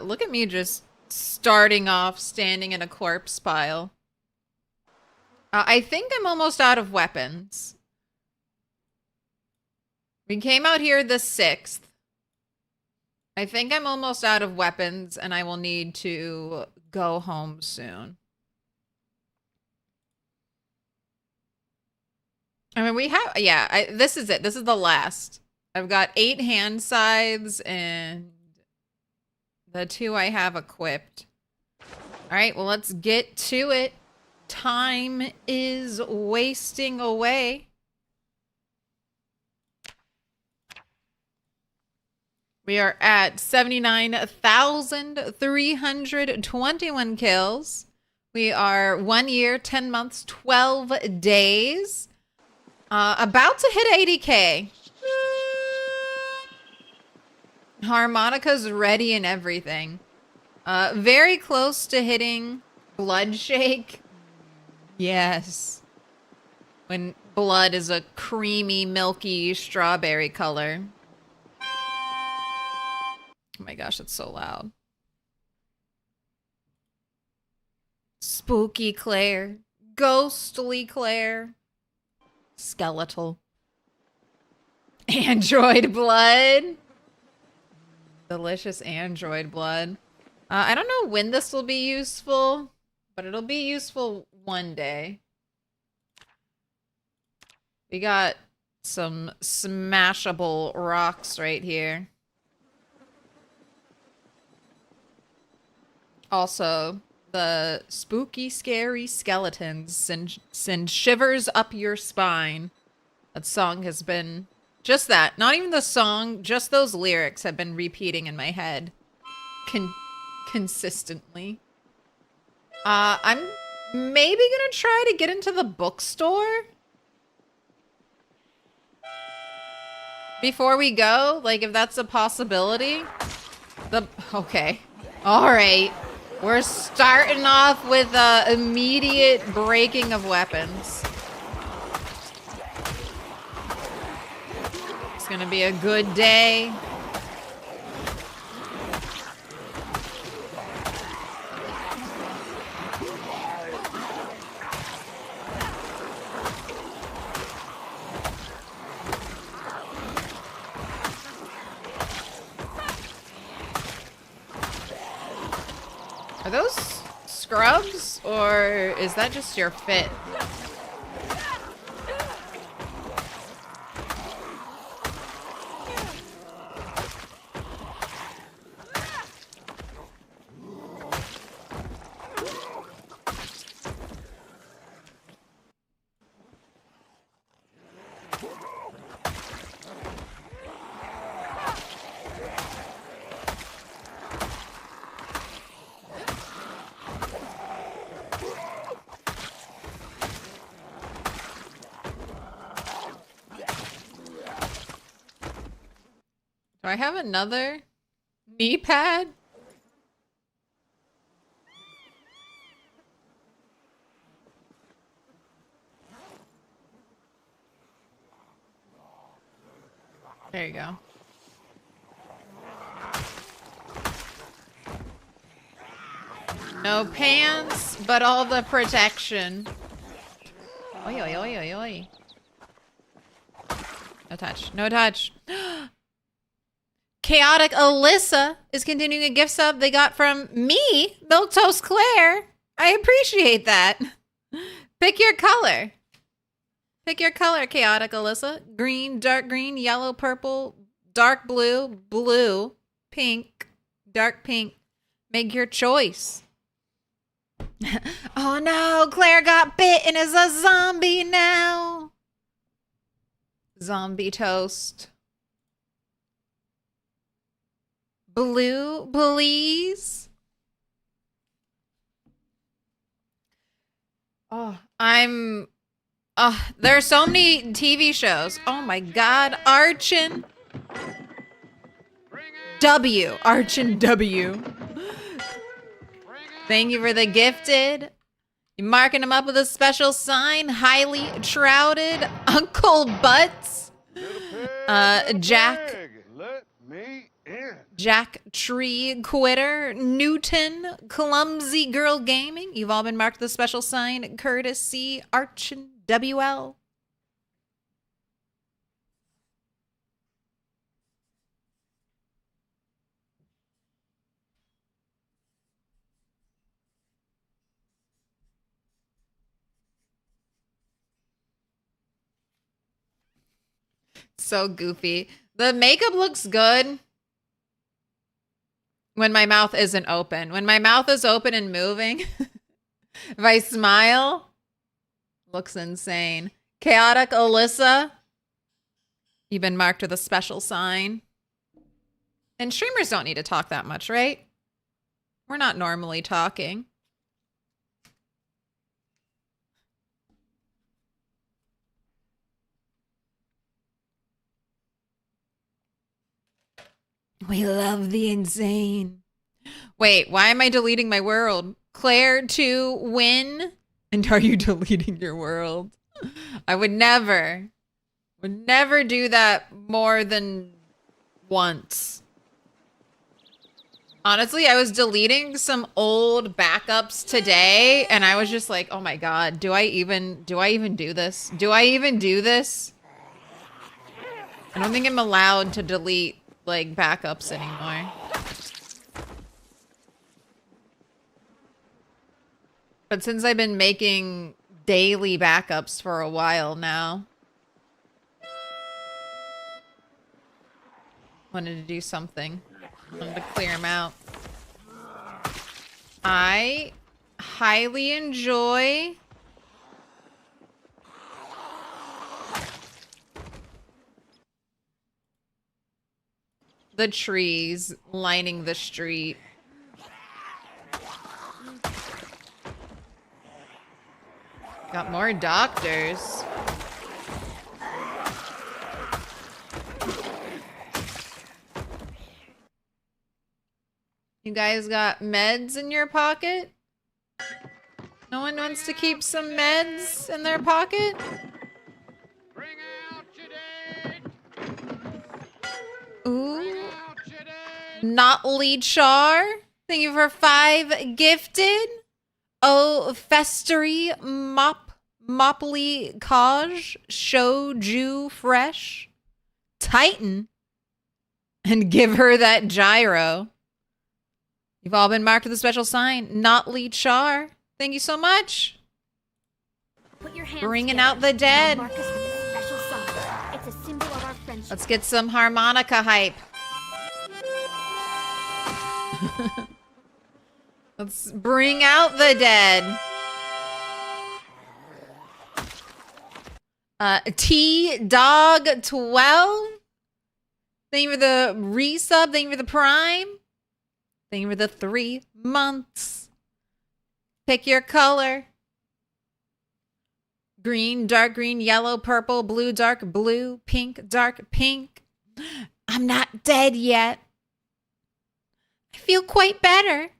Look at me just starting off standing in a corpse pile. I think I'm almost out of weapons. We came out here the 6th. I think I'm almost out of weapons and I will need to go home soon. I mean, we have, yeah, this is it. This is the last. I've got 8 hand scythes and the 2 I have equipped. All right, well, let's get to it. Time is wasting away. We are at 79,321 kills. We are 1 year, 10 months, 12 days. About to hit 80K. Harmonica's ready and everything. Very close to hitting blood shake. Yes. When blood is a creamy, milky strawberry color. Oh my gosh, it's so loud. Spooky Claire. Ghostly Claire. Skeletal. Android blood. Delicious android blood. I don't know when this will be useful, but it'll be useful one day. We got some smashable rocks right here. Also, the spooky, scary skeletons send shivers up your spine. That song has been... Just that. Not even the song, just those lyrics have been repeating in my head. Consistently. I'm maybe gonna try to get into the bookstore before we go. Like, if that's a possibility. Okay. Alright. We're starting off with immediate breaking of weapons. It's gonna be a good day. Are those scrubs, or is that just your fit? Do I have another knee pad? There you go. No pants, but all the protection. Oi, oi, oi, oi, oi. No touch. No touch. Chaotic Alyssa is continuing a gift sub they got from me, Milquetoast Claire. I appreciate that. Pick your color. Pick your color, Chaotic Alyssa. Green, dark green, yellow, purple, dark blue, blue, pink, dark pink. Make your choice. Oh no, Claire got bit and is a zombie now. Zombie toast. Blue, please. Oh, there are so many TV shows. Oh my god, Archon W. Archon W. Thank you for the gifted. You're marking them up with a special sign. Highly trouted. Uncle Butts. Jack. Let me Jack Tree Quitter, Newton, Clumsy Girl Gaming. You've all been marked with a special sign, courtesy Archin WL. So goofy. The makeup looks good when my mouth isn't open. When my mouth is open and moving, if I smile, looks insane. Chaotic Alyssa, you've been marked with a special sign. And streamers don't need to talk that much, right? We're not normally talking. We love the insane. Wait, why am I deleting my world? Claire to win. And are you deleting your world? I would never do that more than once. Honestly, I was deleting some old backups today and I was just like, oh my God, do I even do this? Do I even do this? I don't think I'm allowed to delete like backups anymore. But since I've been making daily backups for a while now, wanted to do something. Wanted to clear them out. I highly enjoy the trees lining the street. Got more doctors. You guys got meds in your pocket? No one wants to keep some meds in their pocket? Bring out your dead. Ooh. Not Lee Char. Thank you for 5 gifted. Oh, Festery Mopley Kaj Shoju Fresh Titan and give her that gyro. You've all been marked with a special sign. Not Lee Char. Thank you so much. Put your hands Bringing together. out the dead. Mark us with a special sign. It's a symbol of our friendship. Let's get some harmonica hype. Let's bring out the dead. T-Dog12. Thank you for the resub. Thank you for the prime. Thank you for the 3 months. Pick your color. Green, dark green, yellow, purple, blue, dark blue, pink, dark pink. I'm not dead yet. I feel quite better.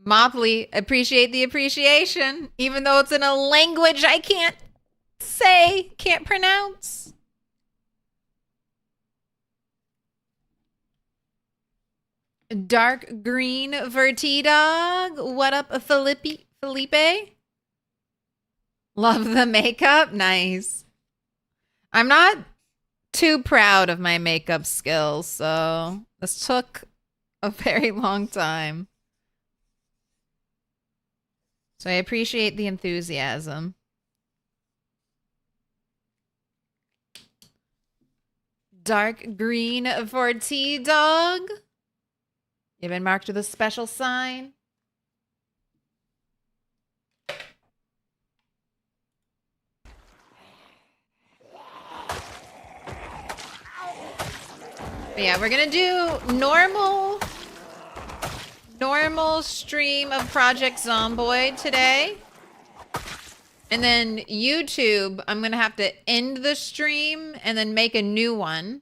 Mopley, appreciate the appreciation, even though it's in a language I can't say, can't pronounce. Dark green for T-Dog. What up, Felipe? Love the makeup. Nice. I'm not too proud of my makeup skills, so this took a very long time. So I appreciate the enthusiasm. Dark green for T-Dog. You've been marked with a special sign. But yeah, we're gonna do normal stream of Project Zomboid today. And then YouTube, I'm gonna have to end the stream and then make a new one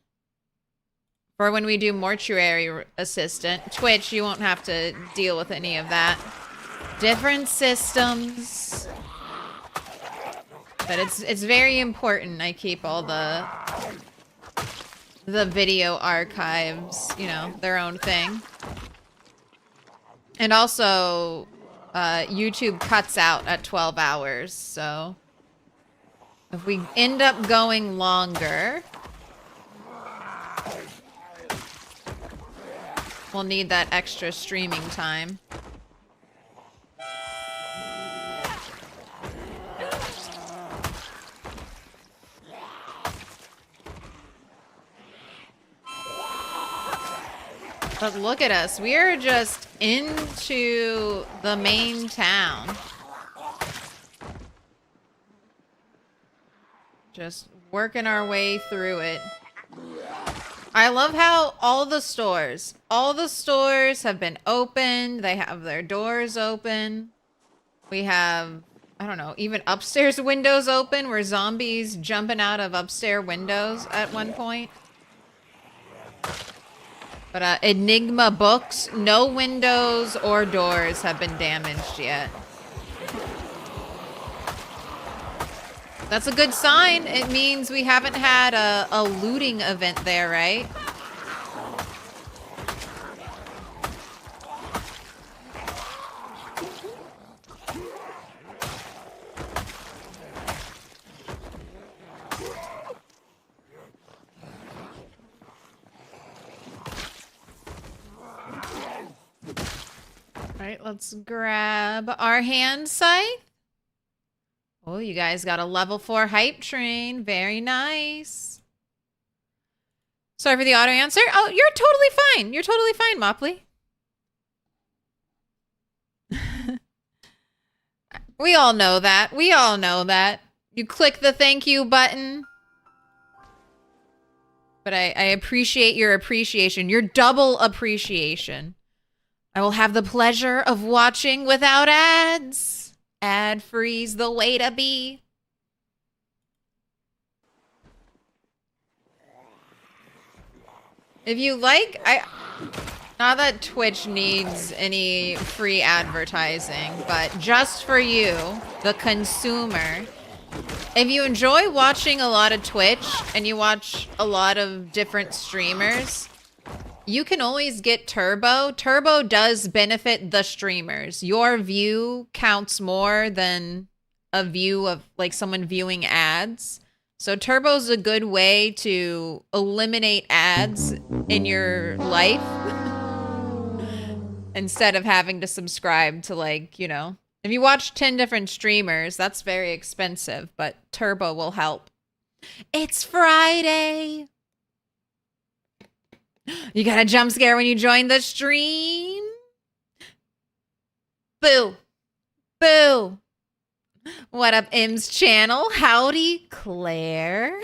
for when we do Mortuary Assistant. Twitch, you won't have to deal with any of that. Different systems. But it's very important I keep all the video archives, you know, their own thing. And also, YouTube cuts out at 12 hours, so if we end up going longer, we'll need that extra streaming time. But look at us. We are just into the main town. Just working our way through it. I love how all the stores have been opened. They have their doors open. We have, I don't know, even upstairs windows open. Were zombies jumping out of upstairs windows at one point? But Enigma books, no windows or doors have been damaged yet. That's a good sign. It means we haven't had a looting event there, right? Alright, let's grab our hand scythe. Oh, you guys got a level 4 hype train. Very nice. Sorry for the auto answer. Oh, you're totally fine. You're totally fine, Mopley. We all know that. We all know that. You click the thank you button. But I appreciate your appreciation. Your double appreciation. I will have the pleasure of watching without ads. Ad free's the way to be. If you like, not that Twitch needs any free advertising, but just for you, the consumer, if you enjoy watching a lot of Twitch and you watch a lot of different streamers, you can always get Turbo. Turbo does benefit the streamers. Your view counts more than a view of like someone viewing ads. So Turbo's a good way to eliminate ads in your life instead of having to subscribe to, like, you know, if you watch 10 different streamers, that's very expensive, but Turbo will help. It's Friday. You got a jump scare when you join the stream? Boo. Boo. What up, M's channel? Howdy, Claire.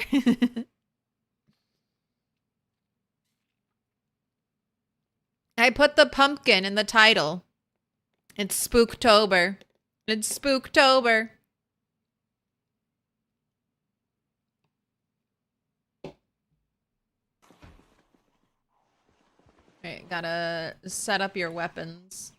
I put the pumpkin in the title. It's Spooktober. It's Spooktober. Alright, gotta set up your weapons.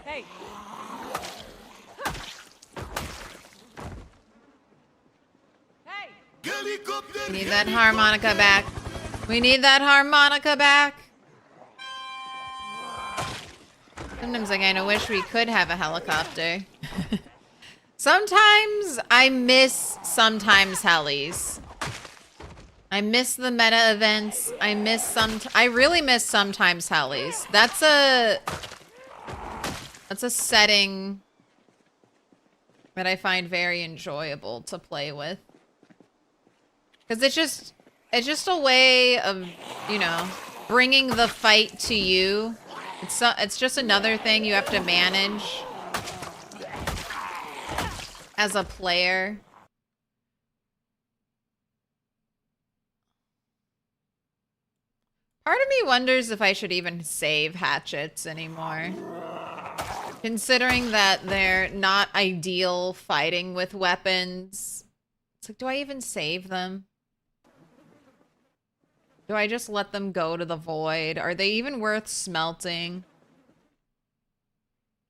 Hey. Hey. We need that harmonica back. We need that harmonica back. Sometimes I kind of wish we could have a helicopter. Sometimes I miss sometimes helis. I miss the meta events. I really miss sometimes helis. That's a setting that I find very enjoyable to play with. Because it's just a way of, you know, bringing the fight to you. It's just another thing you have to manage as a player. Part of me wonders if I should even save hatchets anymore. Considering that they're not ideal fighting with weapons. It's like, do I even save them? Do I just let them go to the void? Are they even worth smelting?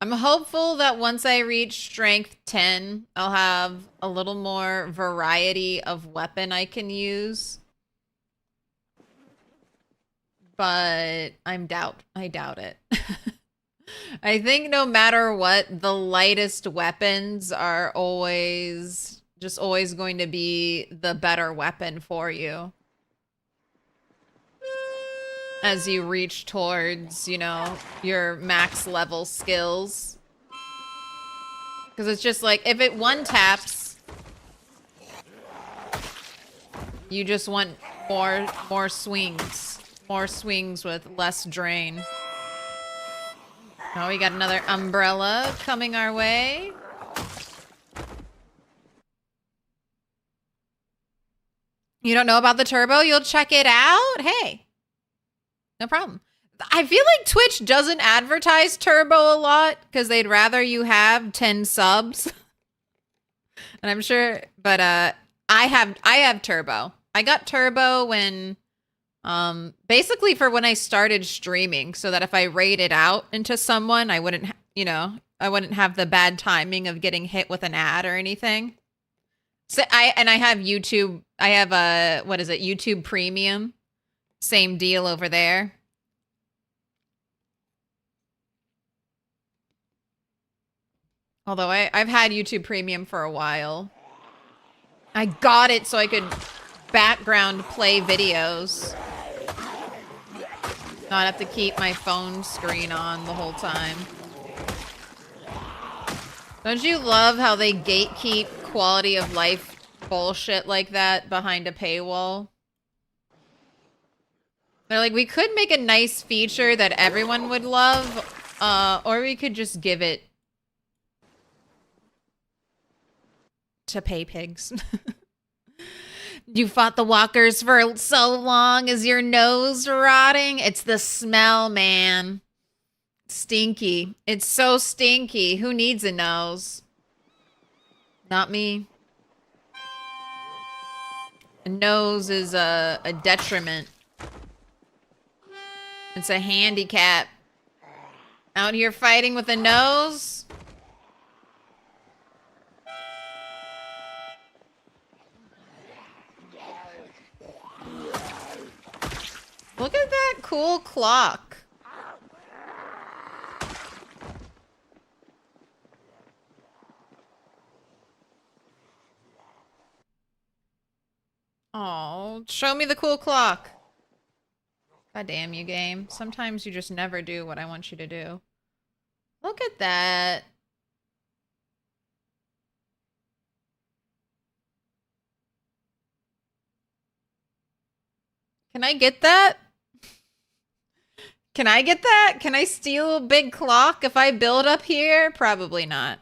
I'm hopeful that once I reach strength 10, I'll have a little more variety of weapon I can use. But I doubt it. I think no matter what, the lightest weapons are always going to be the better weapon for you. As you reach towards, you know, your max level skills. Because it's just like, if it one taps, you just want more swings. More swings with less drain. Oh, we got another umbrella coming our way. You don't know about the turbo? You'll check it out? Hey. No problem. I feel like Twitch doesn't advertise turbo a lot because they'd rather you have 10 subs. And I'm sure, but I have turbo. I got turbo when basically for when I started streaming, so that if I raided out into someone, I wouldn't, you know, I wouldn't have the bad timing of getting hit with an ad or anything. So I have YouTube. I have a, what is it? YouTube Premium. Same deal over there. Although I've had YouTube Premium for a while. I got it so I could background play videos. Not have to keep my phone screen on the whole time. Don't you love how they gatekeep quality of life bullshit like that behind a paywall? They're like, we could make a nice feature that everyone would love, or we could just give it to pay pigs. You fought the walkers for so long. Is your nose rotting? It's the smell, man. Stinky. It's so stinky. Who needs a nose? Not me. A nose is a detriment. It's a handicap. Out here fighting with a nose? Look at that cool clock. Oh, show me the cool clock. God damn you, game. Sometimes you just never do what I want you to do. Look at that. Can I get that? Can I get that? Can I steal a big clock if I build up here? Probably not.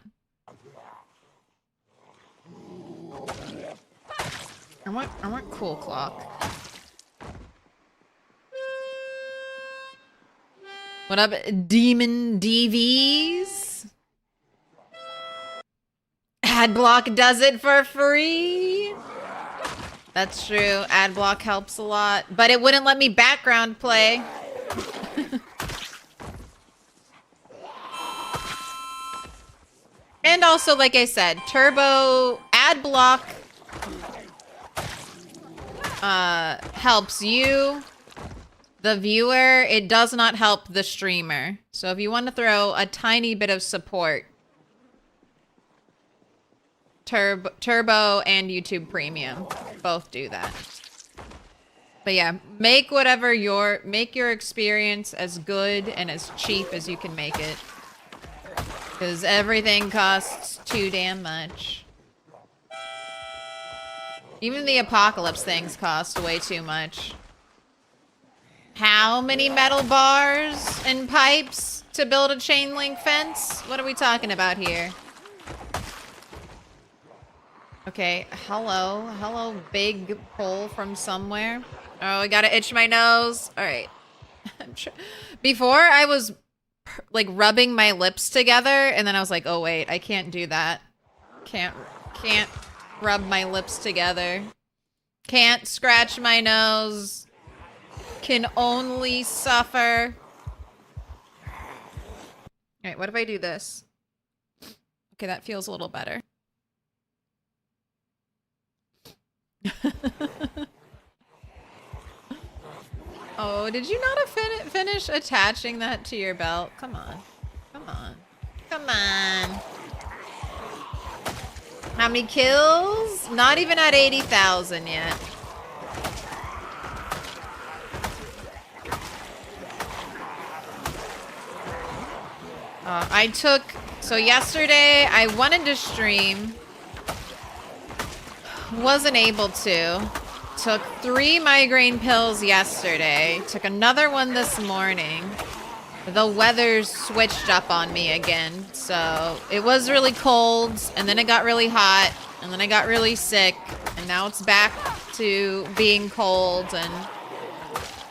I want cool clock. What up, Demon DVs? Adblock does it for free. That's true. Adblock helps a lot, but it wouldn't let me background play. And also, like I said, Turbo Adblock helps you, the viewer. It does not help the streamer. So if you want to throw a tiny bit of support, Turbo and YouTube Premium both do that. But yeah, make your experience as good and as cheap as you can make it. Because everything costs too damn much. Even the apocalypse things cost way too much. How many metal bars and pipes to build a chain link fence? What are we talking about here? Okay, hello. Hello, big pole from somewhere. Oh, I gotta itch my nose. All right. Before, I was like rubbing my lips together, and then I was like, oh wait, I can't do that. Can't rub my lips together. Can't scratch my nose. Can only suffer. Alright, what if I do this? Okay, that feels a little better. Oh, did you not finish attaching that to your belt? Come on. Come on. Come on. How many kills? Not even at 80,000 yet. So yesterday I wanted to stream. Wasn't able to. Took 3 migraine pills yesterday. Took another one this morning. The weather switched up on me again. So it was really cold, and then it got really hot, and then I got really sick, and now it's back to being cold and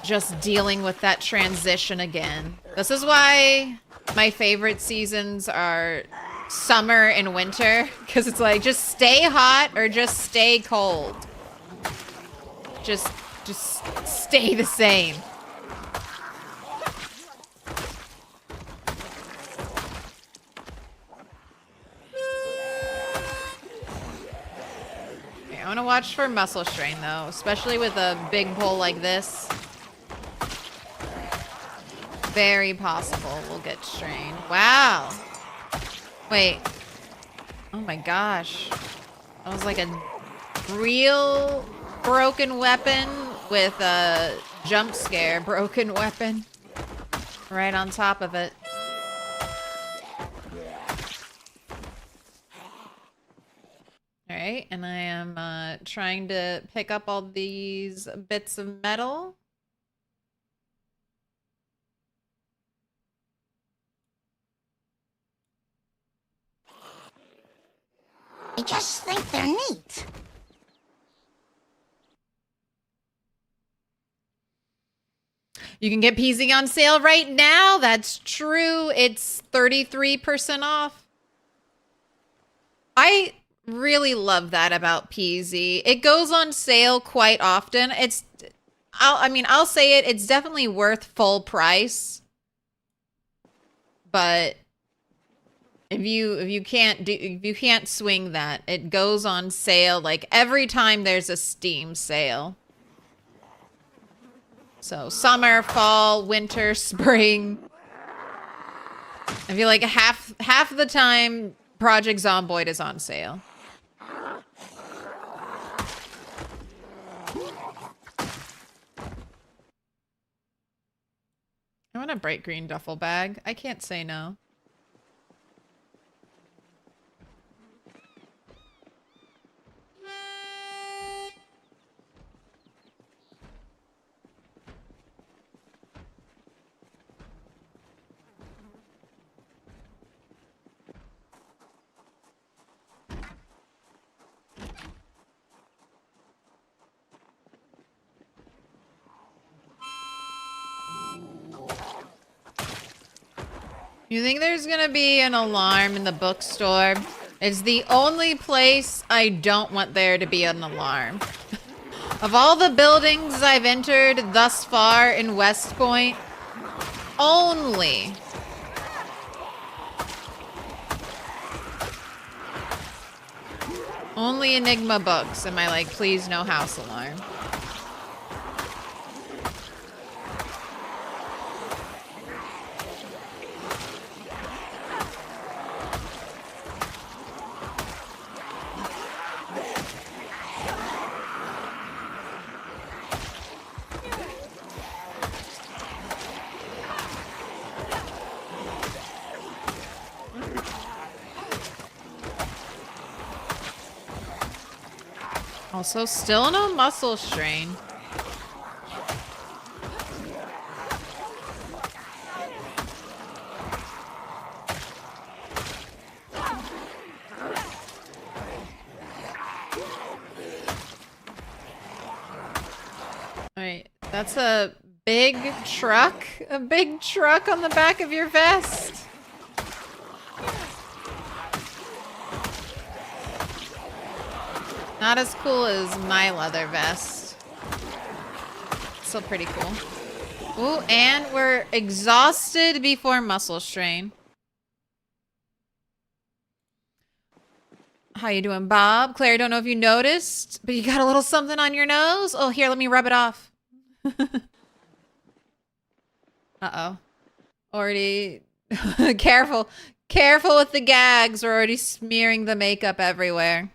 just dealing with that transition again. This is why my favorite seasons are summer and winter, because it's like, just stay hot or just stay cold. Just stay the same. Okay, I want to watch for muscle strain though, especially with a big pull like this. Very possible we'll get strained. Wow. Wait. Oh my gosh. That was like a real broken weapon with a jump scare broken weapon right on top of it. Alright, and I am trying to pick up all these bits of metal. I just think they're neat. You can get PZ on sale right now. That's true. It's 33% off. I really love that about PZ. It goes on sale quite often. I'll say it. It's definitely worth full price. But if you can't swing that, it goes on sale like every time there's a Steam sale. So summer, fall, winter, spring. I feel like half the time Project Zomboid is on sale. I want a bright green duffel bag. I can't say no. You think there's gonna be an alarm in the bookstore? It's the only place I don't want there to be an alarm. Of all the buildings I've entered thus far in West Point, only Enigma books am I like, please no house alarm. Also, still no muscle strain. Alright, that's a big truck. A big truck on the back of your vest. Not as cool as my leather vest. Still pretty cool. Ooh, and we're exhausted before muscle strain. How you doing, Bob? Claire, don't know if you noticed, but you got a little something on your nose. Oh, here, let me rub it off. Uh-oh. Already... Careful. Careful with the gags. We're already smearing the makeup everywhere.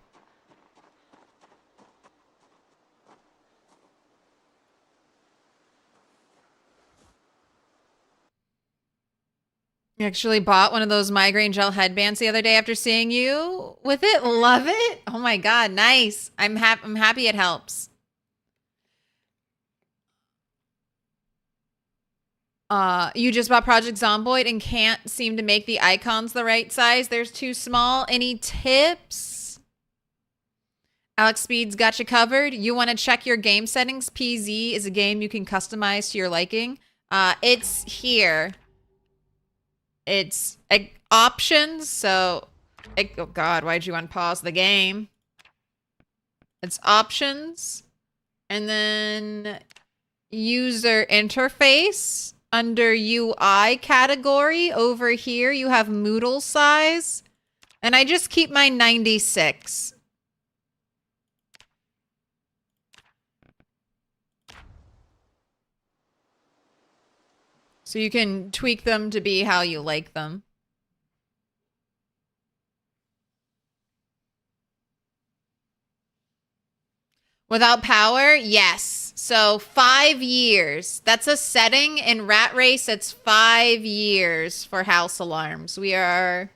I actually bought one of those migraine gel headbands the other day after seeing you with it. Love it. Oh my God. Nice. I'm happy it helps. You just bought Project Zomboid and can't seem to make the icons the right size. They're too small. Any tips? Alex Speed's got you covered. You want to check your game settings? PZ is a game you can customize to your liking. It's here. It's options. So, oh God, why'd you unpause the game? It's options. And then user interface. Under UI category, over here, you have Moodle size. And I just keep my 96. So you can tweak them to be how you like them. Without power? Yes. So 5 years. That's a setting in Rat Race. It's 5 years for house alarms. We are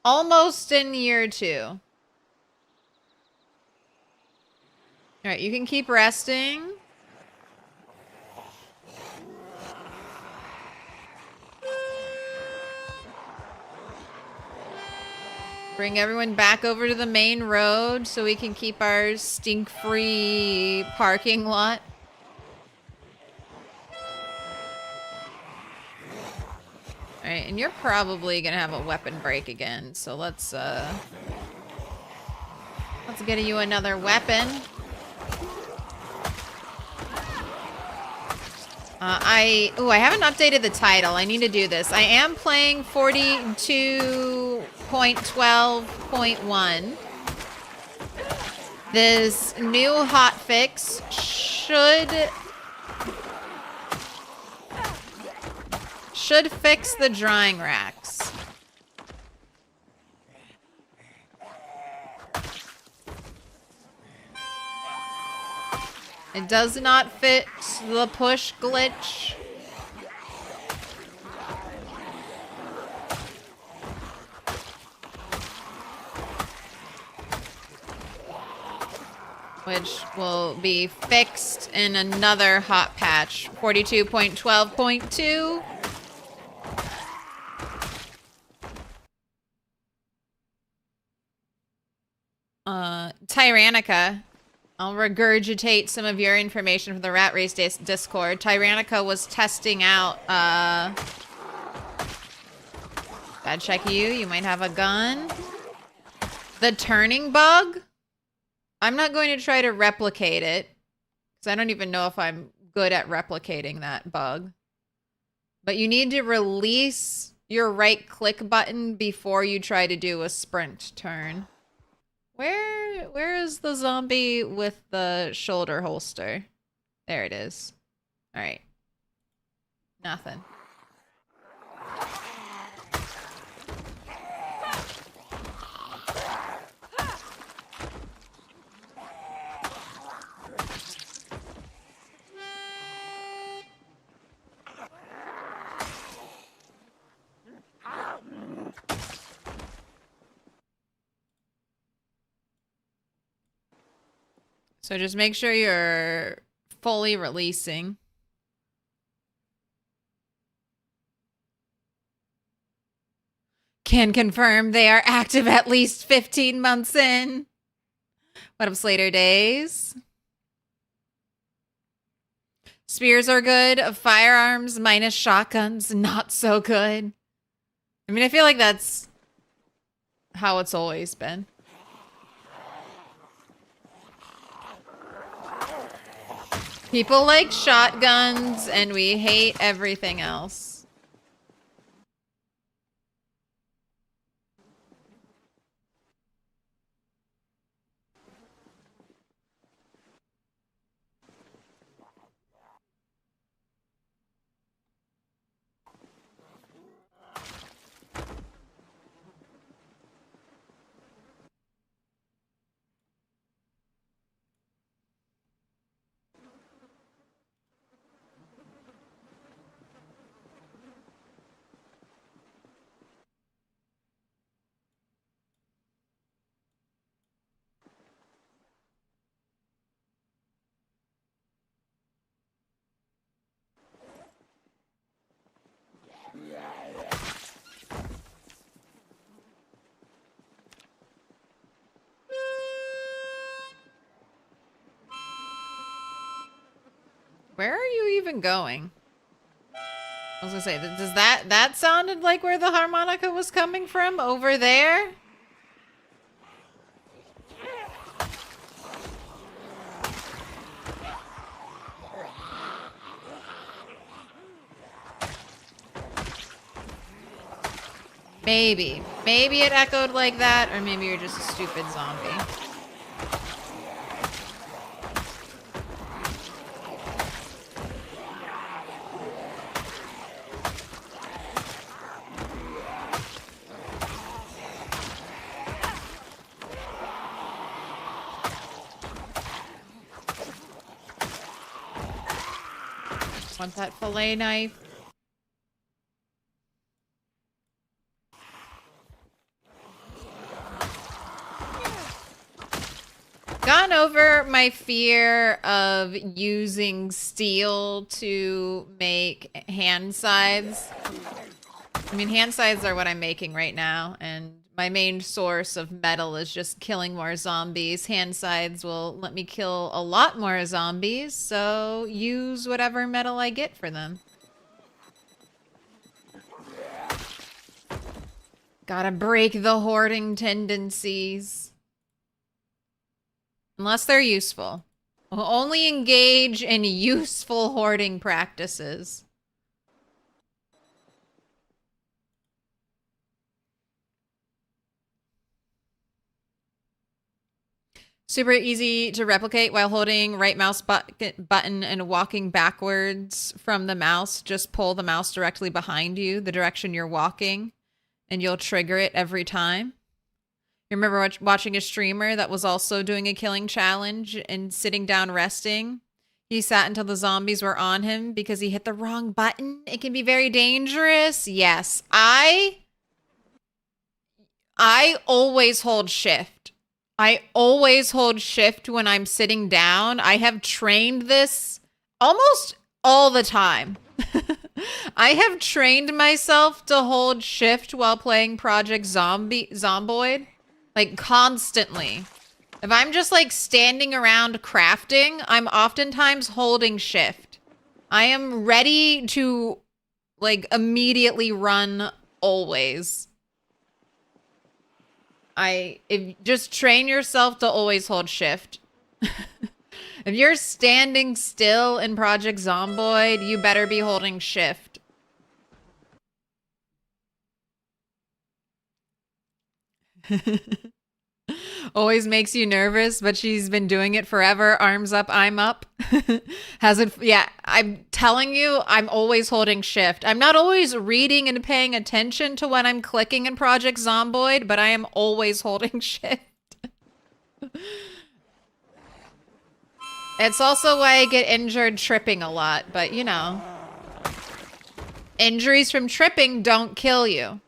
almost in year 2. All right, you can keep resting. Bring everyone back over to the main road so we can keep our stink-free parking lot. All right, and you're probably gonna have a weapon break again, so let's get you another weapon. I haven't updated the title. I need to do this. I am playing 42.12.1. This new hotfix should fix the drying racks. It does not fix the push glitch. Which will be fixed in another hot patch, 42.12.2. Tyrannica. I'll regurgitate some of your information from the Rat Race Discord. Tyrannica was testing out, bad check you might have a gun. The turning bug? I'm not going to try to replicate it, because I don't even know if I'm good at replicating that bug. But you need to release your right click button before you try to do a sprint turn. Where is the zombie with the shoulder holster? There it is. All right. Nothing. So just make sure you're fully releasing. Can confirm they are active at least 15 months in. What up, Slater Days? Spears are good. Firearms minus shotguns, not so good. I mean, I feel like that's how it's always been. People like shotguns, and we hate everything else. Where are you even going? I was gonna say, does that sounded like where the harmonica was coming from? Over there? Maybe. Maybe it echoed like that, or maybe you're just a stupid zombie. Want that fillet knife? Gone over my fear of using steel to make hand scythes. I mean, hand scythes are what I'm making right now, and my main source of metal is just killing more zombies. Hand scythes will let me kill a lot more zombies, so use whatever metal I get for them. Gotta break the hoarding tendencies. Unless they're useful. We'll only engage in useful hoarding practices. Super easy to replicate while holding right mouse button and walking backwards from the mouse. Just pull the mouse directly behind you, the direction you're walking, and you'll trigger it every time. You remember watching a streamer that was also doing a killing challenge and sitting down resting? He sat until the zombies were on him because he hit the wrong button. It can be very dangerous. Yes, I always hold shift. I always hold shift when I'm sitting down. I have trained this almost all the time. I have trained myself to hold shift while playing Project Zomboid. Like, constantly. If I'm just, like, standing around crafting, I'm oftentimes holding shift. I am ready to, like, immediately run always. Just train yourself to always hold shift. If you're standing still in Project Zomboid, you better be holding shift. Always makes you nervous, but she's been doing it forever. Arms up, I'm up. Yeah, I'm telling you, I'm always holding shift. I'm not always reading and paying attention to when I'm clicking in Project Zomboid, but I am always holding shift. It's also why I get injured tripping a lot, but you know. Injuries from tripping don't kill you.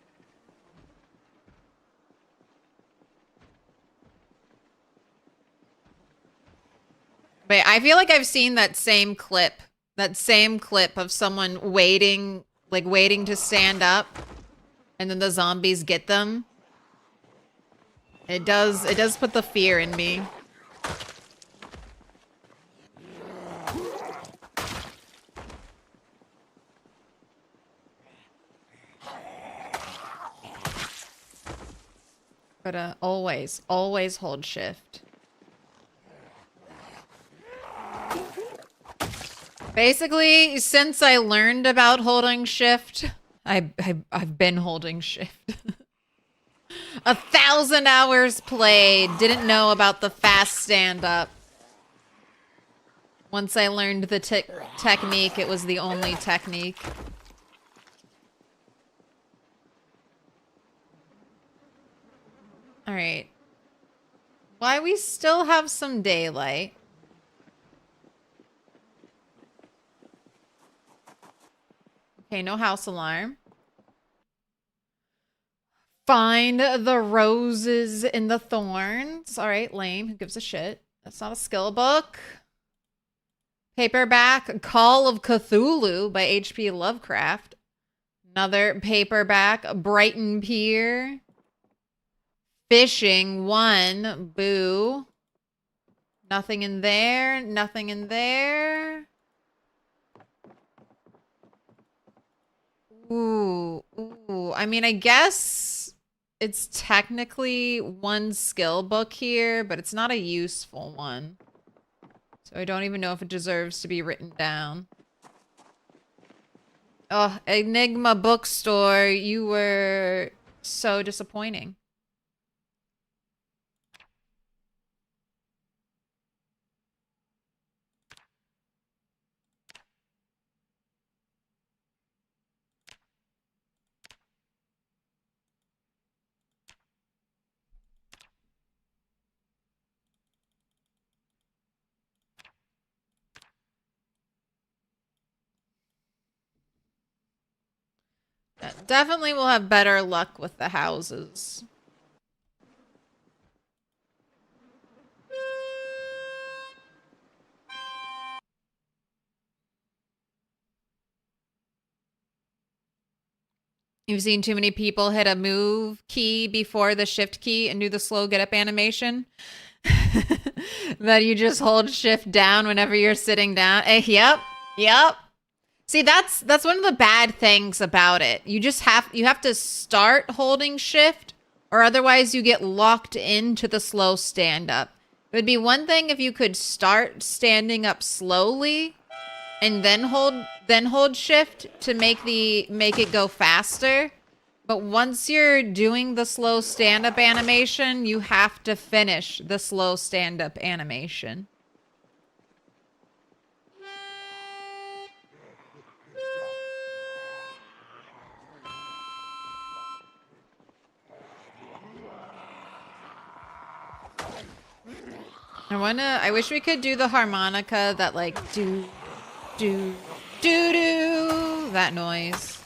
But I feel like I've seen that same clip of someone waiting to stand up, and then the zombies get them. It does put the fear in me. But always hold shift. Basically, since I learned about holding shift, I've been holding shift. 1,000 hours played. Didn't know about the fast stand-up. Once I learned the technique, it was the only technique. Alright. Why we still have some daylight. Okay, no house alarm. Find the roses in the thorns. Alright, lame. Who gives a shit? That's not a skill book. Paperback, Call of Cthulhu by H.P. Lovecraft. Another paperback, Brighton Pier. Fishing, 1. Boo. Nothing in there. Nothing in there. Ooh. I mean, I guess it's technically one skill book here, but it's not a useful one. So I don't even know if it deserves to be written down. Oh, Enigma Bookstore, you were so disappointing. Definitely will have better luck with the houses. You've seen too many people hit a move key before the shift key and do the slow get up animation. That you just hold shift down whenever you're sitting down. Yep. See, that's one of the bad things about it. You have to start holding shift, or otherwise you get locked into the slow stand up. It would be one thing if you could start standing up slowly and then hold shift to make it go faster. But once you're doing the slow stand-up animation, you have to finish the slow stand-up animation. I wish we could do the harmonica that like do that noise.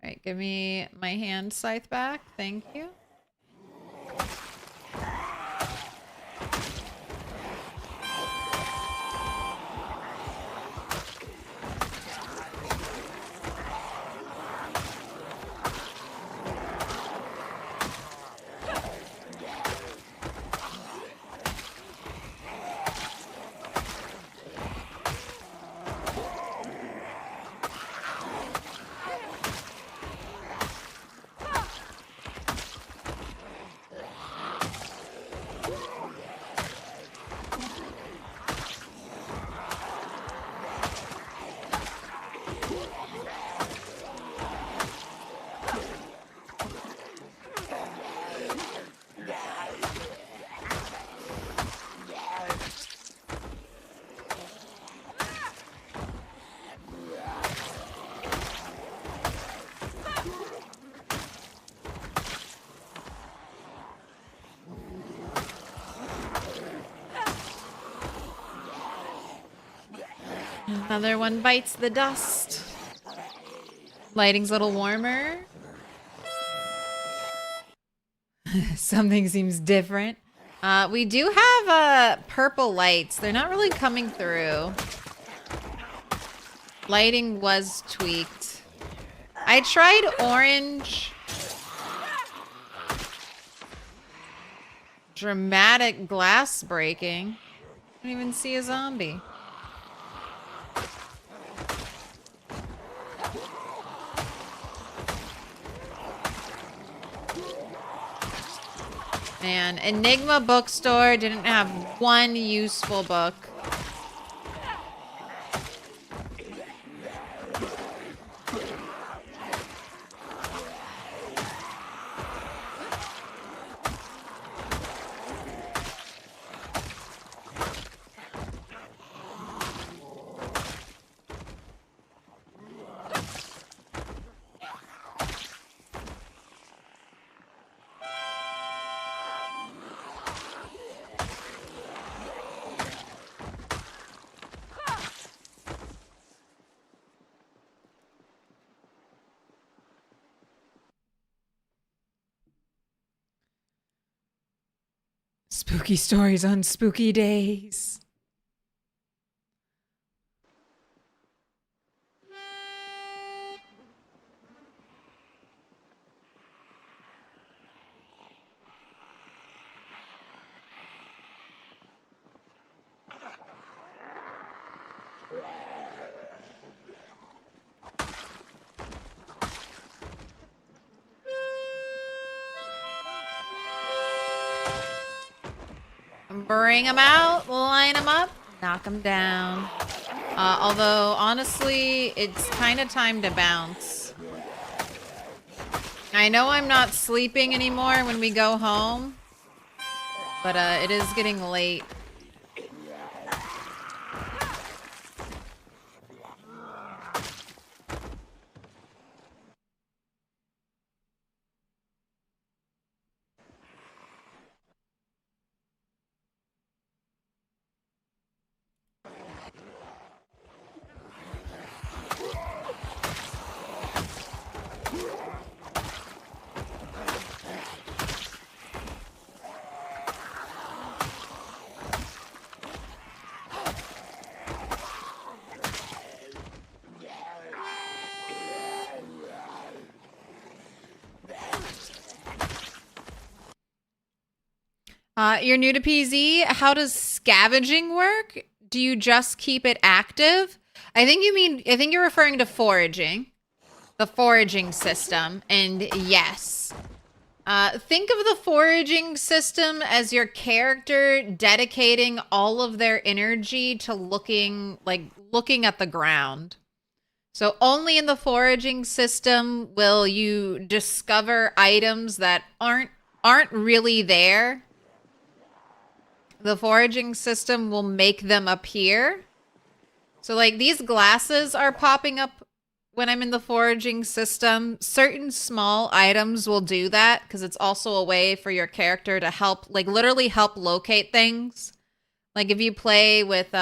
Alright, give me my hand scythe back. Thank you. Another one bites the dust. Lighting's a little warmer. Something seems different. We do have purple lights. They're not really coming through. Lighting was tweaked. I tried orange. Dramatic glass breaking. I don't even see a zombie. Man, Enigma Bookstore didn't have one useful book. Spooky stories on spooky days. Bring them out, line them up, knock them down. Although, honestly, it's kind of time to bounce. I know I'm not sleeping anymore when we go home, but it is getting late. You're new to PZ. How does scavenging work? Do you just keep it active? I think you're referring to foraging. The foraging system. And yes. Think of the foraging system as your character dedicating all of their energy to looking at the ground. So only in the foraging system will you discover items that aren't really there. The foraging system will make them appear. So like these glasses are popping up when I'm in the foraging system. Certain small items will do that because it's also a way for your character to help, like literally help locate things. Like if you play with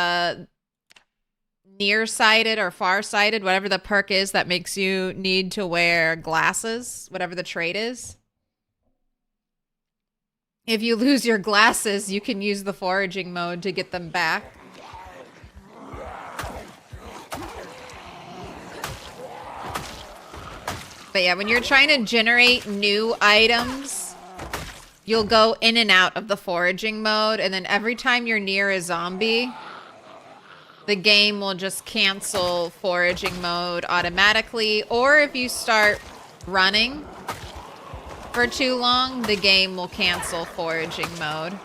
nearsighted or farsighted, whatever the perk is that makes you need to wear glasses, whatever the trait is. If you lose your glasses, you can use the foraging mode to get them back. But yeah, when you're trying to generate new items, you'll go in and out of the foraging mode, and then every time you're near a zombie, the game will just cancel foraging mode automatically. Or if you start running for too long, the game will cancel foraging mode.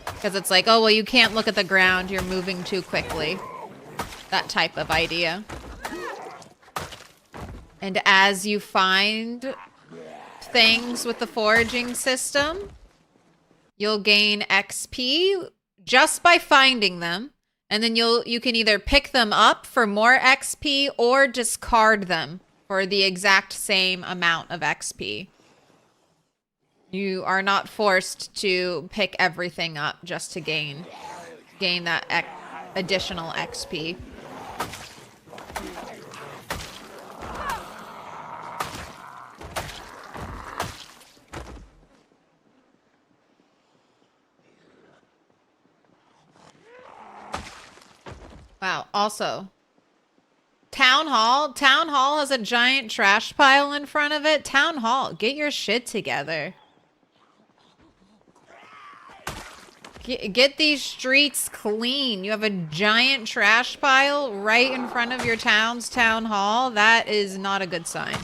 Because it's like, oh, well, you can't look at the ground. You're moving too quickly. That type of idea. And as you find things with the foraging system, you'll gain XP just by finding them. And then you can either pick them up for more XP or discard them for the exact same amount of XP. You are not forced to pick everything up just to gain that additional XP. Wow, also, Town Hall has a giant trash pile in front of it. Town Hall, get your shit together. Get these streets clean. You have a giant trash pile right in front of your town's town hall. That is not a good sign.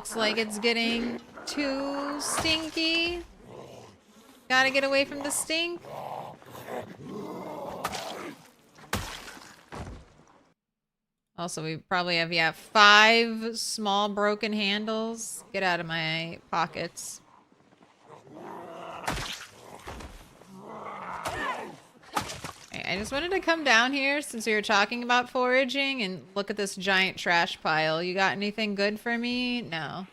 looks like it's getting too stinky. Gotta get away from the stink. Also, we probably have, yeah, 5 small broken handles. Get out of my pockets. I just wanted to come down here since we were talking about foraging and look at this giant trash pile. You got anything good for me? No.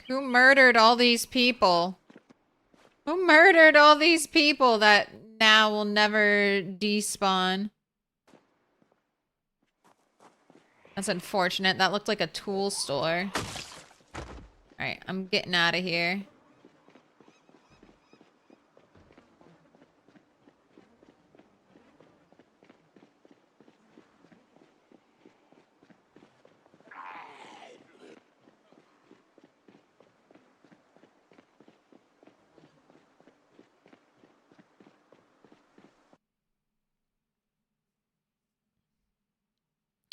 Who murdered all these people? Who murdered all these people that now will never despawn? That's unfortunate. That looked like a tool store. Alright, I'm getting out of here.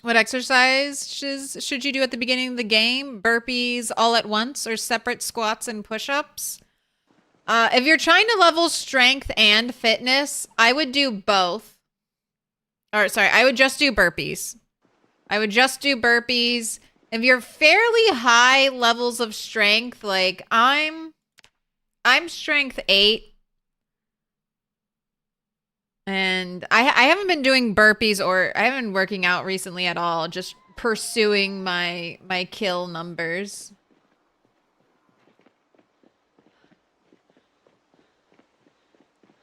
What exercises should you do at the beginning of the game? Burpees all at once or separate squats and push-ups? If you're trying to level strength and fitness, I would do both. Or sorry, I would just do burpees. I would just do burpees. If you're fairly high levels of strength, like I'm strength 8. And I haven't been doing burpees or I haven't been working out recently at all, just pursuing my kill numbers.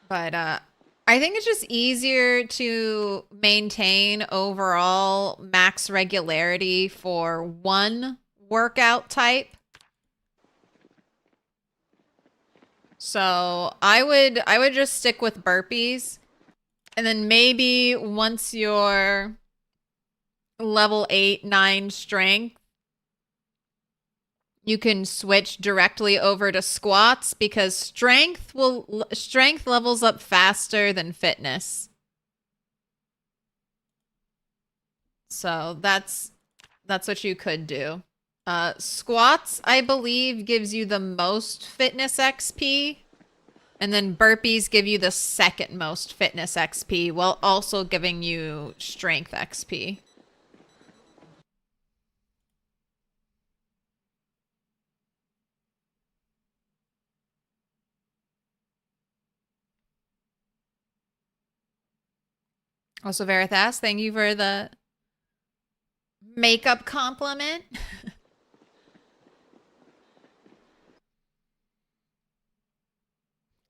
But I think it's just easier to maintain overall max regularity for one workout type. So I would just stick with burpees. And then maybe once you're level 8, 9 strength, you can switch directly over to squats because strength levels up faster than fitness. So that's what you could do. Squats, I believe, gives you the most fitness XP. And then burpees give you the second most fitness XP while also giving you strength XP. Also, Verithas, thank you for the makeup compliment.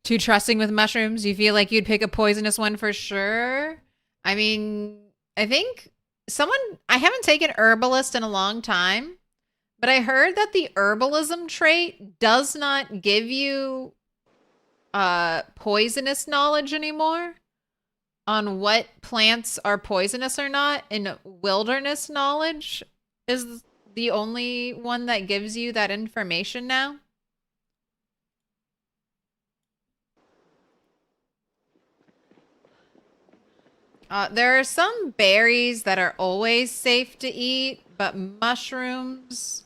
Too trusting with mushrooms? You feel like you'd pick a poisonous one for sure? I mean, I think I haven't taken herbalist in a long time, but I heard that the herbalism trait does not give you poisonous knowledge anymore on what plants are poisonous or not. And wilderness knowledge is the only one that gives you that information now. There are some berries that are always safe to eat, but mushrooms,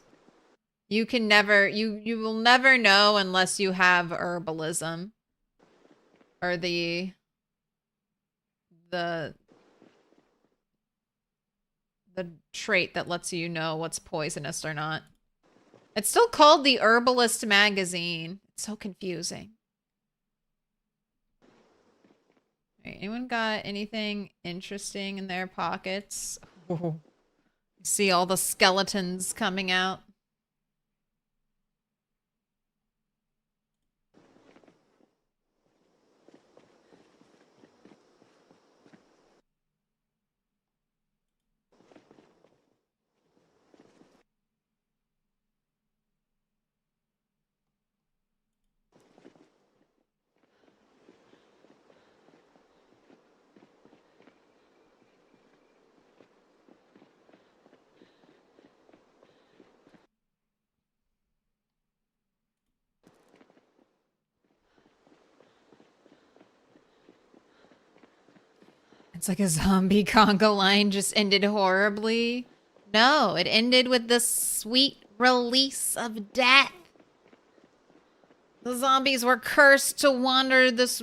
you will never know unless you have herbalism or the trait that lets you know what's poisonous or not. It's still called the Herbalist magazine. It's so confusing. Right, anyone got anything interesting in their pockets? Oh. See all the skeletons coming out. It's like a zombie conga line just ended horribly. No, it ended with the sweet release of death. The zombies were cursed to wander this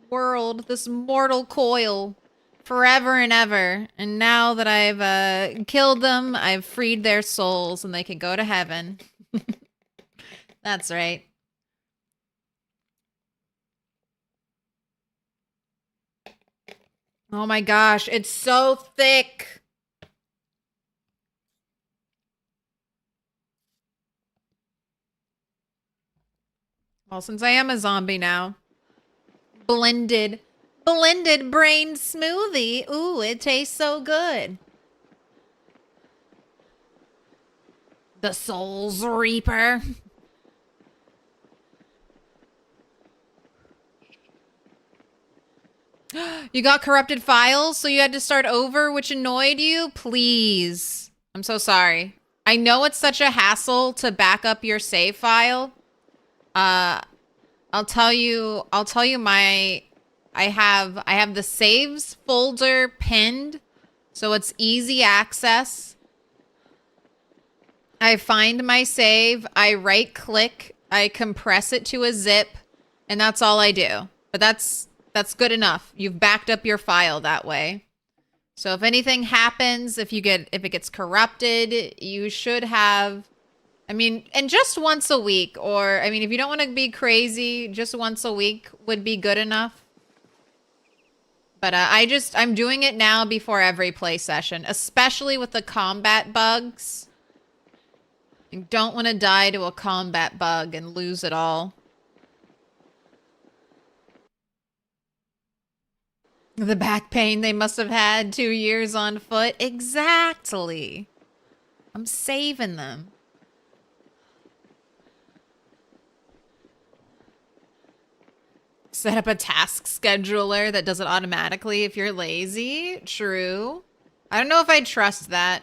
world, this mortal coil, forever and ever. And now that I've killed them, I've freed their souls and they can go to heaven. That's right. Oh my gosh, it's so thick. Well, since I am a zombie now, blended brain smoothie. Ooh, it tastes so good. The Soul's Reaper. You got corrupted files, so you had to start over, which annoyed you? Please. I'm so sorry. I know it's such a hassle to back up your save file. I'll tell you I have the saves folder pinned, so it's easy access. I find my save, I right click, I compress it to a zip, and that's all I do. But that's good enough. You've backed up your file that way. So if anything happens, if it gets corrupted, you should have, I mean, and just once a week, or I mean, if you don't want to be crazy, just once a week would be good enough. But I'm doing it now before every play session, especially with the combat bugs. You don't want to die to a combat bug and lose it all. The back pain they must have had 2 years on foot. Exactly. I'm saving them. Set up a task scheduler that does it automatically if you're lazy. True. I don't know if I trust that.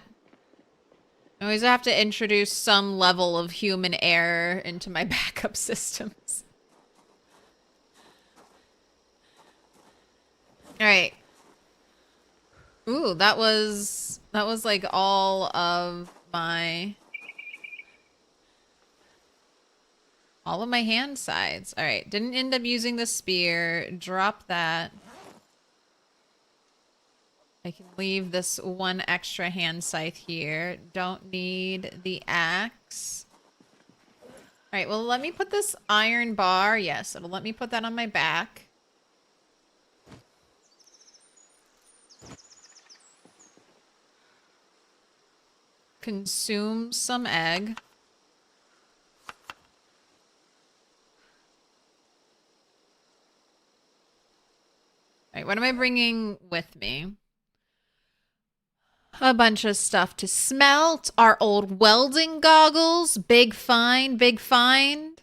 I always have to introduce some level of human error into my backup systems. All right. Ooh, that was like all of my hand sides. All right, didn't end up using the spear. Drop that. I can leave this one extra hand scythe here. Don't need the axe. All right, well, let me put this iron bar. Yes, it'll let me put that on my back. Consume some egg. All right, what am I bringing with me? A bunch of stuff to smelt. Our old welding goggles. Big find, big find.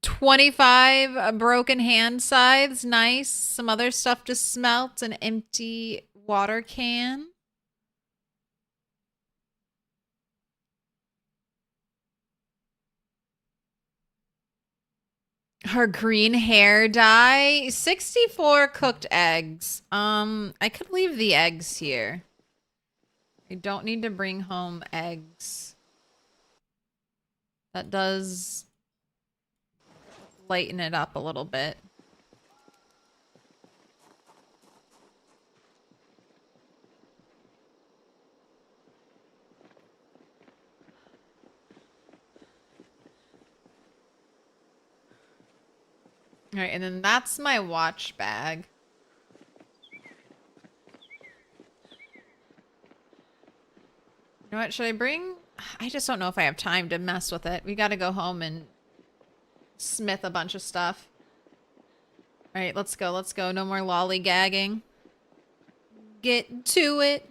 25 broken hand scythes. Nice. Some other stuff to smelt. An empty water can. Her green hair dye. 64 cooked eggs. I could leave the eggs here. I don't need to bring home eggs. That does lighten it up a little bit. All right, and then that's my watch bag. You know what, should I bring? I just don't know if I have time to mess with it. We gotta go home and smith a bunch of stuff. All right, let's go, let's go. No more lollygagging. Get to it.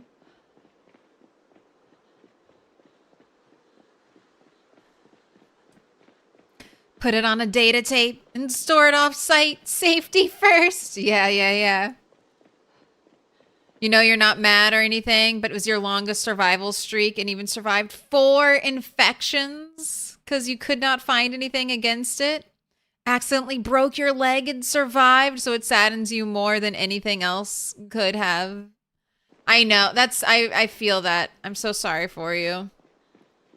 Put it on a data tape and store it off-site. Safety first. Yeah. You know you're not mad or anything, but it was your longest survival streak and even survived 4 infections because you could not find anything against it. accidentally broke your leg and survived, so it saddens you more than anything else could have. I know. I feel that. I'm so sorry for you.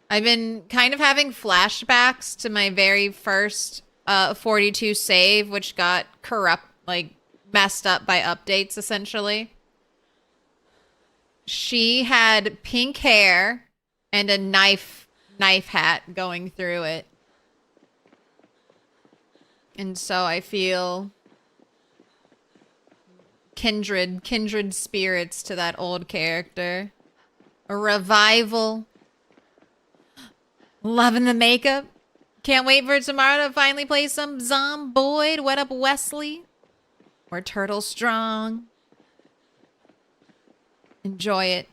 I've been kind of having flashbacks to my very first 42 save, which got messed up by updates, essentially. She had pink hair and a knife hat going through it. And so I feel kindred spirits to that old character. A revival. Loving the makeup. Can't wait for tomorrow to finally play some Zomboid. What up, Wesley? We're turtle strong. Enjoy it.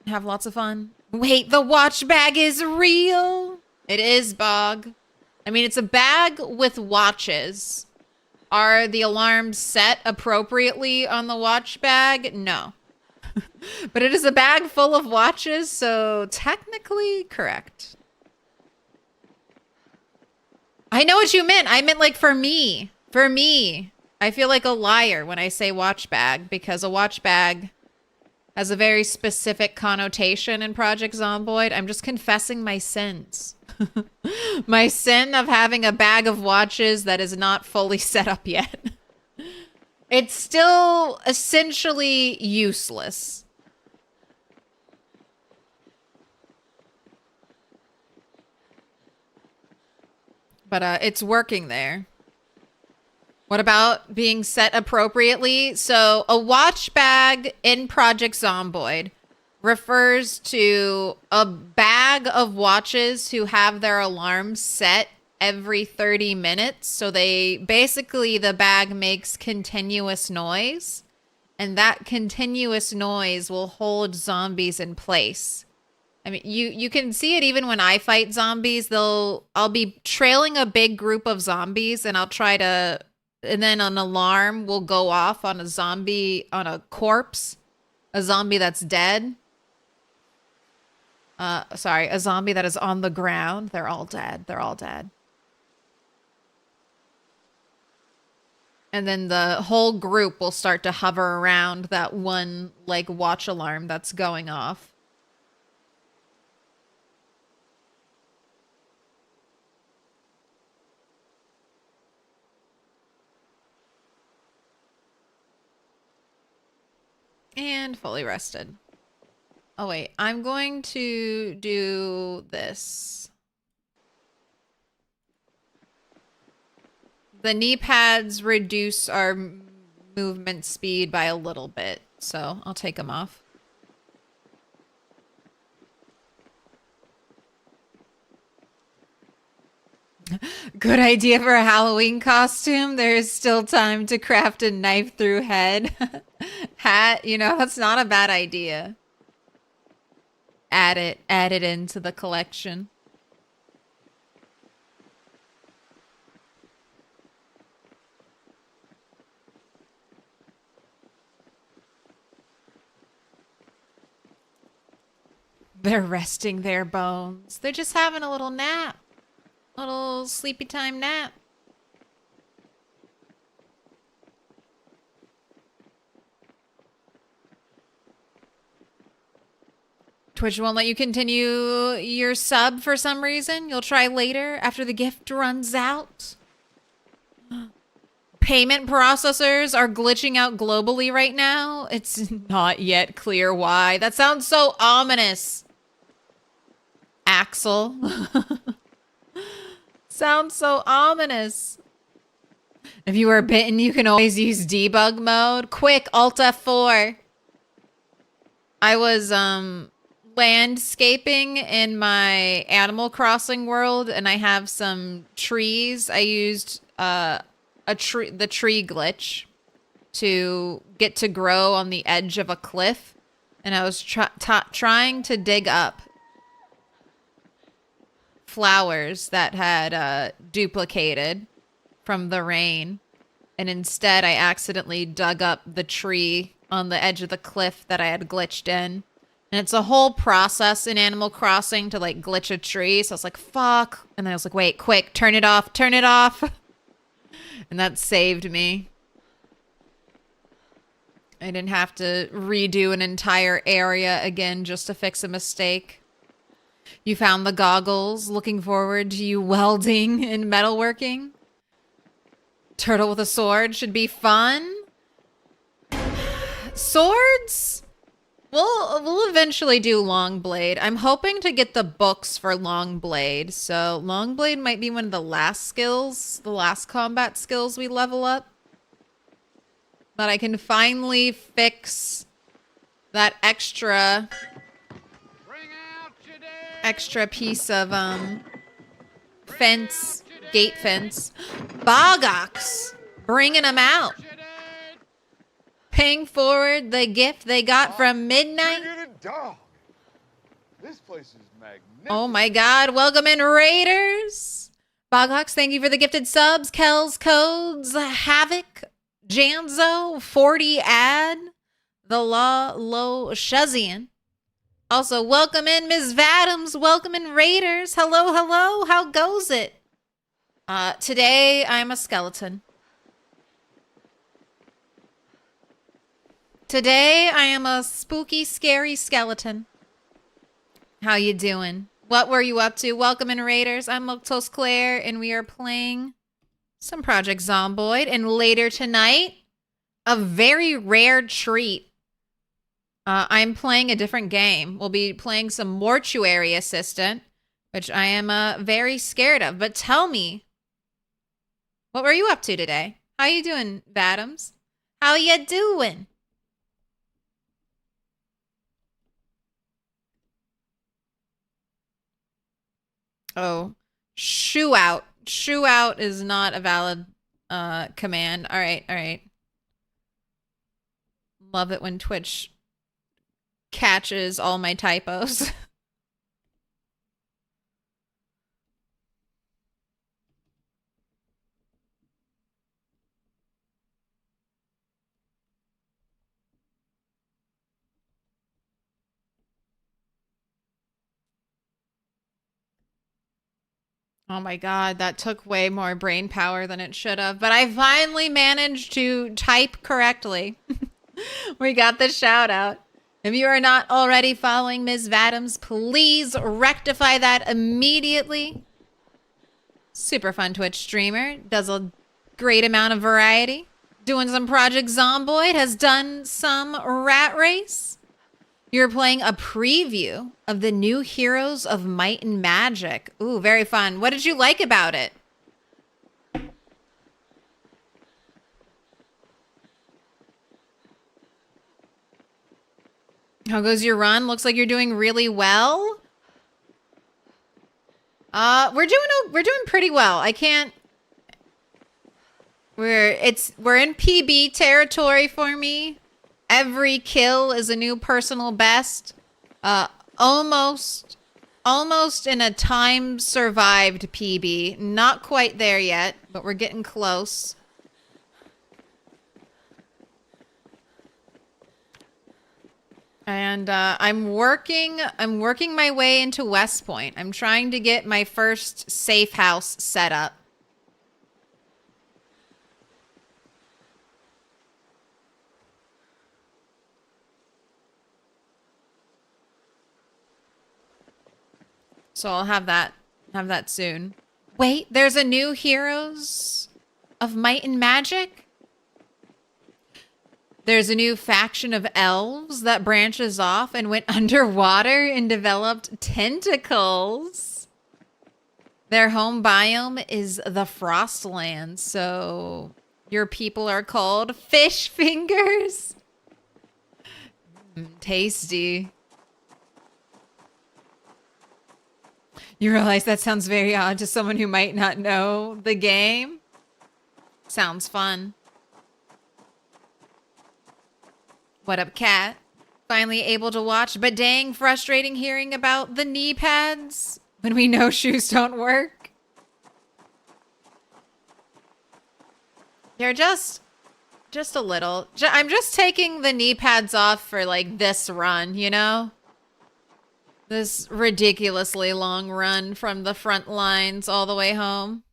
Have lots of fun. Wait, the watch bag is real. It is, Bog. I mean, it's a bag with watches. Are the alarms set appropriately on the watch bag? No. But it is a bag full of watches, so technically correct. I know what you meant. I meant like for me. For me. I feel like a liar when I say watch bag because a watch bag has a very specific connotation in Project Zomboid. I'm just confessing my sins. My sin of having a bag of watches that is not fully set up yet. It's still essentially useless. But it's working there. What about being set appropriately? So a watch bag in Project Zomboid refers to a bag of watches who have their alarms set every 30 minutes. So the bag makes continuous noise, and that continuous noise will hold zombies in place. I mean, you can see it even when I fight zombies. I'll be trailing a big group of zombies, and and then an alarm will go off on a corpse, a zombie that's dead. Sorry, a zombie that is on the ground. They're all dead. They're all dead. And then the whole group will start to hover around that one, watch alarm that's going off. And fully rested. Oh, wait. I'm going to do this. The knee pads reduce our movement speed by a little bit, so I'll take them off. Good idea for a Halloween costume. There's still time to craft a knife through head. Hat, that's not a bad idea. Add it into the collection. They're resting their bones. They're just having a little nap. Little sleepy time nap. Twitch won't let you continue your sub for some reason. You'll try later after the gift runs out. Payment processors are glitching out globally right now. It's not yet clear why. That sounds so ominous. Axel. Sounds so ominous. If you were bitten, you can always use debug mode. Quick, Alt F4. I was landscaping in my Animal Crossing world, and I have some trees. I used the tree glitch to get to grow on the edge of a cliff, and I was trying to dig up flowers that had duplicated from the rain, and instead I accidentally dug up the tree on the edge of the cliff that I had glitched in. And it's a whole process in Animal Crossing to glitch a tree. So I was like, fuck. And then I was like, wait, quick, turn it off, turn it off. And that saved me. I didn't have to redo an entire area again just to fix a mistake. You found the goggles. Looking forward to you welding and metalworking. Turtle with a sword should be fun. Swords? We'll eventually do Longblade. I'm hoping to get the books for Longblade. So Longblade might be one of the last skills, the last combat skills we level up. But I can finally fix that extra piece of fence, gate fence. Bogox, bringing them out. Paying forward the gift they got from midnight. This place is magnificent. Oh my god, welcome in Raiders. Bogox, thank you for the gifted subs. Kells Codes, Havoc, Janzo, 40 ad, the Law Low Shazian. Also, welcome in Ms. Vadams, welcome in Raiders. Hello, hello, how goes it? Today I'm a skeleton. Today I am a spooky, scary skeleton. How you doing? What were you up to? Welcome in Raiders. I'm Milquetoast Claire, and we are playing some Project Zomboid. And later tonight, a very rare treat. I'm playing a different game. We'll be playing some Mortuary Assistant, which I am very scared of. But tell me, what were you up to today? How you doing, Vadams? How you doing? Oh, shoo out. Shoo out is not a valid command. All right, all right. Love it when Twitch catches all my typos. Oh my god, that took way more brain power than it should have. But I finally managed to type correctly. We got the shout out. If you are not already following Ms. Vadams, please rectify that immediately. Super fun Twitch streamer. Does a great amount of variety. Doing some Project Zomboid. Has done some Rat Race. You're playing a preview of the new Heroes of Might and Magic. Ooh, very fun. What did you like about it? How goes your run? Looks like you're doing really well. We're doing pretty well. I can't. We're in PB territory for me. Every kill is a new personal best. Almost in a time survived PB. Not quite there yet, but we're getting close. And I'm working my way into West Point. I'm trying to get my first safe house set up. So I'll have that soon. Wait, there's a new Heroes of Might and Magic? There's a new faction of elves that branches off and went underwater and developed tentacles. Their home biome is the Frostlands, so your people are called fish fingers. Tasty. You realize that sounds very odd to someone who might not know the game? Sounds fun. What up, cat? Finally able to watch, but dang, frustrating hearing about the knee pads when we know shoes don't work. They're just a little. I'm just taking the knee pads off for like this run, you know? This ridiculously long run from the front lines all the way home.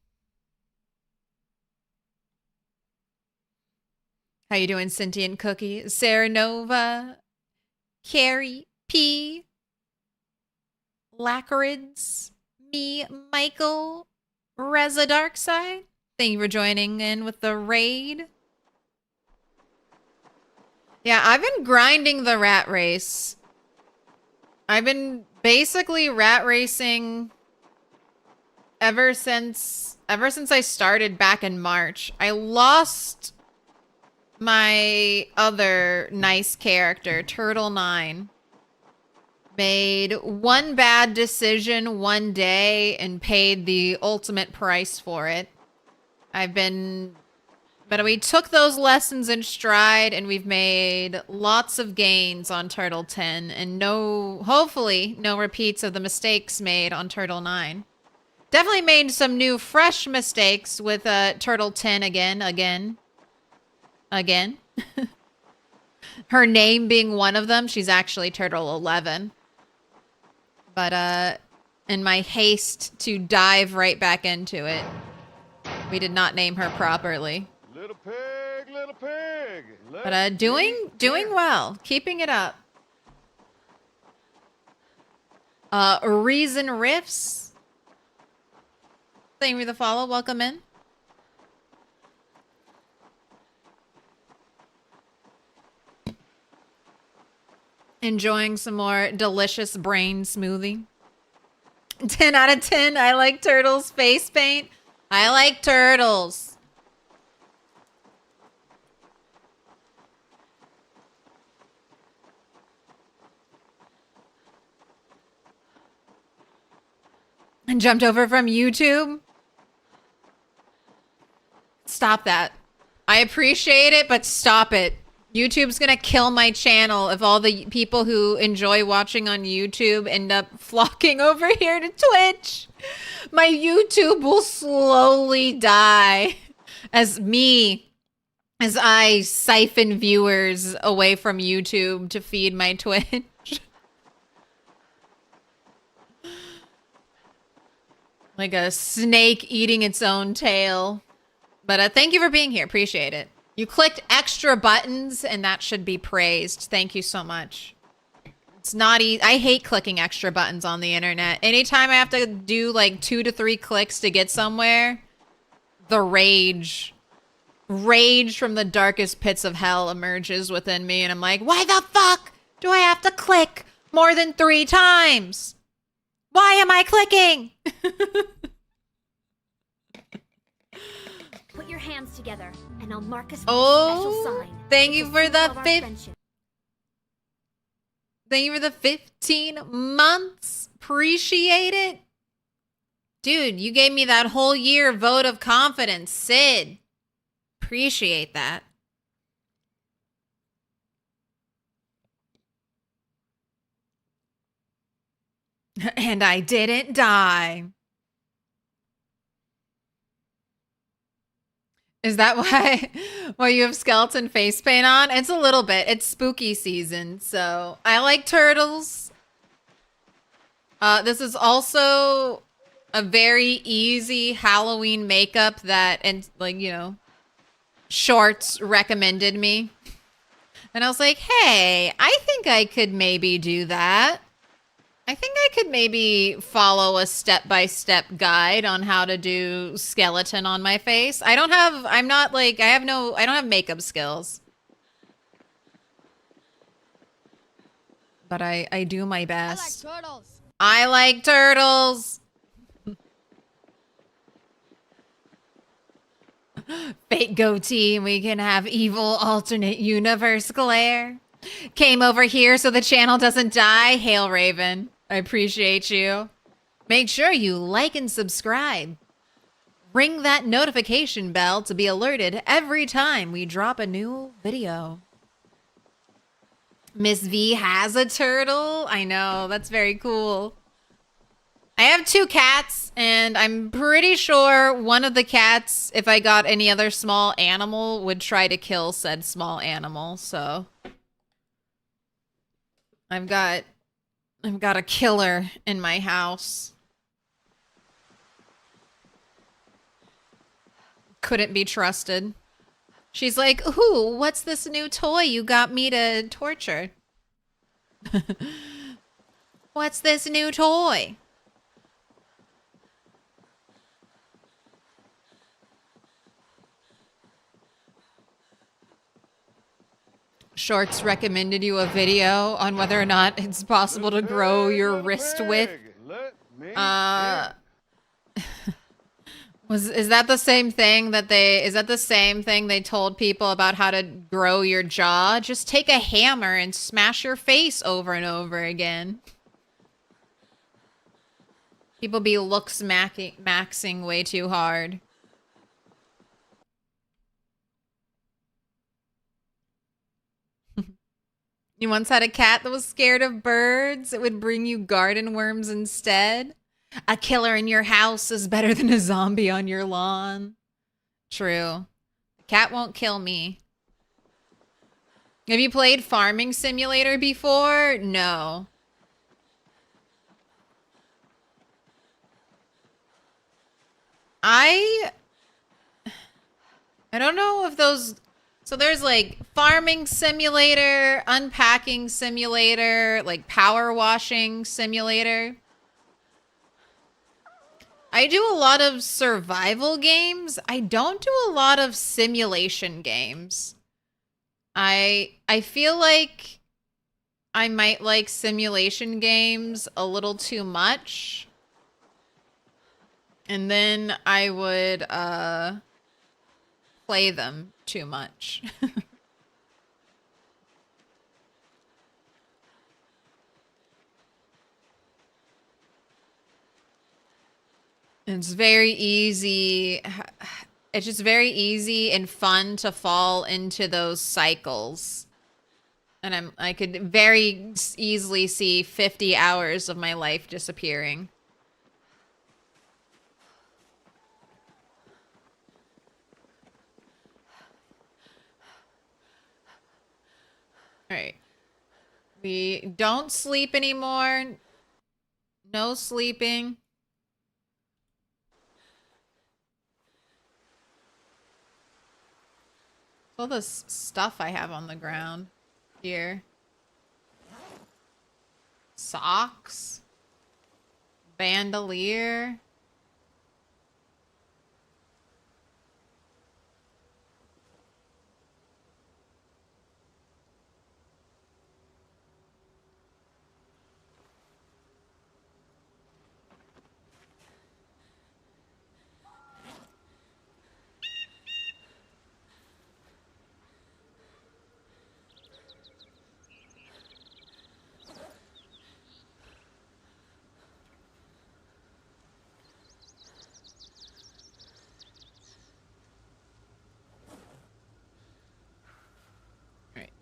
How you doing, Sentient Cookie? Sarah Nova, Carrie P, Lacarids, me, Michael, Reza Darkside. Thank you for joining in with the raid. Yeah, I've been grinding the rat race. I've been basically rat racing ever since I started back in March. I lost my other nice character, Turtle 9. Made one bad decision one day and paid the ultimate price for it. But we took those lessons in stride and we've made lots of gains on Turtle 10 and hopefully no repeats of the mistakes made on Turtle 9. Definitely made some new fresh mistakes with Turtle 10 again. Her name being one of them, she's actually Turtle 11. But in my haste to dive right back into it, we did not name her properly. Little pig, little pig. But doing well, keeping it up. Reason Riffs. Thank you for the follow. Welcome in. Enjoying some more delicious brain smoothie. 10 out of 10. I like turtles. Face paint. I like turtles. And jumped over from YouTube. Stop that. I appreciate it, but stop it. YouTube's gonna kill my channel if all the people who enjoy watching on YouTube end up flocking over here to Twitch. My YouTube will slowly die as I siphon viewers away from YouTube to feed my Twitch. Like a snake eating its own tail. But thank you for being here. Appreciate it. You clicked extra buttons, and that should be praised. Thank you so much. It's not easy. I hate clicking extra buttons on the internet. Anytime I have to do like 2 to 3 clicks to get somewhere, the rage from the darkest pits of hell emerges within me, and I'm like, why the fuck do I have to click more than 3 times? Why am I clicking? Put your hands together, and I'll mark us with a special sign. Thank It's you a for symbol the of our fifth. friendship. Thank you for the 15 months. Appreciate it. Dude, you gave me that whole year vote of confidence, Sid. Appreciate that. And I didn't die. Is that why you have skeleton face paint on? It's a little bit. It's spooky season, so I like turtles. This is also a very easy Halloween makeup that, and like, you know, Shorts recommended me. And I was like, hey, I think I could maybe do that. I think I could maybe follow a step-by-step guide on how to do skeleton on my face. I don't have makeup skills. But I do my best. I like turtles. I like turtles. Fake goatee, we can have evil alternate universe glare. Came over here so the channel doesn't die. Hail Raven. I appreciate you. Make sure you like and subscribe. Ring that notification bell to be alerted every time we drop a new video. Miss V has a turtle. I know, that's very cool. I have 2 cats, and I'm pretty sure one of the cats, if I got any other small animal, would try to kill said small animal, so I've got a killer in my house. Couldn't be trusted. She's like, ooh, what's this new toy you got me to torture? What's this new toy? Shorts recommended you a video on whether or not it's possible to grow your wrist width. Let me Is that the same thing that they told people about how to grow your jaw? Just take a hammer and smash your face over and over again. People be maxing way too hard. You once had a cat that was scared of birds? It would bring you garden worms instead? A killer in your house is better than a zombie on your lawn. True. The cat won't kill me. Have you played Farming Simulator before? No. I don't know if those... So there's like Farming Simulator, Unpacking Simulator, like Power Washing Simulator. I do a lot of survival games. I don't do a lot of simulation games. I feel like I might like simulation games a little too much. And then I would play them too much. It's very easy. It's just very easy and fun to fall into those cycles. And I could very easily see 50 hours of my life disappearing. All right. We don't sleep anymore. No sleeping. All this stuff I have on the ground here. Socks. Bandolier.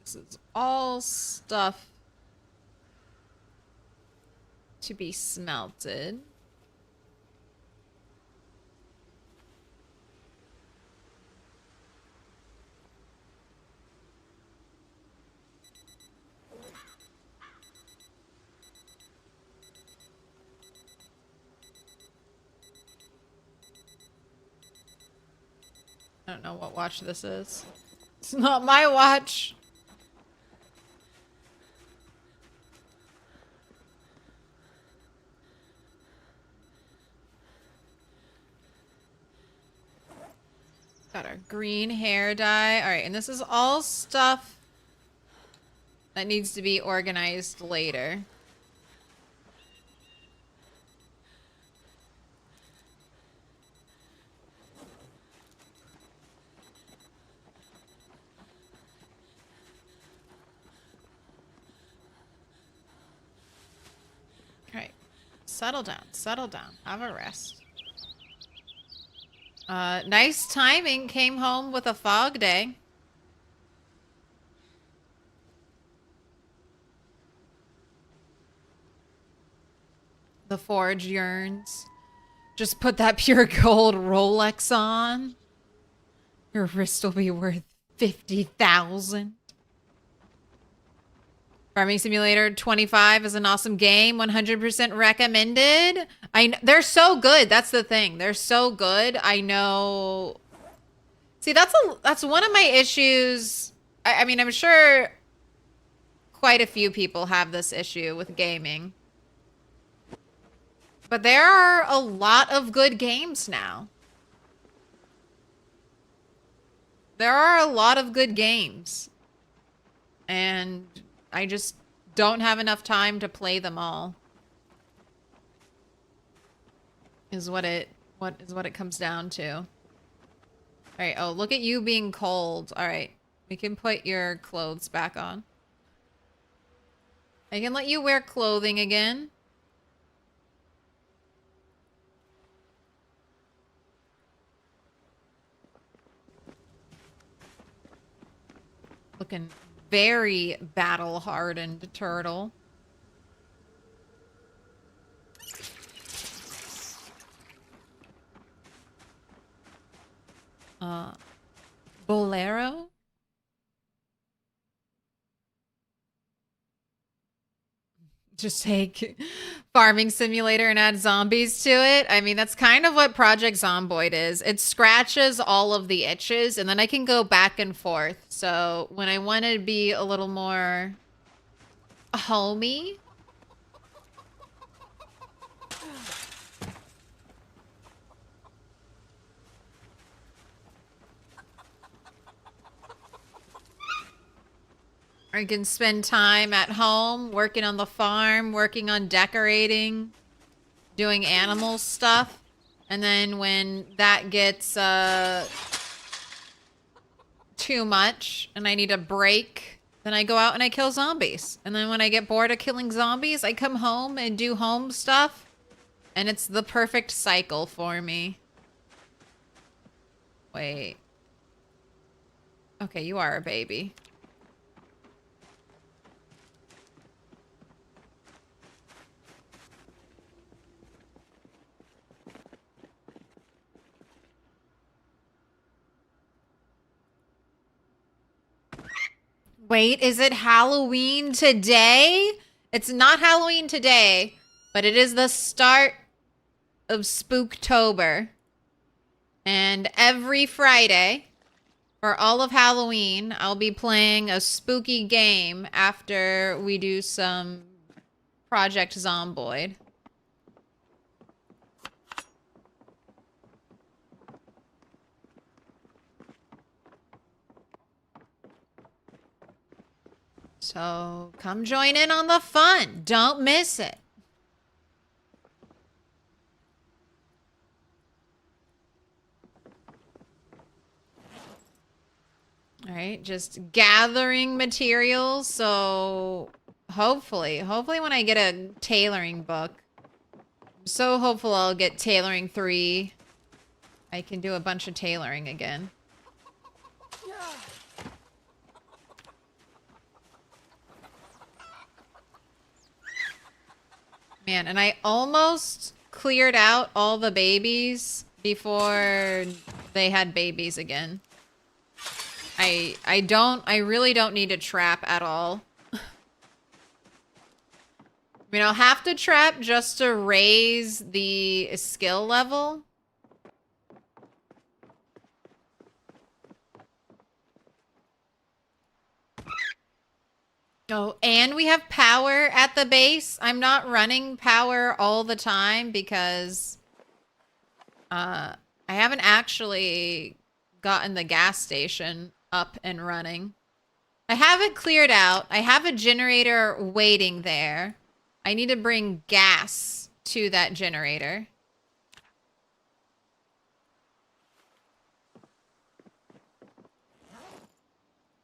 This is all stuff to be smelted. I don't know what watch this is. It's not my watch. Got our green hair dye. All right, and this is all stuff that needs to be organized later. All right, settle down, have a rest. Nice timing. Came home with a fog day. The forge yearns. Just put that pure gold Rolex on. Your wrist will be worth 50,000. Farming Simulator 25 is an awesome game. 100% recommended. They're so good. That's the thing. They're so good. I know See, that's one of my issues. I mean, I'm sure quite a few people have this issue with gaming. But there are a lot of good games now. There are a lot of good games. And I just don't have enough time to play them all. Is what it comes down to. All right, oh, look at you being cold. All right. We can put your clothes back on. I can let you wear clothing again. Looking very battle-hardened, turtle. Bolero? Just take Farming Simulator and add zombies to it. I mean, that's kind of what Project Zomboid is. It scratches all of the itches, and then I can go back and forth. So when I want to be a little more homey, I can spend time at home, working on the farm, working on decorating, doing animal stuff. And then when that gets too much and I need a break, then I go out and I kill zombies. And then when I get bored of killing zombies, I come home and do home stuff. And it's the perfect cycle for me. Wait. Okay, you are a baby. Wait, is it Halloween today? It's not Halloween today, but it is the start of Spooktober. And every Friday, for all of Halloween, I'll be playing a spooky game after we do some Project Zomboid. So come join in on the fun. Don't miss it. All right, just gathering materials. So hopefully when I get a tailoring book, I'm so hopeful I'll get tailoring 3. I can do a bunch of tailoring again. Man, and I almost cleared out all the babies before they had babies again. I really don't need a trap at all. I mean, I'll have to trap just to raise the skill level. Oh, and we have power at the base. I'm not running power all the time because I haven't actually gotten the gas station up and running. I have it cleared out. I have a generator waiting there. I need to bring gas to that generator.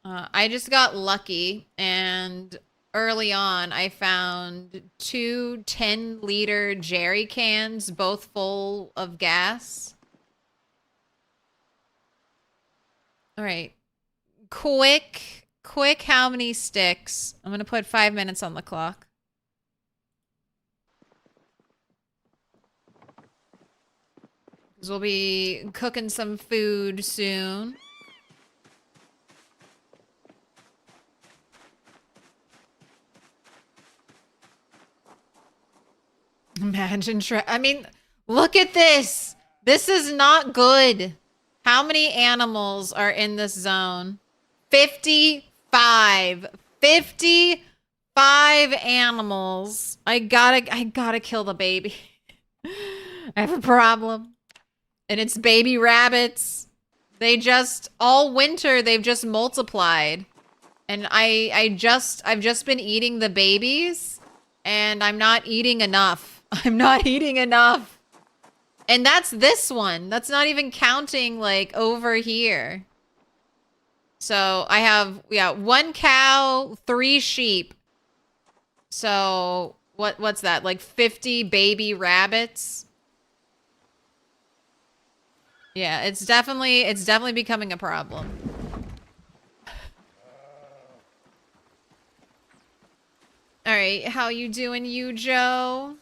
I just got lucky, and early on I found 2 10-liter jerry cans, both full of gas. All right. Quick, how many sticks? I'm going to put 5 minutes on the clock. Because we'll be cooking some food soon. Imagine, I mean, look at this. This is not good. How many animals are in this zone? 55. 55 animals. I gotta kill the baby. I have a problem. And it's baby rabbits. They just, all winter, they've just multiplied. And I've just been eating the babies, and I'm not eating enough. I'm not eating enough. And that's this one. That's not even counting, like, over here. So I have, yeah, 1 cow, 3 sheep. So what's that? Like 50 baby rabbits? Yeah, it's definitely becoming a problem. All right, how you doing, you Joe?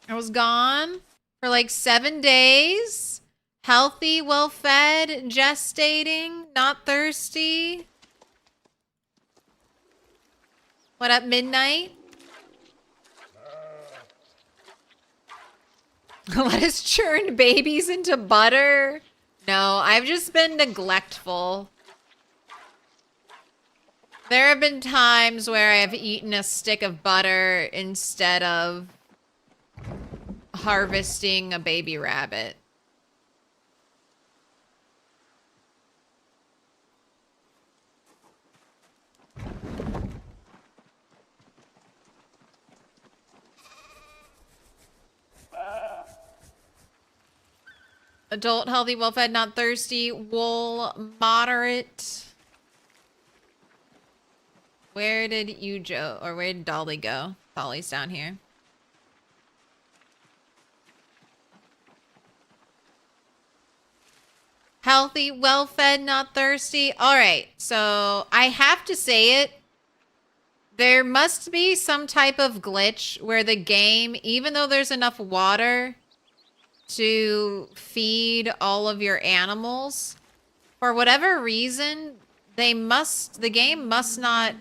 I was gone for like 7 days. Healthy, well-fed, gestating, not thirsty. What up, Midnight? Let us churn babies into butter. No, I've just been neglectful. There have been times where I have eaten a stick of butter instead of harvesting a baby rabbit. Adult, healthy, well-fed, not thirsty. Wool, moderate. Where did you, Joe, or where did Dolly go? Dolly's down here. Healthy, well-fed, not thirsty. All right, so I have to say it. There must be some type of glitch where the game, even though there's enough water to feed all of your animals, for whatever reason, the game must not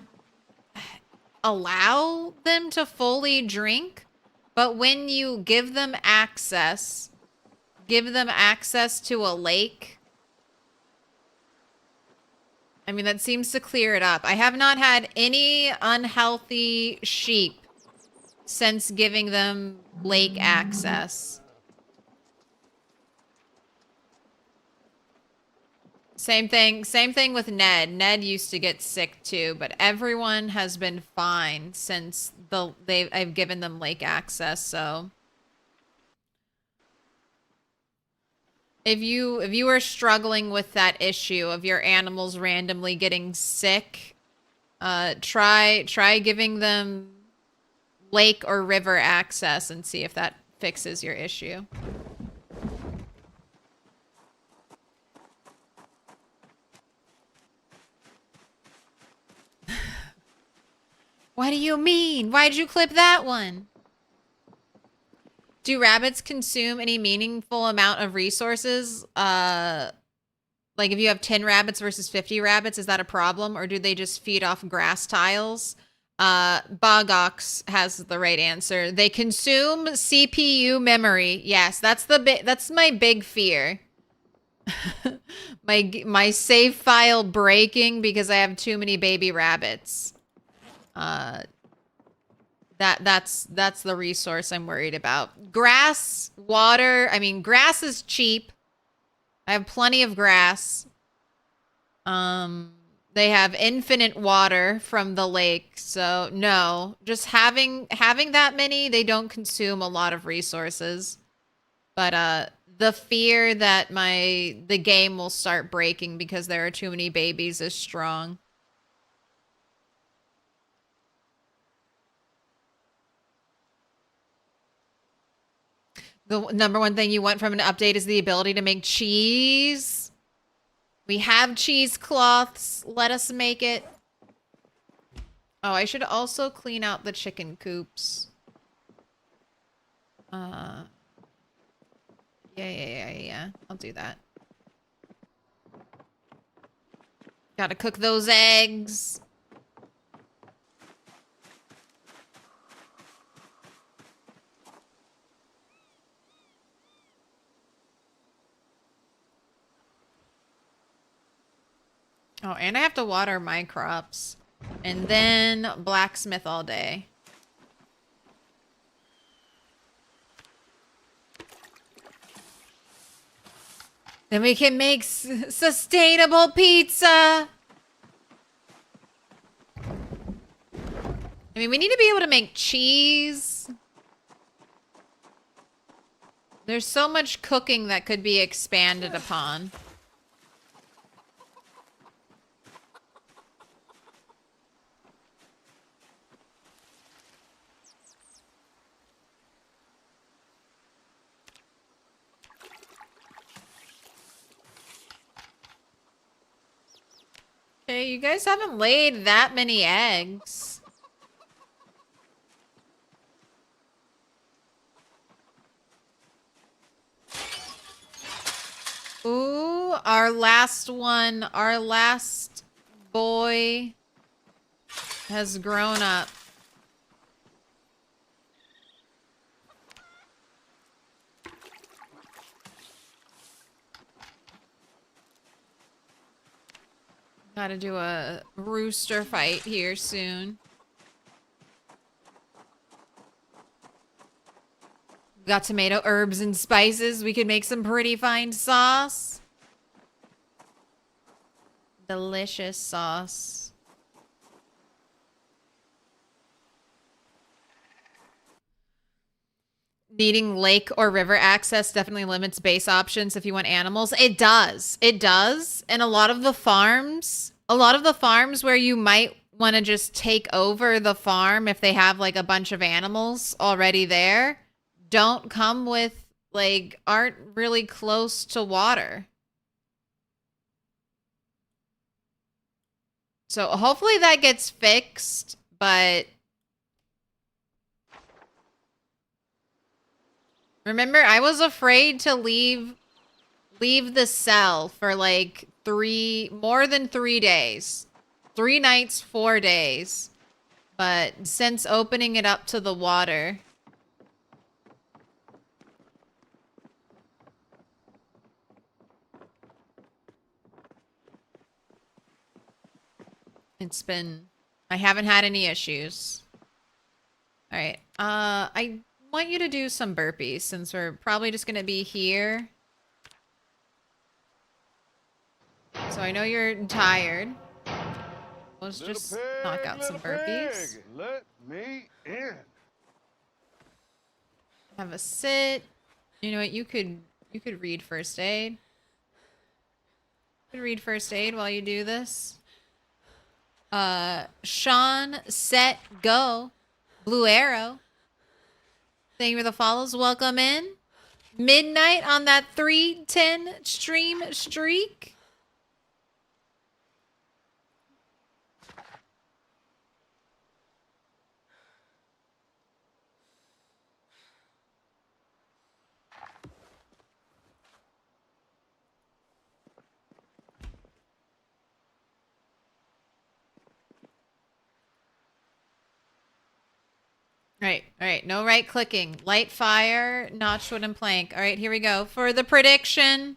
allow them to fully drink. But when you give them access to a lake, I mean, that seems to clear it up. I have not had any unhealthy sheep since giving them lake access. Same thing with Ned. Ned used to get sick too, but everyone has been fine since I've given them lake access, so if you are struggling with that issue of your animals randomly getting sick, try giving them lake or river access and see if that fixes your issue. What do you mean? Why'd you clip that one? Do rabbits consume any meaningful amount of resources? Like if you have 10 rabbits versus 50 rabbits, is that a problem? Or do they just feed off grass tiles? Bogox has the right answer. They consume CPU memory. Yes, that's my big fear. my save file breaking because I have too many baby rabbits. That's the resource I'm worried about. Grass, water. I mean, grass is cheap. I have plenty of grass. They have infinite water from the lake, so no. Just having that many, they don't consume a lot of resources. But the fear that the game will start breaking because there are too many babies is strong. The number one thing you want from an update is the ability to make cheese. We have cheesecloths. Let us make it. Oh, I should also clean out the chicken coops. Yeah. I'll do that. Gotta cook those eggs. Oh, and I have to water my crops. And then blacksmith all day. Then we can make sustainable pizza. I mean, we need to be able to make cheese. There's so much cooking that could be expanded upon. Okay, you guys haven't laid that many eggs. Ooh, our last one, our last boy has grown up. Gotta do a rooster fight here soon. Got tomato, herbs, and spices. We could make some pretty fine sauce. Delicious sauce. Needing lake or river access definitely limits base options if you want animals. It does. It does. And a lot of the farms where you might want to just take over the farm if they have like a bunch of animals already there, don't come with, like, aren't really close to water. So hopefully that gets fixed, but remember, I was afraid to leave the cell for like more than 3 days. 3 nights, 4 days. But since opening it up to the water, I haven't had any issues. All right. I want you to do some burpees since we're probably just going to be here. So I know you're tired. Let's just knock out some burpees. Pig, let me in. Have a sit. You know what? You could read first aid. You could read first aid while you do this. Sean, set, go. Blue Arrow. Thank you for the follows. Welcome in. Midnight on that 310 stream streak. All right. No right clicking. Light fire, notch wood and plank. All right, here we go. For the prediction.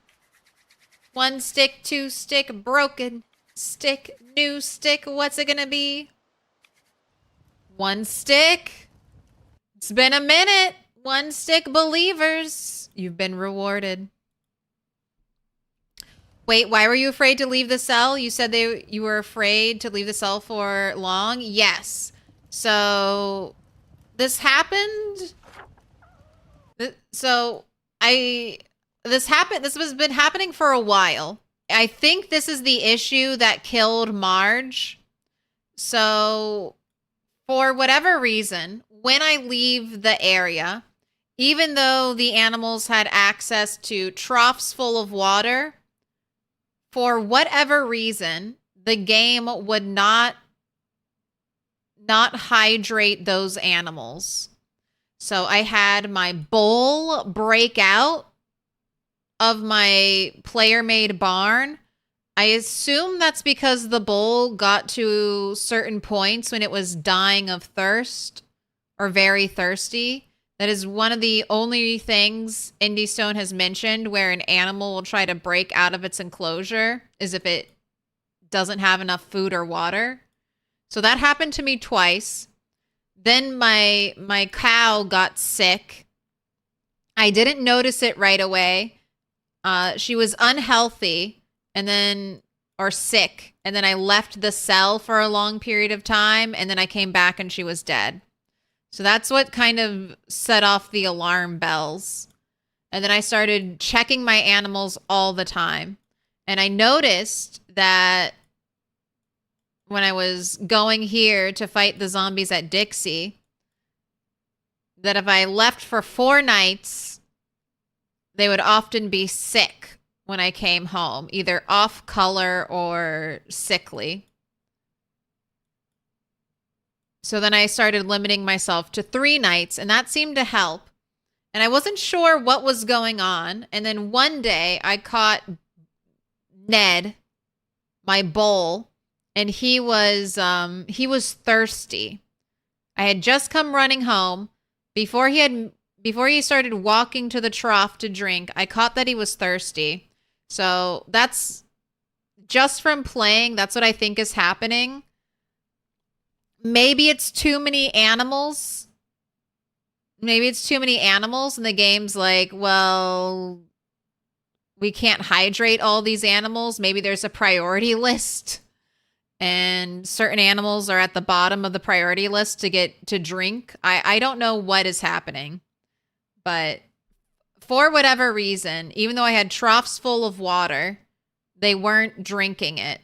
1 stick, 2 stick, broken stick, new stick. What's it gonna be? 1 stick. It's been a minute. 1 stick believers. You've been rewarded. Wait, why were you afraid to leave the cell? You said you were afraid to leave the cell for long? Yes. So this happened. This has been happening for a while. I think this is the issue that killed Marge. So for whatever reason, when I leave the area, even though the animals had access to troughs full of water, for whatever reason, the game would not hydrate those animals. So I had my bowl break out of my player-made barn. I assume that's because the bowl got to certain points when it was dying of thirst or very thirsty. That is one of the only things Indie Stone has mentioned where an animal will try to break out of its enclosure, is if it doesn't have enough food or water. So that happened to me twice. Then my cow got sick. I didn't notice it right away. She was unhealthy or sick. And then I left the cell for a long period of time. And then I came back and she was dead. So that's what kind of set off the alarm bells. And then I started checking my animals all the time. And I noticed that when I was going here to fight the zombies at Dixie, that if I left for 4 nights, they would often be sick when I came home, either off color or sickly. So then I started limiting myself to 3 nights, and that seemed to help. And I wasn't sure what was going on. And then one day I caught Ned, my bull, and he was thirsty. I had just come running home. Before he started walking to the trough to drink, I caught that he was thirsty. So that's just from playing. That's what I think is happening. Maybe it's too many animals. Maybe it's too many animals and the game's like, well, we can't hydrate all these animals. Maybe there's a priority list and certain animals are at the bottom of the priority list to get to drink. I don't know what is happening, but for whatever reason, even though I had troughs full of water, they weren't drinking it.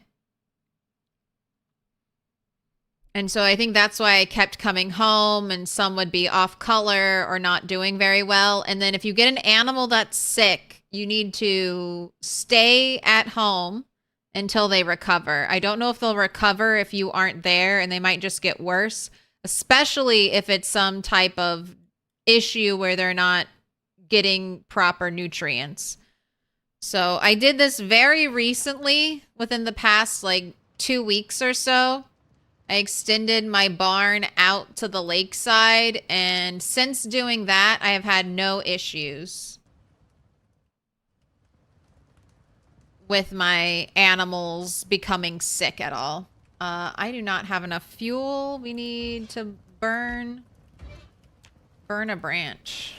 And so I think that's why I kept coming home and some would be off color or not doing very well. And then if you get an animal that's sick, you need to stay at home until they recover. I don't know if they'll recover if you aren't there, and they might just get worse, especially if it's some type of issue where they're not getting proper nutrients. So I did this very recently, within the past 2 weeks or so. I extended my barn out to the lakeside, and since doing that, I have had no issues with my animals becoming sick at all. I do not have enough fuel. We need to burn a branch.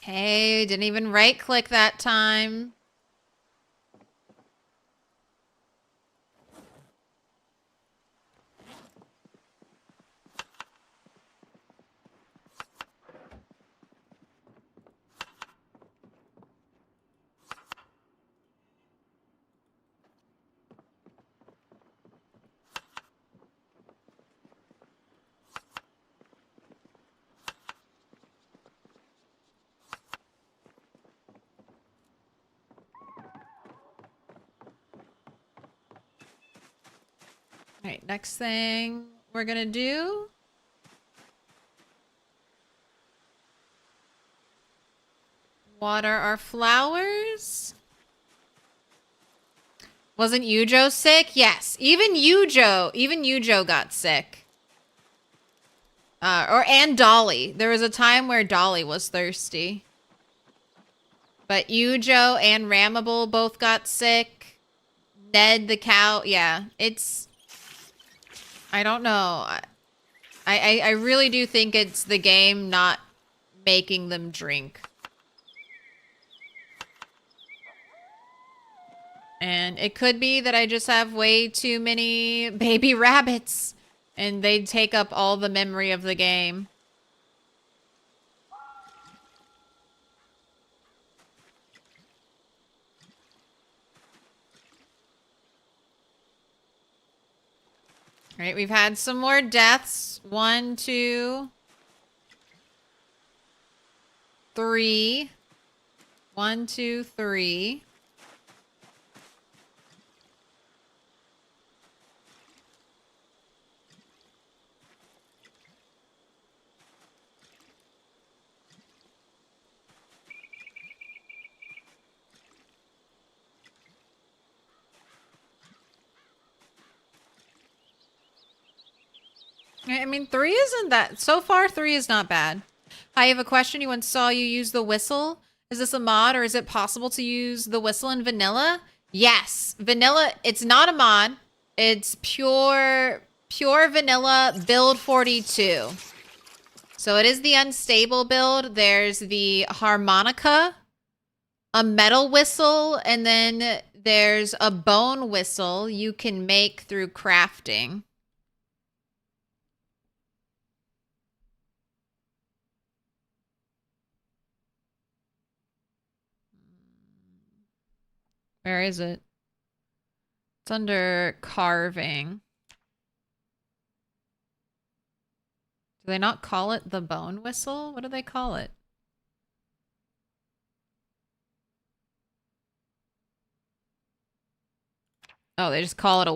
Hey, didn't even right click that time. All right, next thing we're gonna do. Water our flowers. Wasn't Yujo sick? Yes, even Yujo got sick. And Dolly. There was a time where Dolly was thirsty. But Yujo and Ramable both got sick. Ned the cow, yeah, it's... I don't know. I really do think it's the game not making them drink. And it could be that I just have way too many baby rabbits and they take up all the memory of the game. All right, we've had some more deaths. 1, 2, 3. 1, 2, 3. I mean, 3 isn't that... So far, 3 is not bad. I have a question. You once saw you use the whistle. Is this a mod, or is it possible to use the whistle in vanilla? Yes. Vanilla, it's not a mod. It's pure vanilla build 42. So it is the unstable build. There's the harmonica, a metal whistle, and then there's a bone whistle you can make through crafting. Where is it? It's under carving. Do they not call it the bone whistle? What do they call it? Oh, they just call it a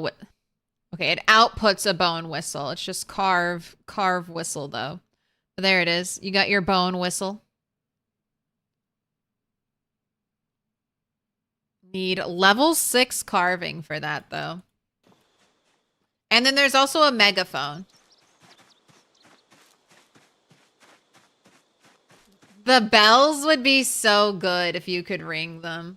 okay, it outputs a bone whistle. It's just carve whistle though. But there it is. You got your bone whistle. Need level 6 carving for that though. And then there's also a megaphone. The bells would be so good if you could ring them.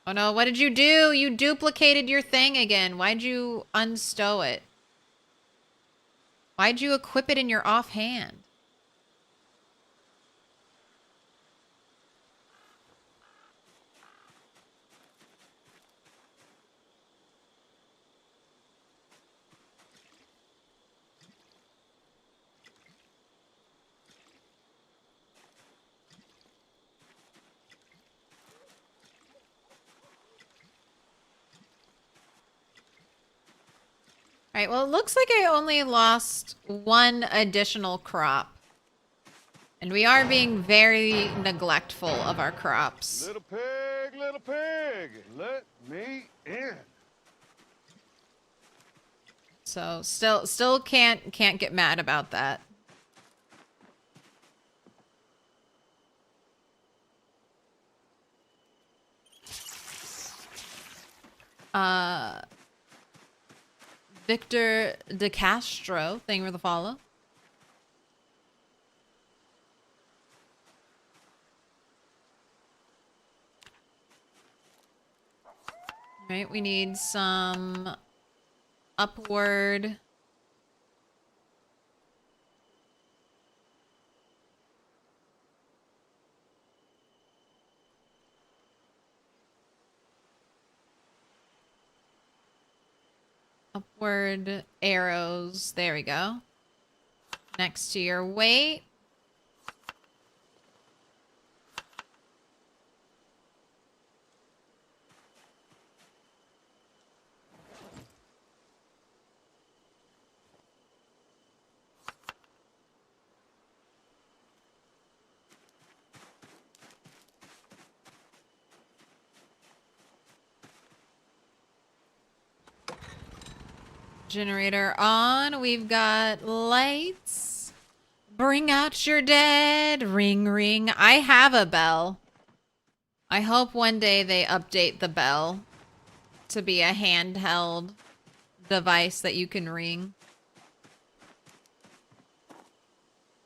Oh no, what did you do? You duplicated your thing again. Why'd you unstow it? Why'd you equip it in your offhand? All right, well, it looks like I only lost 1 additional crop. And we are being very neglectful of our crops. Little pig, let me in. So still can't get mad about that. Victor De Castro, thank you for the follow. All right, we need some upward. Upward arrows. There we go. Next to your weight. Generator on. We've got lights. Bring out your dead. Ring, ring. I have a bell. I hope one day they update the bell to be a handheld device that you can ring.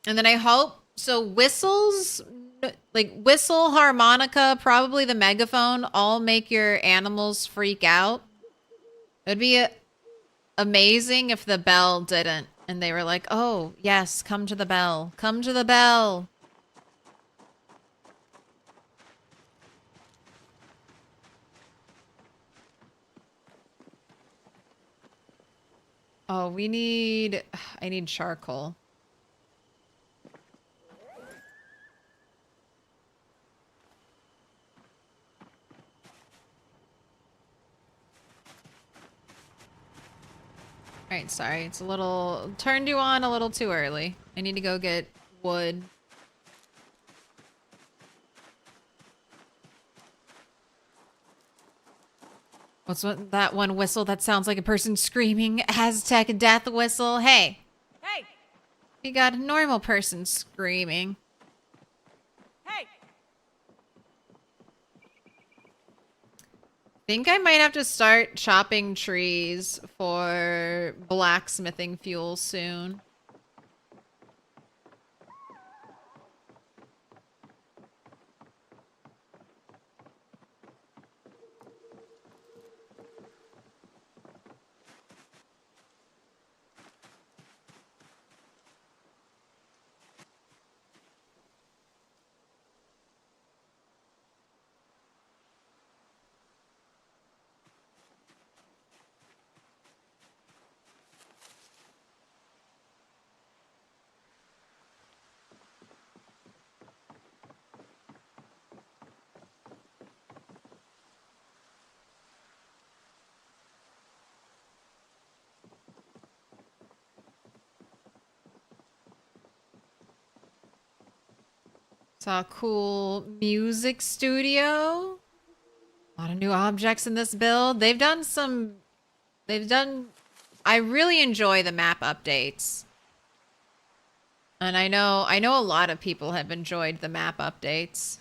And then I hope, so whistles, like whistle, harmonica, probably the megaphone, all make your animals freak out. It'd be amazing if the bell didn't. And they were like, oh, yes, come to the bell. Come to the bell. Oh, I need charcoal. Alright, sorry. It's a little... Turned you on a little too early. I need to go get wood. What's that one whistle that sounds like a person screaming? Aztec death whistle. Hey! Hey! You got a normal person screaming. Hey! Think I might have to start chopping trees for blacksmithing fuel soon. Saw a cool music studio. A lot of new objects in this build. I really enjoy the map updates. And I know a lot of people have enjoyed the map updates.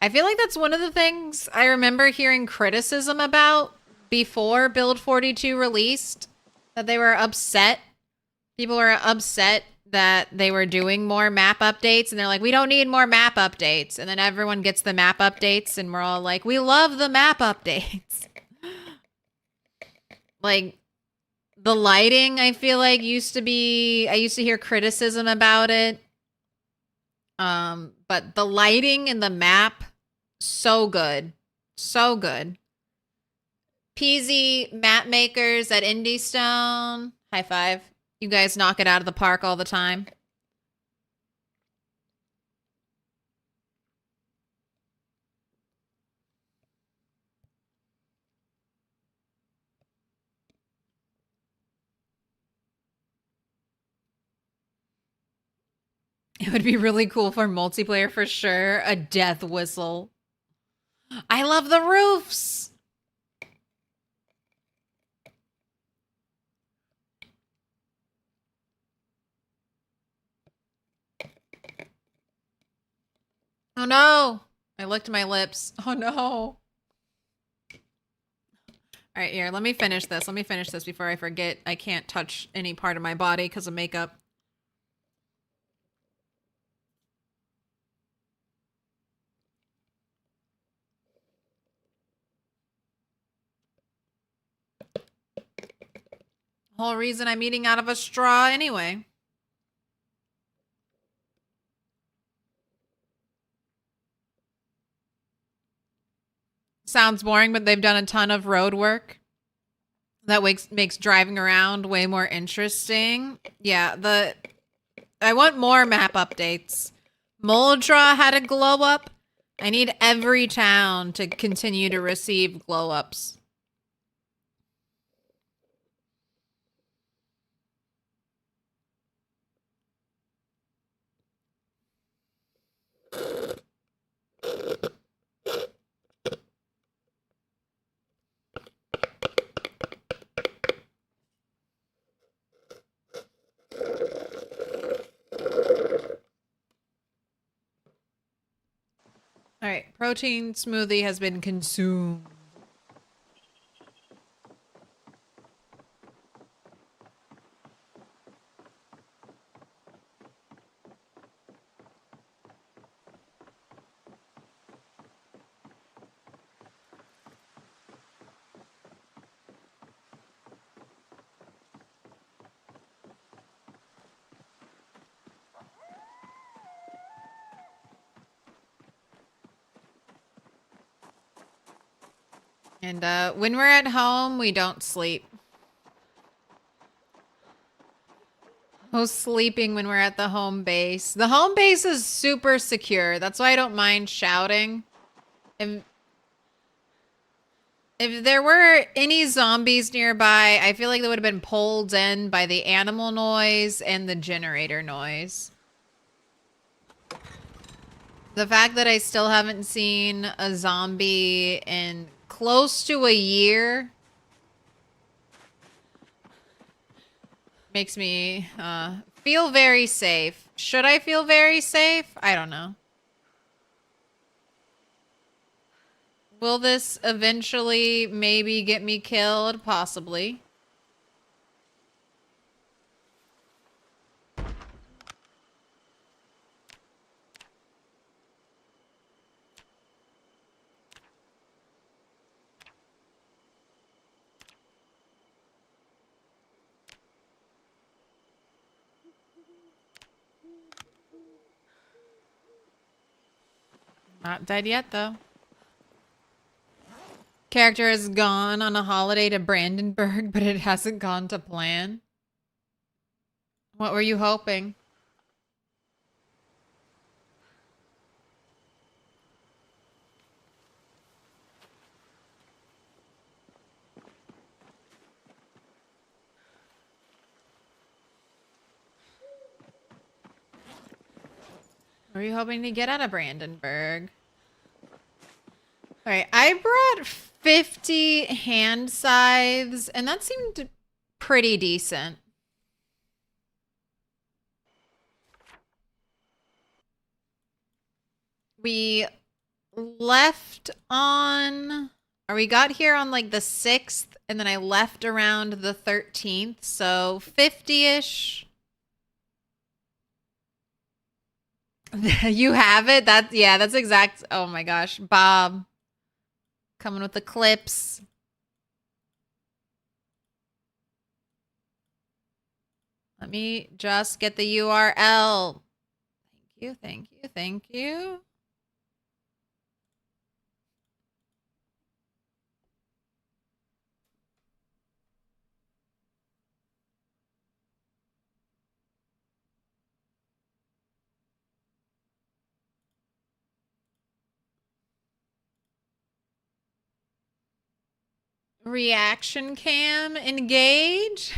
I feel like that's one of the things I remember hearing criticism about before Build 42 released, that they were upset. People were upset that they were doing more map updates, and they're like, we don't need more map updates. And then everyone gets the map updates, and we're all like, we love the map updates. Like, the lighting, I feel like, I used to hear criticism about it. But the lighting in the map, so good. So good. Peasy map makers at Indie Stone. High five. You guys knock it out of the park all the time. It would be really cool for multiplayer for sure. A death whistle. I love the roofs. Oh no. I licked my lips. Oh no. All right, here, let me finish this. Let me finish this before I forget I can't touch any part of my body because of makeup. Whole reason I'm eating out of a straw anyway. Sounds boring, but they've done a ton of road work. That makes driving around way more interesting. Yeah, I want more map updates. Moldra had a glow up. I need every town to continue to receive glow ups. All right, protein smoothie has been consumed. And when we're at home, we don't sleep. No sleeping when we're at the home base. The home base is super secure. That's why I don't mind shouting. If there were any zombies nearby, I feel like they would have been pulled in by the animal noise and the generator noise. The fact that I still haven't seen a zombie in close to a year makes me feel very safe. Should I feel very safe? I don't know. Will this eventually maybe get me killed? Possibly. Not dead yet, though. Character has gone on a holiday to Brandenburg, but it hasn't gone to plan. What were you hoping? What were you hoping to get out of Brandenburg? All right, I brought 50 hand scythes, and that seemed pretty decent. We left on... Or we got here on like the 6th, and then I left around the 13th, so 50-ish. You have it? Yeah, that's exact. Oh my gosh, Bob. Coming with the clips. Let me just get the URL. Thank you, thank you, thank you. Reaction cam engage.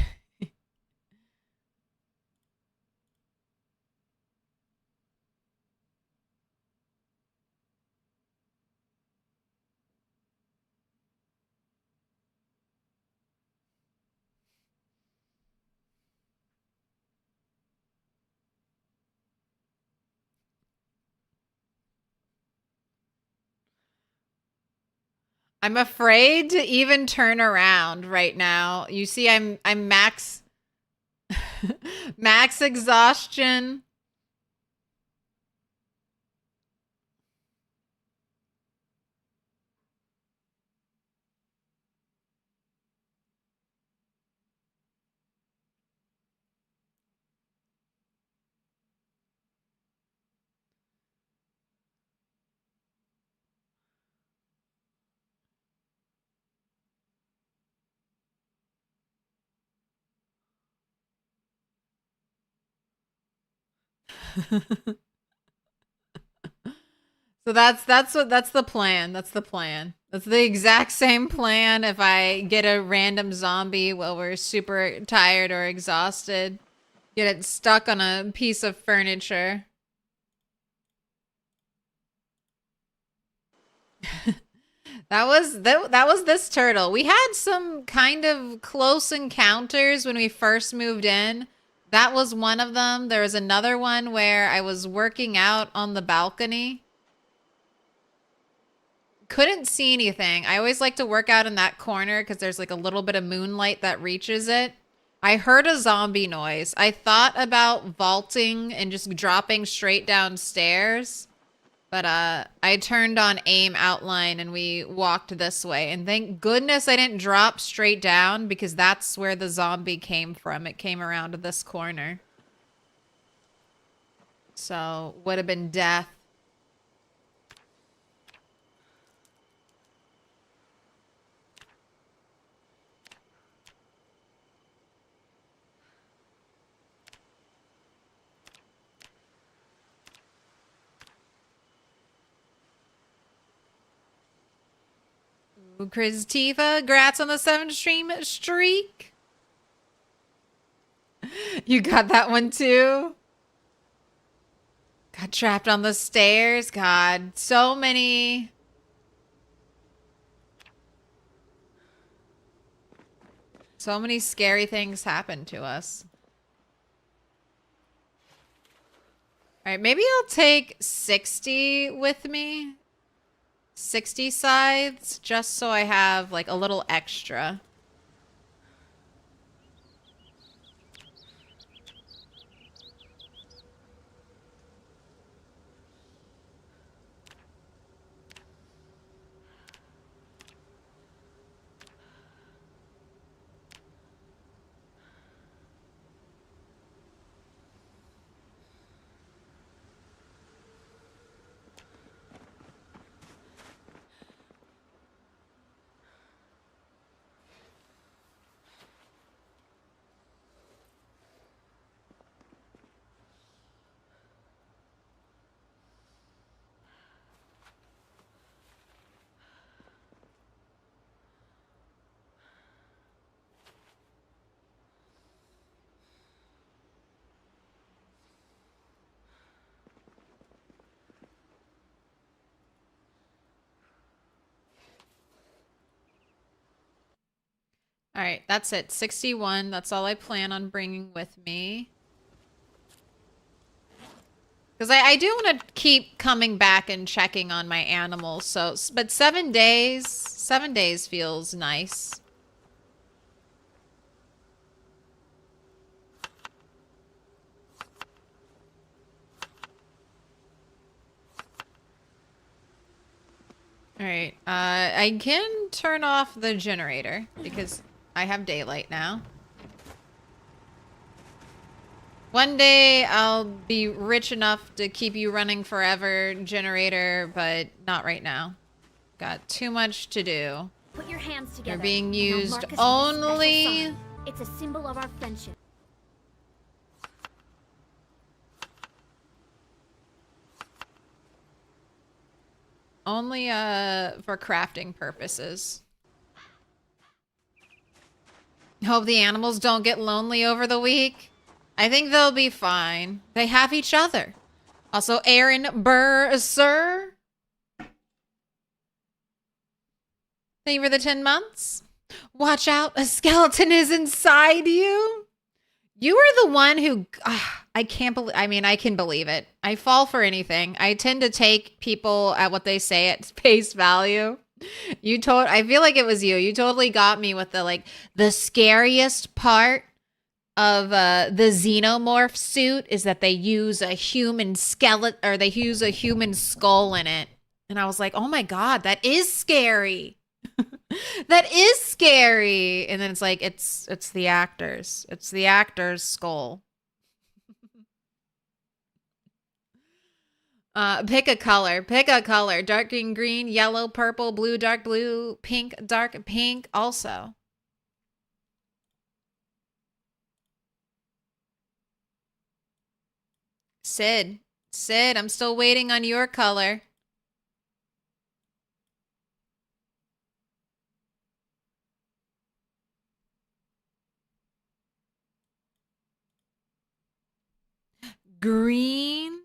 I'm afraid to even turn around right now. You see, I'm max max exhaustion. So that's the plan. That's the plan. That's the exact same plan if I get a random zombie while we're super tired or exhausted. Get it stuck on a piece of furniture. That was this turtle. We had some kind of close encounters when we first moved in. That was one of them. There was another one where I was working out on the balcony. Couldn't see anything. I always like to work out in that corner because there's like a little bit of moonlight that reaches it. I heard a zombie noise. I thought about vaulting and just dropping straight downstairs. But I turned on aim outline and we walked this way. And thank goodness I didn't drop straight down because that's where the zombie came from. It came around this corner. So would have been death. Chris Tifa, grats on the 7 stream streak. You got that one too? Got trapped on the stairs. God, so many. So many scary things happen to us. All right, maybe I'll take 60 with me. 60 scythes just so I have like a little extra. All right, that's it. 61. That's all I plan on bringing with me. Because I do want to keep coming back and checking on my animals. So, but 7 days feels nice. All right, I can turn off the generator because I have daylight now. One day I'll be rich enough to keep you running forever, generator, but not right now. Got too much to do. Put your hands together. They're being Now used mark us with a special only... sign. It's a symbol of our friendship. Only for crafting purposes. Hope the animals don't get lonely over the week. I think they'll be fine. They have each other. Also, Aaron Burr, sir. Thank you for the 10 months. Watch out, a skeleton is inside you. You are the one who, I can't believe, I mean, I can believe it. I fall for anything. I tend to take people at what they say at face value. I feel like it was you. You totally got me with the scariest part of the xenomorph suit is that they use a human skeleton, or they use a human skull in it. And I was like, oh my God, that is scary. That is scary. And then it's like, it's the actors. It's the actor's skull. Pick a color. Pick a color. Dark green, yellow, purple, blue, dark blue, pink, dark pink also. Sid, I'm still waiting on your color. Green.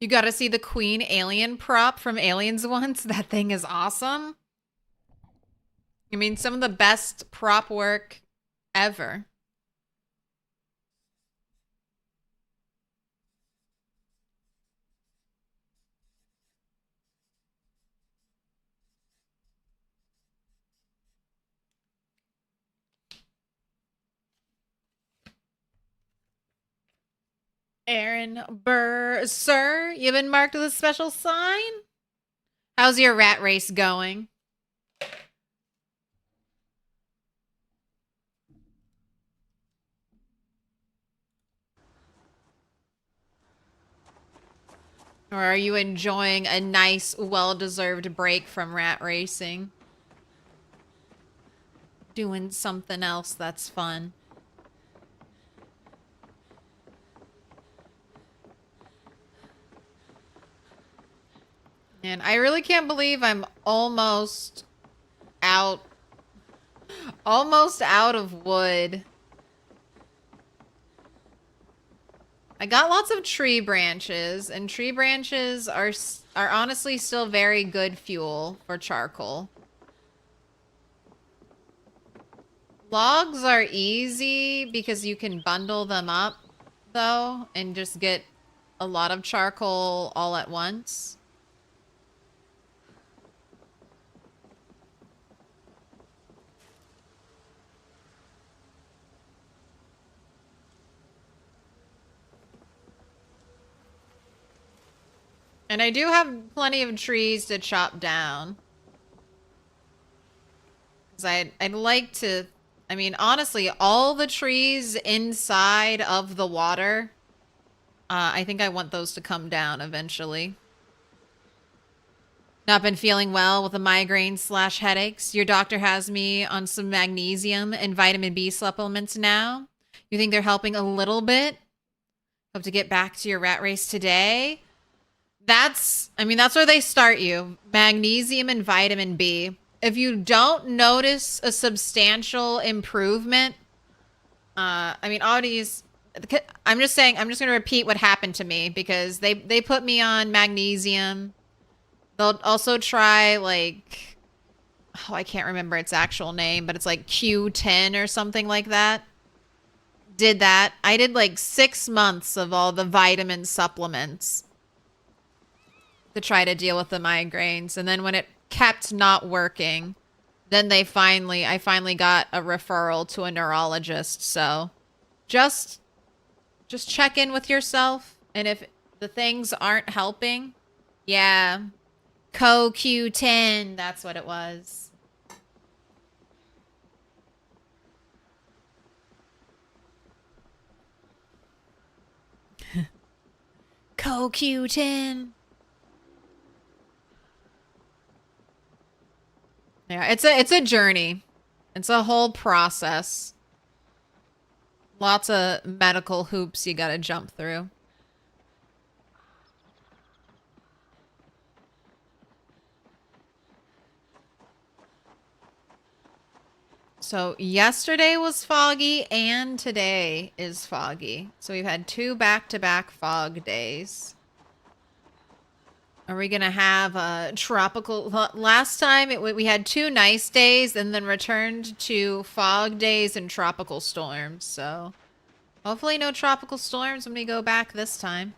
You got to see the Queen alien prop from Aliens once. That thing is awesome. I mean, some of the best prop work ever. Aaron Burr, sir, you've been marked with a special sign. How's your rat race going? Or are you enjoying a nice, well-deserved break from rat racing? Doing something else that's fun. And I really can't believe I'm almost out of wood. I got lots of tree branches, and tree branches are honestly still very good fuel for charcoal. Logs are easy because you can bundle them up, though, and just get a lot of charcoal all at once. And I do have plenty of trees to chop down. Because I'd like to... I mean, honestly, all the trees inside of the water, I think I want those to come down eventually. Not been feeling well with the migraines / headaches. Your doctor has me on some magnesium and vitamin B supplements now. You think they're helping a little bit? Hope to get back to your rat race today. That's where they start you. Magnesium and vitamin B. If you don't notice a substantial improvement, Audie's... I'm just going to repeat what happened to me because they put me on magnesium. They'll also try, like... Oh, I can't remember its actual name, but it's like Q10 or something like that. Did that. I did like 6 months of all the vitamin supplements to try to deal with the migraines. And then when it kept not working, then I finally got a referral to a neurologist. So just check in with yourself. And if the things aren't helping, yeah, CoQ10, that's what it was. CoQ10. Yeah, it's a journey. It's a whole process. Lots of medical hoops you gotta jump through. So yesterday was foggy and today is foggy. So we've had 2 back-to-back fog days. Are we going to have a tropical... Last time we had 2 nice days and then returned to fog days and tropical storms. So hopefully no tropical storms when we go back this time.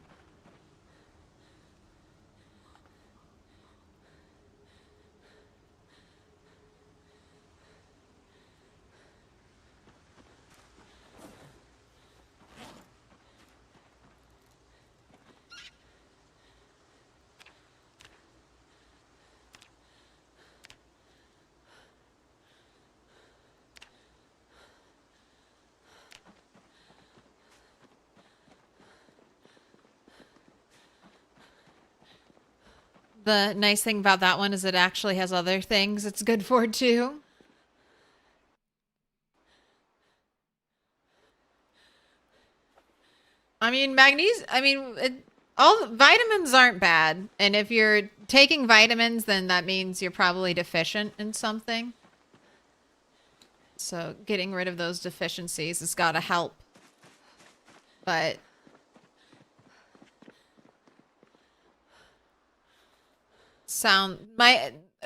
The nice thing about that one is it actually has other things it's good for too. I mean, all vitamins aren't bad. And if you're taking vitamins, then that means you're probably deficient in something. So getting rid of those deficiencies has got to help. But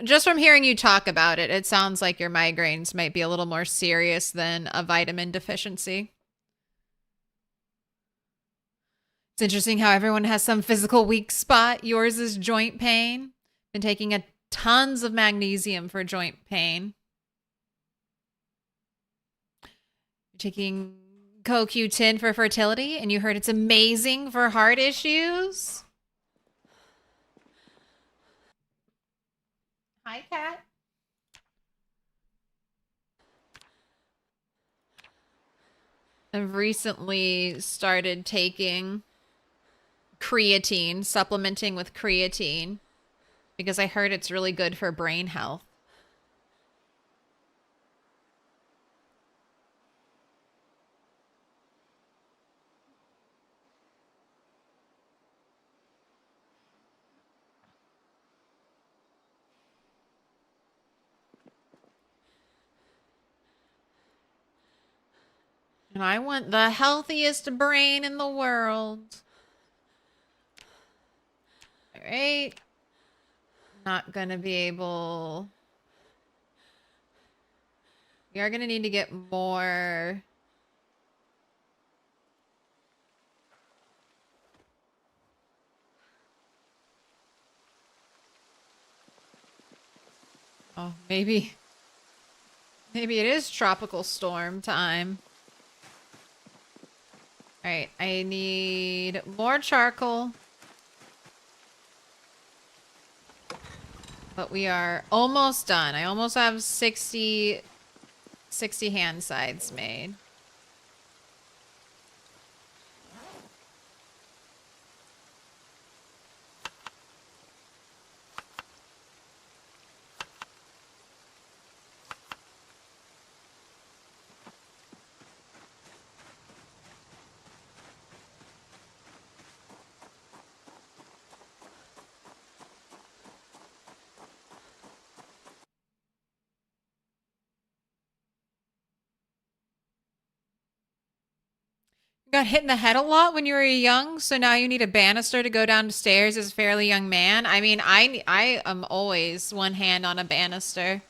just from hearing you talk about it, it sounds like your migraines might be a little more serious than a vitamin deficiency. It's interesting how everyone has some physical weak spot. Yours is joint pain. Been taking tons of magnesium for joint pain. You're taking CoQ10 for fertility, and you heard it's amazing for heart issues. Hi, Kat. I've recently started taking creatine, supplementing with creatine, because I heard it's really good for brain health. And I want the healthiest brain in the world. All right. Not gonna be able... We are gonna need to get more Oh, maybe it is tropical storm time. All right, I need more charcoal. But we are almost done. I almost have 60 hand sides made. Got hit in the head a lot when you were young, so now you need a banister to go downstairs as a fairly young man. I mean, I am always one hand on a banister.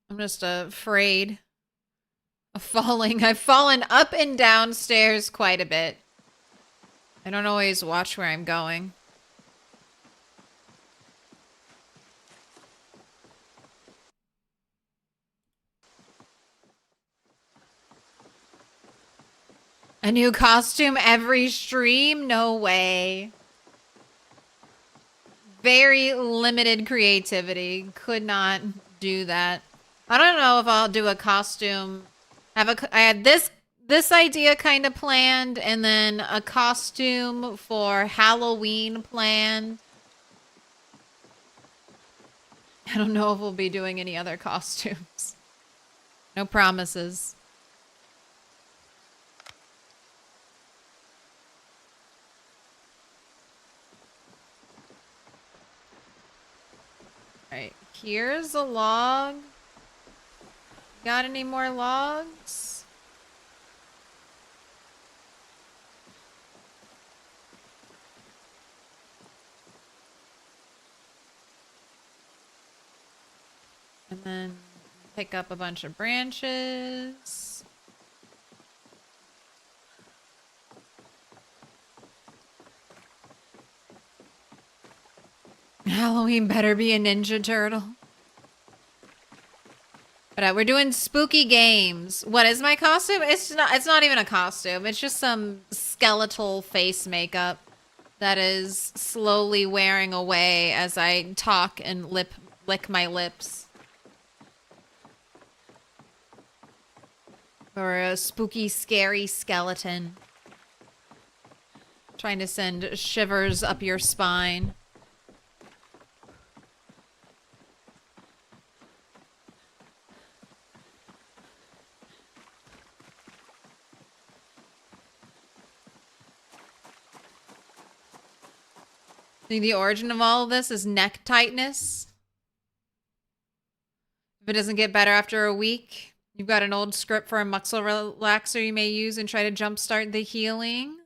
I'm just afraid of falling. I've fallen up and down stairs quite a bit. I don't always watch where I'm going. A new costume every stream? No way. Very limited creativity. Could not do that. I don't know if I'll do a costume. I had this idea kind of planned, and then a costume for Halloween planned. I don't know if we'll be doing any other costumes. No promises. Alright, here's a log. Got any more logs? And then pick up a bunch of branches. Halloween better be a Ninja Turtle. But we're doing spooky games. What is my costume? It's not even a costume. It's just some skeletal face makeup that is slowly wearing away as I talk and lick my lips. Or a spooky, scary skeleton. Trying to send shivers up your spine. I think the origin of all of this is neck tightness. If it doesn't get better after a week, you've got an old script for a muscle relaxer you may use and try to jumpstart the healing.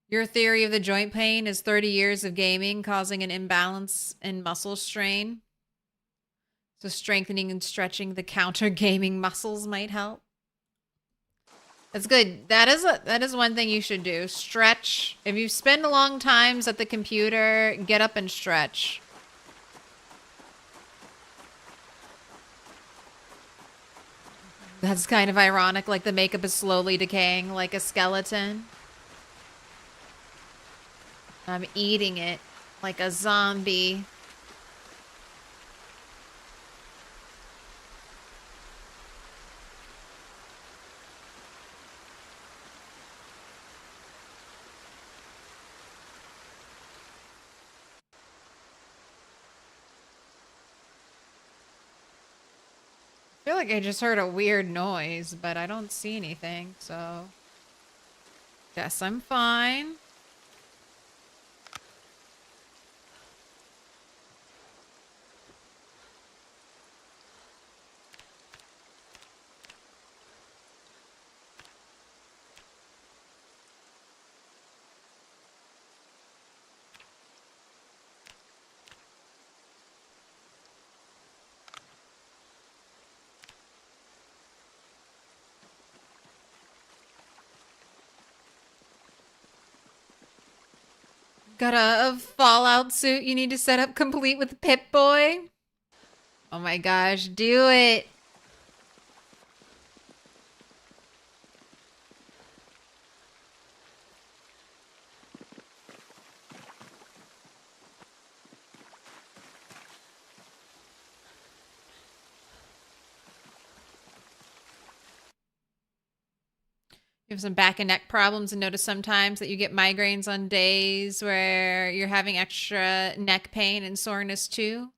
Your theory of the joint pain is 30 years of gaming causing an imbalance in muscle strain. So strengthening and stretching the counter gaming muscles might help. That's good. That is one thing you should do. Stretch. If you spend long times at the computer, get up and stretch. That's kind of ironic, like the makeup is slowly decaying like a skeleton. I'm eating it like a zombie. I feel like I just heard a weird noise, but I don't see anything, so guess I'm fine. Got a Fallout suit you need to set up complete with Pip-Boy? Oh my gosh, do it. You have some back and neck problems and notice sometimes that you get migraines on days where you're having extra neck pain and soreness too.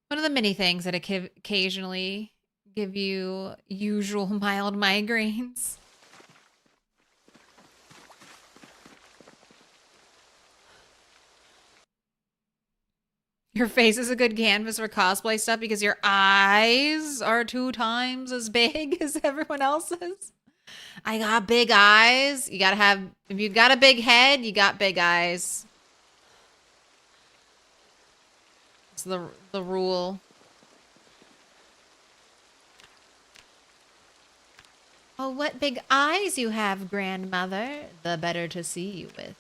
One of the many things that occasionally give you usual mild migraines. Your face is a good canvas for cosplay stuff because your eyes are 2 times as big as everyone else's. I got big eyes. You gotta have, if you've got a big head, you got big eyes. It's the rule. Oh, what big eyes you have, grandmother. The better to see you with.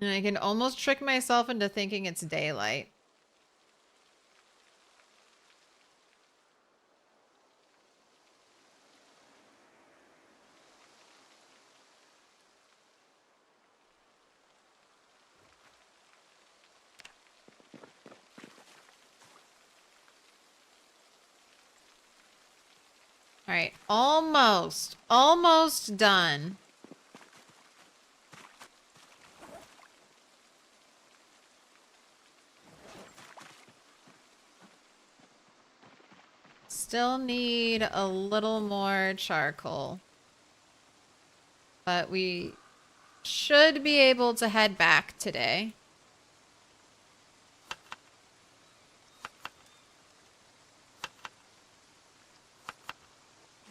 And I can almost trick myself into thinking it's daylight. All right, almost done. Still need a little more charcoal. But we should be able to head back today.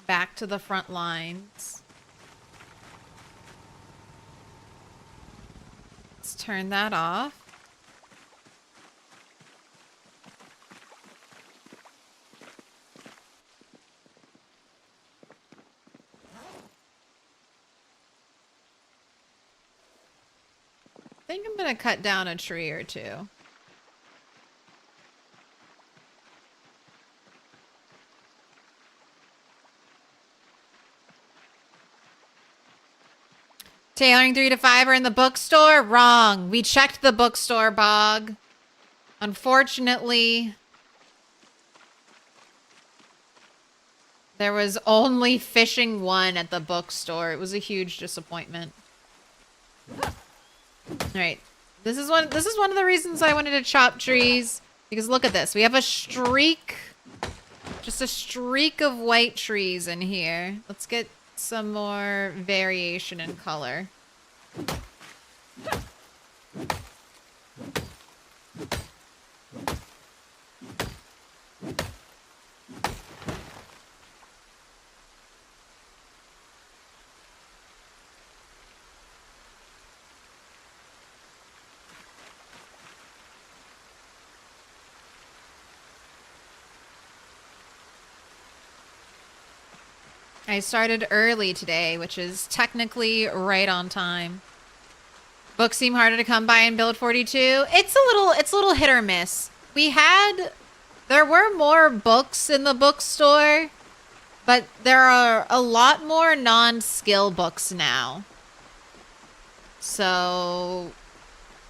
Back to the front lines. Let's turn that off. I think I'm gonna cut down a tree or two. Tailoring 3 to 5 are in the bookstore? Wrong. We checked the bookstore, Bog. Unfortunately, there was only Fishing 1 at the bookstore. It was a huge disappointment. Alright. This is one of the reasons I wanted to chop trees. Because look at this. We have a streak. Just a streak of white trees in here. Let's get some more variation in color. I started early today, which is technically right on time. Books seem harder to come by in Build 42. It's a little hit or miss. There were more books in the bookstore, but there are a lot more non-skill books now. So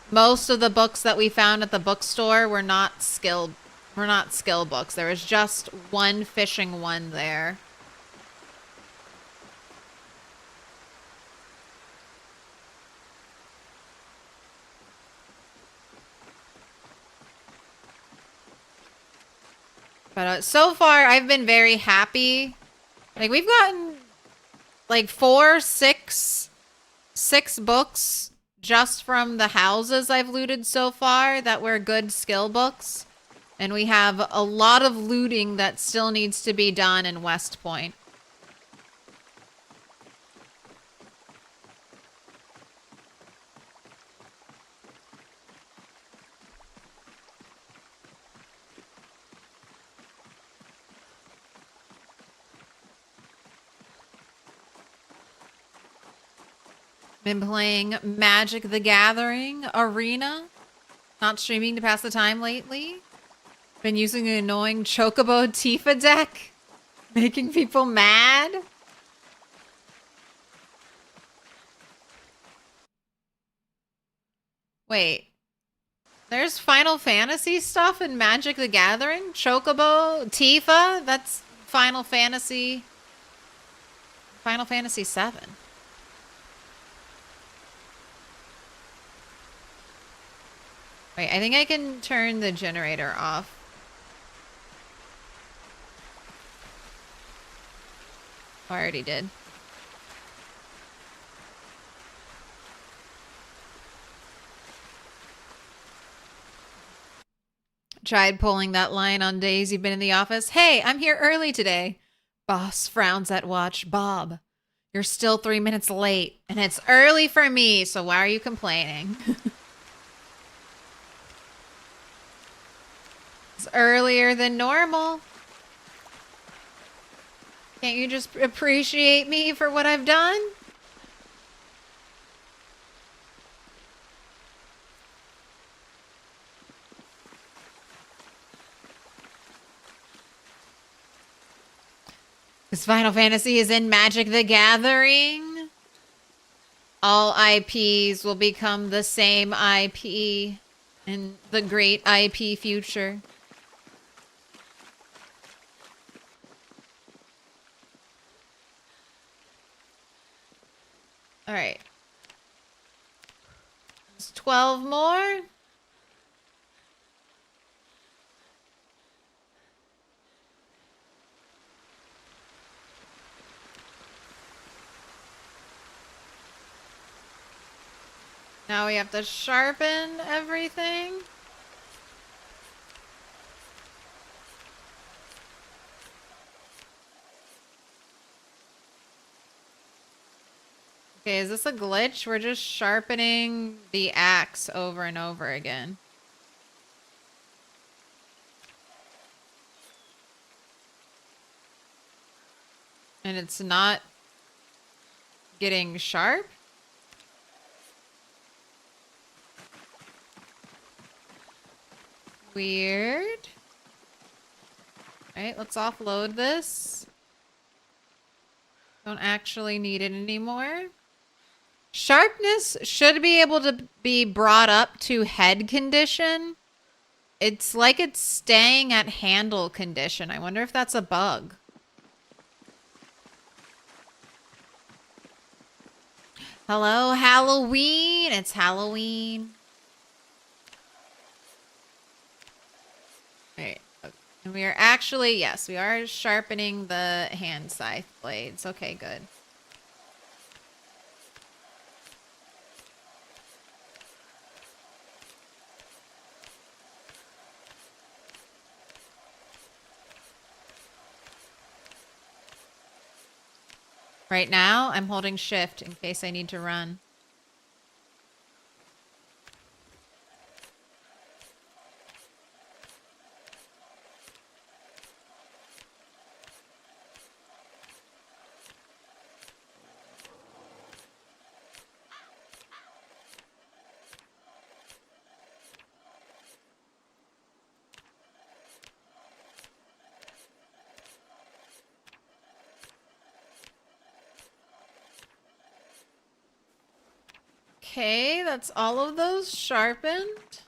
most of the books that we found at the bookstore were not skill books. There was just one Fishing 1 there. But so far, I've been very happy. Like, we've gotten, like, 6 books just from the houses I've looted so far that were good skill books. And we have a lot of looting that still needs to be done in West Point. Been playing Magic the Gathering Arena. Not streaming to pass the time lately. Been using an annoying Chocobo Tifa deck. Making people mad. Wait. There's Final Fantasy stuff in Magic the Gathering? Chocobo, Tifa? That's Final Fantasy 7. Wait, I think I can turn the generator off. Oh, I already did. Tried pulling that line on days you've been in the office. Hey, I'm here early today. Boss frowns at watch. Bob, you're still 3 minutes late, and it's early for me, so why are you complaining? It's earlier than normal. Can't you just appreciate me for what I've done? Because Final Fantasy is in Magic the Gathering. All IPs will become the same IP in the great IP future. All right. There's 12 more. Now we have to sharpen everything. Okay, is this a glitch? We're just sharpening the axe over and over again. And it's not getting sharp? Weird. Alright, let's offload this. Don't actually need it anymore. Sharpness should be able to be brought up to head condition. It's like it's staying at handle condition. I wonder if that's a bug. Hello, Halloween. It's Halloween. Alright. And we are actually, yes, we are sharpening the hand scythe blades. Okay, good. Right now, I'm holding shift in case I need to run. Okay, that's all of those sharpened.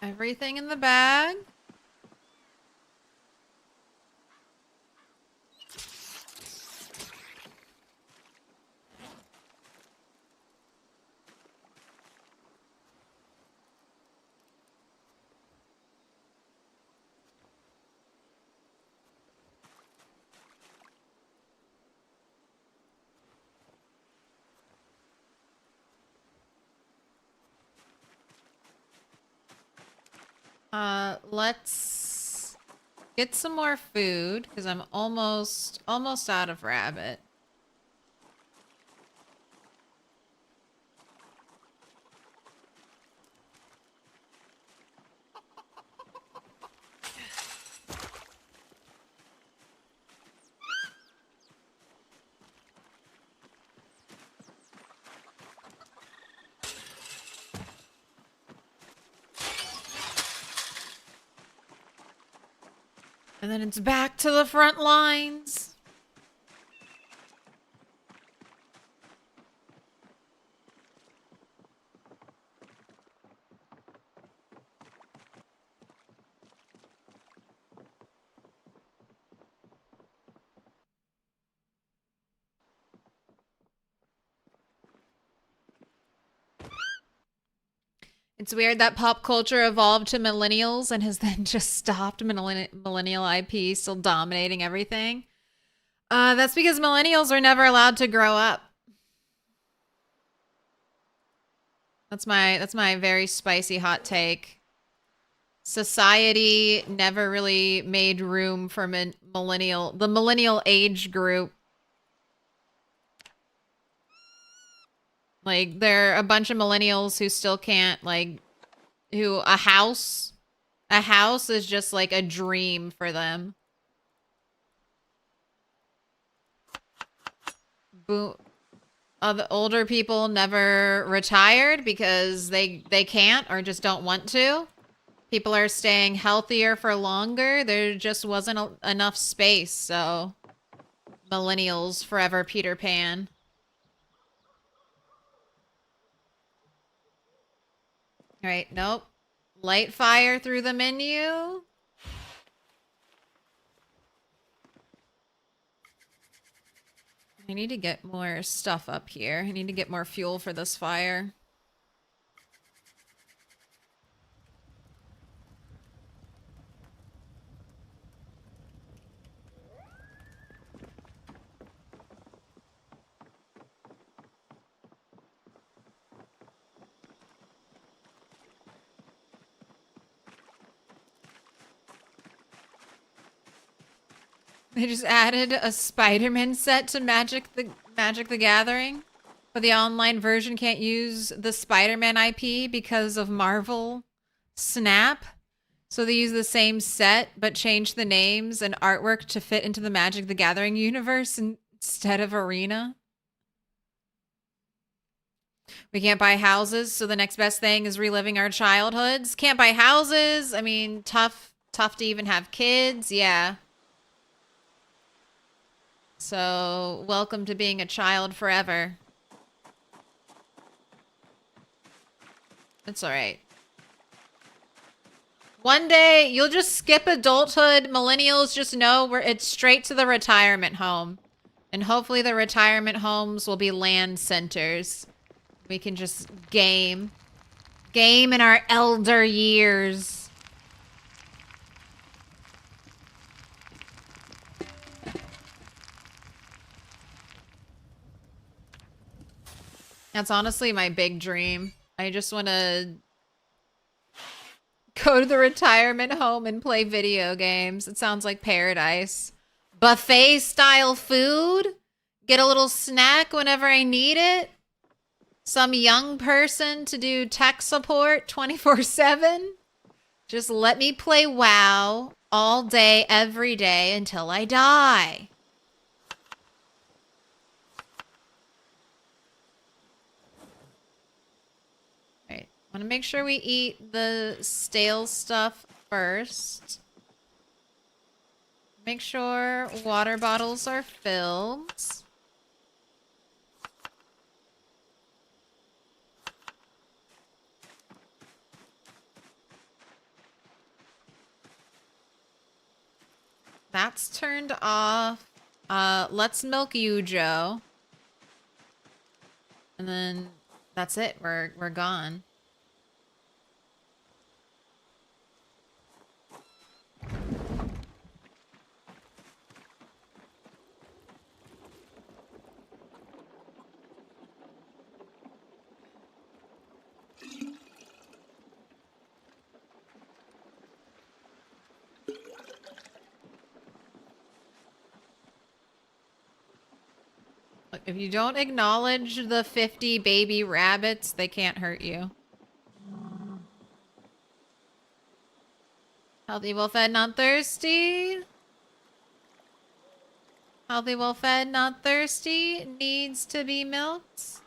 Everything in the bag. Let's get some more food because I'm almost out of rabbit. And then it's back to the front lines. It's weird that pop culture evolved to millennials and has then just stopped. Millennial IP still dominating everything. That's because millennials were never allowed to grow up. That's my very spicy hot take. Society never really made room for the millennial age group. Like, there are a bunch of millennials who still can't, like, a house is just like a dream for them. The older people never retired because they can't or just don't want to. People are staying healthier for longer. There just wasn't enough space, so millennials forever Peter Pan. All right, nope. Light fire through the menu. I need to get more stuff up here. I need to get more fuel for this fire. They just added a Spider-Man set to Magic the Gathering, but the online version can't use the Spider-Man IP because of Marvel Snap. So they use the same set, but change the names and artwork to fit into the Magic the Gathering universe instead of Arena. We can't buy houses, so the next best thing is reliving our childhoods. Can't buy houses. I mean, tough to even have kids. Yeah. So, welcome to being a child forever. It's alright. One day, you'll just skip adulthood. Millennials just know it's straight to the retirement home. And hopefully the retirement homes will be land centers. We can just game in our elder years. That's honestly my big dream. I just want to go to the retirement home and play video games. It sounds like paradise. Buffet style food. Get a little snack whenever I need it. Some young person to do tech support 24/7. Just let me play WoW all day, every day until I die. Right. Want to make sure we eat the stale stuff first. Make sure water bottles are filled. That's turned off. Let's milk you, Joe. And then that's it. We're gone. Look, if you don't acknowledge the 50 baby rabbits, they can't hurt you. Healthy, well-fed, not thirsty. Healthy, well-fed, not thirsty. Needs to be milked.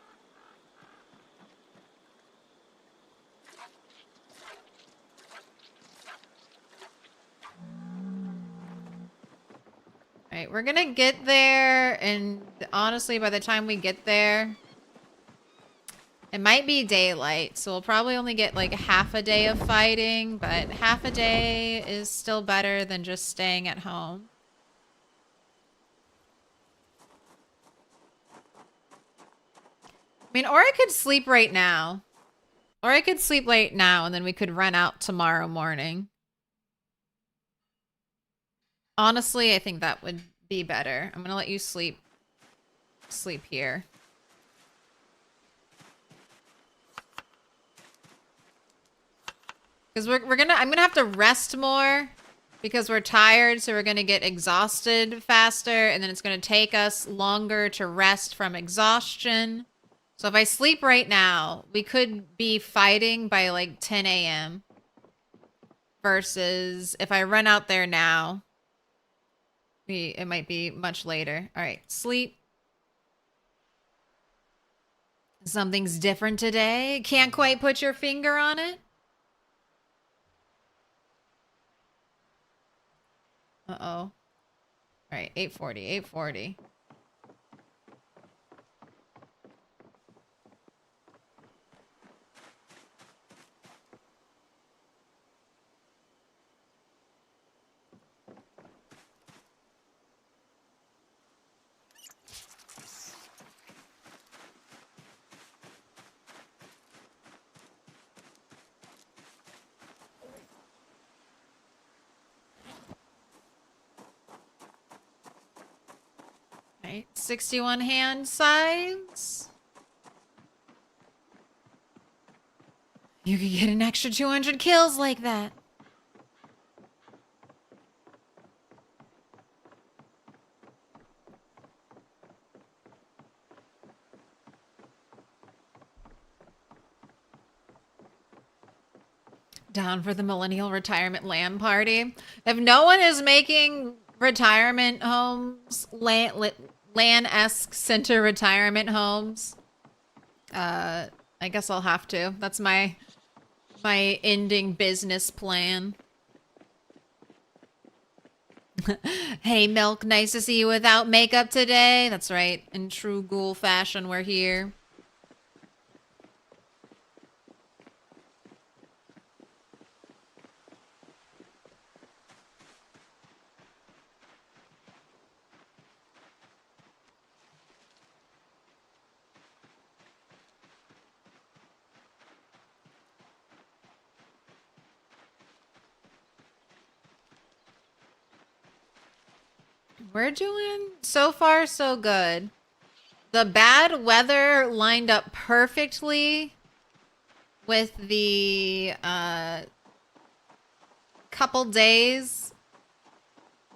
Alright, we're gonna get there, and honestly, by the time we get there, it might be daylight, so we'll probably only get like half a day of fighting, but half a day is still better than just staying at home. I mean, or I could sleep right now. Or I could sleep late now, and then we could run out tomorrow morning. Honestly, I think that would be better. I'm gonna let you sleep here. Because I'm gonna have to rest more because we're tired, so we're gonna get exhausted faster, and then it's gonna take us longer to rest from exhaustion. So if I sleep right now, we could be fighting by like 10 a.m. Versus if I run out there now, it might be much later. All right, sleep. Something's different today. Can't quite put your finger on it. Uh-oh. All right, 8:40, 8:40. Right, 61 hand size. You could get an extra 200 kills like that. Down for the millennial retirement LAN party. If no one is making retirement homes, LAN-esque center retirement homes, I guess I'll have to. That's my ending business plan. Hey, Milk, nice to see you without makeup today. That's right. In true ghoul fashion, we're here. We're doing so far so good. The bad weather lined up perfectly with the couple days,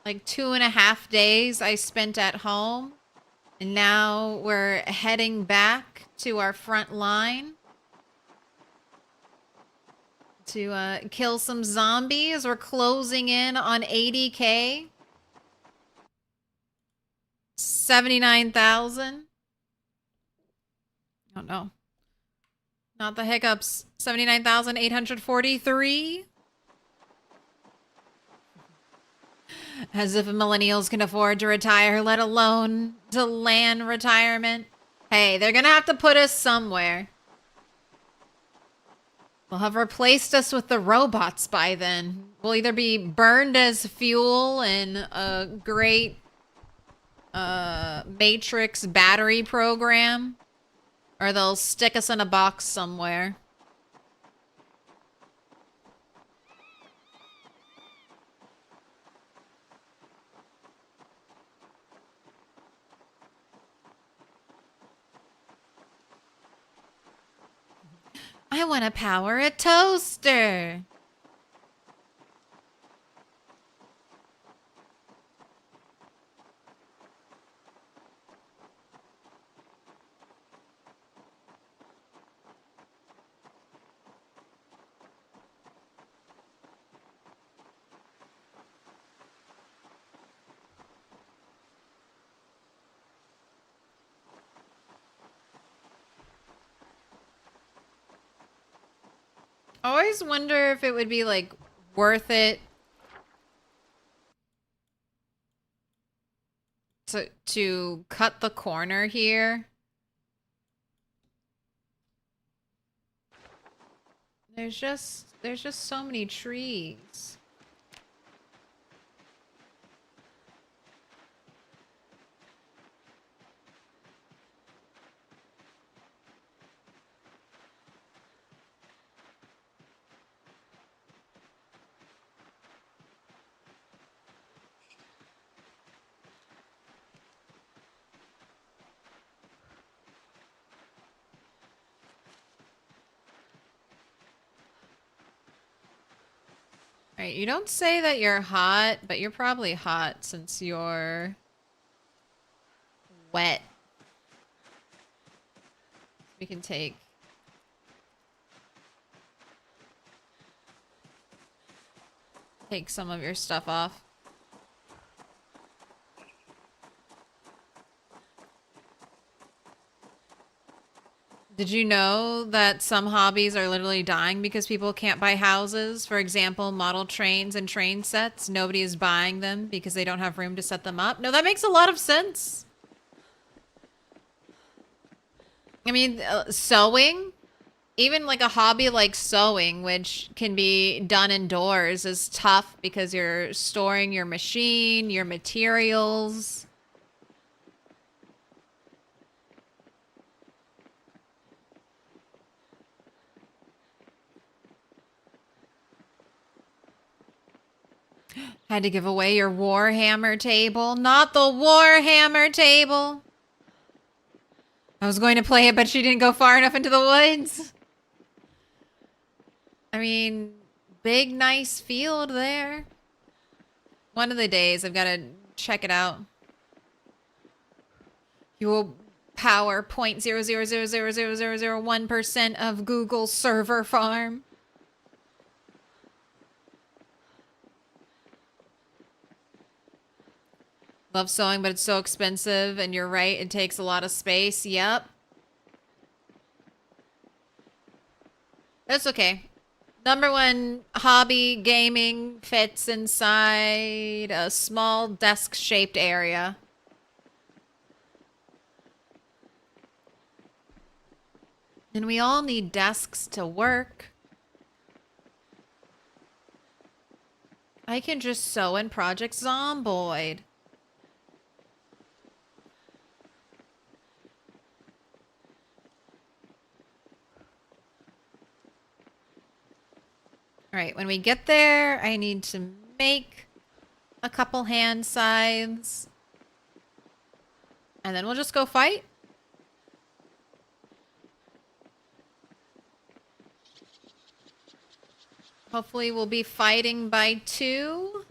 like 2.5 days I spent at home. And now we're heading back to our front line to kill some zombies. We're closing in on 80K. 79,000. Oh no. Not the hiccups. 79,843. As if millennials can afford to retire, let alone to LAN retirement. Hey, they're gonna have to put us somewhere. They'll have replaced us with the robots by then. We'll either be burned as fuel in a great Matrix battery program, or they'll stick us in a box somewhere. I want to power a toaster. I always wonder if it would be, like, worth it to cut the corner here. There's just so many trees. Alright, you don't say that you're hot, but you're probably hot since you're wet. We can take some of your stuff off. Did you know that some hobbies are literally dying because people can't buy houses? For example, model trains and train sets. Nobody is buying them because they don't have room to set them up. No, that makes a lot of sense. I mean, sewing, even like a hobby like sewing, which can be done indoors, is tough because you're storing your machine, your materials. Had to give away your Warhammer table. Not the Warhammer table. I was going to play it, but she didn't go far enough into the woods. I mean, big, nice field there. One of the days, I've got to check it out. You will power 0.0000001% of Google's server farm. Love sewing, but it's so expensive, and you're right, it takes a lot of space. Yep. That's okay. Number one hobby, gaming, fits inside a small desk-shaped area. And we all need desks to work. I can just sew in Project Zomboid. Alright, when we get there, I need to make a couple hand scythes. And then we'll just go fight. Hopefully we'll be fighting by 2.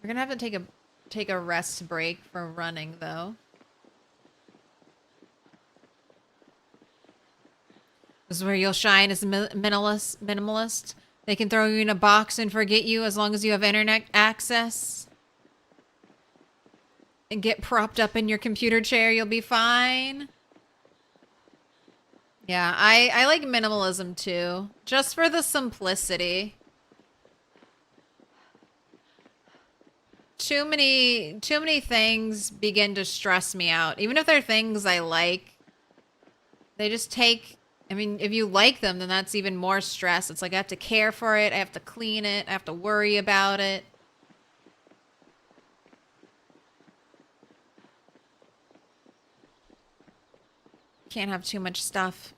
We're gonna have to take a rest break for running though. This is where you'll shine as a minimalist. They can throw you in a box and forget you as long as you have internet access. And get propped up in your computer chair, you'll be fine. Yeah, I like minimalism too. Just for the simplicity. Too many things begin to stress me out. Even if they're things I like, they just take... I mean, if you like them, then that's even more stress. It's like I have to care for it, I have to clean it, I have to worry about it. Can't have too much stuff.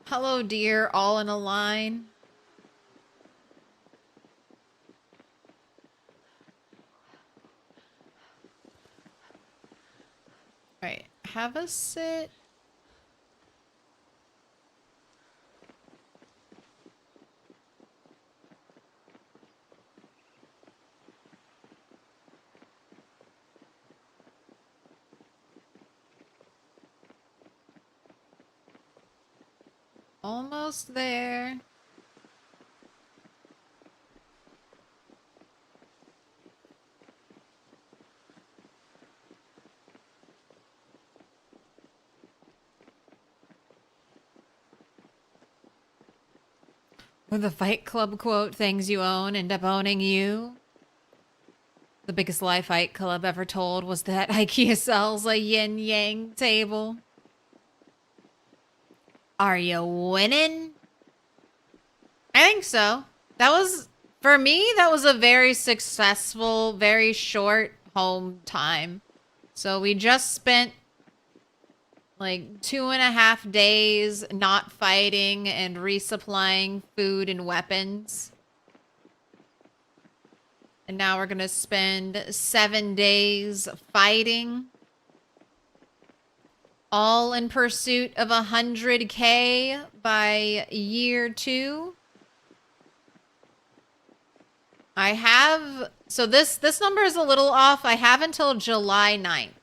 Hello, dear, all in a line. Alright, have a sit. Almost there. Or the Fight Club quote, things you own end up owning you. The biggest lie Fight Club ever told was that IKEA sells a yin-yang table. Are you winning? I think so. That was, for me, that was a very successful, very short home time. So we just spent like 2.5 days not fighting and resupplying food and weapons. And now we're gonna spend 7 days fighting. All in pursuit of 100K by year 2. I have, so this number is a little off. I have until July 9th.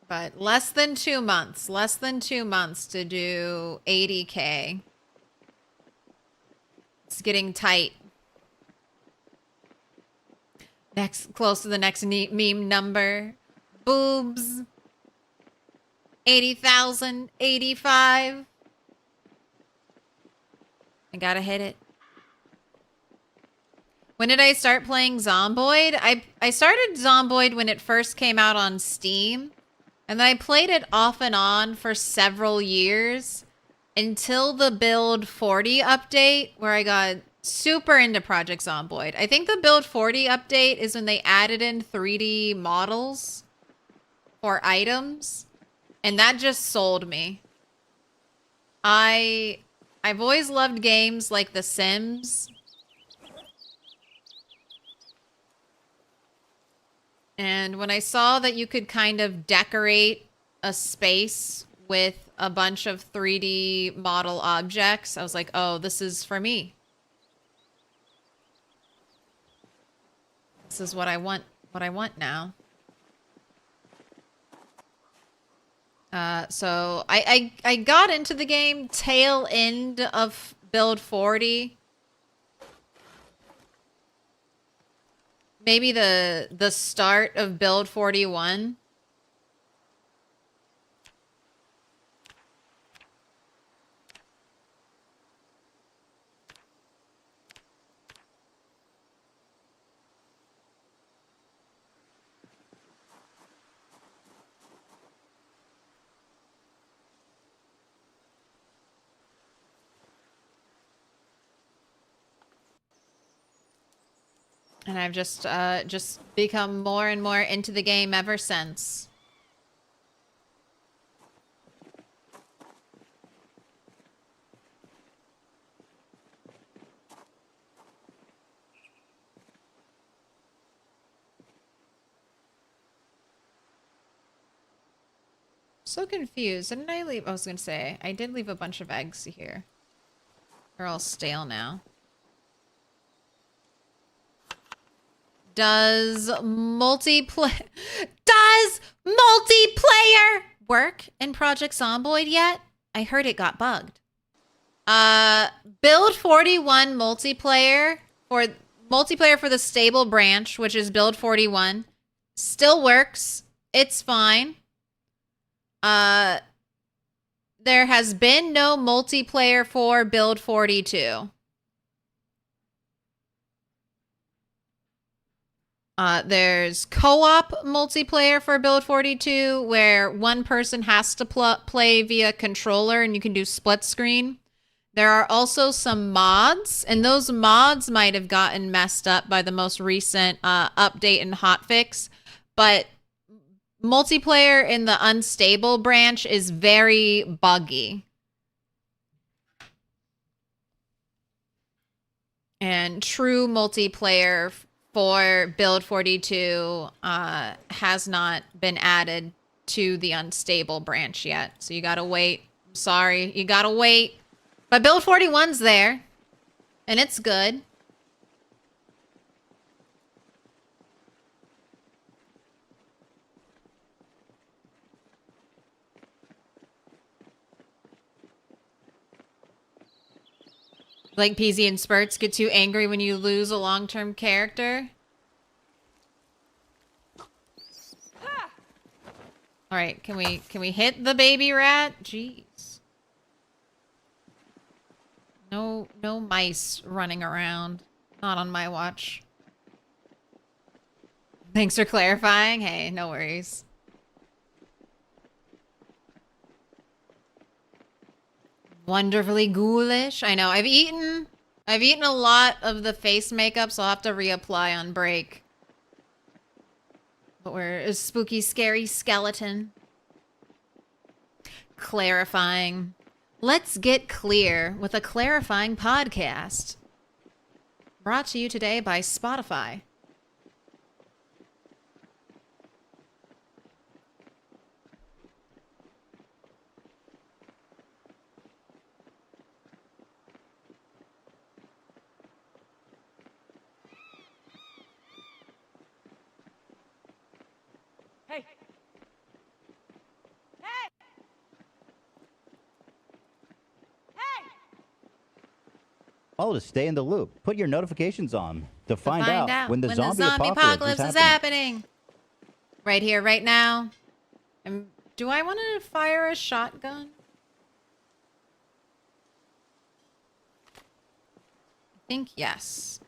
But less than 2 months. Less than 2 months to do 80K. It's getting tight. Next, close to the next meme number. Boobs. 80,000. 85. I gotta hit it. When did I start playing Zomboid? I started Zomboid when it first came out on Steam. And then I played it off and on for several years until the Build 40 update, where I got super into Project Zomboid. I think the Build 40 update is when they added in 3D models for items, and that just sold me. I've always loved games like The Sims. And when I saw that you could kind of decorate a space with a bunch of 3D model objects, I was like, oh, this is for me. This is what I want now. So I got into the game tail end of Build 40. Maybe the start of Build 41. And I've just become more and more into the game ever since. So confused. Didn't I leave? I was gonna say, I did leave a bunch of eggs here. They're all stale now. Does multiplayer work in Project Zomboid yet? I heard it got bugged. Build 41 multiplayer for the stable branch, which is Build 41, still works. It's fine. There has been no multiplayer for Build 42. There's co-op multiplayer for Build 42, where one person has to play via controller and you can do split screen. There are also some mods, and those mods might have gotten messed up by the most recent update and hotfix, but multiplayer in the unstable branch is very buggy. And true multiplayer for Build 42 has not been added to the unstable branch yet. So you gotta wait. I'm sorry, you gotta wait. But Build 41's there, and it's good. Like PZ and Spurts get too angry when you lose a long-term character. All right, can we hit the baby rat? Jeez. No mice running around. Not on my watch. Thanks for clarifying. Hey, no worries. Wonderfully ghoulish. I know. I've eaten a lot of the face makeup, so I'll have to reapply on break. But we're a spooky, scary skeleton. Clarifying. Let's get clear with a clarifying podcast. Brought to you today by Spotify. Hey! Hey! Hey! Oh, to stay in the loop. Put your notifications on to find out when the zombie apocalypse is is happening. Right here, right now. Do I want to fire a shotgun? I think yes.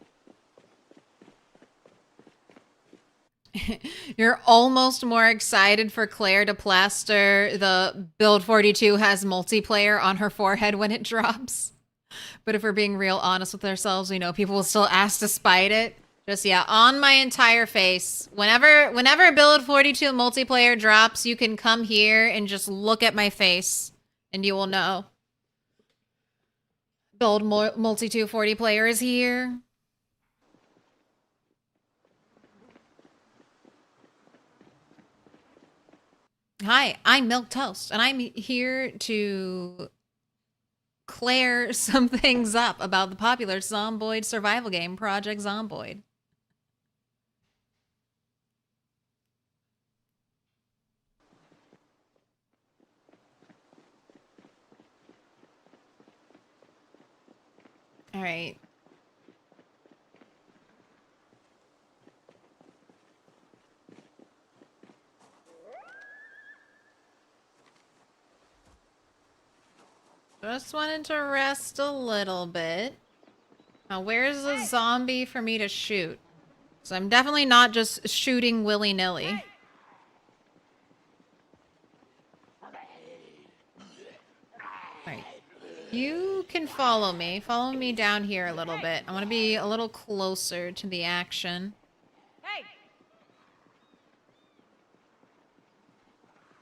You're almost more excited for Claire to plaster the Build 42 has multiplayer on her forehead when it drops. But if we're being real honest with ourselves, we know people will still ask to spite it. Just, yeah, on my entire face. Whenever Build 42 multiplayer drops, you can come here and just look at my face and you will know. Build Multi 240 player is here. Hi, I'm Milquetoast, and I'm here to clear some things up about the popular Zomboid survival game, Project Zomboid. All right. Just wanted to rest a little bit. Now, where's the zombie for me to shoot? So I'm definitely not just shooting willy-nilly. Right. You can follow me. Follow me down here a little bit. I want to be a little closer to the action. Hey!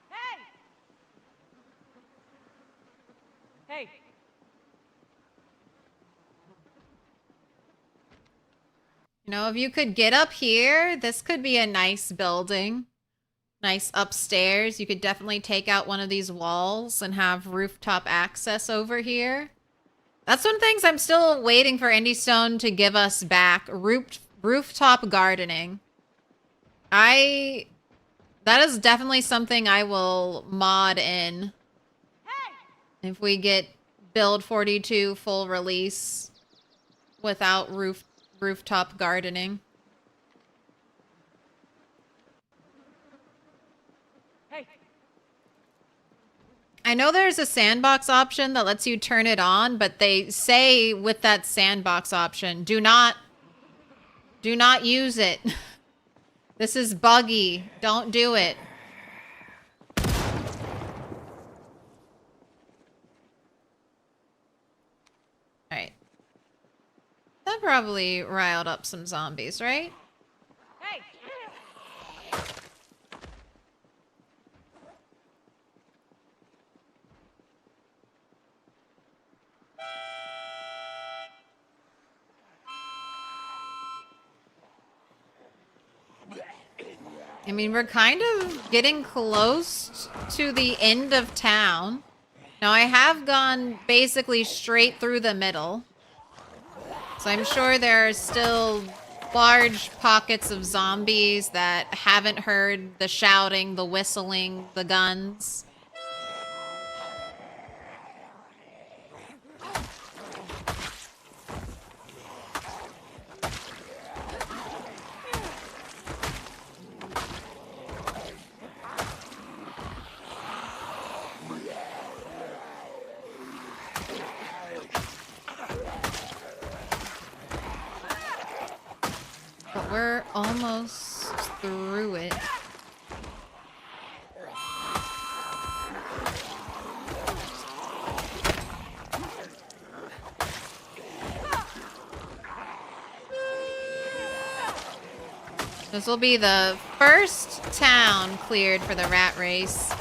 Hey! Hey! You know, if you could get up here, this could be a nice building. Nice upstairs. You could definitely take out one of these walls and have rooftop access over here. That's one of the things I'm still waiting for Indy Stone to give us back. Rooftop gardening. That is definitely something I will mod in. If we get Build 42 full release without rooftop gardening. Hey! I know there's a sandbox option that lets you turn it on, but they say with that sandbox option, do not use it. This is buggy. Don't do it. All right. That probably riled up some zombies, right? Hey! I mean, we're kind of getting close to the end of town. Now, I have gone basically straight through the middle. So I'm sure there are still large pockets of zombies that haven't heard the shouting, the whistling, the guns. we're almost through it. This will be the first town cleared for the rat race.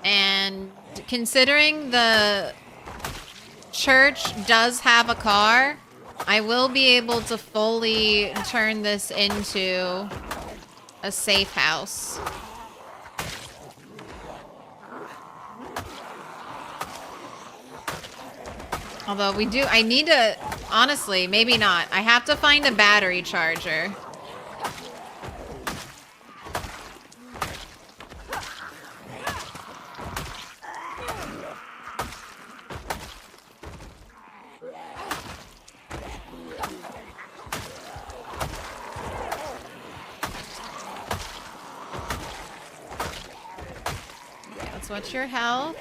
And considering the church does have a car, I will be able to fully turn this into a safe house. Although I need to, honestly, maybe not. I have to find a battery charger. What's your health?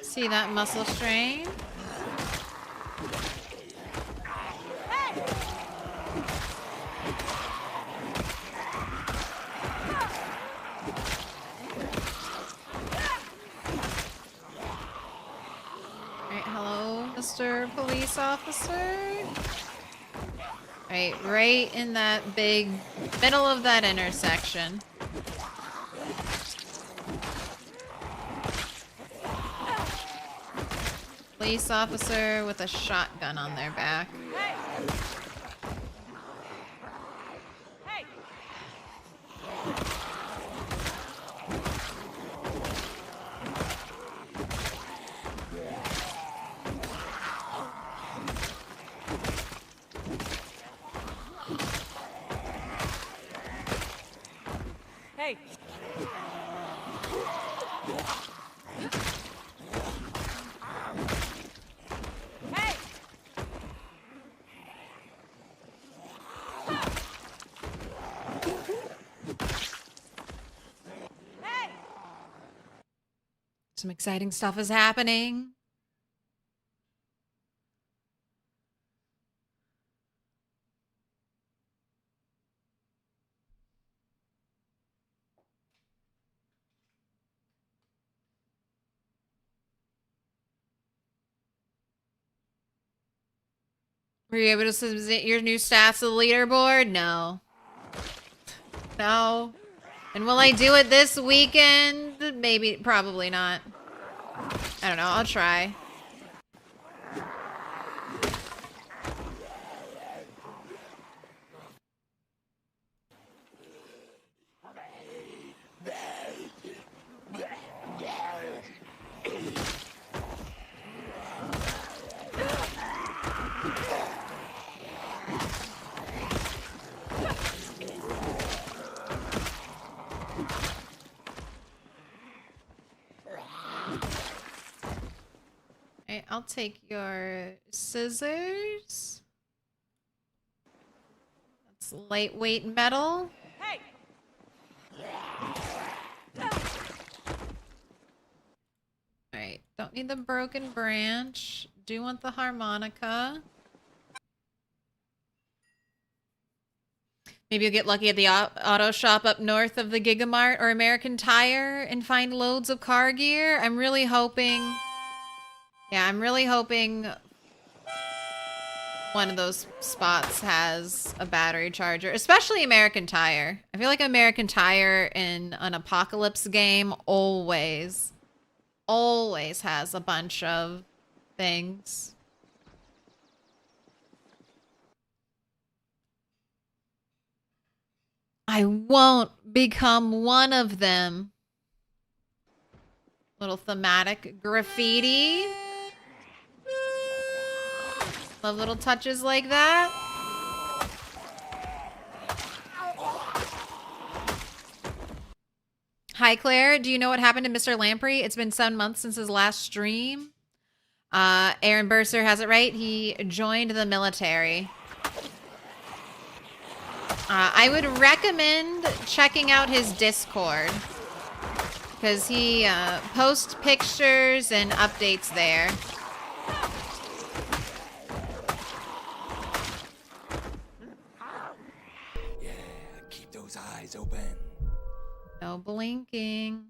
See that muscle strain? Mr. Police Officer. Right in that big middle of that intersection. Police officer with a shotgun on their back. Hey. Hey. Hey. Some exciting stuff is happening. Were you able to submit your new stats to the leaderboard? No. No. And will I do it this weekend? Maybe, probably not. I don't know, I'll try. Alright, I'll take your scissors. That's lightweight metal. Hey. Alright, don't need the broken branch. Do want the harmonica. Maybe you'll get lucky at the auto shop up north of the Gigamart or American Tire and find loads of car gear. I'm really hoping... Yeah, I'm really hoping one of those spots has a battery charger, especially American Tire. I feel like American Tire in an apocalypse game always has a bunch of things. I won't become one of them. Little thematic graffiti. Love little touches like that. Hi, Claire. Do you know what happened to Mr. Lamprey? It's been 7 months since his last stream. Aaron Burser has it right. He joined the military. I would recommend checking out his Discord because he posts pictures and updates there. Yeah, keep those eyes open. No blinking.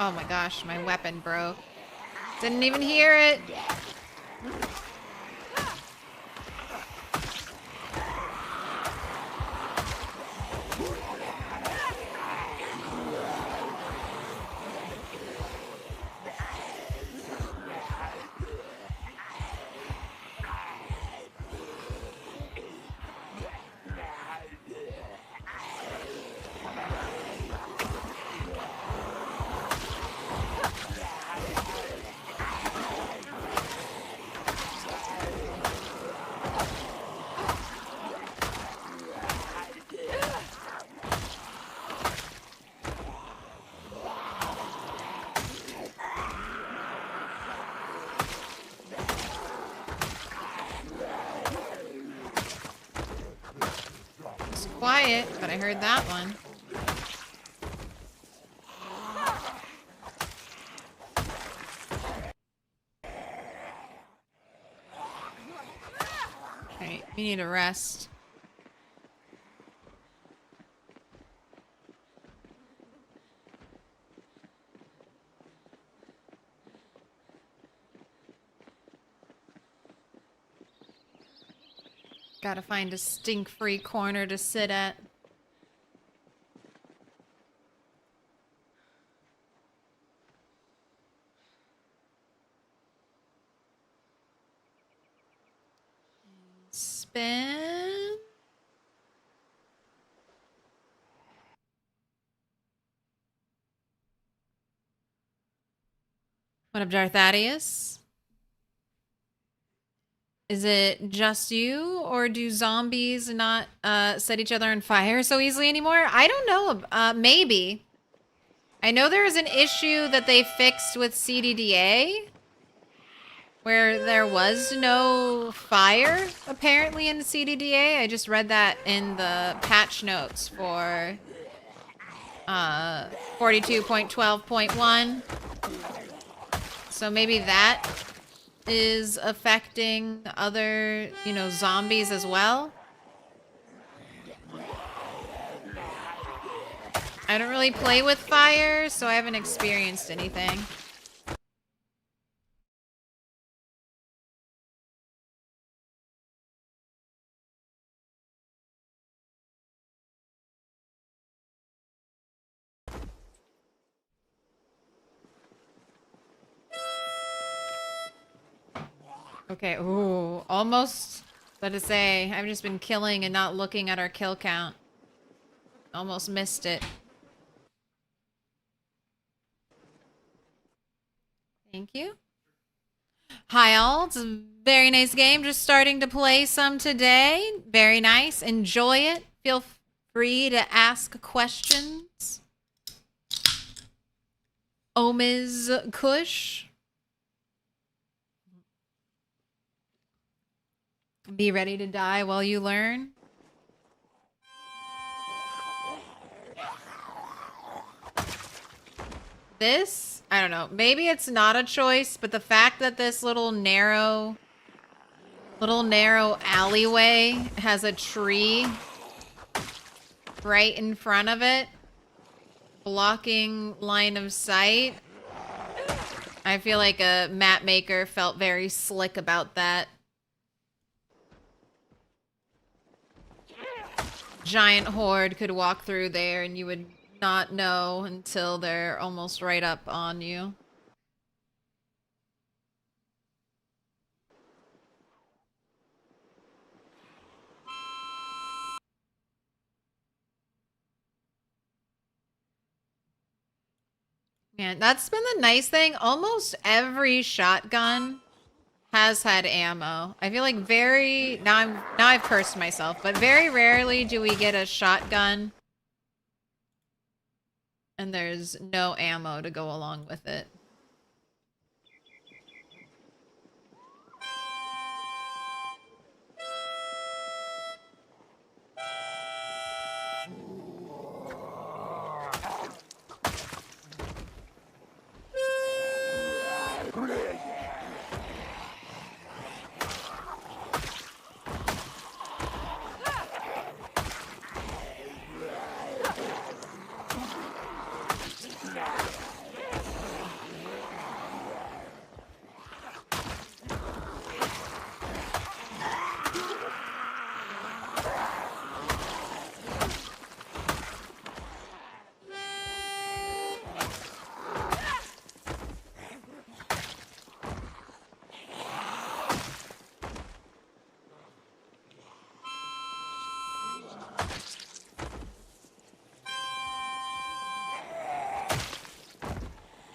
Oh my gosh, my weapon broke. Didn't even hear it. Quiet, but I heard that one. Alright, we need a rest. Gotta find a stink-free corner to sit at. Spin. What up, Darthadius? Is it just you, or do zombies not set each other on fire so easily anymore? I don't know. Maybe. I know there was an issue that they fixed with CDDA where there was no fire, apparently, in CDDA. I just read that in the patch notes for 42.12.1. So maybe that is affecting other, you know, zombies as well. I don't really play with fire, so I haven't experienced anything. Okay, ooh, almost, about to say, I've just been killing and not looking at our kill count. Almost missed it. Thank you. Hi all, it's a very nice game. Just starting to play some today. Very nice. Enjoy it. Feel free to ask questions. Omiz Kush. Be ready to die while you learn. This, I don't know. Maybe it's not a choice, but the fact that this little narrow alleyway has a tree right in front of it, blocking line of sight. I feel like a map maker felt very slick about that. Giant horde could walk through there and you would not know until they're almost right up on you. Man, that's been the nice thing. Almost every shotgun has had ammo. I feel like now I've cursed myself, but very rarely do we get a shotgun And there's no ammo to go along with it.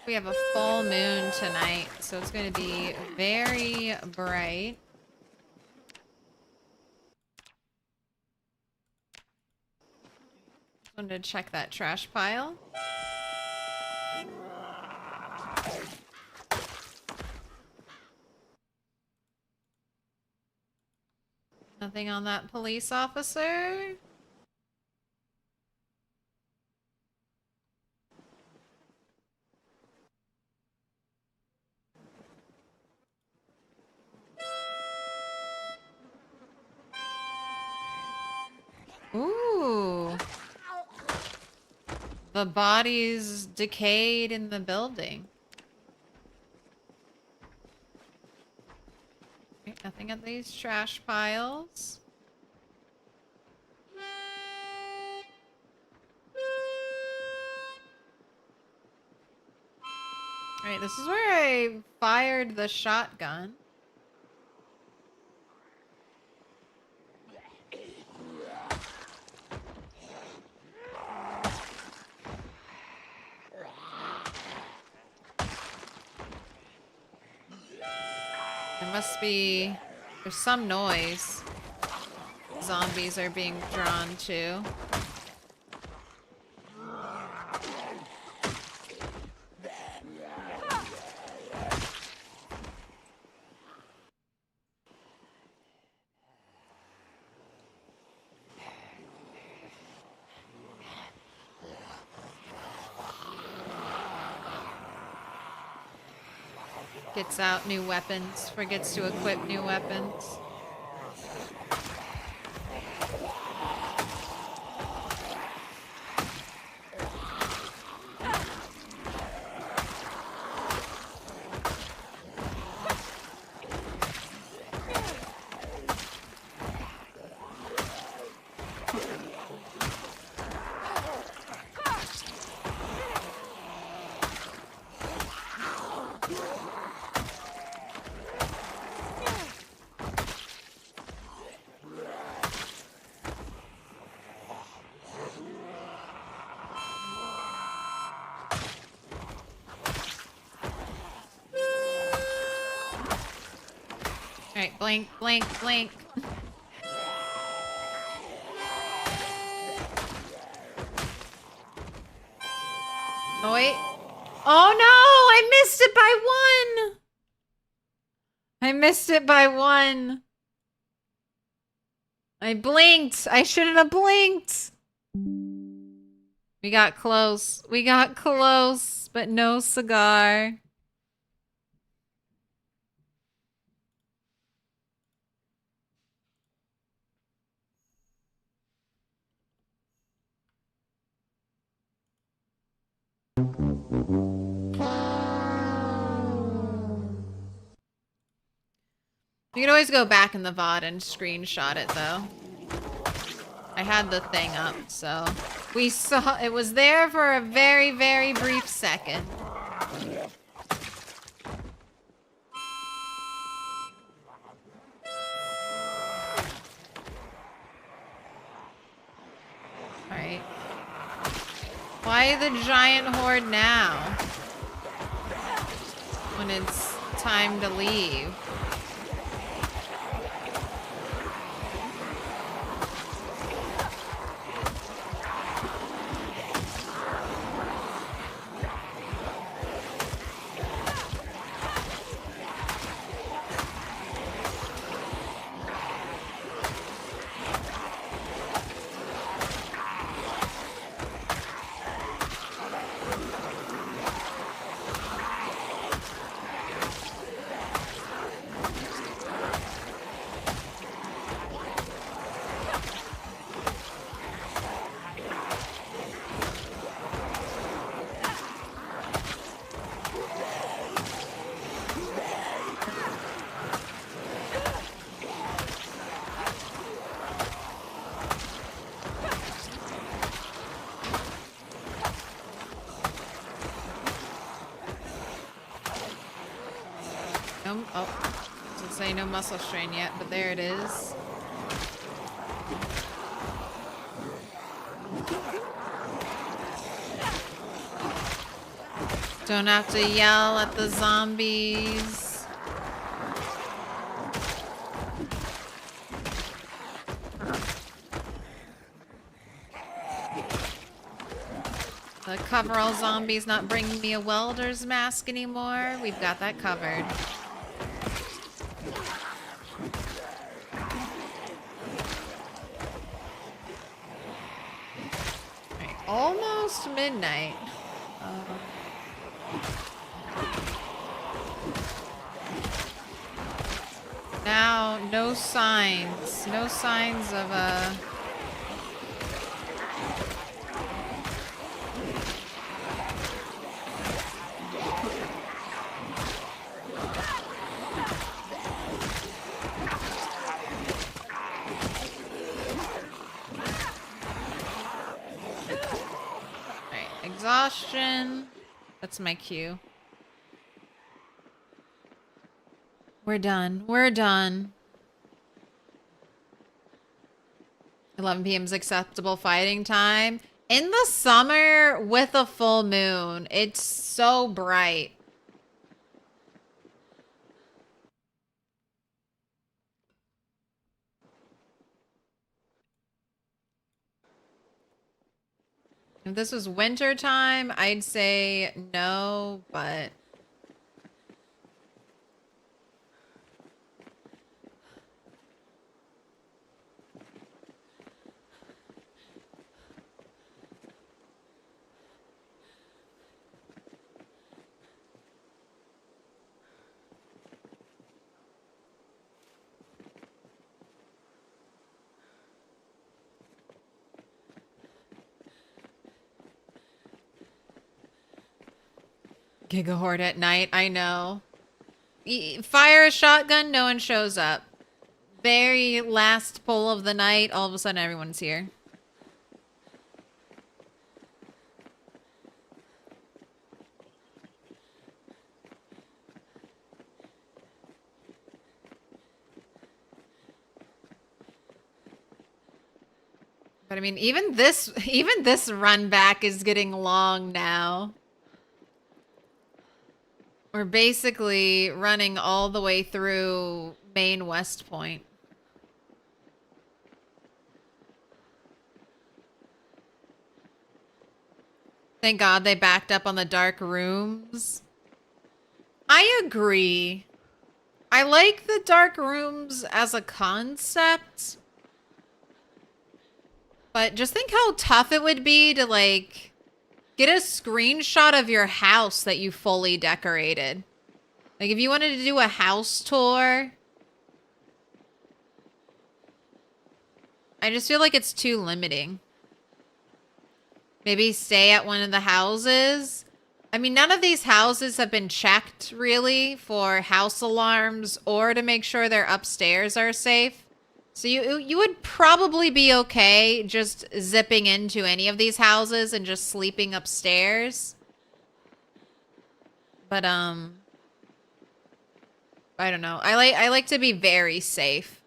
We have a full moon tonight, so it's going to be very bright. Just wanted to check that trash pile. Nothing on that police officer. Ooh. The bodies decayed in the building. Okay, nothing at these trash piles. Alright, this is where I fired the shotgun. There must be... There's some noise. Zombies are being drawn to. Gets out new weapons, forgets to equip new weapons. Alright, blink, blink, blink. Oh wait. Oh no! I missed it by one! I missed it by one. I blinked. I shouldn't have blinked. We got close. We got close, but no cigar. You can always go back in the VOD and screenshot it, though. I had the thing up, so... We saw... It was there for a very, very brief second. Alright. Why the giant horde now? When it's time to leave. Oh, doesn't say no muscle strain yet, but there it is. Don't have to yell at the zombies. The coverall zombie's not bringing me a welder's mask anymore. We've got that covered. Right, almost midnight. Now, no signs. No signs of Alright, exhaustion. That's my cue. We're done. We're done. 11 p.m. is acceptable fighting time. In the summer with a full moon, it's so bright. If this was winter time, I'd say no, but... Giga horde at night, I know. Fire a shotgun, no one shows up. Very last pull of the night, all of a sudden everyone's here. But I mean, even this run back is getting long now. We're basically running all the way through main West Point. Thank God they backed up on the dark rooms. I agree. I like the dark rooms as a concept. But just think how tough it would be to, like... get a screenshot of your house that you fully decorated. Like, if you wanted to do a house tour... I just feel like it's too limiting. Maybe stay at one of the houses. I mean, none of these houses have been checked, really, for house alarms or to make sure their upstairs are safe. So you would probably be okay just zipping into any of these houses and just sleeping upstairs. But I don't know. I like to be very safe.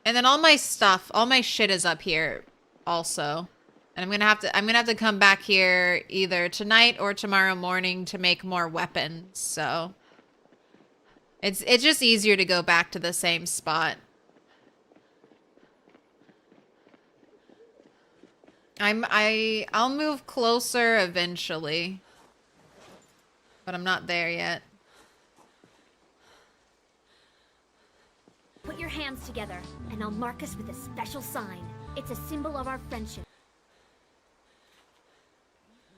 And then all my stuff, all my shit is up here also. And I'm gonna have to come back here either tonight or tomorrow morning to make more weapons, so it's just easier to go back to the same spot. I'll move closer eventually. But I'm not there yet. Put your hands together, and I'll mark us with a special sign. It's a symbol of our friendship.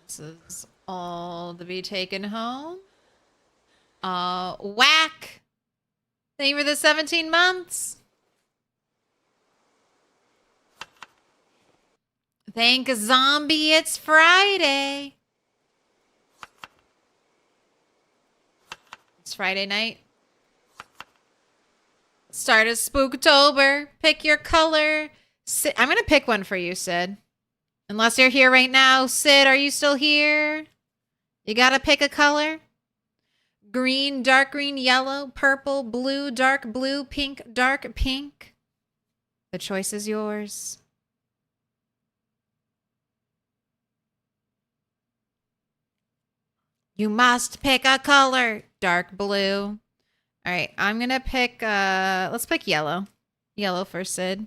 This is all to be taken home. Whack! Thank you for the 17 months. Thank Zombie, it's Friday. It's Friday night. Start of Spooktober. Pick your color. Sid, I'm going to pick one for you, Sid. Unless you're here right now. Sid, are you still here? You got to pick a color. green, dark green, yellow, purple, blue, dark blue, pink, dark pink. The choice is yours. You must pick a color. Dark blue. All right, I'm going to pick, let's pick yellow. Yellow for Sid.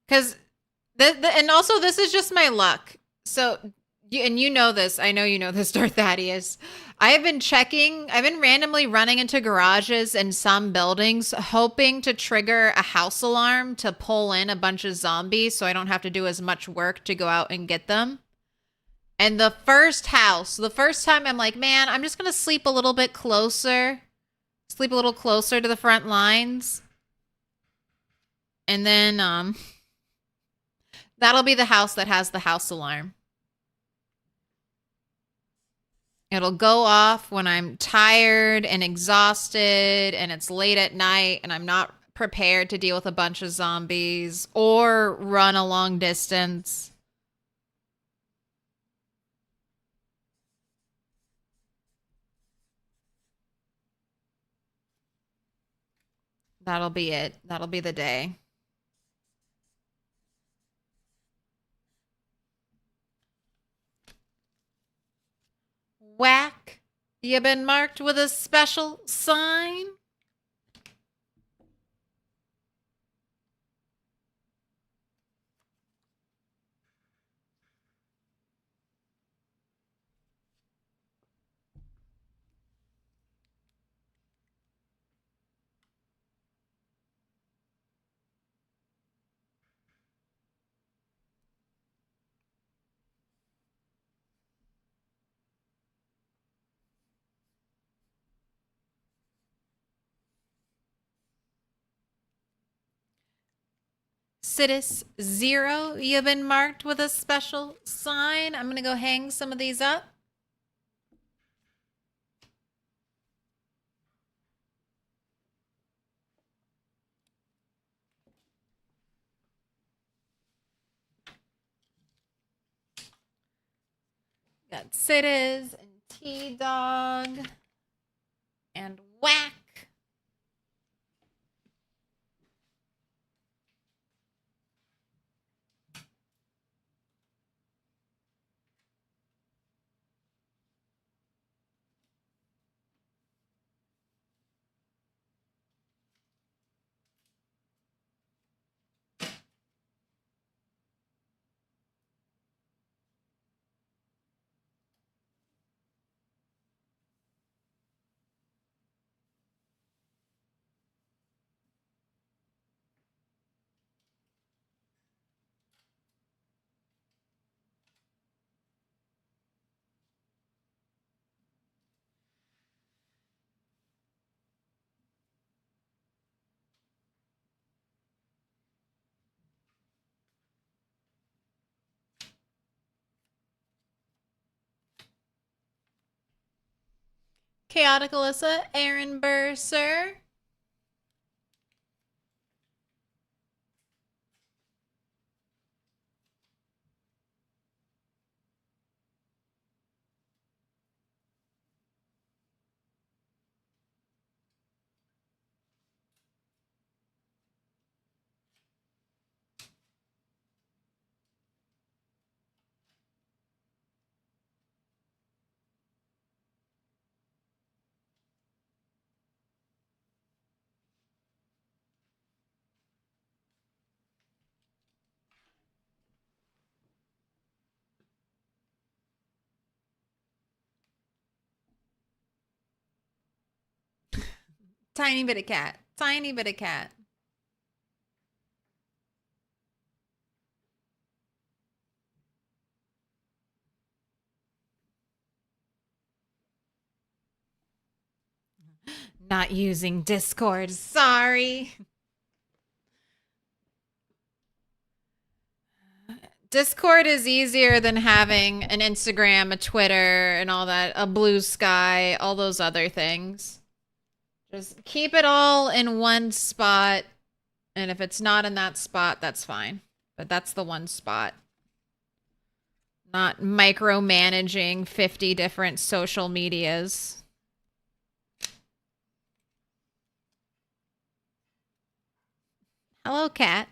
Because, and also this is just my luck. So, and you know this. I know you know this, Darth Thaddeus. I've been randomly running into garages in some buildings, hoping to trigger a house alarm to pull in a bunch of zombies so I don't have to do as much work to go out and get them. And the first time I'm like, man, I'm just going to sleep a little bit closer. Sleep a little closer to the front lines. And then, that'll be the house that has the house alarm. It'll go off when I'm tired and exhausted and it's late at night and I'm not prepared to deal with a bunch of zombies or run a long distance. That'll be it. That'll be the day. Whack. You been marked with a special sign? Citus 0, you've been marked with a special sign. I'm going to go hang some of these up. Got Citus and T-Dog and Whack. Chaotic Alyssa, Aaron Burser. Tiny bit of cat. Tiny bit of cat. Not using Discord. Sorry. Discord is easier than having an Instagram, a Twitter, and all that, a Blue Sky, all those other things. Just keep it all in one spot, and if it's not in that spot, that's fine. But that's the one spot. Not micromanaging 50 different social medias. Hello, cat.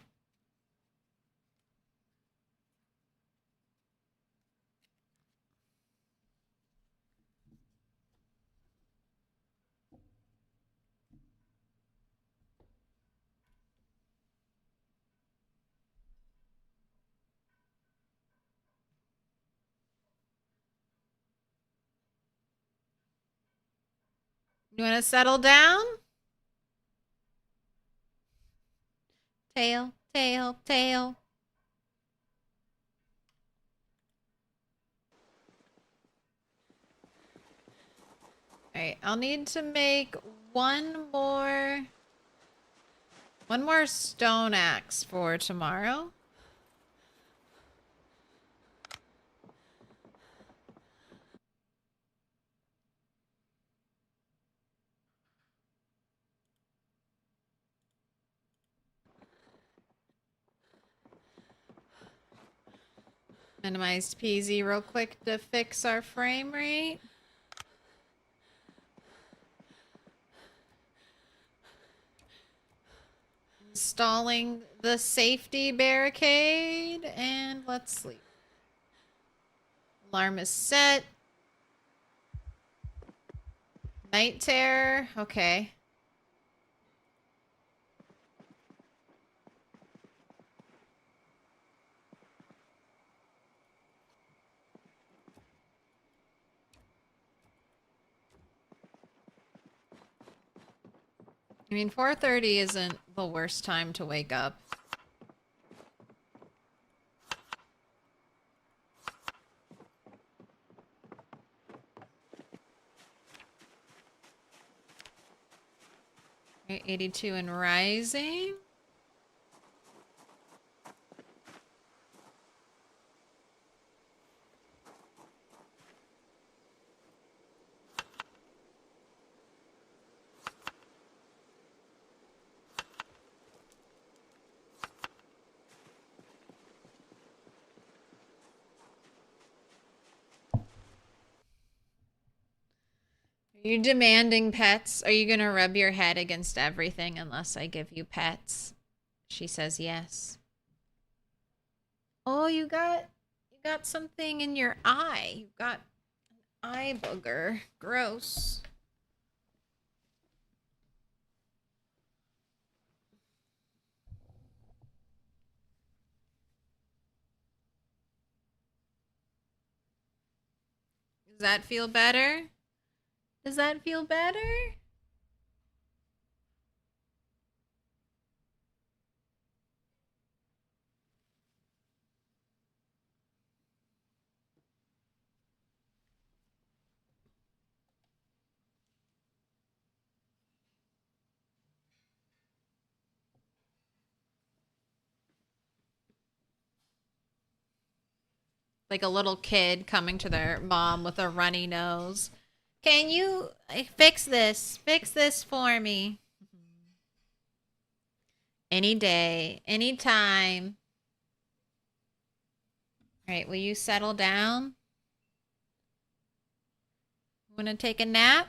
You want to settle down? Tail, tail, tail. Alright, I'll need to make one more stone axe for tomorrow. Minimized PZ real quick to fix our frame rate. Installing the safety barricade, and let's sleep. Alarm is set. Night terror, okay. I mean, 4:30 isn't the worst time to wake up. Okay, 82 and rising. Are you demanding pets? Are you gonna rub your head against everything unless I give you pets? She says yes. Oh, you got something in your eye. You got an eye booger. Gross. Does that feel better? Does that feel better? Like a little kid coming to their mom with a runny nose. Can you fix this? Fix this for me. Any day, any time. All right, will you settle down? Want to take a nap?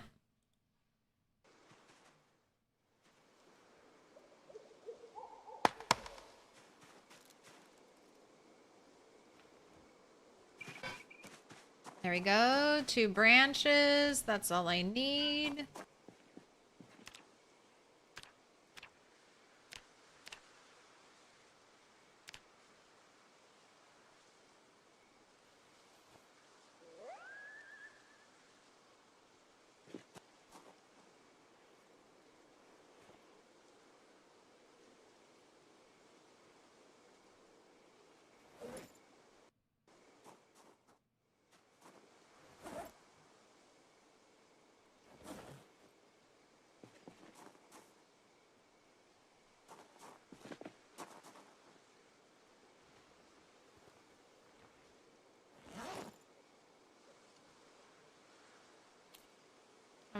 There we go. 2 branches. That's all I need.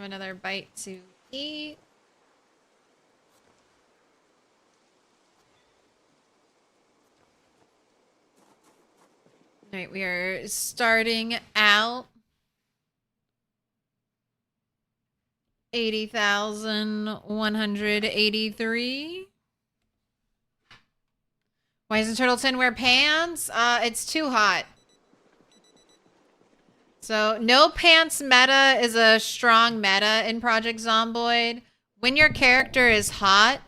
Have another bite to eat. All right, we are starting out 80,183. Why doesn't Turtleton wear pants? It's too hot. So, no pants meta is a strong meta in Project Zomboid. When your character is hot,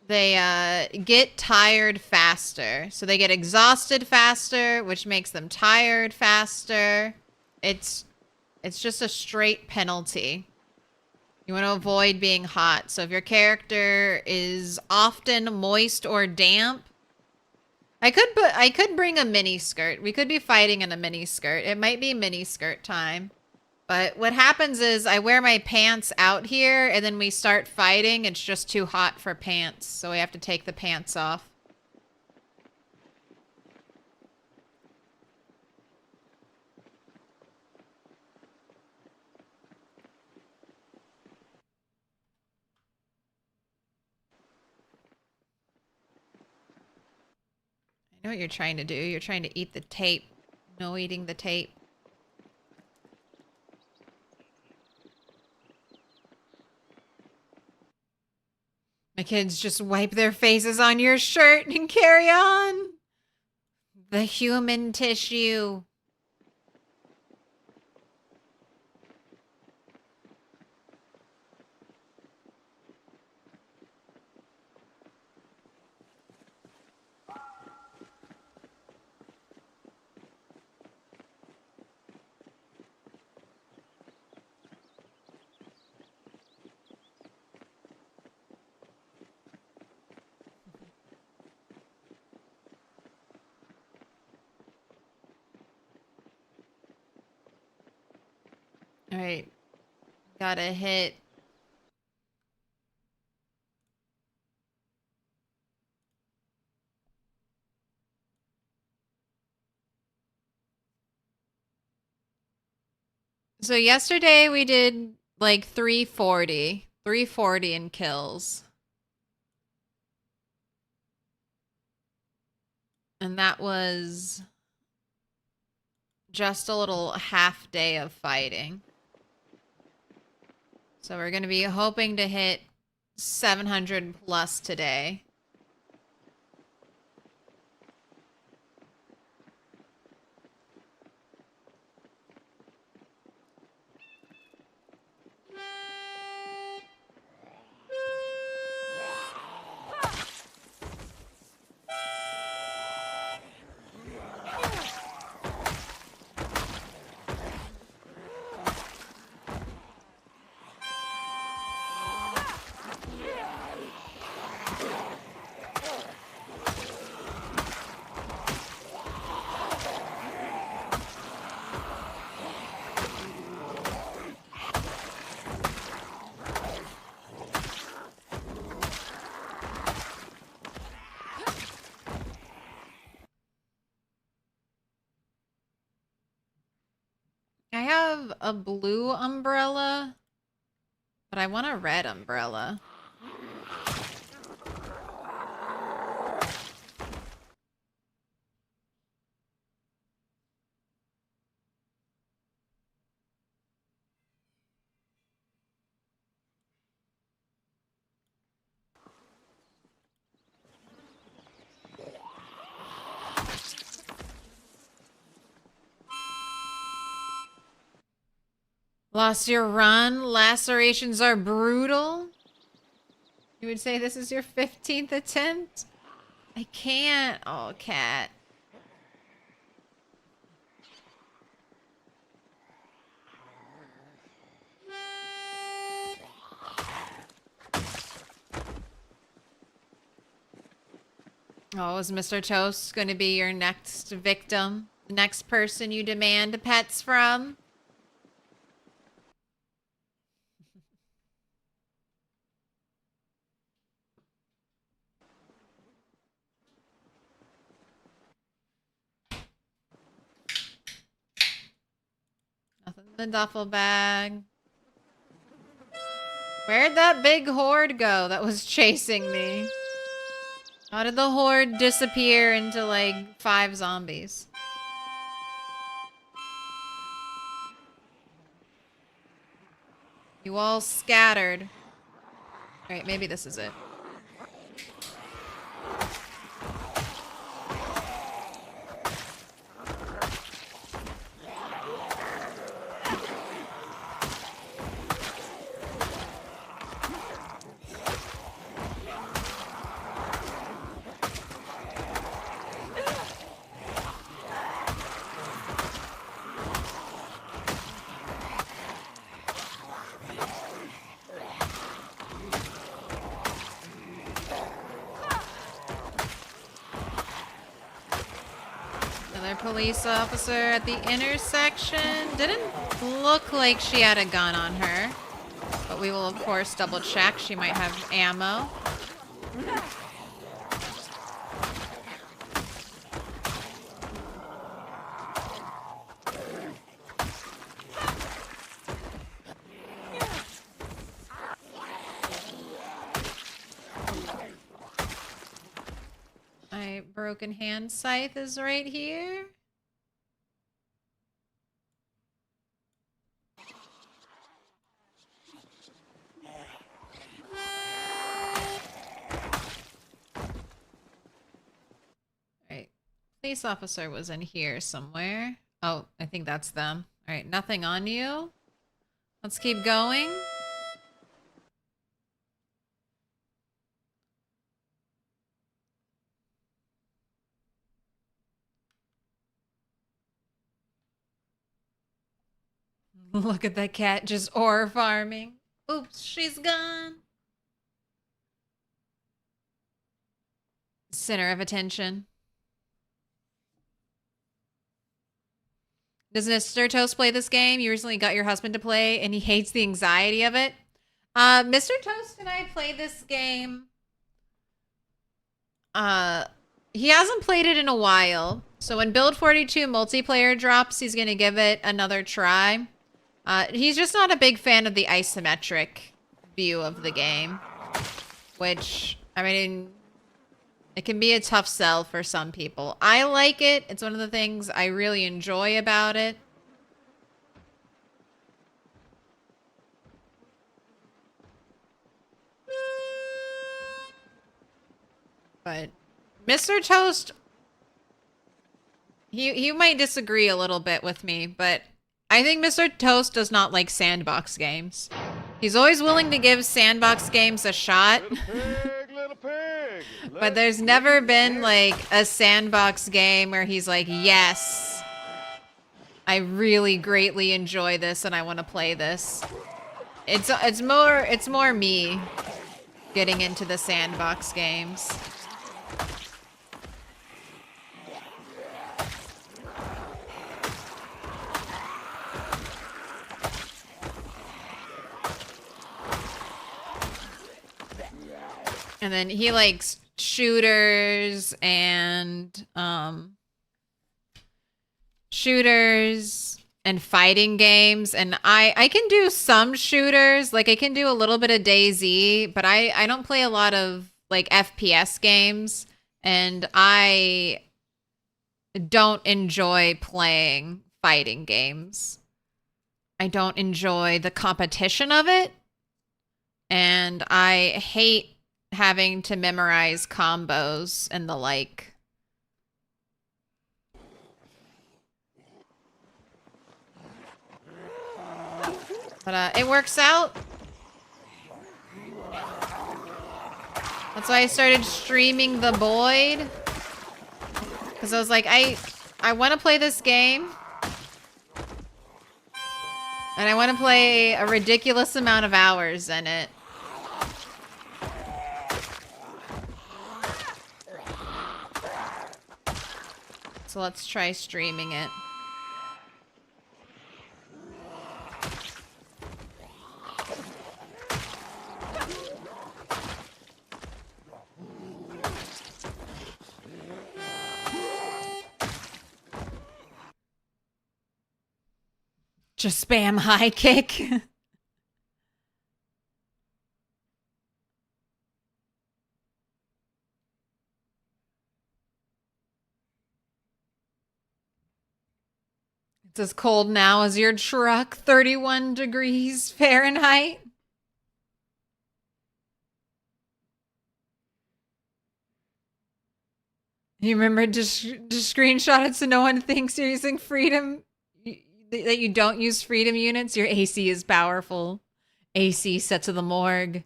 they get tired faster. So they get exhausted faster, which makes them tired faster. It's just a straight penalty. You want to avoid being hot. So if your character is often moist or damp, I could bring a mini skirt. We could be fighting in a mini skirt. It might be mini skirt time. But what happens is I wear my pants out here and then we start fighting. It's just too hot for pants. So we have to take the pants off. I know what you're trying to do. You're trying to eat the tape. No eating the tape. My kids just wipe their faces on your shirt and carry on. The human tissue. All right. Gotta hit. So yesterday we did like 340. 340 in kills. And that was just a little half day of fighting. So we're going to be hoping to hit 700 plus today. I have a blue umbrella, but I want a red umbrella. Lost your run? Lacerations are brutal? You would say this is your 15th attempt? I can't. Oh, cat. Oh, is Mr. Toast going to be your next victim? The next person you demand pets from? Put in the duffel bag. Where'd that big horde go that was chasing me? How did the horde disappear into like 5 zombies? You all scattered. Alright, maybe this is it. Police officer at the intersection. Didn't look like she had a gun on her, but we will of course double check. She might have ammo. My broken hand scythe is right here. Police officer was in here somewhere. Oh, I think that's them. All right, nothing on you. Let's keep going. Look at that cat just ore farming. Oops, she's gone. Center of attention. Does Mr. Toast play this game? You recently got your husband to play and he hates the anxiety of it. Mr. Toast and I played this game. He hasn't played it in a while. So when Build 42 multiplayer drops, he's going to give it another try. He's just not a big fan of the isometric view of the game. Which, I mean, it can be a tough sell for some people. I like it. It's one of the things I really enjoy about it. But Mr. Toast, he might disagree a little bit with me, but I think Mr. Toast does not like sandbox games. He's always willing to give sandbox games a shot. Little pig. But there's never been like a sandbox game where he's like, yes, I really greatly enjoy this and I want to play this. It's more me getting into the sandbox games. And then he likes shooters and fighting games. And I can do some shooters. Like I can do a little bit of DayZ, but I don't play a lot of like FPS games. And I don't enjoy playing fighting games. I don't enjoy the competition of it. And I hate having to memorize combos and the like. But it works out. That's why I started streaming The Void. Because I was like, I want to play this game. And I want to play a ridiculous amount of hours in it. So let's try streaming it. Just spam high kick. It's as cold now as your truck, 31 degrees Fahrenheit. You remember just screenshot it so no one thinks you're using freedom, that you don't use freedom units. Your AC is powerful. AC set to the morgue.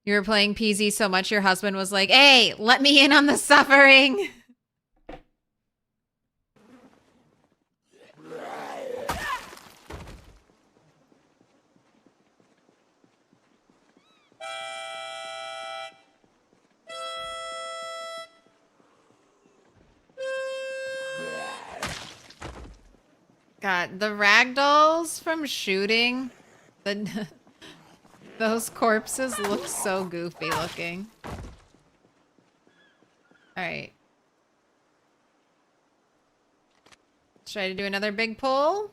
You were playing PZ so much your husband was like, hey, let me in on the suffering. God, the ragdolls from shooting, those corpses look so goofy looking. Alright. Try to do another big pull.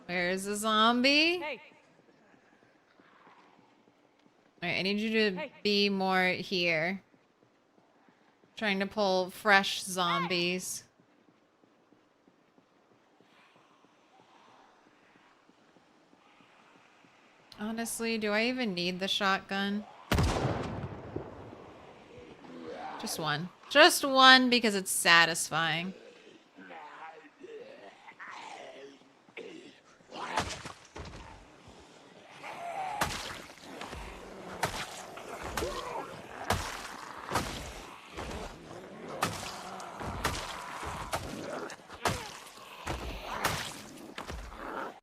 Where's the zombie? Hey. Alright, I need you to be more here. Trying to pull fresh zombies. Honestly, do I even need the shotgun? Just one. Just one because it's satisfying.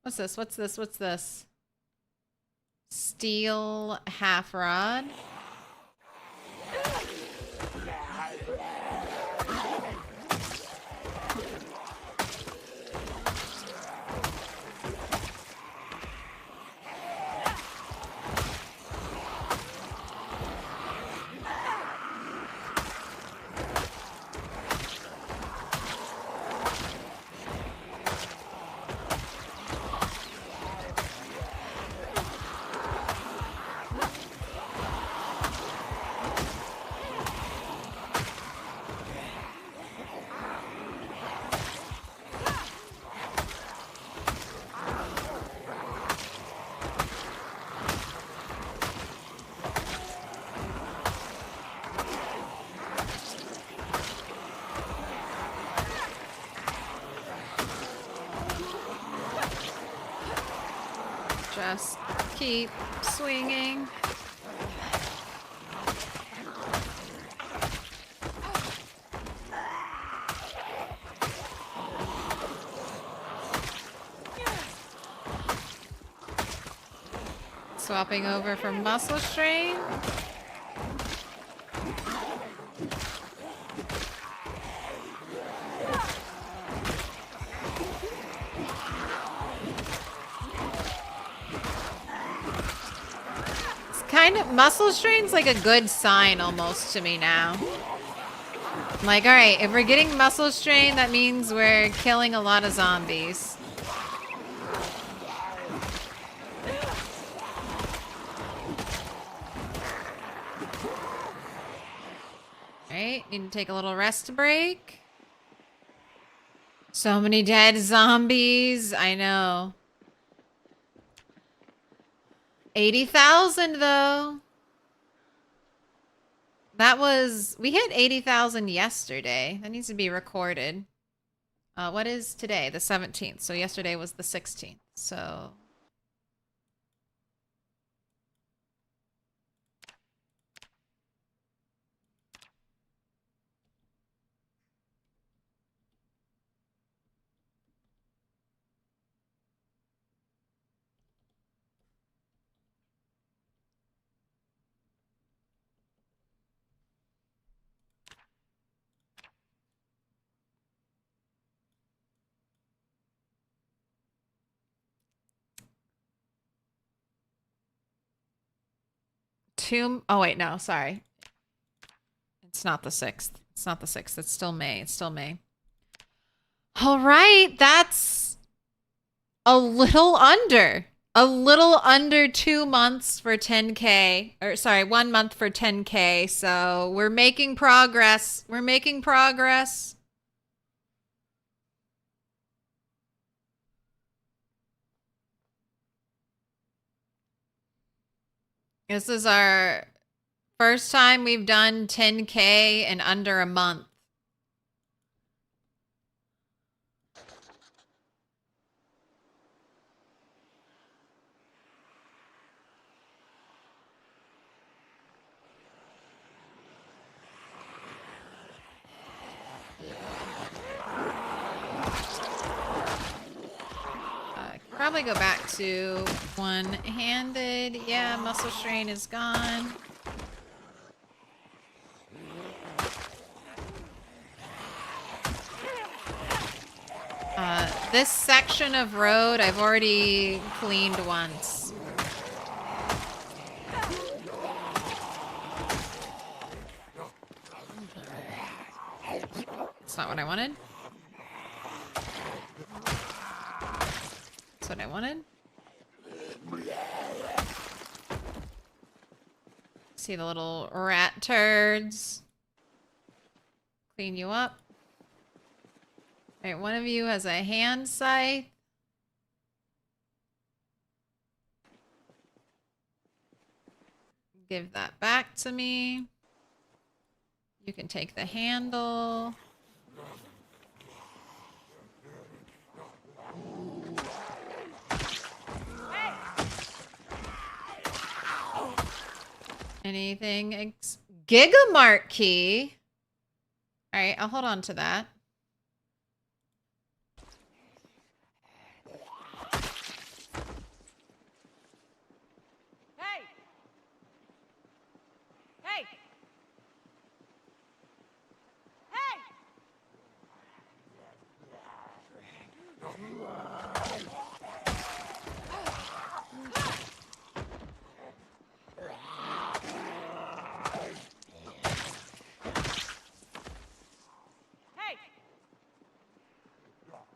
What's this? What's this? What's this? Steel half rod. Just keep swinging. Swapping over from muscle strain. Muscle strain's like a good sign almost to me now. I'm like, all right, if we're getting muscle strain, that means we're killing a lot of zombies. All right, need to take a little rest break. So many dead zombies. I know. 80,000 though. That was, we hit 80,000 yesterday. That needs to be recorded. What is today? The 17th. So yesterday was the 16th. So Oh, wait, no, sorry. It's not the 6th. It's not the 6th. It's still May. It's still May. All right, that's a little under 2 months for 10K, or sorry, 1 month for 10K. So we're making progress. We're making progress. This is our first time we've done 10K in under a month. Probably go back to one-handed. Yeah, muscle strain is gone. This section of road I've already cleaned once. That's not what I wanted. That's what I wanted. See the little rat turds. Clean you up. All right, one of you has a hand scythe. Give that back to me. You can take the handle. Anything? Gigamart key. All right, I'll hold on to that. Hey! Hey! Hey!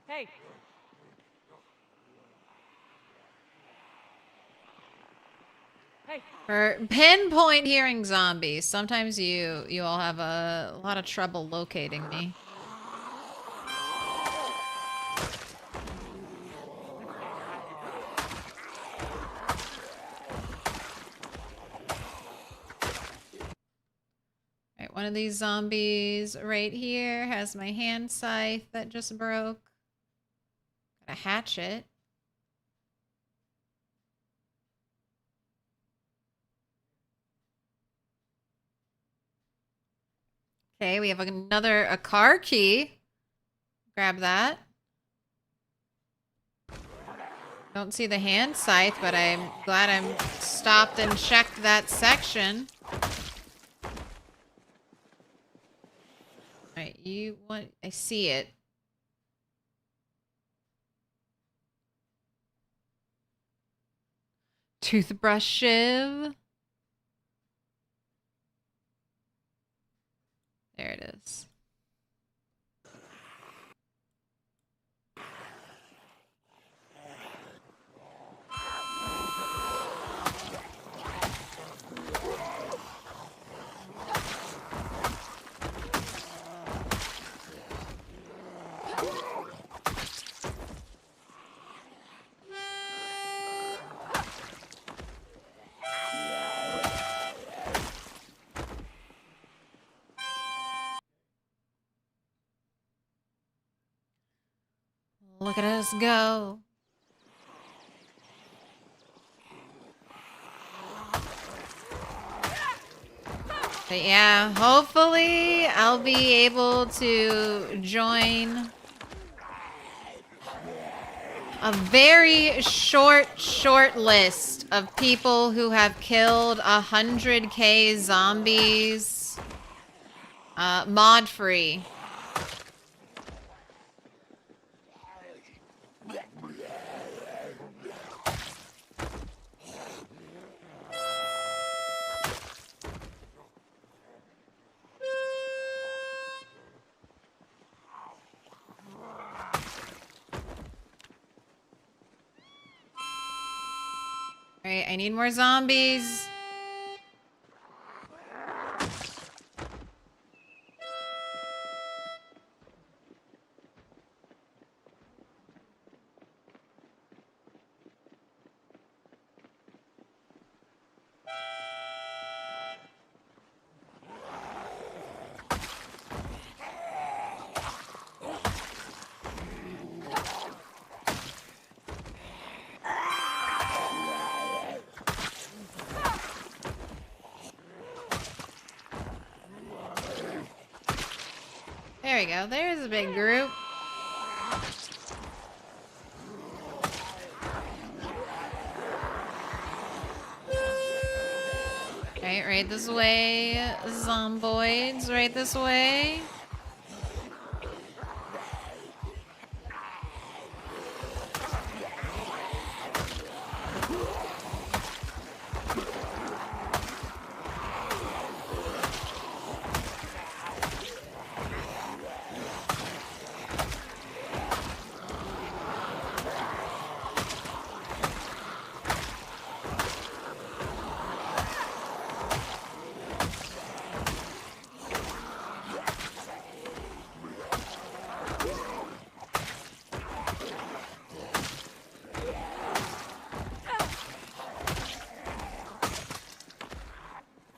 Hey! Hey! For pinpoint hearing zombies, sometimes you all have a lot of trouble locating me. Alright, one of these zombies right here has my hand scythe that just broke. Got a hatchet. Okay, we have a car key. Grab that. Don't see the hand scythe, but I'm glad I'm stopped and checked that section. Alright, you want... I see it. Toothbrush shiv. There it is. Look at us go. But yeah, hopefully I'll be able to join a very short list of people who have killed 100K zombies mod free. Alright, I need more zombies. There we go. There's a big group. Right this way. Zomboids, right this way.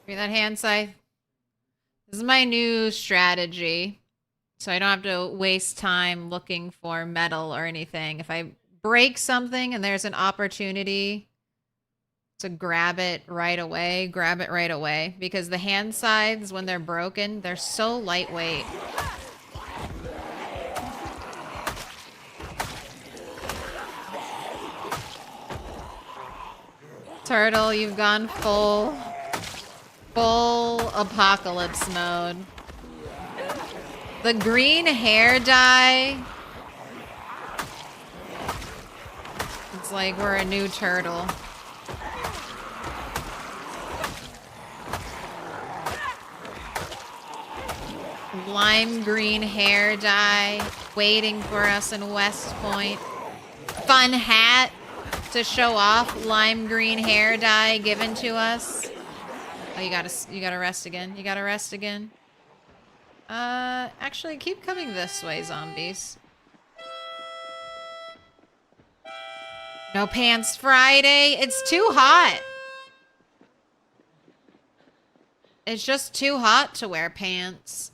Give me that hand scythe. This is my new strategy. So I don't have to waste time looking for metal or anything. If I break something and there's an opportunity to grab it right away, grab it right away. Because the hand scythes, when they're broken, they're so lightweight. Turtle, you've gone full apocalypse mode. The green hair dye. It's like we're a new turtle. Lime green hair dye waiting for us in West Point. Fun hat to show off lime green hair dye given to us. Oh, you gotta rest again. You gotta rest again. Actually, keep coming this way, zombies. No pants Friday. It's too hot. It's just too hot to wear pants.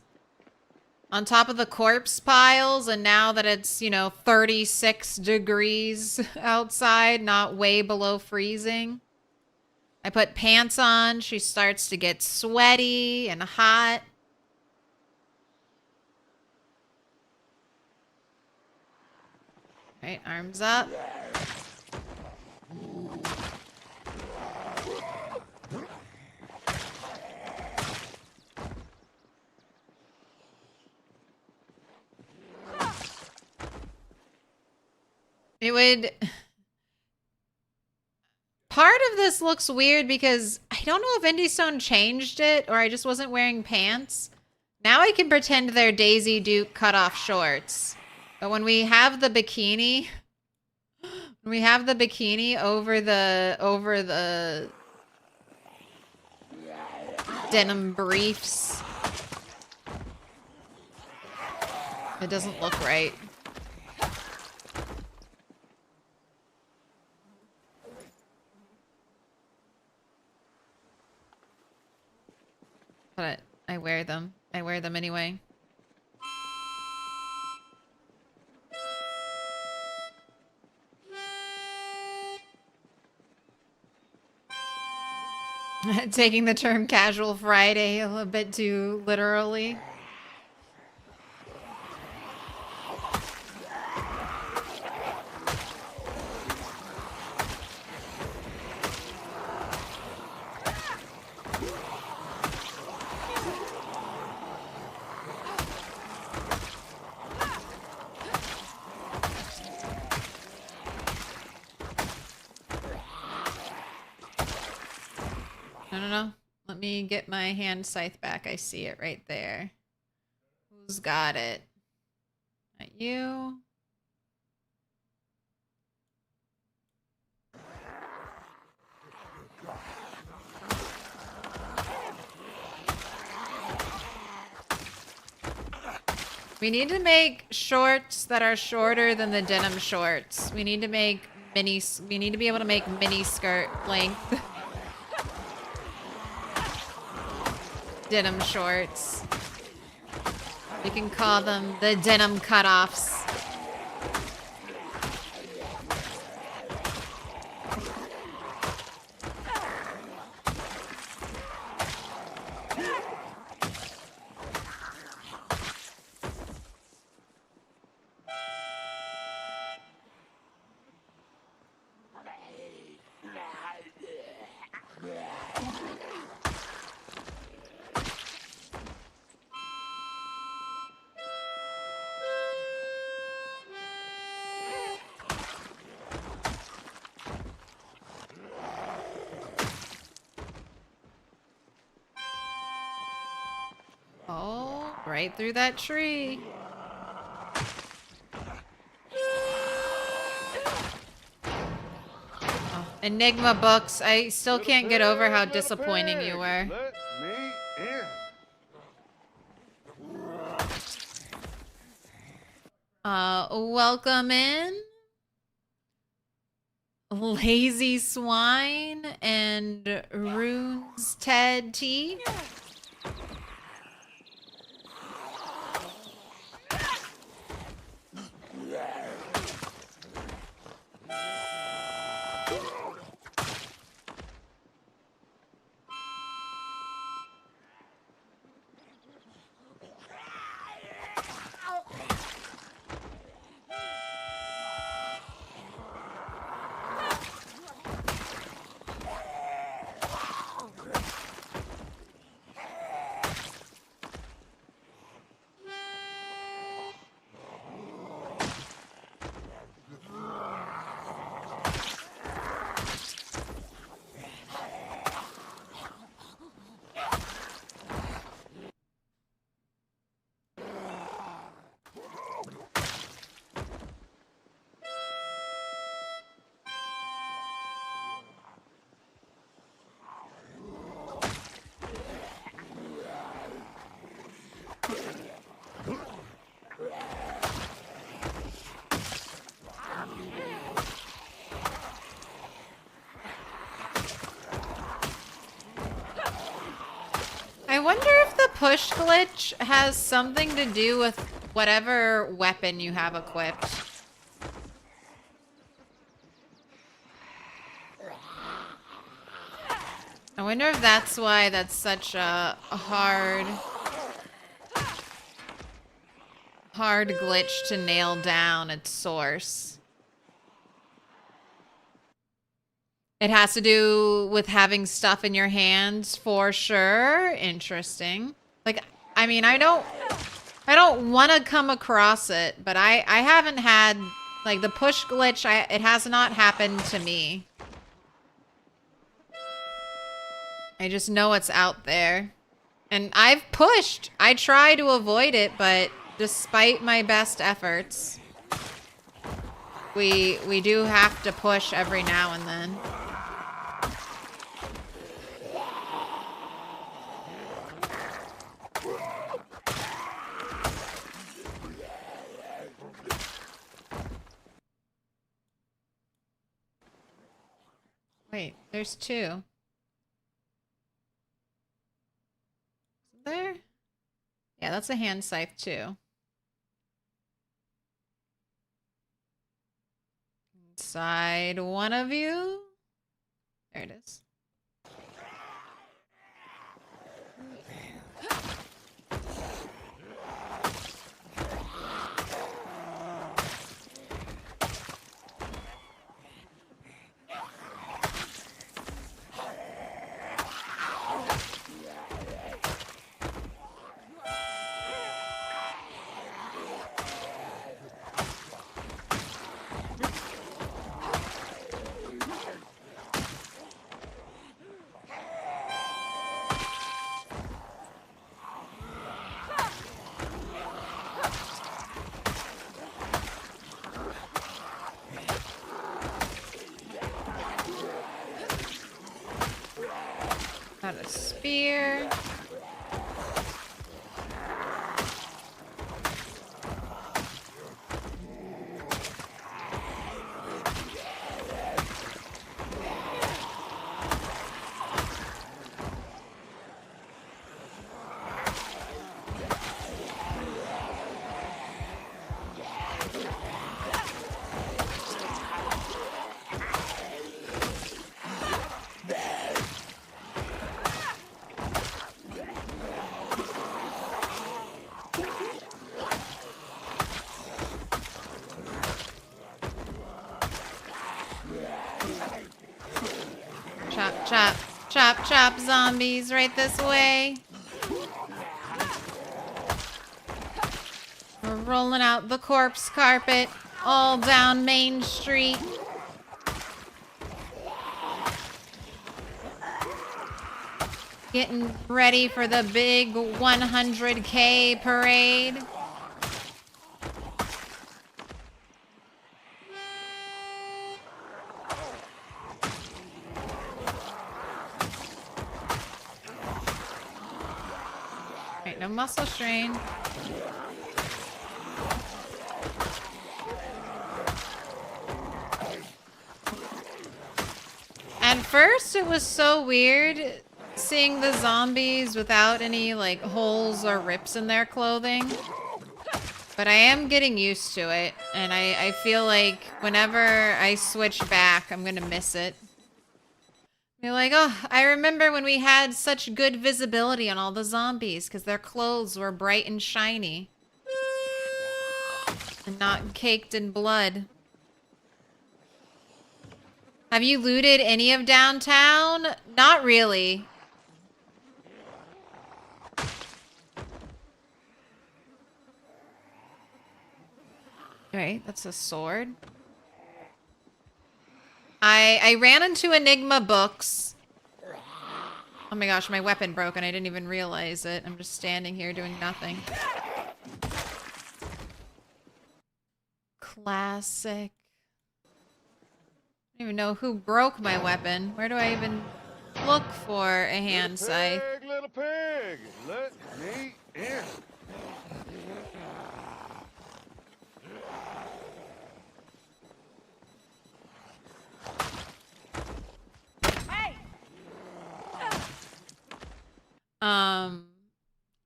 On top of the corpse piles, and now that it's, 36 degrees outside, not way below freezing. I put pants on. She starts to get sweaty and hot. Right, arms up. It would... Part of this looks weird because I don't know if Indystone changed it or I just wasn't wearing pants. Now I can pretend they're Daisy Duke cutoff shorts. But when we have the bikini... When we have the bikini over the denim briefs, it doesn't look right. But I wear them. I wear them anyway. Taking the term casual Friday a little bit too literally. No. Let me get my hand scythe back. I see it right there. Who's got it? Not you. We need to make shorts that are shorter than the denim shorts. We need to make we need to be able to make mini skirt length denim shorts. We can call them the denim cutoffs. Oh, right through that tree. Oh, Enigma books. I still can't get over how disappointing you were. Let me in. Welcome in. Lazy Swine and Runes Ted T. I wonder if the push glitch has something to do with whatever weapon you have equipped. I wonder if that's why that's such a hard glitch to nail down its source. It has to do with having stuff in your hands for sure. Interesting. Like, I mean, I don't want to come across it, but I haven't had, like, the push glitch, it has not happened to me. I just know it's out there. And I've pushed. I try to avoid it, but despite my best efforts, we do have to push every now and then. Wait, there's two. Is there? Yeah, that's a hand scythe too. Inside one of you. There it is. Got a spear. Chop, chop, chop, chop, zombies right this way. We're rolling out the corpse carpet all down Main Street. Getting ready for the big 100K parade. Right, no muscle strain. At first, it was so weird seeing the zombies without any, like, holes or rips in their clothing. But I am getting used to it, and I feel like whenever I switch back, I'm gonna miss it. You're like, oh, I remember when we had such good visibility on all the zombies because their clothes were bright and shiny. And not caked in blood. Have you looted any of downtown? Not really. Right, that's a sword. I ran into Enigma books. Oh my gosh, my weapon broke and I didn't even realize it. I'm just standing here doing nothing. Classic. I don't even know who broke my weapon. Where do I even look for a hand scythe? Pig, little pig, let me in.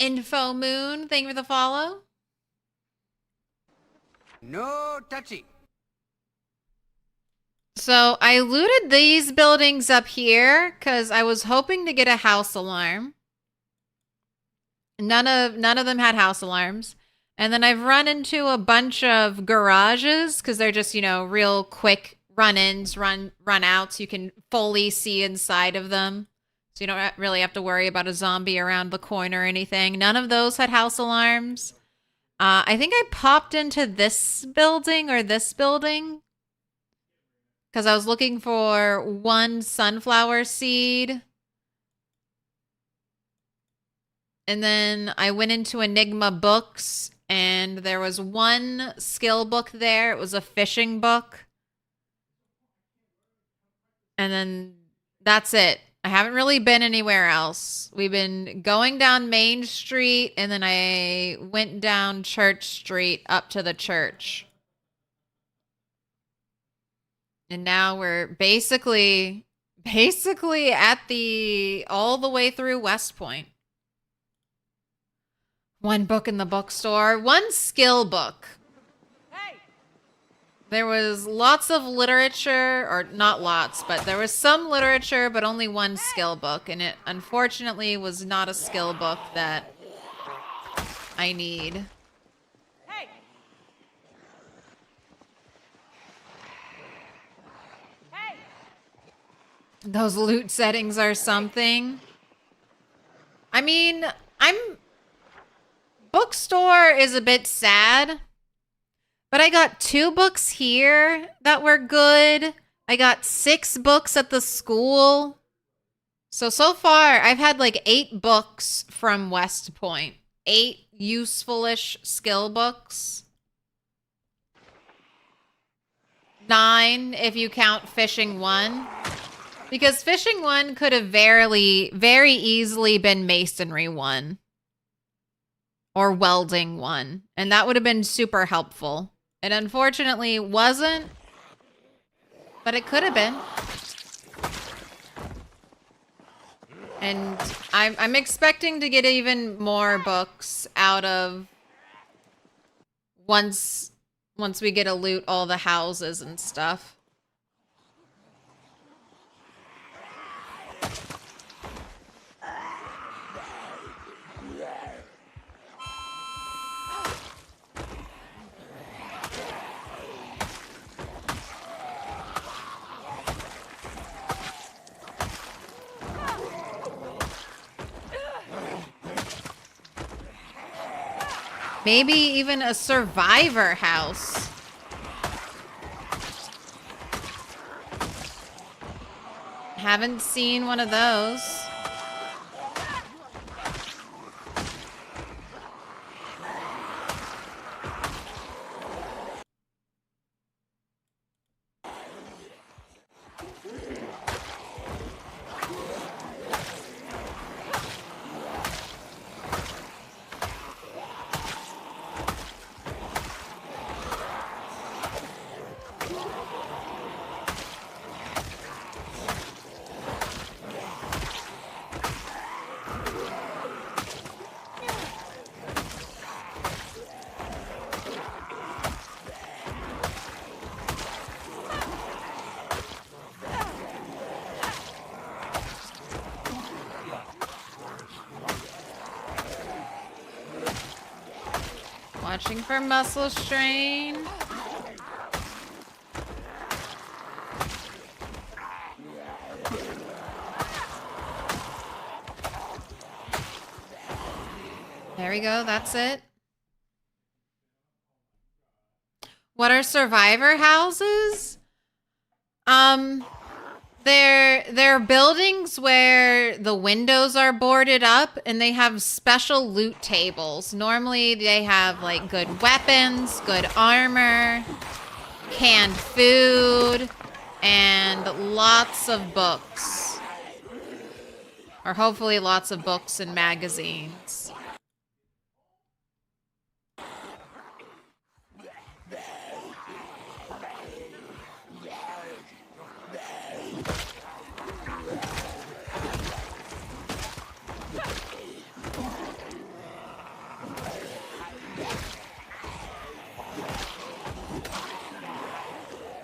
Info Moon, thank you for the follow. No touchy. So I looted these buildings up here because I was hoping to get a house alarm. None of them had house alarms. And then I've run into a bunch of garages because they're just, you know, real quick run-ins, run-outs. You can fully see inside of them. So you don't really have to worry about a zombie around the corner or anything. None of those had house alarms. I think I popped into this building or this building because I was looking for one sunflower seed. And then I went into Enigma Books and there was one skill book there. It was a fishing book. And then that's it. I haven't really been anywhere else. We've been going down Main Street, and then I went down Church Street up to the church. And now we're basically at all the way through West Point. One book in the bookstore, one skill book. There was lots of literature, or not lots, but there was some literature, but only one skill book. And it, unfortunately, was not a skill book that I need. Hey! Hey! Those loot settings are something. I mean, bookstore is a bit sad. But I got 2 books here that were good. I got 6 books at the school. So far, I've had like 8 books from West Point. 8 useful-ish skill books. 9 if you count Fishing 1. Because Fishing 1 could have very easily been Masonry 1. Or Welding 1. And that would have been super helpful. It unfortunately wasn't, but it could have been. And I'm expecting to get even more books out of once we get to loot all the houses and stuff. Maybe even a survivor house. Haven't seen one of those. Watching for muscle strain. There we go, that's it. What are survivor houses? They're buildings where the windows are boarded up and they have special loot tables. Normally they have like good weapons, good armor, canned food, and lots of books. Or hopefully lots of books and magazines.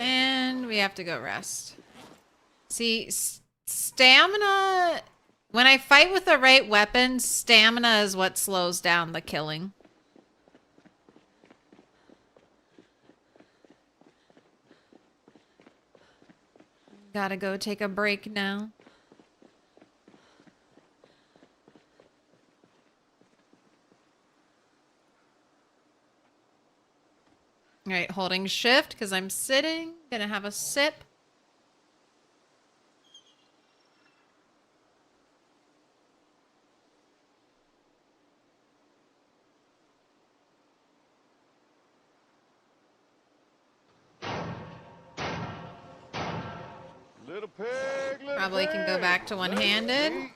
And we have to go rest. See, stamina... When I fight with the right weapon, stamina is what slows down the killing. Gotta go take a break now. All right, holding shift because I'm sitting. Gonna have a sip. Little pig, little Probably can go pig, back to one-handed. let me in.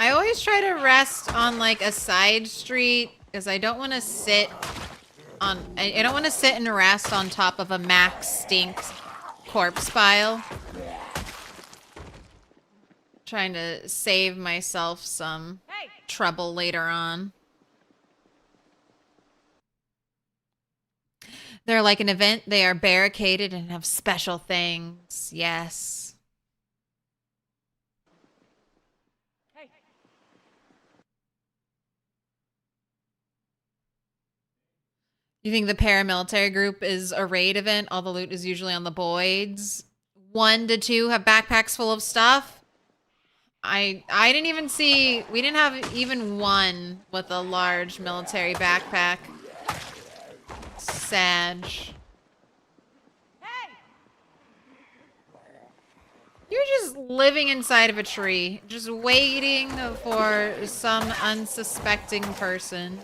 I always try to rest on like a side street because I don't want to sit on. I don't want to sit and rest on top of a max stinks corpse pile. Trying to save myself some trouble later on. They're like an event. They are barricaded and have special things. Yes. You think the paramilitary group is a raid event? All the loot is usually on the Boyds. 1 to 2 have backpacks full of stuff. I didn't even see... We didn't have even one with a large military backpack. Sad. You're just living inside of a tree. Just waiting for some unsuspecting person.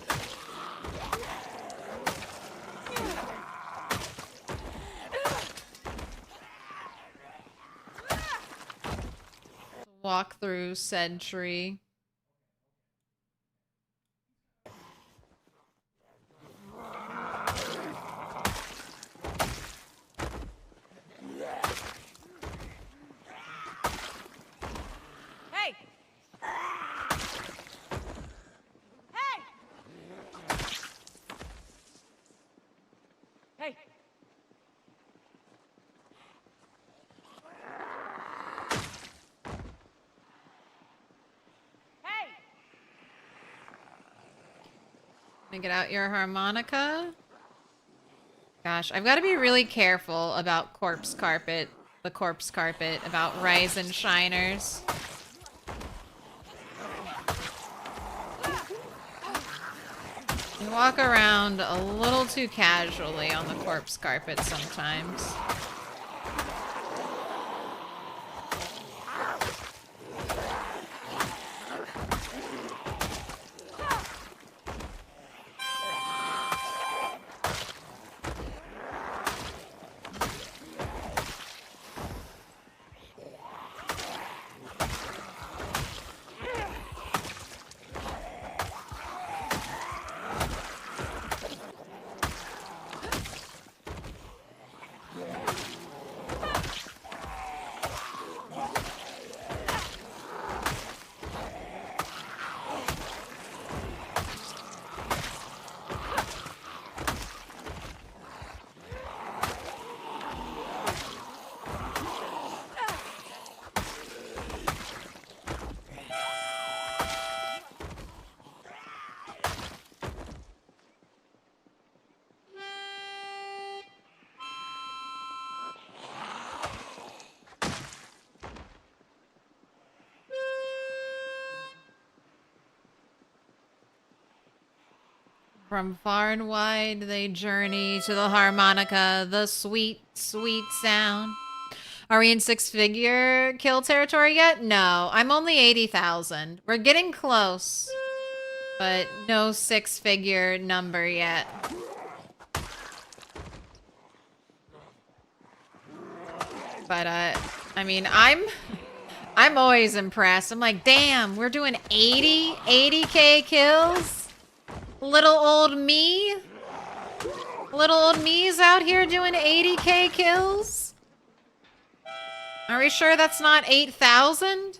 Walk through said tree. Hey! Hey! Hey! Get out your harmonica. Gosh, I've got to be really careful about corpse carpet the corpse carpet about rise and shiners. You walk around a little too casually on the corpse carpet sometimes. From far and wide they journey to the harmonica, the sweet, sweet sound. Are we in six-figure kill territory yet? No, I'm only 80,000. We're getting close, but no six-figure number yet. But, I mean, I'm always impressed. I'm like, damn, we're doing 80K kills? Little old me? Little old me's out here doing 80K kills? Are we sure that's not 8,000?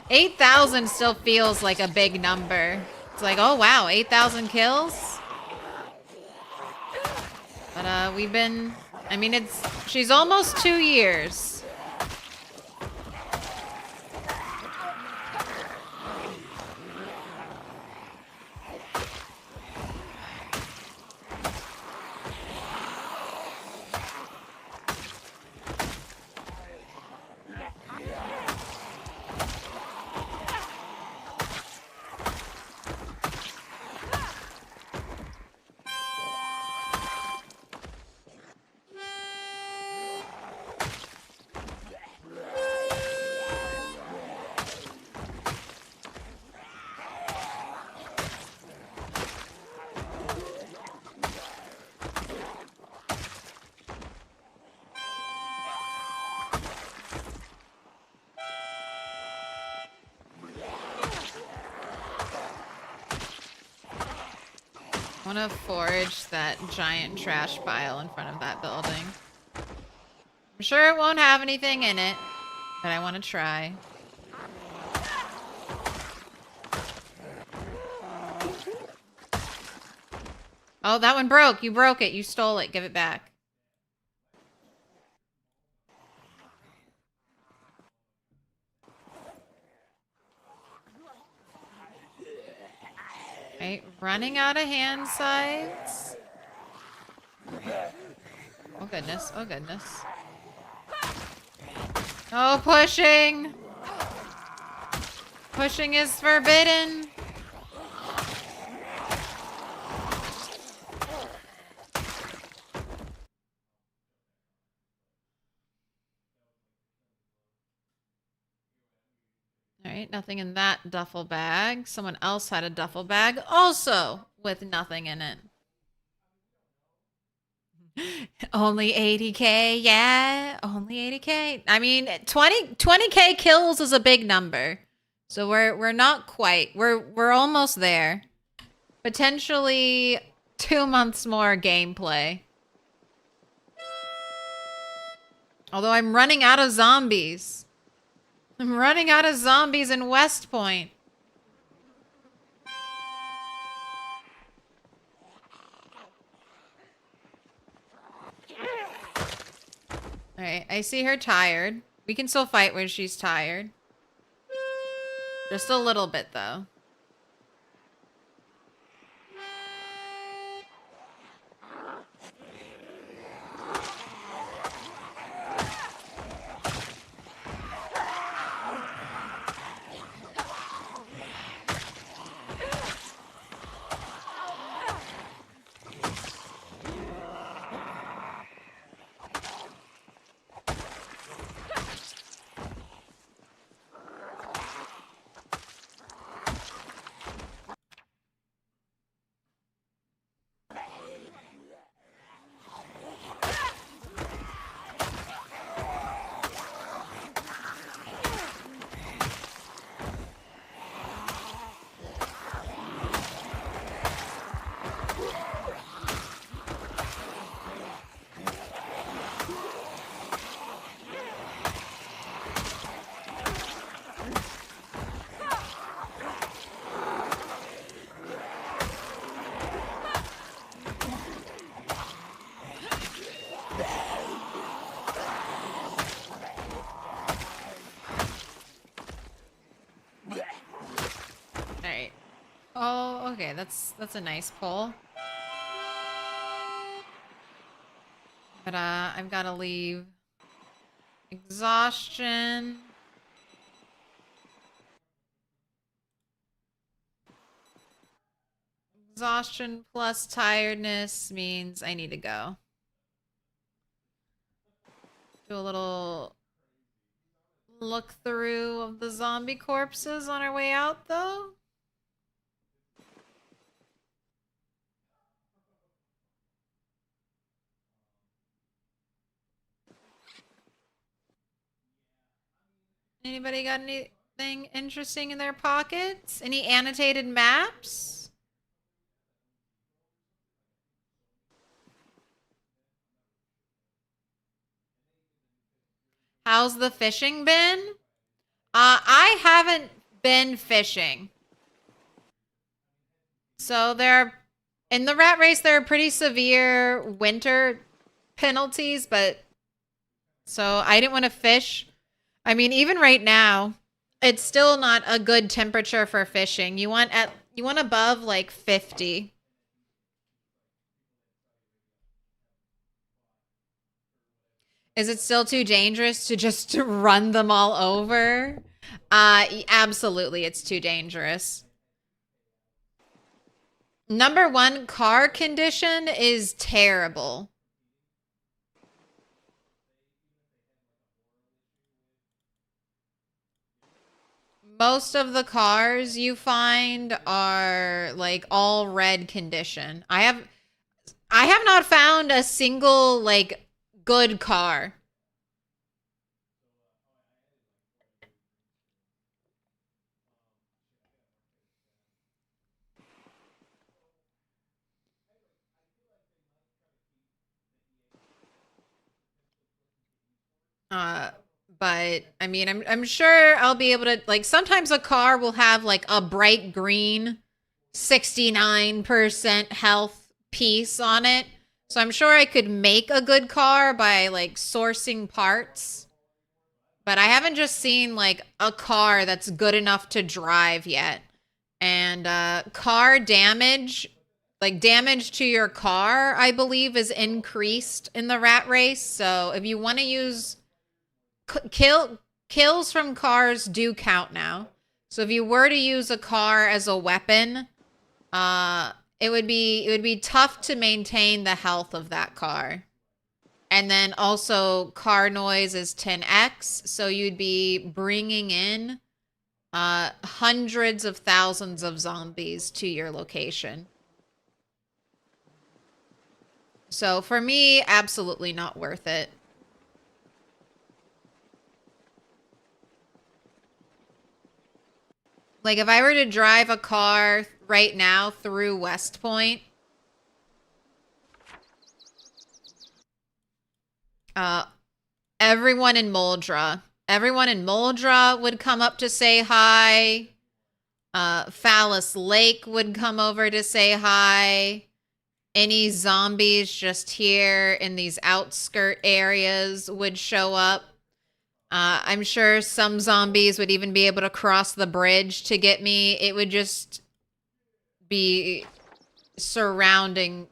8,000 still feels like a big number. It's like, oh wow, 8,000 kills? But we've been, I mean, she's almost 2 years. I want to forge that giant trash pile in front of that building. I'm sure it won't have anything in it, but I want to try. Oh, that one broke. You broke it. You stole it. Give it back. Right, running out of hand sides. Oh goodness, oh goodness. Oh, pushing! Pushing is forbidden! Alright, nothing in that duffel bag. Someone else had a duffel bag also with nothing in it. Only 80K, yeah, only 80K. I mean, 20K kills is a big number. So we're not quite. We're almost there. Potentially 2 months more gameplay. Although I'm running out of zombies. I'm running out of zombies in West Point. Alright, I see her tired. We can still fight when she's tired. Just a little bit, though. Oh, okay. That's a nice pull. But I've got to leave. Exhaustion. Exhaustion plus tiredness means I need to go. Do a little look through of the zombie corpses on our way out, though. Anybody got anything interesting in their pockets? Any annotated maps? How's the fishing been? I haven't been fishing. So in the rat race, there are pretty severe winter penalties, but so I didn't want to fish. I mean, even right now, it's still not a good temperature for fishing. You want above like 50. Is it still too dangerous to just run them all over? Absolutely, it's too dangerous. Number one, car condition is terrible. Most of the cars you find are like all red condition. I have not found a single like good car. But I mean, I'm sure I'll be able to, like, sometimes a car will have like a bright green 69% health piece on it. So I'm sure I could make a good car by like sourcing parts. But I haven't just seen like a car that's good enough to drive yet. And car damage, like damage to your car, I believe is increased in the rat race. So if you want to use kills from cars do count now. So if you were to use a car as a weapon, it would be tough to maintain the health of that car. And then also car noise is 10x, so you'd be bringing in hundreds of thousands of zombies to your location. So for me, absolutely not worth it. Like if I were to drive a car right now through West Point, everyone in Moldra would come up to say hi. Phallus Lake would come over to say hi. Any zombies just here in these outskirt areas would show up. I'm sure some zombies would even be able to cross the bridge to get me. It would just be surrounding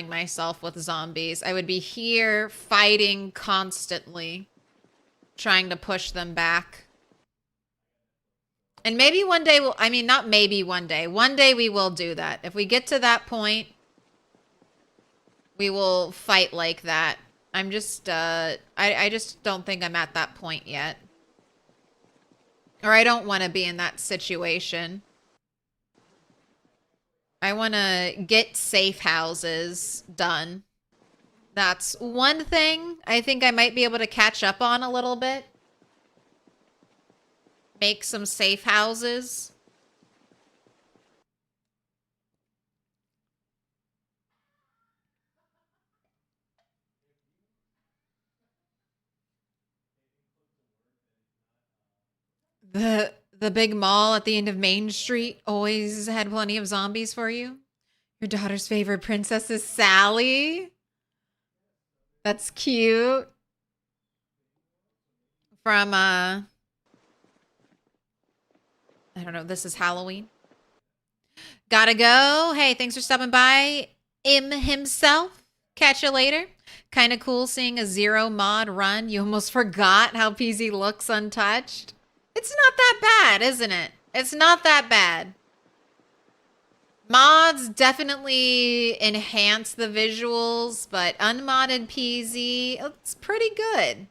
myself with zombies. I would be here fighting constantly, trying to push them back. And maybe one day we'll, I mean, not maybe one day we will do that. If we get to that point, we will fight like that. I'm just, I just don't think I'm at that point yet. Or I don't want to be in that situation. I want to get safe houses done. That's one thing I think I might be able to catch up on a little bit. Make some safe houses. The big mall at the end of Main Street always had plenty of zombies for you. Your daughter's favorite princess is Sally. That's cute. From I don't know, This Is Halloween. Gotta go. Hey, thanks for stopping by. Himself. Catch you later. Kind of cool seeing a 0 mod run. You almost forgot how PZ looks untouched. It's not that bad, isn't it? It's not that bad. Mods definitely enhance the visuals, but unmodded PZ, it's pretty good.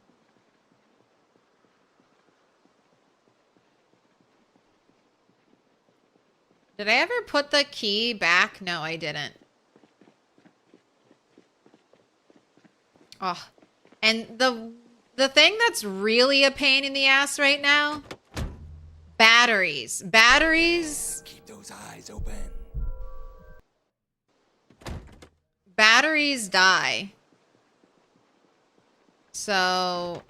Did I ever put the key back? No, I didn't. Oh, and the thing that's really a pain in the ass right now, batteries. Batteries. Keep those eyes open. Batteries die. So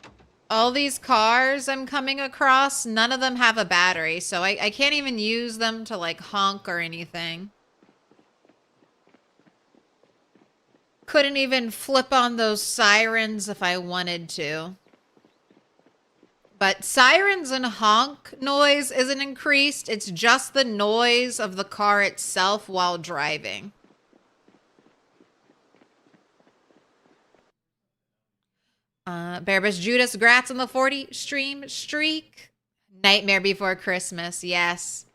all these cars I'm coming across, none of them have a battery. So I can't even use them to like honk or anything. Couldn't even flip on those sirens if I wanted to. But sirens and honk noise isn't increased. It's just the noise of the car itself while driving. Bearbus Judas, grats on the 40 stream streak. Nightmare Before Christmas, yes.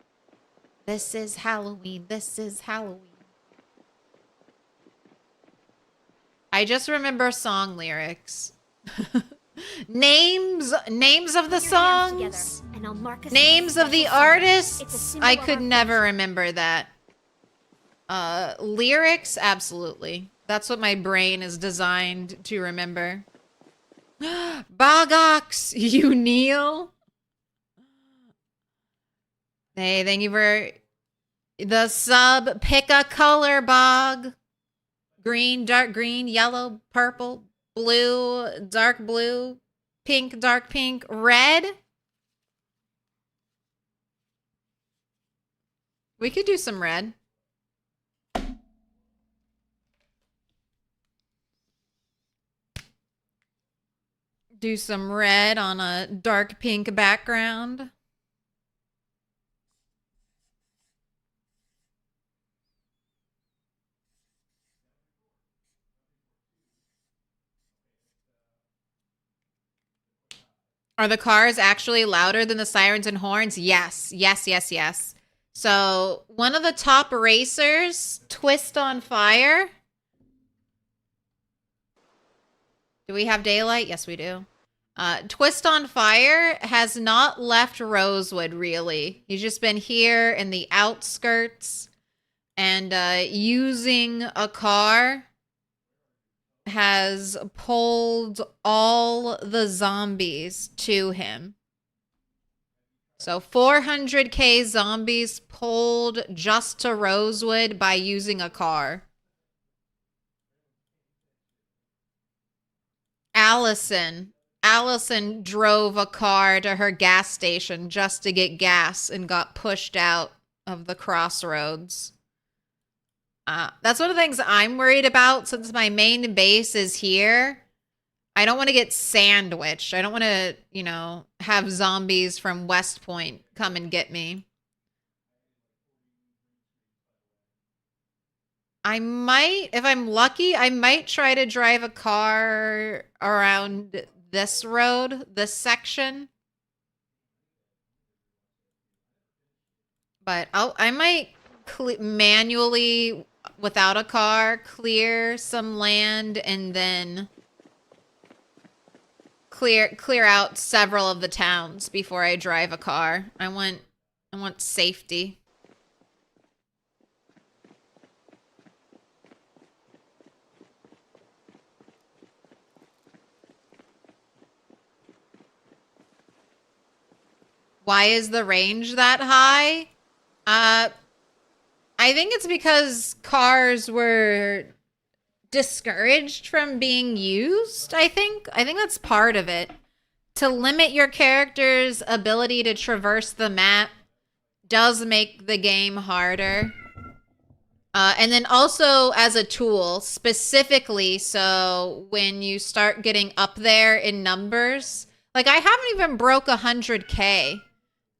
This is Halloween. This is Halloween. I just remember song lyrics. names of the songs. Names of the artists. I could never remember that. Lyrics, absolutely. That's what my brain is designed to remember. Bogox, you kneel. Hey, thank you for the sub. Pick a color, Bog. Green, dark green, yellow, purple, blue, dark blue, pink, dark pink, red. We could do some red. Do some red on a dark pink background. Are the cars actually louder than the sirens and horns? Yes. Yes, yes, yes. So one of the top racers, Twist on Fire. Do we have daylight? Yes, we do. Twist on Fire has not left Rosewood, really. He's just been here in the outskirts. And using a car has pulled all the zombies to him. So 400k zombies pulled just to Rosewood by using a car. Allison drove a car to her gas station just to get gas and got pushed out of the crossroads. That's one of the things I'm worried about since my main base is here. I don't want to get sandwiched. I don't want to, you know, have zombies from West Point come and get me. I might, if I'm lucky, I might try to drive a car around this road, this section. But I might manually, without a car, clear some land and then clear out several of the towns before I drive a car. I want safety. Why is the range that high? I think it's because cars were discouraged from being used, I think. I think that's part of it. To limit your character's ability to traverse the map does make the game harder. And then also as a tool, specifically, so when you start getting up there in numbers, like I haven't even broke 100k.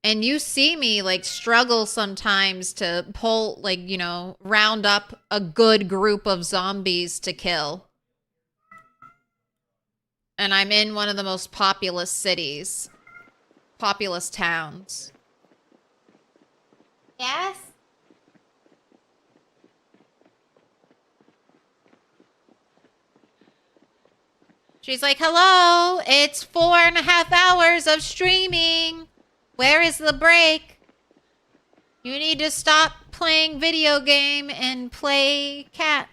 And you see me like struggle sometimes to pull, like, you know, round up a good group of zombies to kill. And I'm in one of the most populous cities, populous towns. Yes? She's like, hello, it's 4.5 hours of streaming. Where is the break? You need to stop playing video game and play cat.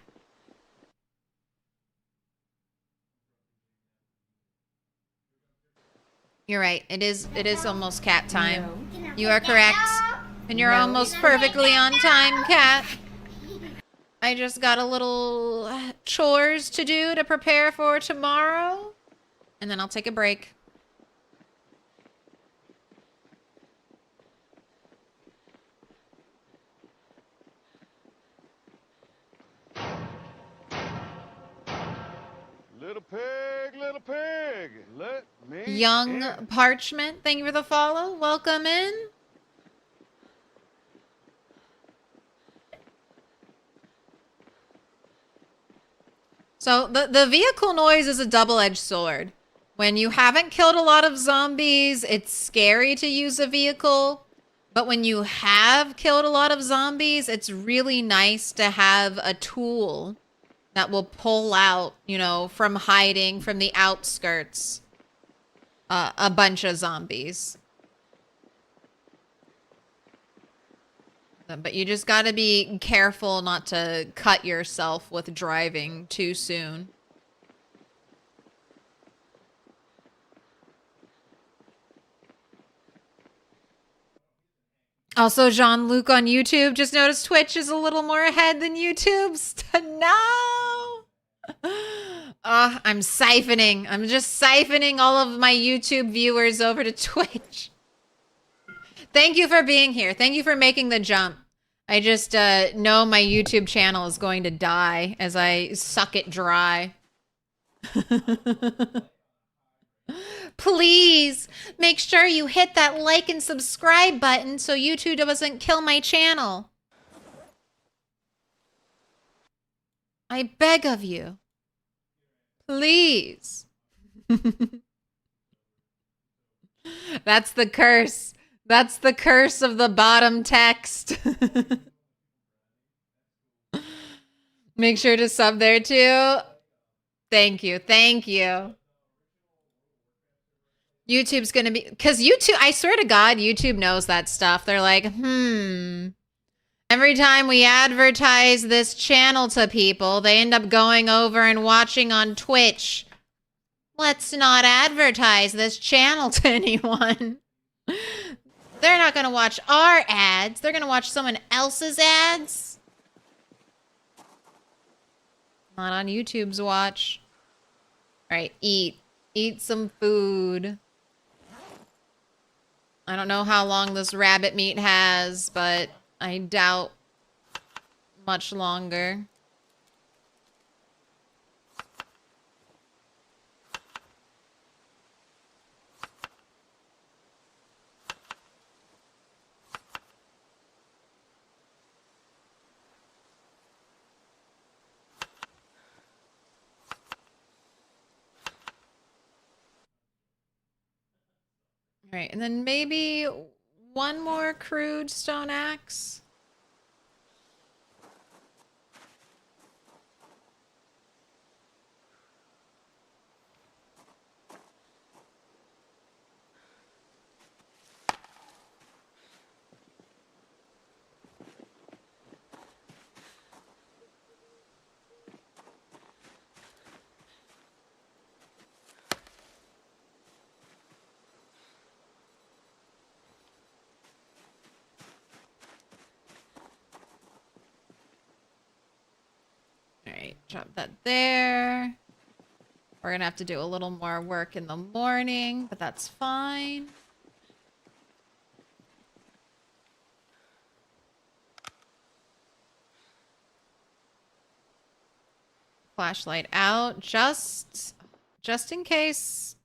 You're right. It is almost cat time. You are correct. And you're almost perfectly on time, cat. I just got a little chores to do to prepare for tomorrow. And then I'll take a break. Little pig, let me Young in. Parchment, thank you for the follow. Welcome in. So the vehicle noise is a double-edged sword. When you haven't killed a lot of zombies, it's scary to use a vehicle. But when you have killed a lot of zombies, it's really nice to have a tool that will pull out, you know, from hiding from the outskirts, a bunch of zombies. But you just gotta be careful not to cut yourself with driving too soon. Also, Jean-Luc on YouTube just noticed Twitch is a little more ahead than YouTube's. No! I'm siphoning. I'm just siphoning all of my YouTube viewers over to Twitch. Thank you for being here. Thank you for making the jump. I just know my YouTube channel is going to die as I suck it dry. Please make sure you hit that like and subscribe button so YouTube doesn't kill my channel. I beg of you. Please. That's the curse. That's the curse of the bottom text. Make sure to sub there too. Thank you. Thank you. YouTube's going to be... Because YouTube... I swear to God, YouTube knows that stuff. They're like, every time we advertise this channel to people, they end up going over and watching on Twitch. Let's not advertise this channel to anyone. They're not going to watch our ads. They're going to watch someone else's ads. Not on YouTube's watch. All right, eat. Eat some food. I don't know how long this rabbit meat has, but I doubt much longer. Right, and then maybe one more crude stone axe. Alright, drop that there. We're gonna have to do a little more work in the morning, but that's fine. Flashlight out, just in case.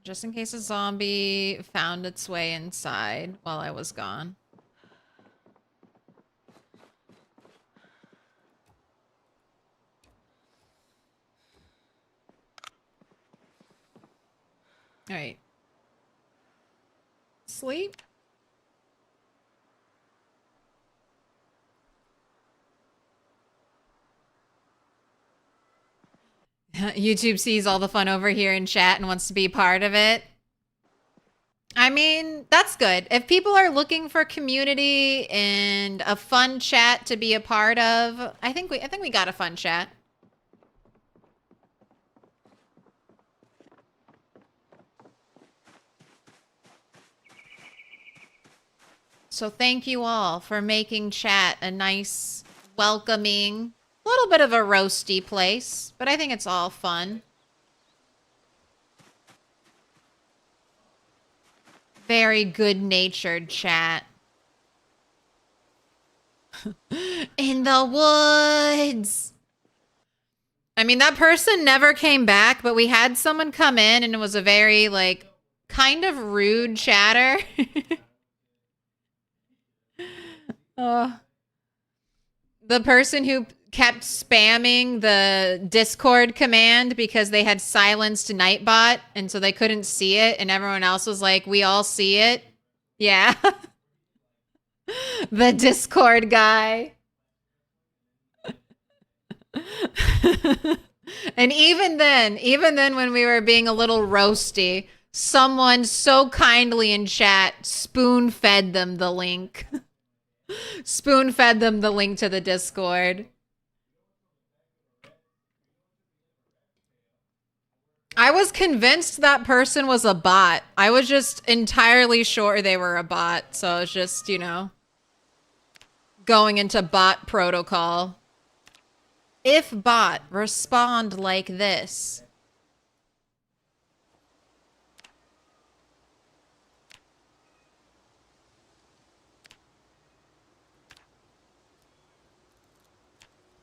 Just in case a zombie found its way inside while I was gone. All right. Sleep. YouTube sees all the fun over here in chat and wants to be part of it. I mean, that's good. If people are looking for community and a fun chat to be a part of, I think we got a fun chat. So thank you all for making chat a nice, welcoming, little bit of a roasty place, but I think it's all fun. Very good-natured chat. In the woods. I mean, that person never came back, but we had someone come in and it was a very, like, kind of rude chatter. The person who kept spamming the Discord command because they had silenced Nightbot and so they couldn't see it and everyone else was like, we all see it. Yeah. The Discord guy. And even then when we were being a little roasty, someone so kindly in chat spoon-fed them the link. Spoon-fed them the link to the Discord. I was convinced that person was a bot. I was just entirely sure they were a bot. So I was just, you know, going into bot protocol. If bot, respond like this.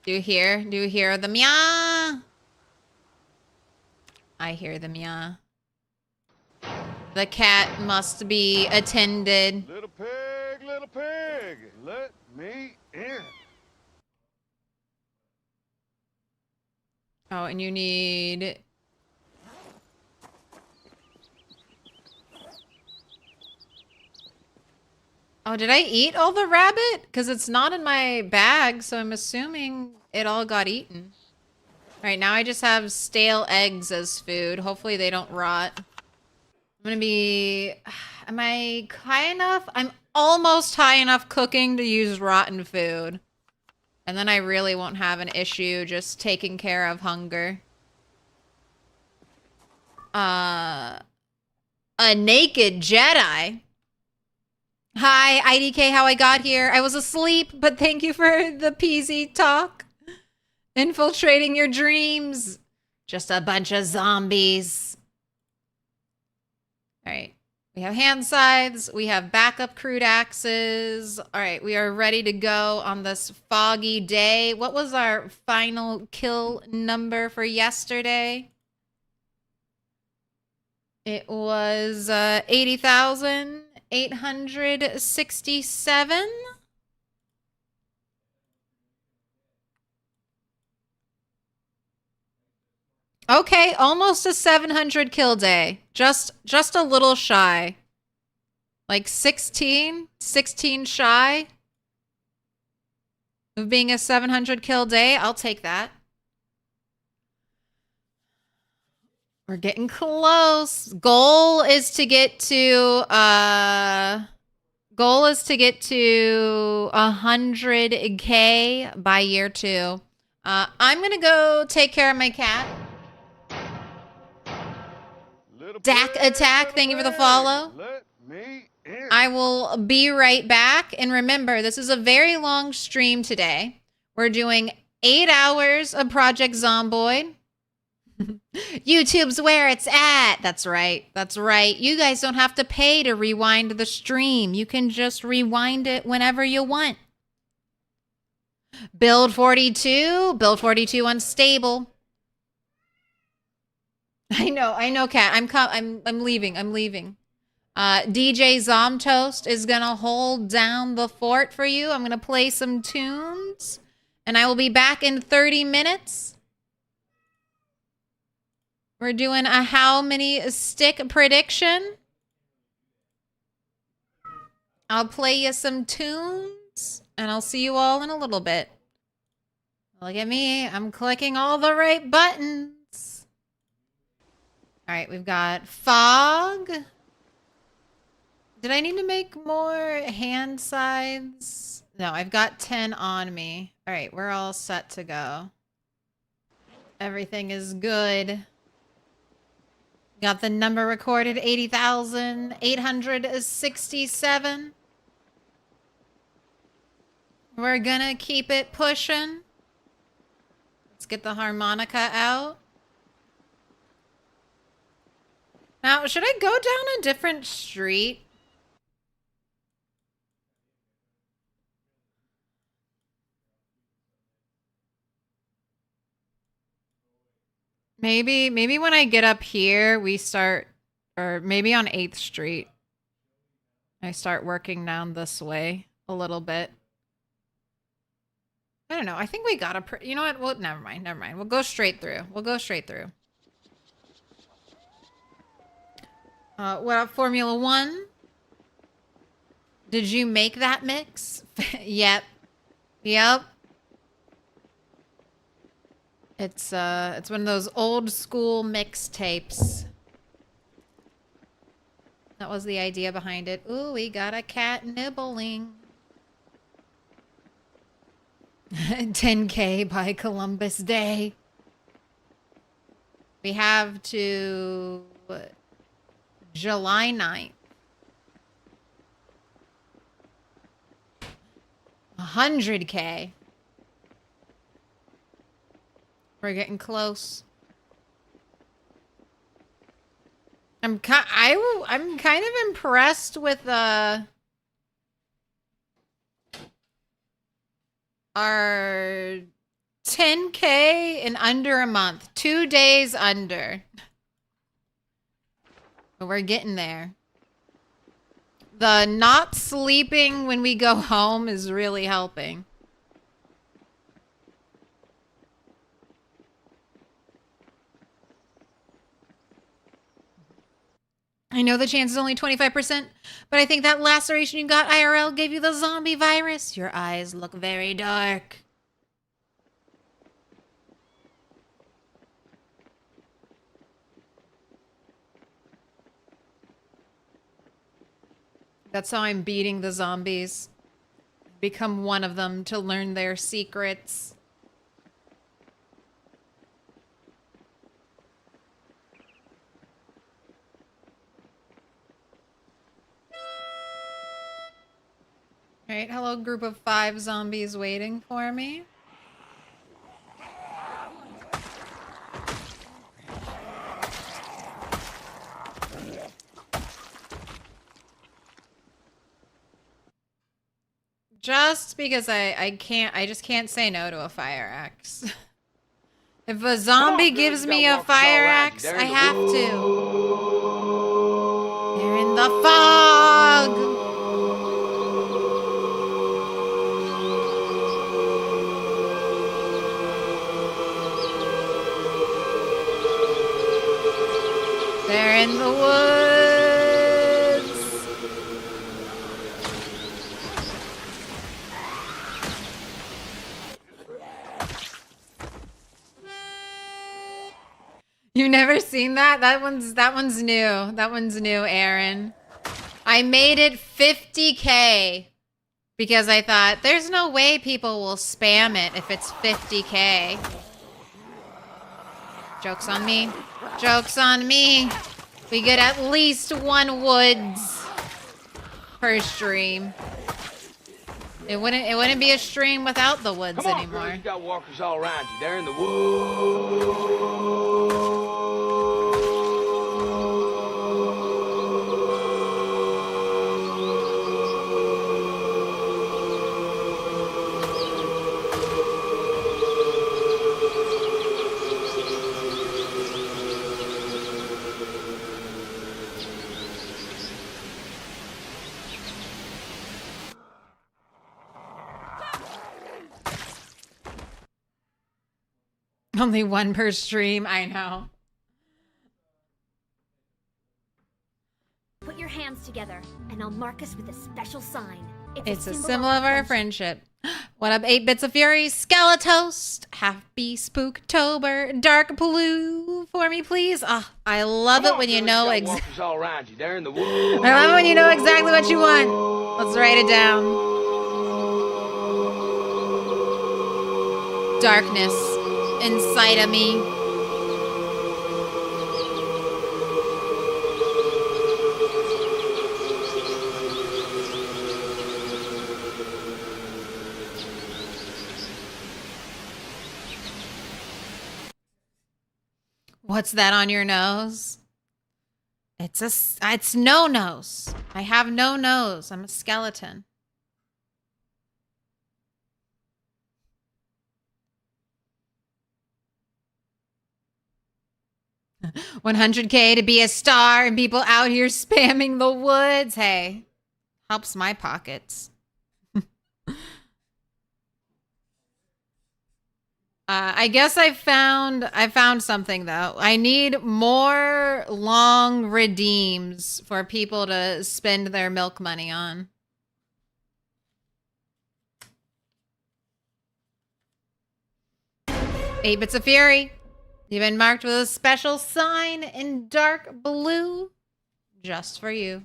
Do you hear the meow? I hear the meow. The cat must be attended. Little pig, let me in. Oh, and you need... Oh, did I eat all the rabbit? Because it's not in my bag, so I'm assuming it all got eaten. All right, now I just have stale eggs as food. Hopefully they don't rot. I'm gonna be... Am I high enough? I'm almost high enough cooking to use rotten food. And then I really won't have an issue just taking care of hunger. A naked Jedi? Hi, IDK, how I got here. I was asleep, but thank you for the peasy talk. Infiltrating your dreams. Just a bunch of zombies. All right. We have hand scythes. We have backup crude axes. All right. We are ready to go on this foggy day. What was our final kill number for yesterday? It was 80,867. Okay, almost a 700 kill day. Just a little shy. Like 16 shy of being a 700 kill day. I'll take that. We're getting close. Goal is to get to 100K by year 2. I'm gonna go take care of my cat. Dak Attack, thank you for the follow. Let me in. I will be right back. And remember, this is a very long stream today. We're doing 8 hours of Project Zomboid. YouTube's where it's at. That's right. That's right. You guys don't have to pay to rewind the stream. You can just rewind it whenever you want. Build 42 unstable. I know, Kat. I'm leaving. DJ Zomtoast is gonna hold down the fort for you. I'm gonna play some tunes, and I will be back in 30 minutes. We're doing a how many stick prediction. I'll play you some tunes, and I'll see you all in a little bit. Look at me. I'm clicking all the right buttons. All right, we've got fog. Did I need to make more hand sides? No, I've got 10 on me. All right, we're all set to go. Everything is good. Got the number recorded, 80,867. We're gonna keep it pushing. Let's get the harmonica out. Now, should I go down a different street? Maybe when I get up here, we start, or maybe on 8th Street, I start working down this way a little bit. I don't know. I think we got a, you know what? Well, never mind. We'll go straight through. What up, Formula One? Did you make that mix? Yep. It's one of those old school mixtapes. That was the idea behind it. Ooh, we got a cat nibbling. 10K by Columbus Day. We have to July 9th. 100K. We're getting close. I'm kind of impressed with our 10K in under a month. 2 days under. But we're getting there. The not sleeping when we go home is really helping. I know the chance is only 25%, but I think that laceration you got IRL gave you the zombie virus. Your eyes look very dark. That's how I'm beating the zombies. Become one of them to learn their secrets. All right, hello, group of 5 zombies waiting for me. Just because I just can't say no to a fire axe. If a zombie gives me a fire axe, I have to. They're in the fog. They're in the woods. You've never seen that? That one's new. That one's new, Aaron. I made it 50K because I thought there's no way people will spam it if it's 50K. Joke's on me. Joke's on me. We get at least 1 woods per stream. It wouldn't be a stream without the woods anymore. Girl, you got walkers all around you. They're in the woods. Only one per stream. I know. Put your hands together, and I'll mark us with a special sign. It's a symbol of our friendship. What up, 8 Bits of Fury? Skeletoast. Happy Spooktober. Dark Blue for me, please. Ah, I love it when you know Walkers all around you. They're in the woods. I love it when you know exactly what you want. Let's write it down. Darkness inside of me. What's that on your nose? It's no nose. I have no nose. I'm a skeleton. $100K to be a star and people out here spamming the woods. Hey, helps my pockets. I guess I found something though. I need more long redeems for people to spend their milk money on. Eight Bits of Fury. You've been marked with a special sign in dark blue just for you.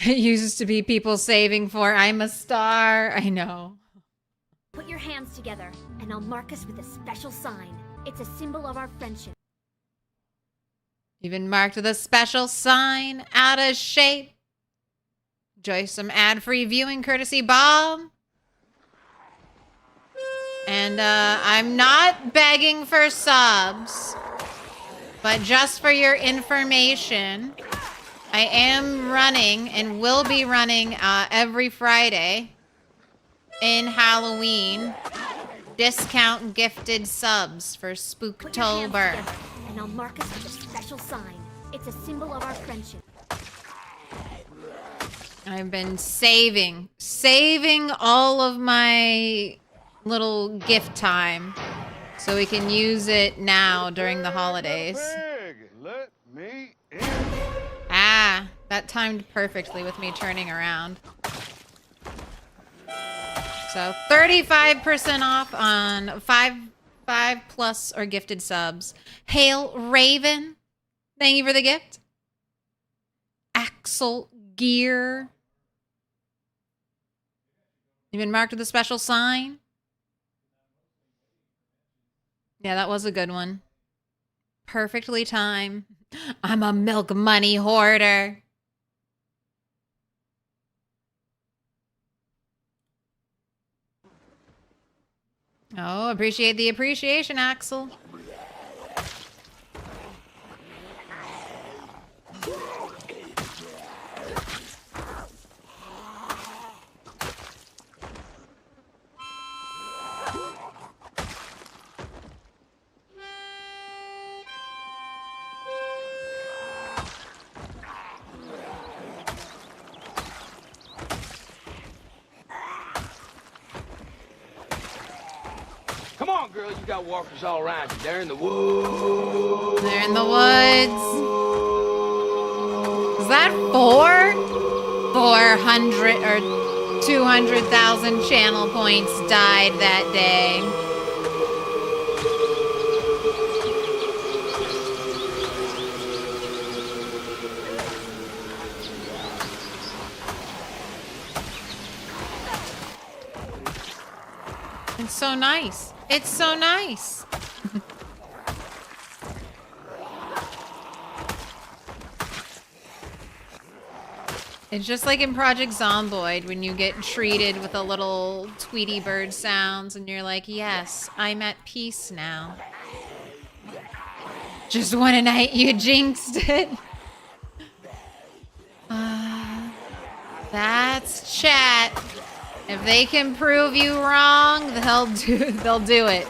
It used to be people saving for I'm a star. I know. Put your hands together, and I'll mark us with a special sign. It's a symbol of our friendship. You've been marked with a special sign, out of shape. Enjoy some ad-free viewing courtesy Bob. And I'm not begging for subs, but just for your information, I am running and will be running every Friday in Halloween discount gifted subs for Spooktober. And I'll mark us with a special sign. It's a symbol of our friendship. I've been saving all of my little gift time so we can use it now during the holidays. Pig, let me in. Ah, that timed perfectly with me turning around. So 35% off on 5 plus or gifted subs. Hail Raven, thank you for the gift. Axel Gear. You've been marked with a special sign. Yeah, that was a good one. Perfectly timed. I'm a milk money hoarder. Oh, appreciate the appreciation, Axel. Come on, girl. You got walkers all around you. They're in the woods. They're in the woods. Is that 400 or 200,000 channel points died that day? It's so nice. It's so nice. It's just like in Project Zomboid when you get treated with a little Tweety bird sounds and you're like, yes, I'm at peace now. Just one night you jinxed it. That's chat. If they can prove you wrong, they'll do it.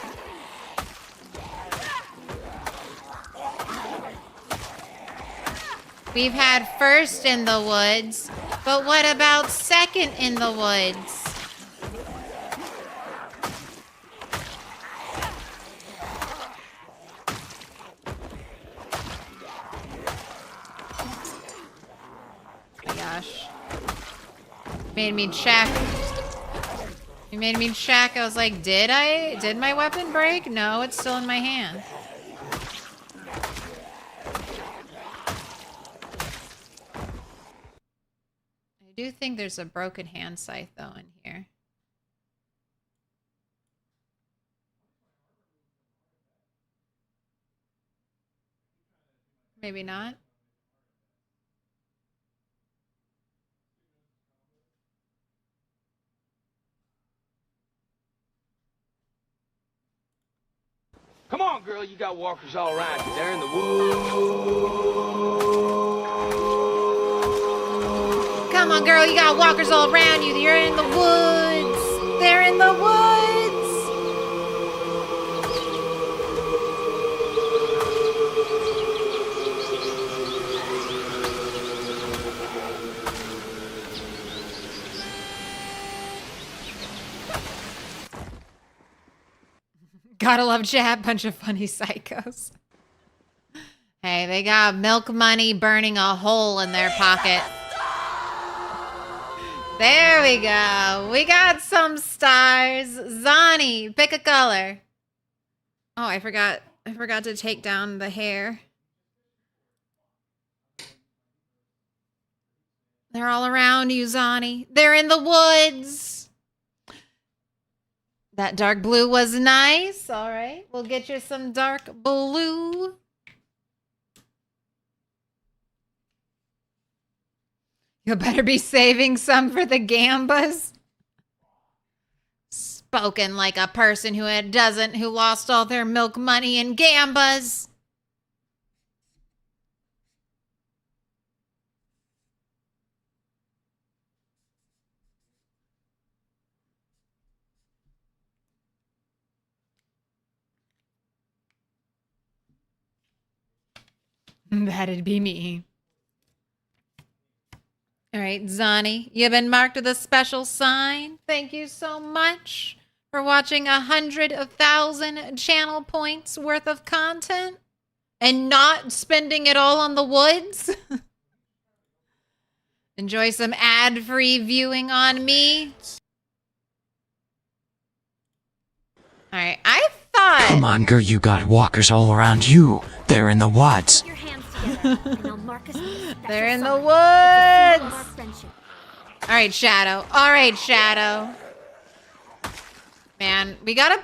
We've had first in the woods, but what about second in the woods? gosh. Made me check. You made me check. I was like, did my weapon break? No, it's still in my hand. I do think there's a broken hand scythe though in here. Maybe not. Come on, girl, you got walkers all around you. They're in the woods. Come on, girl, you got walkers all around you. You're in the woods. They're in the woods. Gotta love chat, bunch of funny psychos. Hey, they got milk money burning a hole in their pocket. There we go. We got some stars. Zani, pick a color. Oh, I forgot to take down the hair. They're all around you, Zani. They're in the woods. That dark blue was nice. All right, we'll get you some dark blue. You better be saving some for the gambas. Spoken like a person who lost all their milk money in gambas. That'd be me. All right, Zani, you've been marked with a special sign. Thank you so much for watching 100,000 channel points worth of content and not spending it all on the woods. Enjoy some ad-free viewing on me. All right, I thought... Come on, girl, you got walkers all around you. They're in the woods. Put your hands together, and I'll mark us with a special They're in the sign. It's a symbol of woods. our friendship. All right, Shadow. All right, Shadow. Man, we gotta...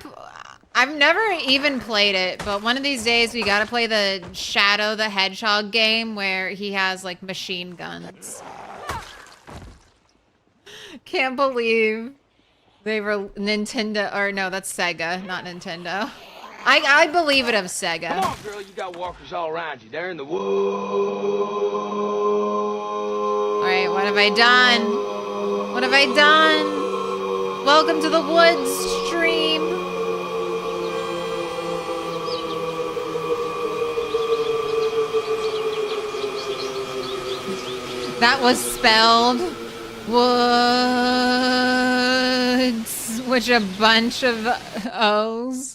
I've never even played it, but one of these days we gotta play the Shadow the Hedgehog game where he has, like, machine guns. Can't believe they were Nintendo... Or, no, that's Sega, not Nintendo. I believe it of Sega. Come on, girl, you got walkers all around you. They're in the woods. All right, what have I done? What have I done? Welcome to the woods stream. That was spelled woods, which a bunch of O's.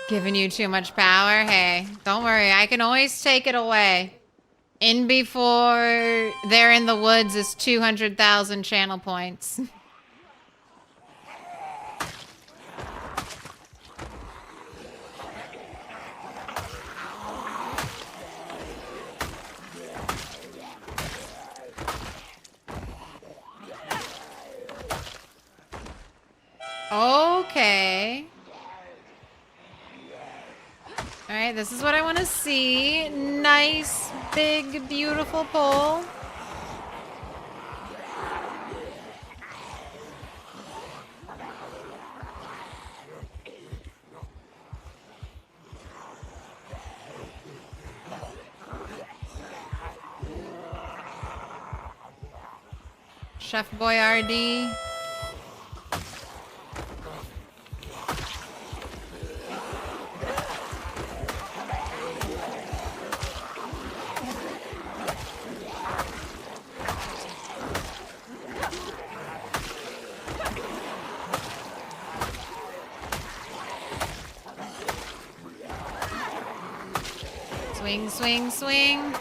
Giving you too much power? Hey, don't worry. I can always take it away. In before they're in the woods is 200,000 channel points. Okay. All right, this is what I want to see. Nice, big, beautiful pole. Chef Boyardee. Swing, swing, swing.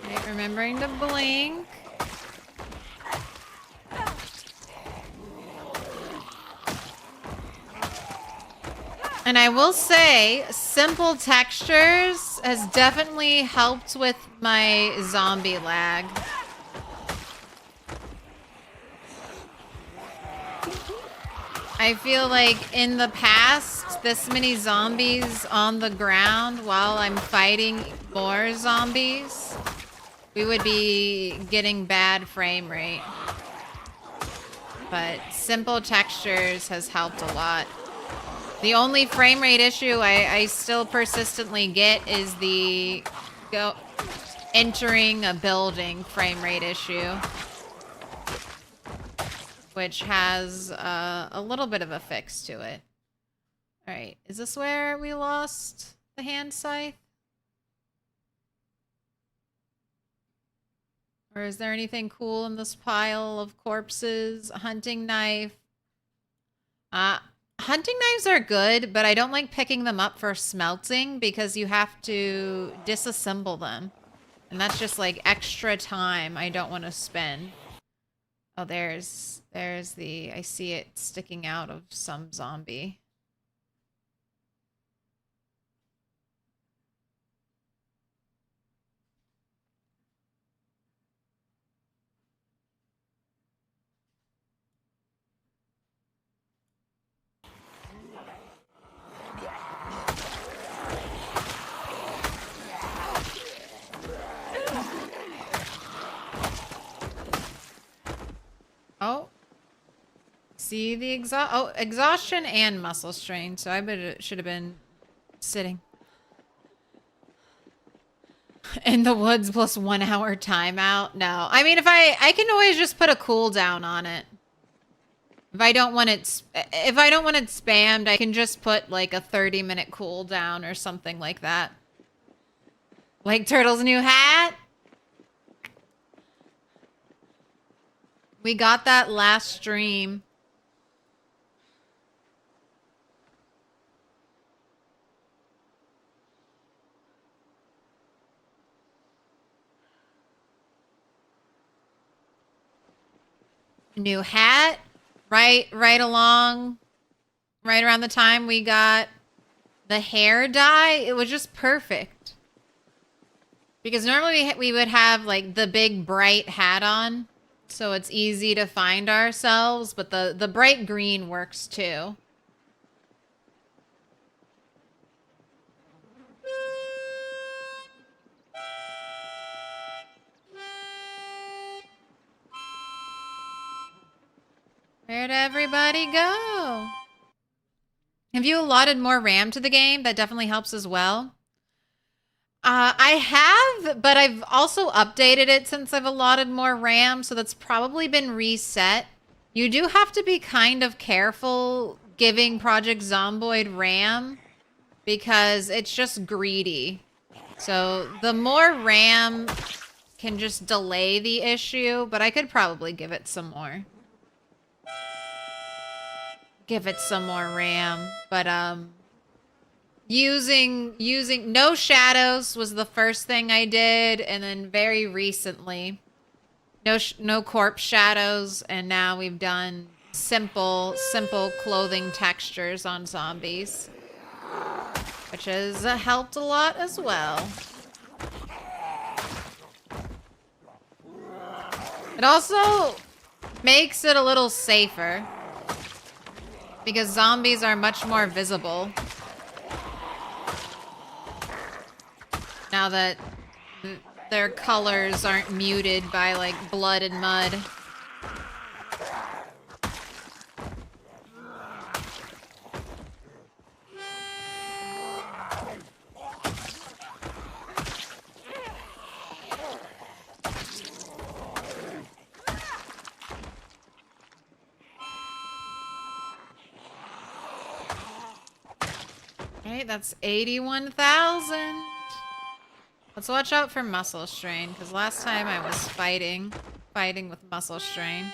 Right, remembering to blink. And I will say, simple textures has definitely helped with my zombie lag. I feel like in the past, this many zombies on the ground while I'm fighting more zombies, we would be getting bad frame rate. But simple textures has helped a lot. The only frame rate issue I still persistently get is the entering a building frame rate issue, which has a little bit of a fix to it. All right, is this where we lost the hand scythe? Or is there anything cool in this pile of corpses? A hunting knife. Hunting knives are good, but I don't like picking them up for smelting because you have to disassemble them. And that's just like extra time I don't want to spend. Oh, there's the, I see it sticking out of some zombie. Oh. See the exhaustion and muscle strain. So I bet it should have been sitting. In the woods plus 1 hour timeout. No. I mean, if I can always just put a cooldown on it. If I don't want it spammed, I can just put like a 30-minute cooldown or something like that. Like Turtle's new hat. We got that last stream. New hat, right around the time we got the hair dye. It was just perfect. Because normally we would have like the big bright hat on, so it's easy to find ourselves, but the bright green works too. Where'd everybody go? Have you allotted more RAM to the game? That definitely helps as well. I have, but I've also updated it since I've allotted more RAM, so that's probably been reset. You do have to be kind of careful giving Project Zomboid RAM because it's just greedy. So the more RAM can just delay the issue, but I could probably give it some more. Give it some more RAM, but using no shadows was the first thing I did, and then very recently no corpse shadows, and now we've done simple clothing textures on zombies, which has helped a lot as well. It also makes it a little safer because zombies are much more visible now that their colors aren't muted by like blood and mud. Alright, that's 81,000. Let's watch out for muscle strain, because last time I was fighting with muscle strain.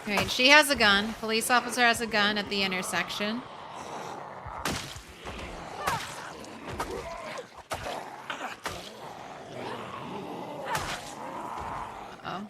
Alright, she has a gun. Police officer has a gun at the intersection. Uh-oh.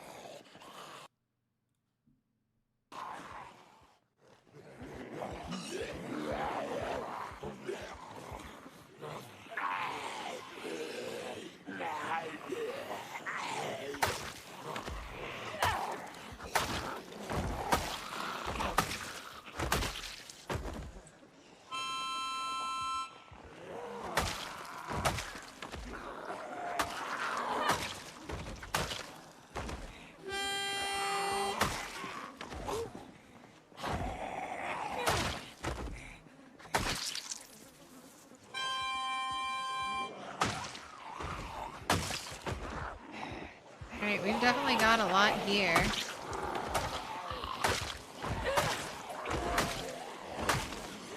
Alright, we've definitely got a lot here.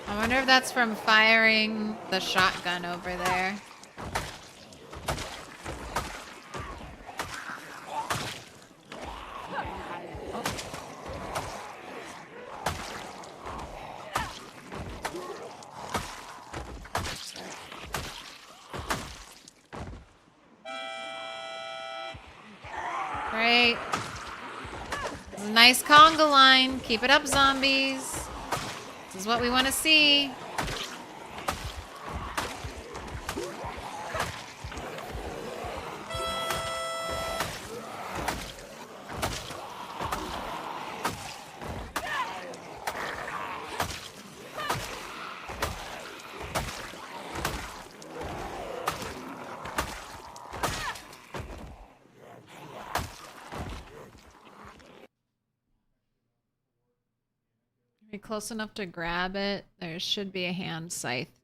I wonder if that's from firing the shotgun over there. Great. Nice conga line. Keep it up, zombies. This is what we want to see. Are you close enough to grab it? There should be a hand scythe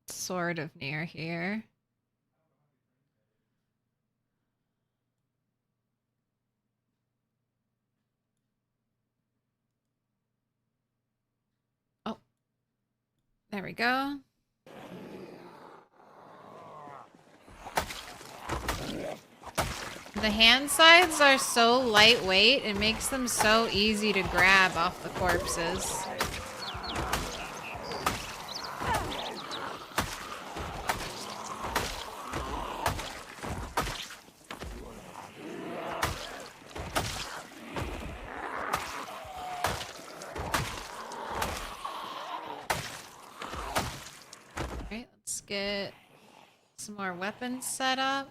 sort of near here. Oh, there we go. The hand scythes are so lightweight, it makes them so easy to grab off the corpses. Alright, let's get some more weapons set up.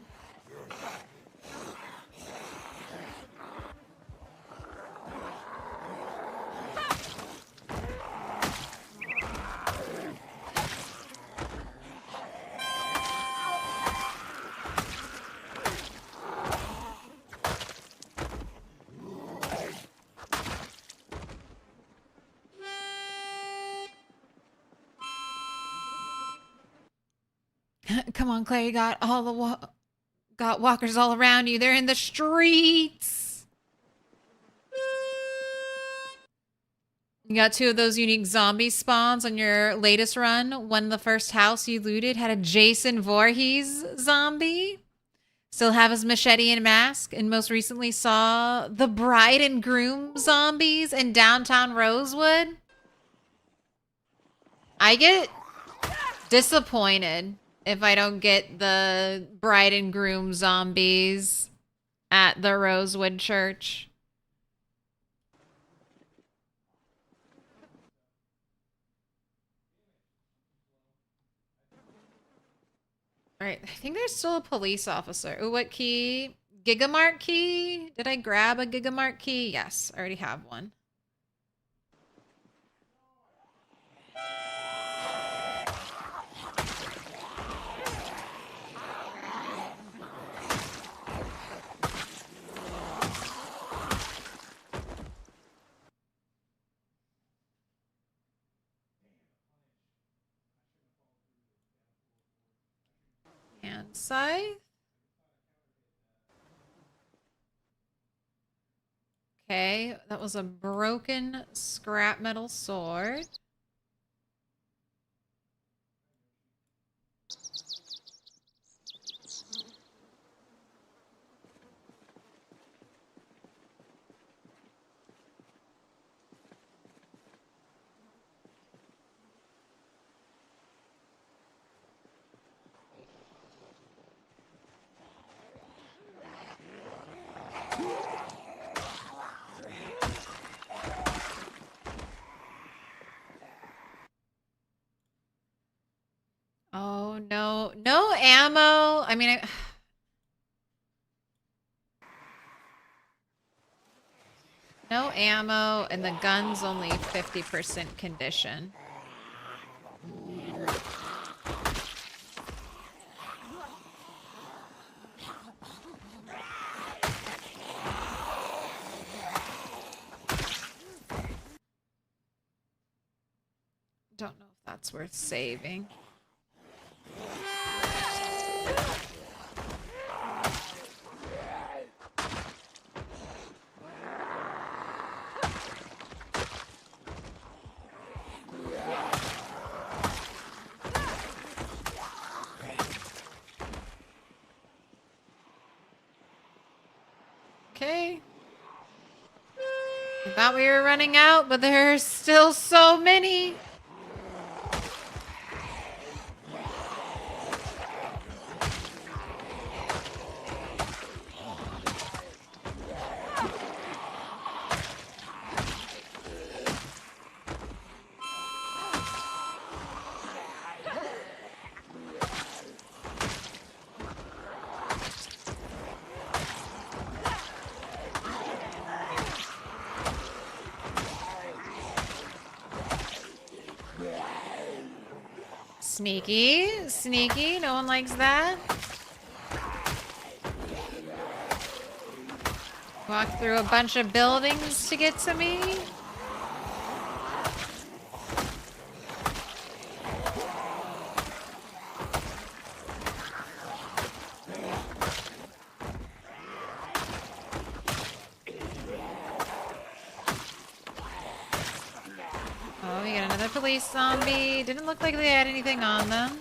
Come on, Claire, you got all the got walkers all around you. They're in the streets. You got 2 of those unique zombie spawns on your latest run. One, the first house you looted had a Jason Voorhees zombie. Still have his machete and mask. And most recently saw the bride and groom zombies in downtown Rosewood. I get disappointed if I don't get the bride and groom zombies at the Rosewood Church. Alright, I think there's still a police officer. Ooh, what key? Gigamark key? Did I grab a Gigamark key? Yes, I already have one. And scythe. Okay, that was a broken scrap metal sword. Oh, no. No ammo. I mean, no ammo, and the gun's only 50% condition. Don't know if that's worth saving. Okay. I thought we were running out, but there's still so many. Sneaky, sneaky. No one likes that. Walk through a bunch of buildings to get to me. Oh, we got another police zombie. Didn't look like they had anything on them.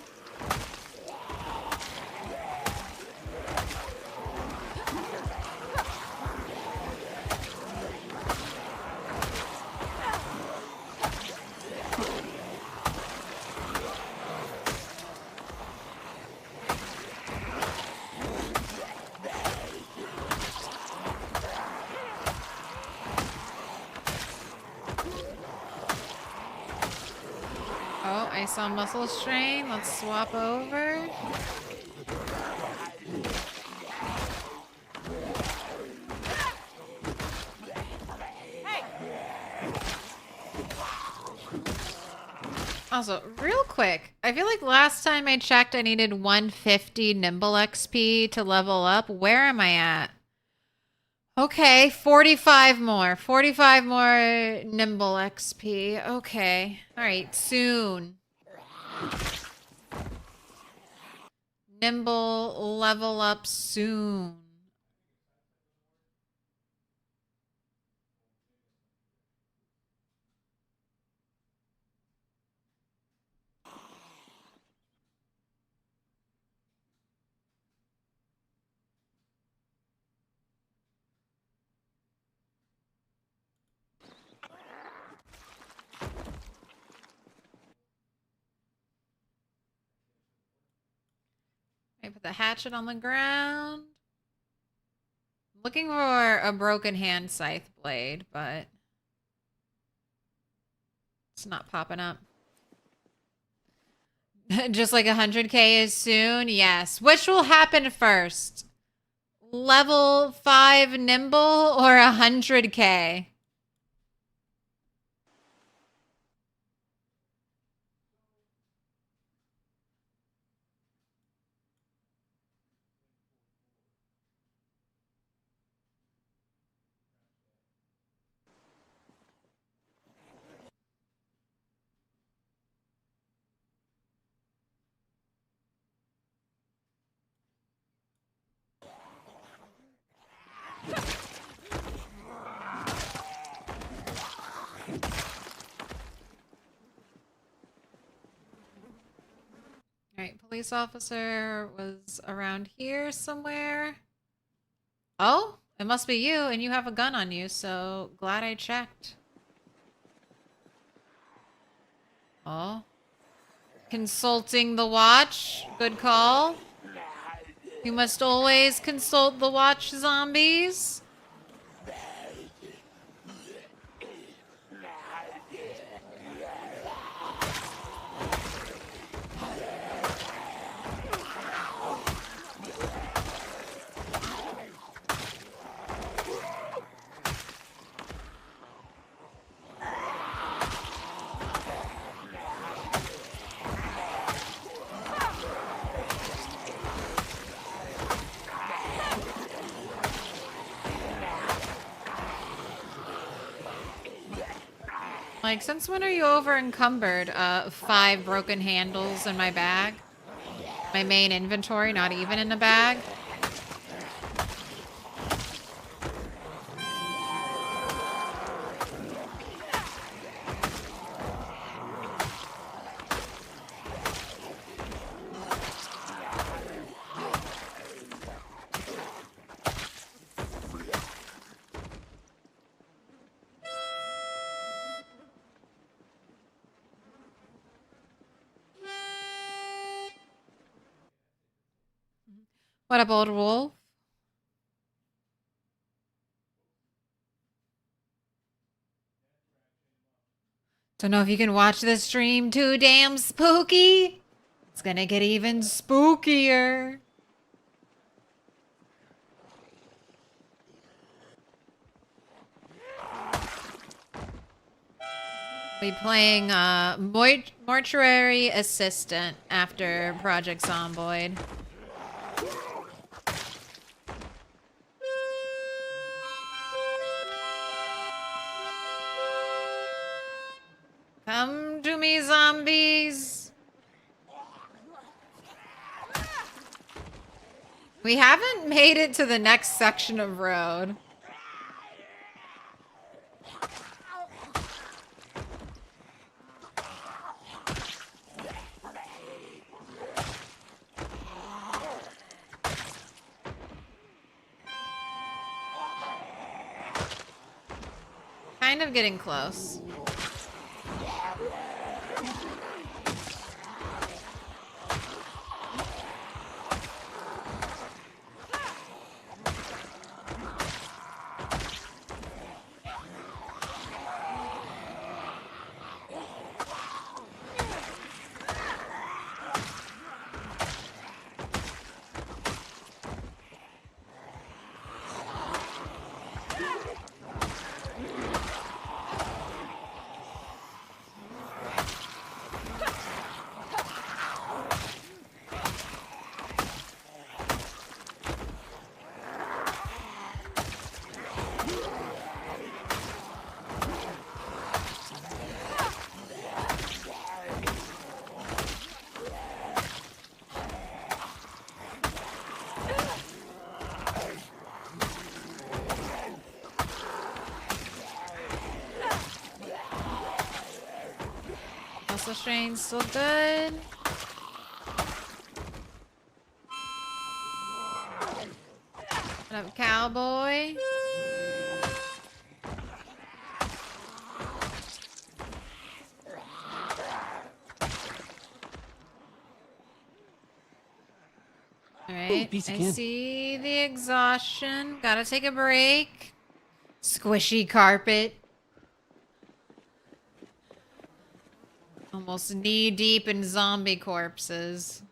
Oh, I saw muscle strain. Let's swap over. Also, real quick, I feel like last time I checked I needed 150 nimble XP to level up. Where am I at? Okay, 45 more. 45 more nimble XP. Okay. All right, soon. Nimble level up soon. I put the hatchet on the ground. Looking for a broken hand scythe blade, but it's not popping up. Just like 100k is soon? Yes. Which will happen first? Level 5 nimble or 100k? Alright, police officer was around here somewhere. Oh, it must be you, and you have a gun on you, so glad I checked. Oh. Consulting the watch. Good call. You must always consult the watch, zombies. Like, since when are you over encumbered? 5 broken handles in my bag. My main inventory, not even in a bag. What up, old wolf? Don't know if you can watch this stream. Too damn spooky. It's gonna get even spookier. Be playing mortuary assistant after Project Zomboid. Come to me, zombies. We haven't made it to the next section of road. Kind of getting close. Muscle strain's still good. What up, cowboy? Alright, I see the exhaustion. Gotta take a break. Squishy carpet. Almost knee deep in zombie corpses.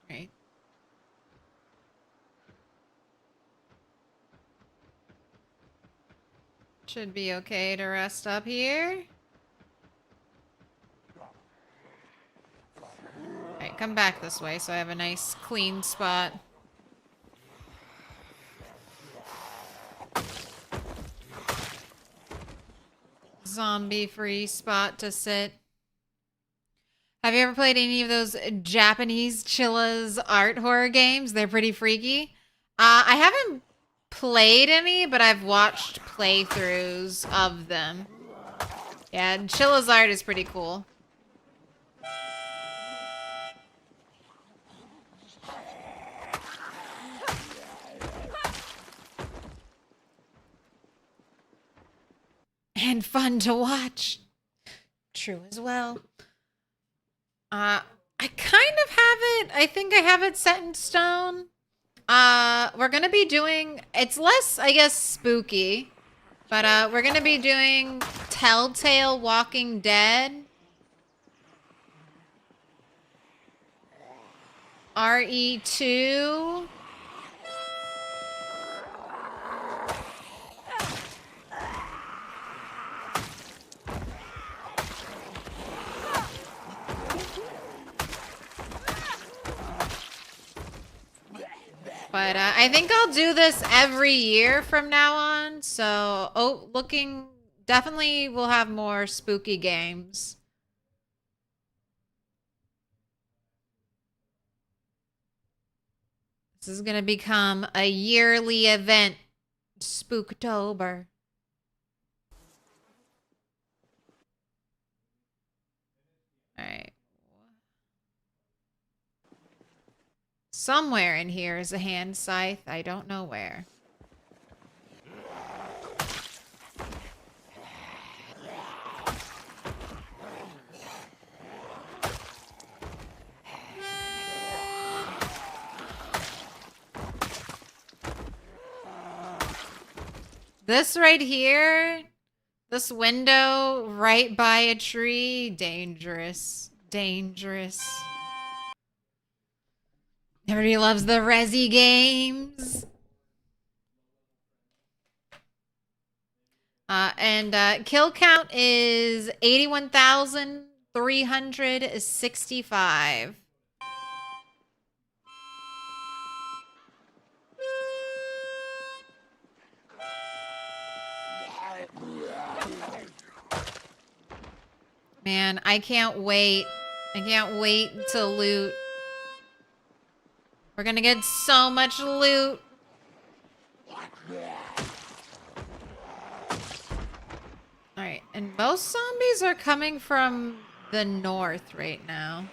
Right. Should be okay to rest up here. Alright, come back this way so I have a nice clean spot. Zombie-free spot to sit. Have you ever played any of those Japanese Chilla's art horror games? They're pretty freaky. I haven't played any, but I've watched playthroughs of them. Yeah, Chilla's art is pretty cool. And fun to watch. True as well. I kind of have it. I think I have it set in stone. We're gonna be doing, it's less, I guess, spooky, but we're gonna be doing Telltale Walking Dead. RE2. But I think I'll do this every year from now on. So, definitely we'll have more spooky games. This is going to become a yearly event, Spooktober. All right. Somewhere in here is a hand scythe. I don't know where. This right here, this window right by a tree, dangerous, dangerous. Everybody loves the Resi games. And kill count is 81,365. Man, I can't wait. I can't wait to loot. We're gonna get so much loot. Alright, and most zombies are coming from the north right now.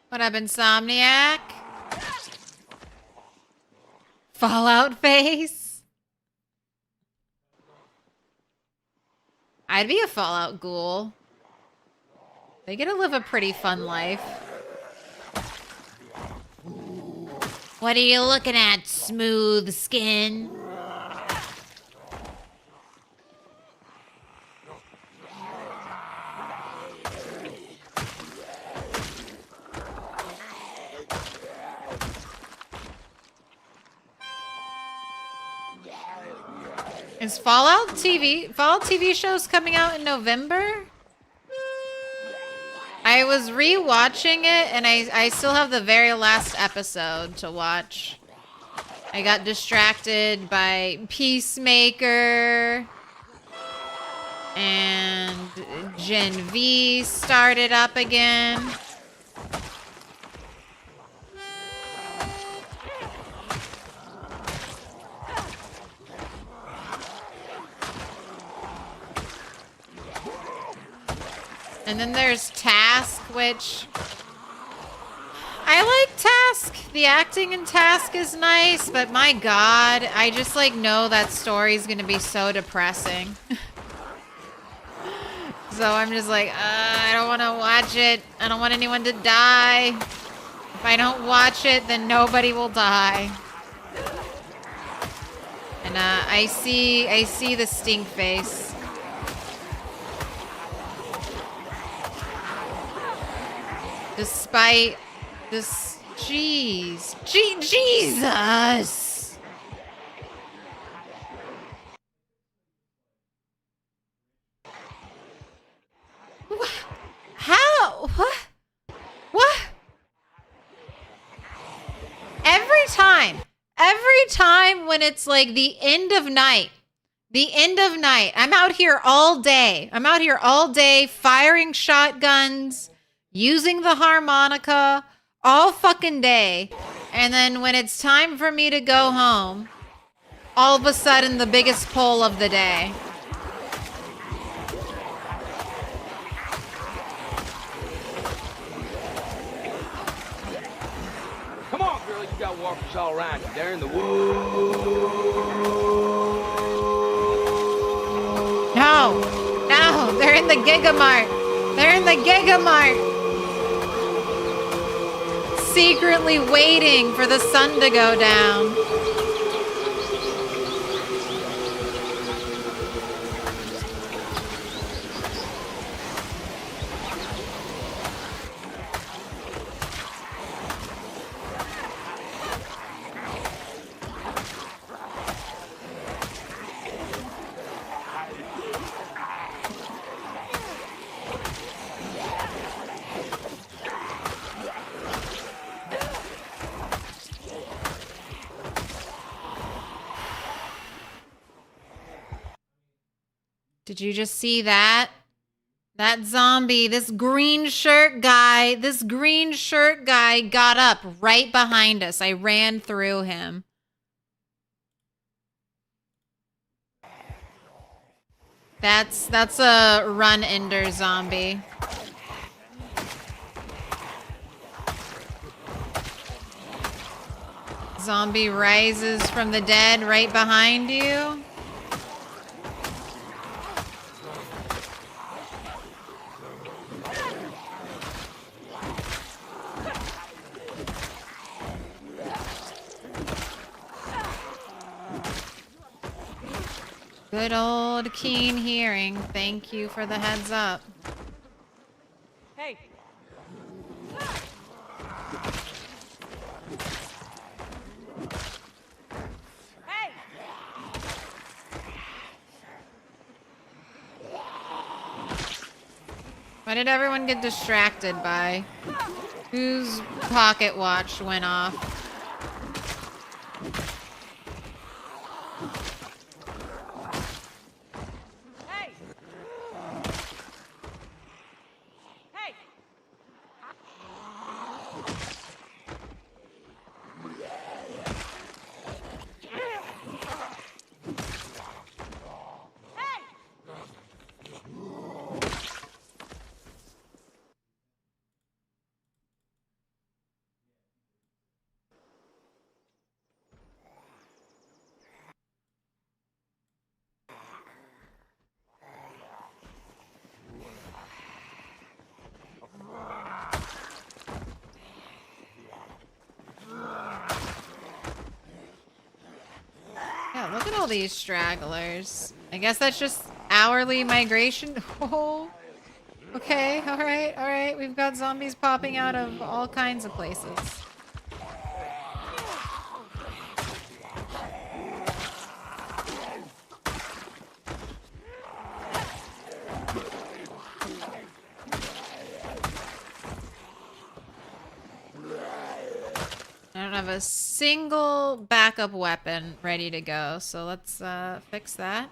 What up, Insomniac? Fallout face? I'd be a Fallout ghoul. They get to live a pretty fun life. What are you looking at, smooth skin? Is Fallout TV shows coming out in November? I was re-watching it and I still have the very last episode to watch. I got distracted by Peacemaker and Gen V started up again. And then there's Task, which I like Task. The acting in Task is nice, but my God, I just like know that story's gonna be so depressing. So I'm just like, I don't want to watch it. I don't want anyone to die. If I don't watch it, then nobody will die. And I see the stink face. Jeez. Jesus! What? How? What? What? Every time when it's like the end of night, I'm out here all day. Firing shotguns, using the harmonica all fucking day. And then when it's time for me to go home, all of a sudden the biggest pull of the day. Come on, girl, you got walkers all around you. They're in the woods. No, they're in the Gigamart. Secretly waiting for the sun to go down. Did you just see that? That zombie, this green shirt guy got up right behind us. I ran through him. That's a run ender zombie. Zombie rises from the dead right behind you. Good old keen hearing. Thank you for the heads up. Hey. Hey. Why did everyone get distracted by? Whose pocket watch went off? Hey. Hey. Yeah, look at all these stragglers. I guess that's just hourly migration. Oh, okay, all right. We've got zombies popping out of all kinds of places. I don't have a single backup weapon ready to go, so let's fix that.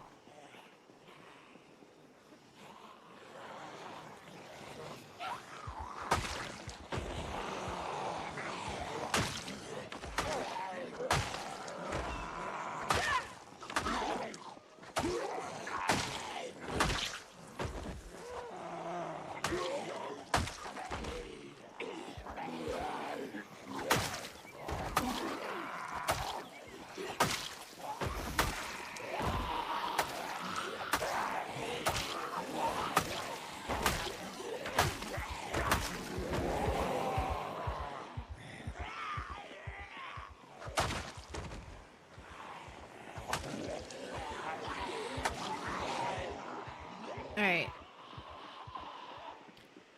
Alright.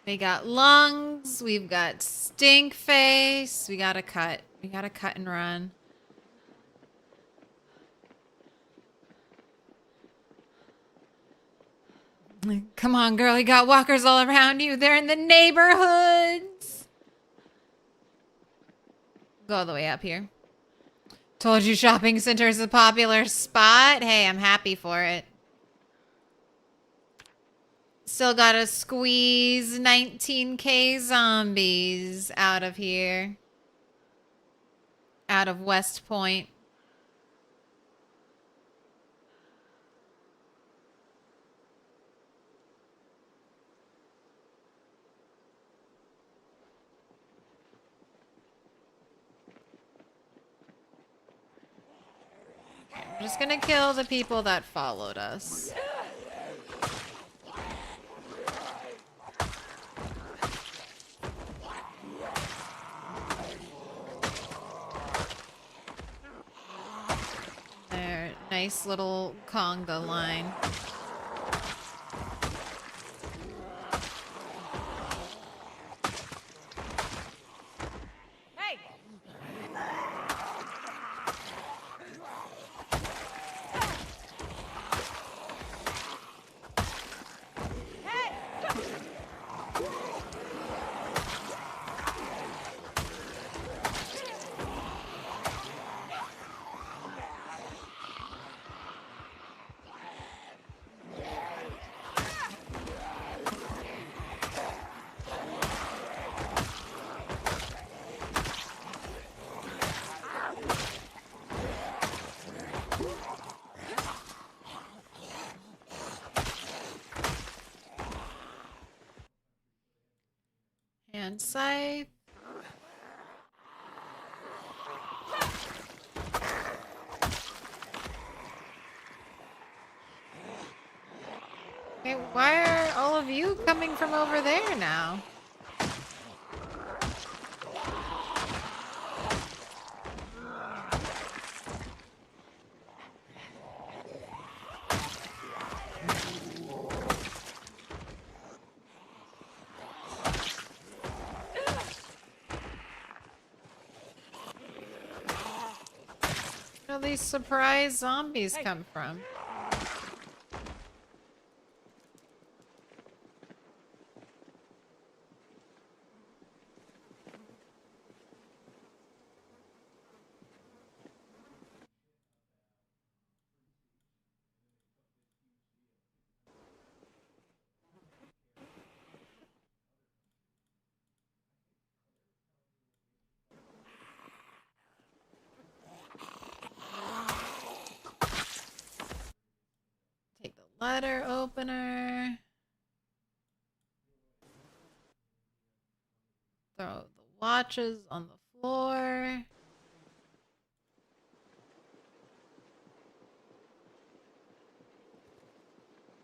We got lungs, we've got Stink face. We gotta cut. We gotta cut and run. Come on, girl. You got walkers all around you. They're in the neighborhoods. Go all the way up here. Told you shopping center is a popular spot. Hey, I'm happy for it. Still gotta squeeze 19k zombies out of here. Out of West Point. I'm just gonna kill the people that followed us. There, nice little conga line. Hey! Hey! Hand scythe. Okay, why are all of you coming from over there now? Where do these surprise zombies come from? Take the letter opener. Throw the watches on the floor.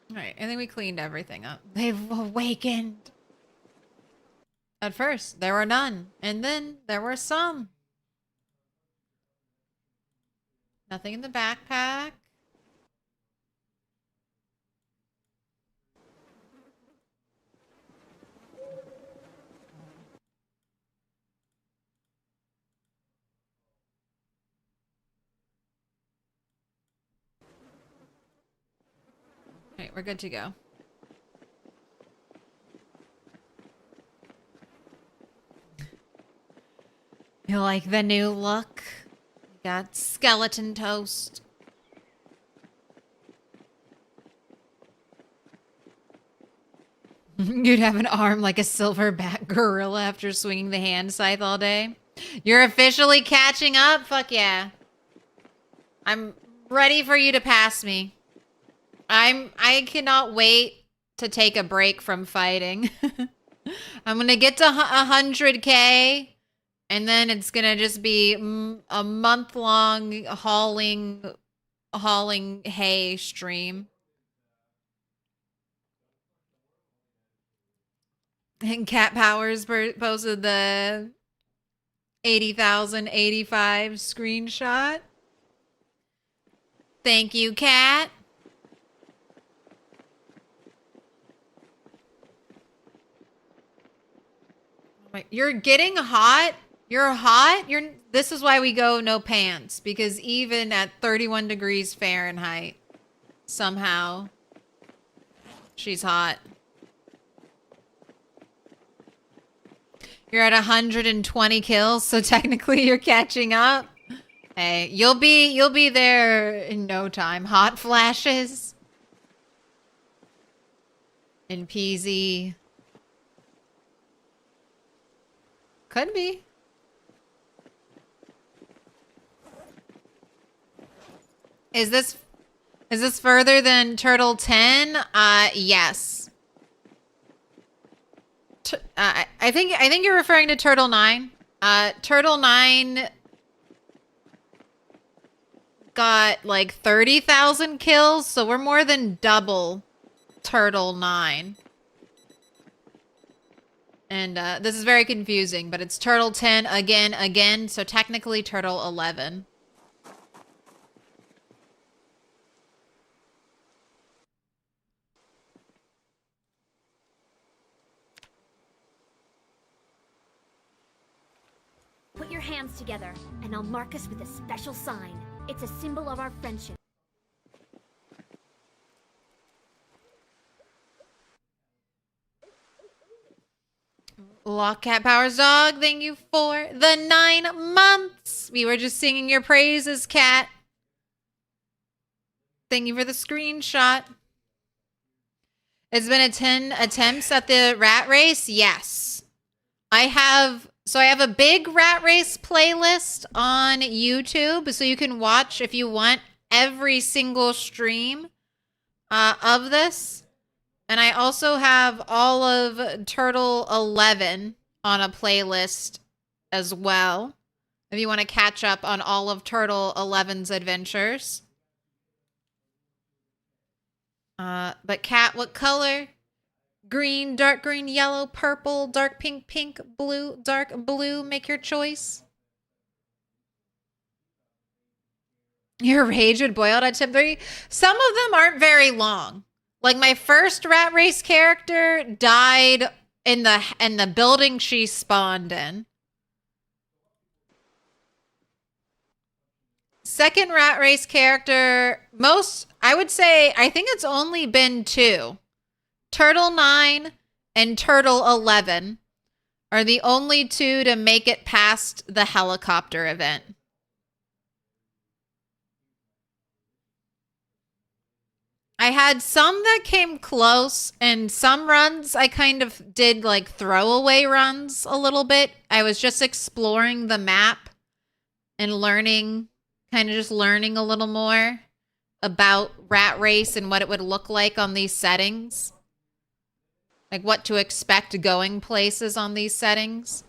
Alright, I think we cleaned everything up. They've awakened. At first, there were none. And then, there were some. Nothing in the backpack. Alright, we're good to go. You like the new look? Got skeleton toast. You'd have an arm like a silverback gorilla after swinging the hand scythe all day. You're officially catching up? Fuck yeah. I'm ready for you to pass me. I cannot wait to take a break from fighting. I'm gonna get to 100k, and then it's gonna just be a month-long hauling hay stream. And Cat Powers posted the 80,085 screenshot. Thank you, Cat. Wait, You're getting hot. You're hot. This is why we go no pants, because even at 31 degrees Fahrenheit, somehow she's hot. You're at 120 kills, so technically you're catching up. Hey, you'll be there in no time. Hot flashes. In PZ. Could be. Is this further than Turtle 10? Yes. I think you're referring to Turtle 9. Turtle 9 got like 30,000 kills, so we're more than double Turtle 9. And this is very confusing, but it's Turtle 10 again, so technically Turtle 11. Put your hands together, and I'll mark us with a special sign. It's a symbol of our friendship. Lockcat Powers Dog, thank you for the 9 months. We were just singing your praises, Cat. Thank you for the screenshot. It's been 10 attempts at the rat race. Yes. I have a big rat race playlist on YouTube, so you can watch, if you want, every single stream of this. And I also have all of Turtle 11 on a playlist as well, if you want to catch up on all of Turtle 11's adventures. But Cat, what color? Green, dark green, yellow, purple, dark pink, pink, blue, dark blue. Make your choice. Your rage would boil at tip 3. Some of them aren't very long. Like my first rat race character died in the building she spawned in. Second rat race character, I would say, I think it's only been 2. Turtle 9 and Turtle 11 are the only 2 to make it past the helicopter event. I had some that came close, and some runs I kind of did like throwaway runs a little bit. I was just exploring the map and learning, kind of just learning a little more about Rat Race and what it would look like on these settings. Like what to expect going places on these settings.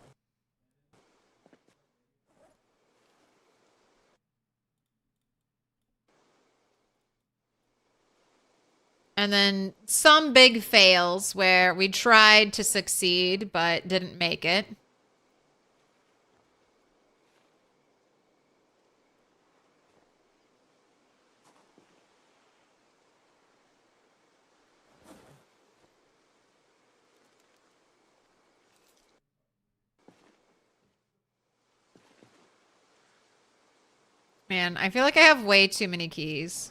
And then some big fails where we tried to succeed but didn't make it. Man, I feel like I have way too many keys.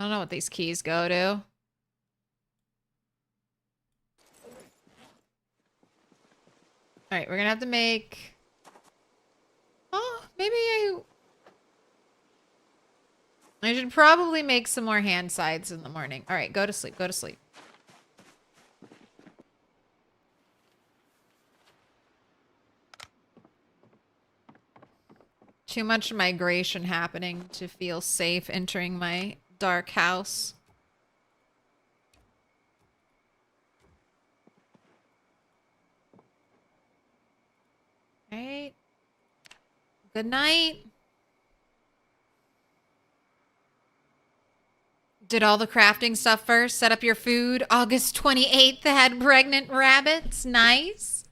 I don't know what these keys go to. All right, we're gonna have to make... Oh, maybe I should probably make some more hand sides in the morning. All right, go to sleep, go to sleep. Too much migration happening to feel safe entering my dark house. All right. Good night. Did all the crafting stuff first. Set up your food. August 28th had pregnant rabbits. Nice.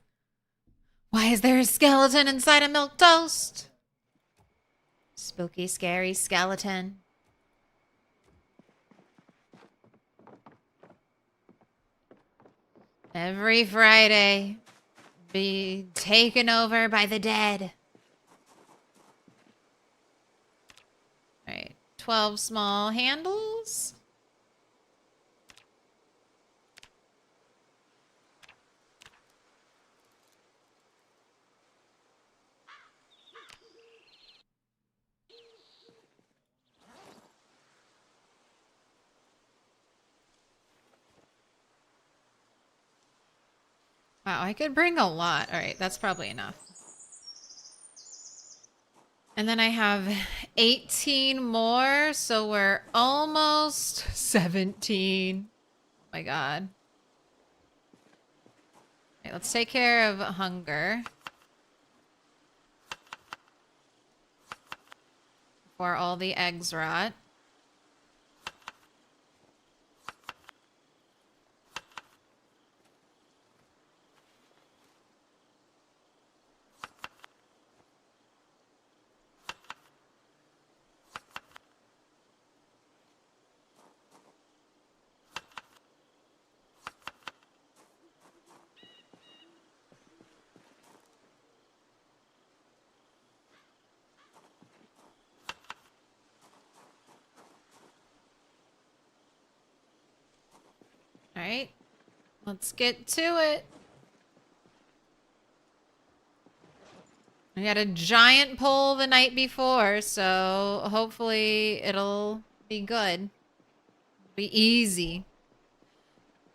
Why is there a skeleton inside a Milquetoast? Spooky, scary skeleton. Every Friday, be taken over by the dead. All right, 12 small handles. Wow, I could bring a lot. All right, that's probably enough. And then I have 18 more, so we're almost 17. Oh my god. Okay, let's take care of hunger. Before all the eggs rot. All right, let's get to it. We had a giant pull the night before, so hopefully it'll be good. Be easy.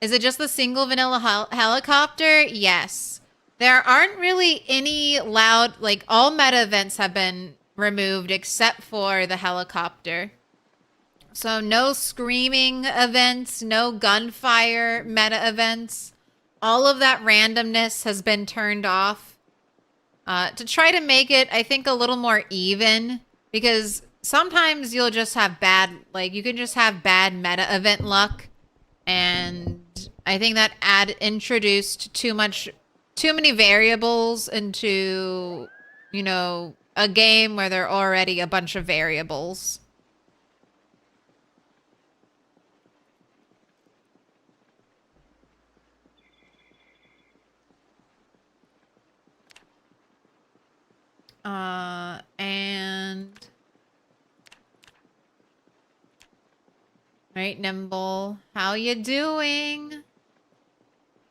Is it just the single vanilla helicopter? Yes. There aren't really any loud, like all meta events have been removed except for the helicopter. So no screaming events, no gunfire meta events. All of that randomness has been turned off to try to make it, I think, a little more even, because sometimes you'll just have bad, like you can just have bad meta event luck. And I think that introduced too many variables into, you know, a game where there are already a bunch of variables. And right, Nimble, how you doing?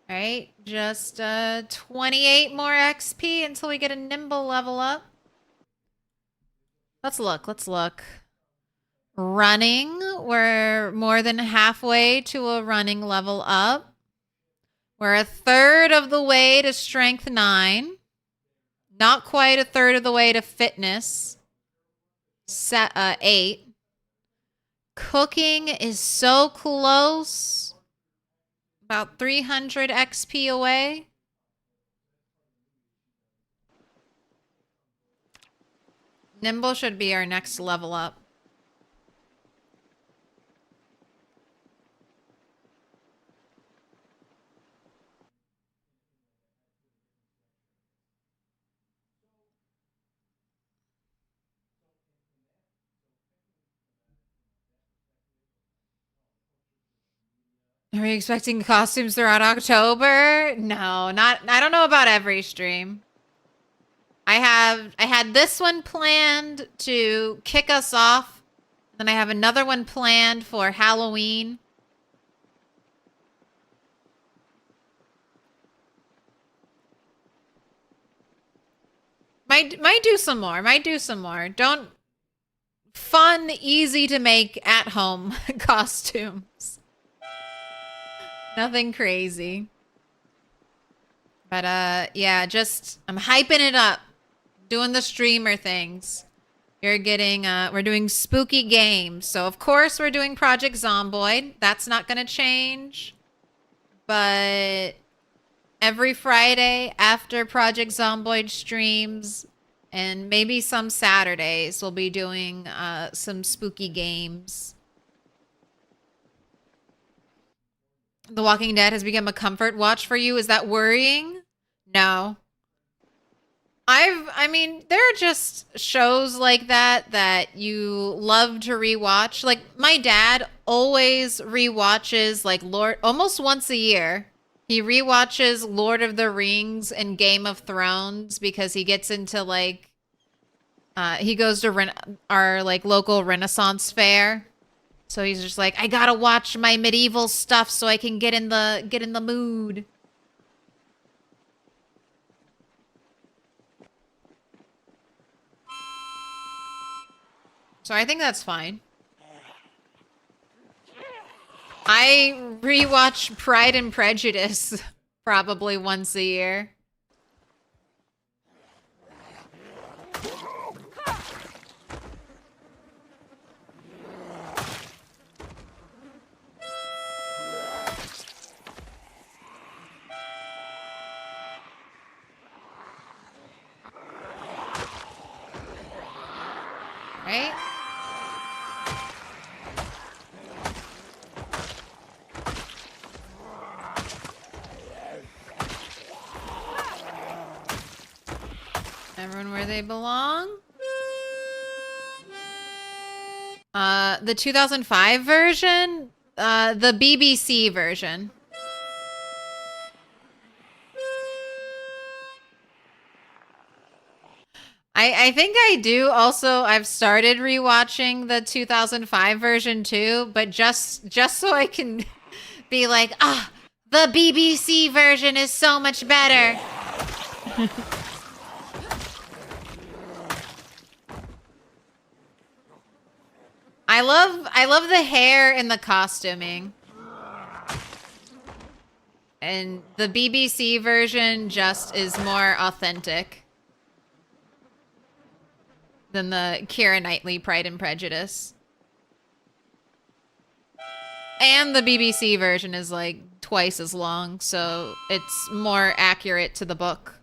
All right, just 28 more XP until we get a Nimble level up. Let's look. Running, we're more than halfway to a running level up. We're a third of the way to strength 9. Not quite a third of the way to fitness. 8. Cooking is so close. About 300 XP away. Nimble should be our next level up. Are we expecting costumes throughout October? No, I don't know about every stream. I had this one planned to kick us off. Then I have another one planned for Halloween. Might do some more. Don't fun, easy to make at home costumes. Nothing crazy. But yeah, just I'm hyping it up. Doing the streamer things. You're getting we're doing spooky games. So of course we're doing Project Zomboid. That's not gonna change. But every Friday after Project Zomboid streams, and maybe some Saturdays, we'll be doing some spooky games. The Walking Dead has become a comfort watch for you. Is that worrying? No. I mean, there are just shows like that you love to rewatch. Like, my dad always rewatches, like, almost once a year, He rewatches Lord of the Rings and Game of Thrones because he gets into like he goes to our like local Renaissance fair. So he's just like, I gotta watch my medieval stuff so I can get in the mood. So I think that's fine. I rewatch Pride and Prejudice probably once a year. Right? Everyone where they belong. The 2005 version, the BBC version. I think I do also. I've started rewatching the 2005 version too, but just so I can be like, ah, the BBC version is so much better. I love the hair and the costuming. And the BBC version just is more authentic than the Keira Knightley Pride and Prejudice. And the BBC version is like twice as long, so it's more accurate to the book.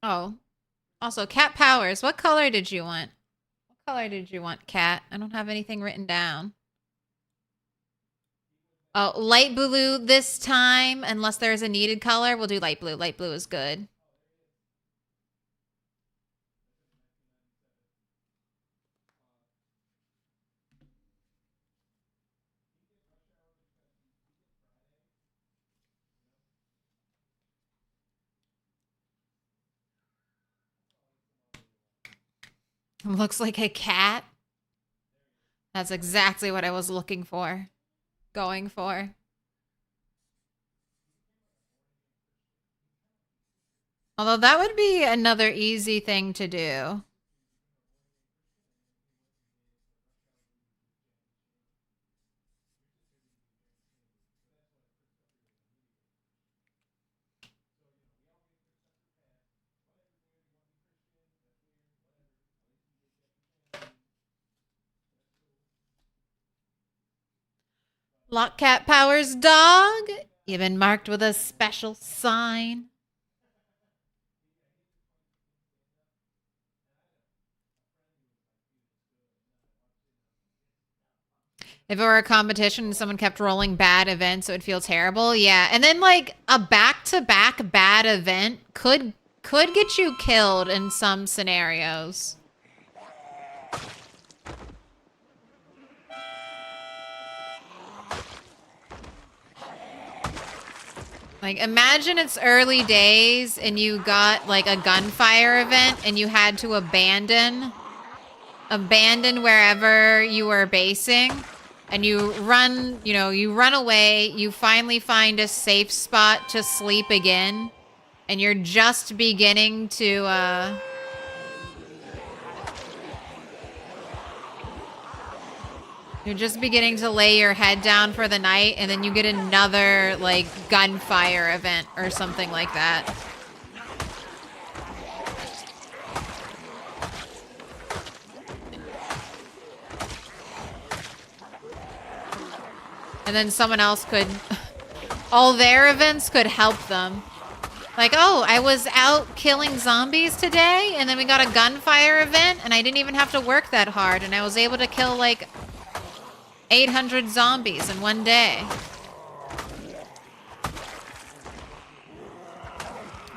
Oh. Also, cat powers. What color did you want? What color did you want, cat? I don't have anything written down. Oh, light blue this time. Unless there's a needed color, we'll do light blue. Light blue is good. Looks like a cat. That's exactly what I was looking for. Going for. Although that would be another easy thing to do. Lockcat powers dog. You've been marked with a special sign. If it were a competition and someone kept rolling bad events, it would feel terrible. Yeah. And then like a back-to-back bad event could get you killed in some scenarios. Like, imagine it's early days and you got like a gunfire event and you had to abandon wherever you were basing, and you run away, you finally find a safe spot to sleep again, and you're just beginning to lay your head down for the night, and then you get another, like, gunfire event or something like that. And then someone else could... all their events could help them. Like, oh, I was out killing zombies today, and then we got a gunfire event, and I didn't even have to work that hard, and I was able to kill, like... 800 zombies in one day.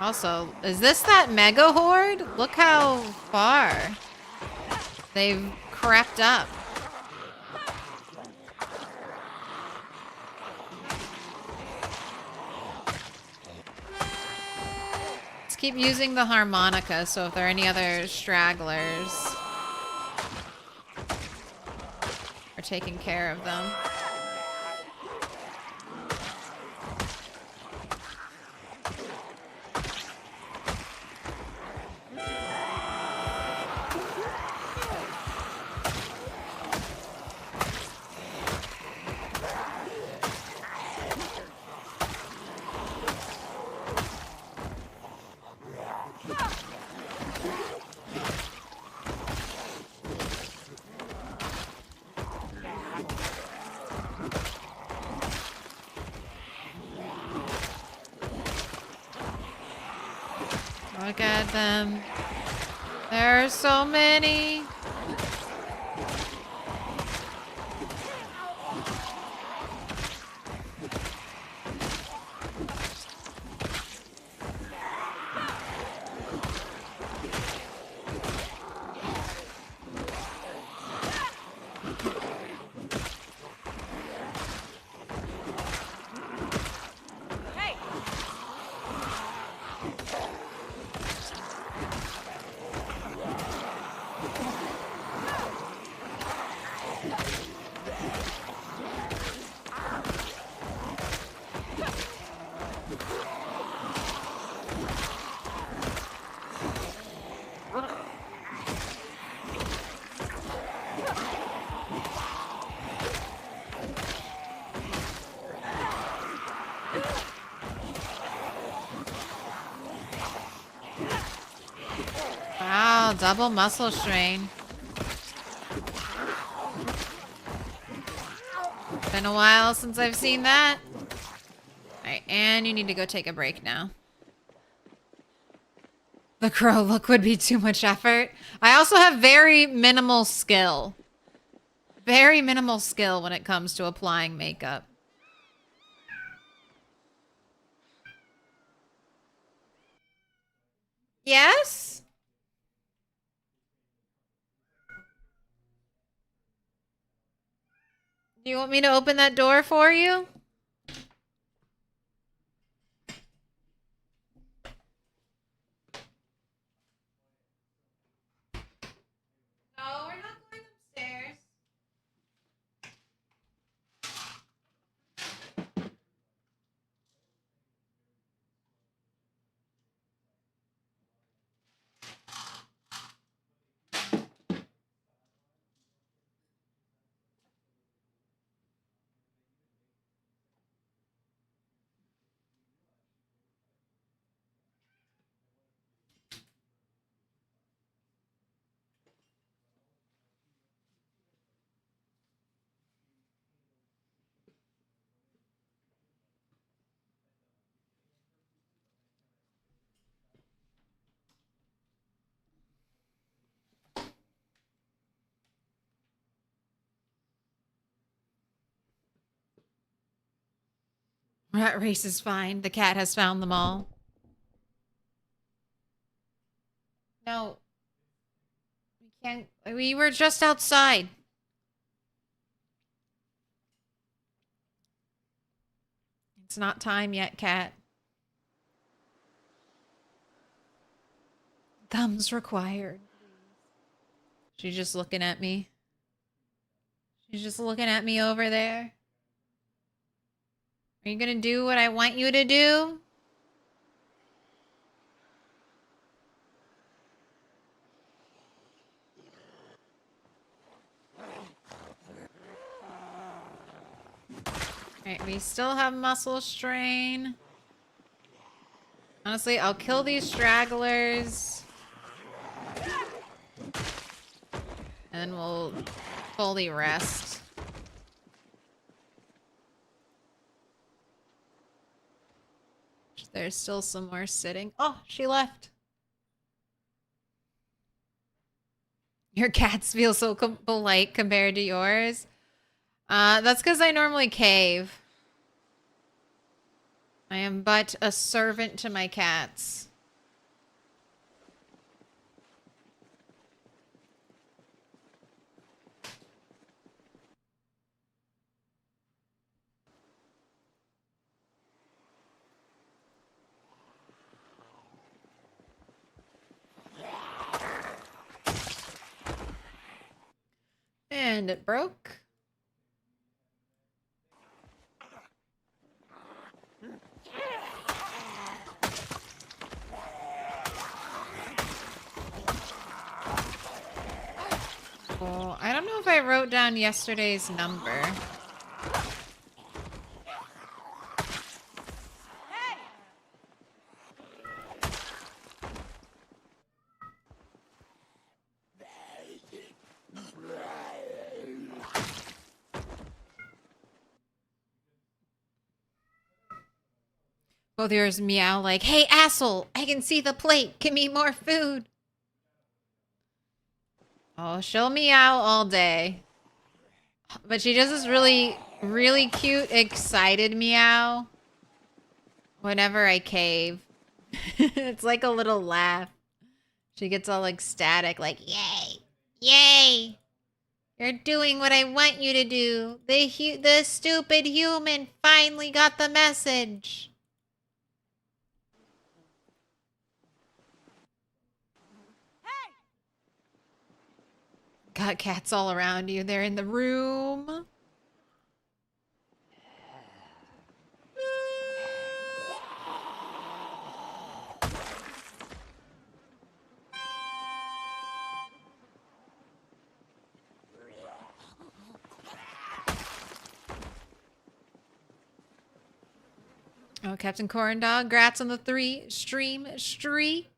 Also, is this that mega horde? Look how far they've crept up. Let's keep using the harmonica, so if there are any other stragglers, we're taking care of them. Look at them. There are so many. Wow, double muscle strain. Been a while since I've seen that. Alright, and you need to go take a break now. The crow look would be too much effort. I also have very minimal skill. Very minimal skill when it comes to applying makeup. Yes? Do you want me to open that door for you? No, we're not going upstairs. Rat race is fine. The cat has found them all. No. We can't. We were just outside. It's not time yet, cat. Thumbs required. She's just looking at me. She's just looking at me over there. Are you gonna do what I want you to do? Alright, we still have muscle strain. Honestly, I'll kill these stragglers. And we'll fully rest. There's still some more sitting. Oh, she left. Your cats feel so polite compared to yours. That's because I normally cave. I am but a servant to my cats. And it broke. Oh, I don't know if I wrote down yesterday's number. Both yours meow like, hey, asshole, I can see the plate. Give me more food. Oh, she'll meow all day. But she does this really, really cute, excited meow whenever I cave. It's like a little laugh. She gets all ecstatic, like, yay, yay. You're doing what I want you to do. The stupid human finally got the message. Got cats all around you. They're in the room. Oh, Captain Corndog, grats on the 3-stream streak.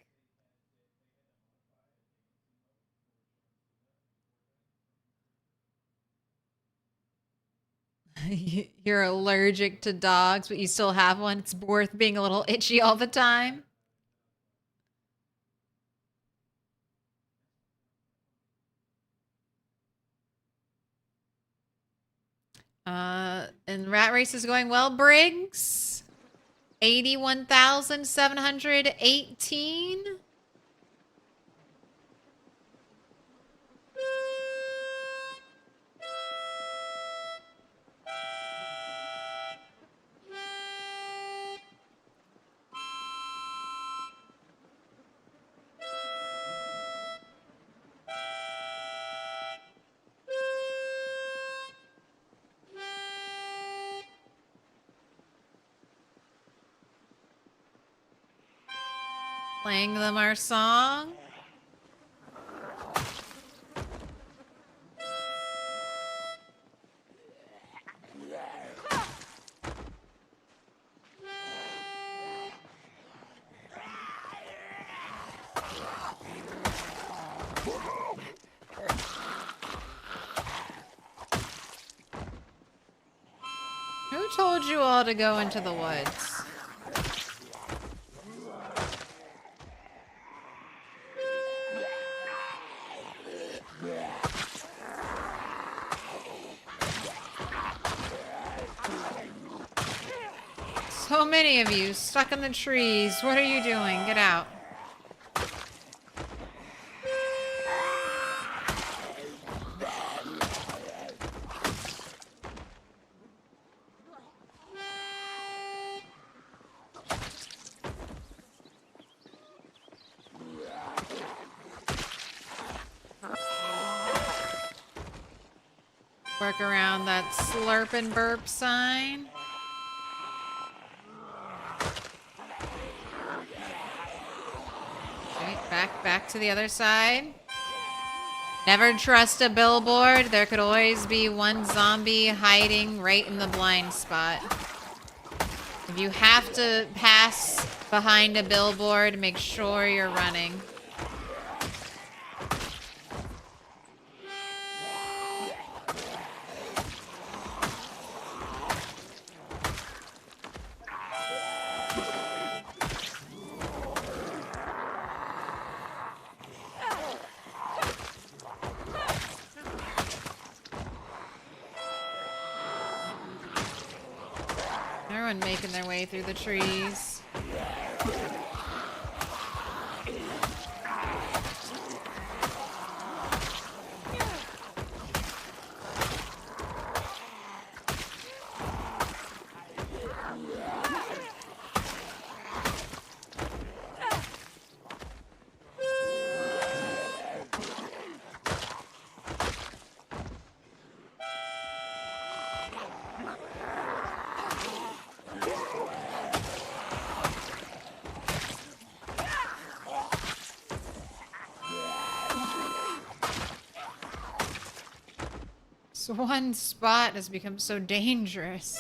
You're allergic to dogs, but you still have one. It's worth being a little itchy all the time. And Rat Race is going well, Briggs. 81,718. Playing them our song. Who told you all to go into the woods? So many of you stuck in the trees. What are you doing? Get out. Work around that slurp and burp sign. Okay, back to the other side. Never trust a billboard. There could always be one zombie hiding right in the blind spot. If you have to pass behind a billboard, make sure you're running. Everyone making their way through the trees. This one spot has become so dangerous.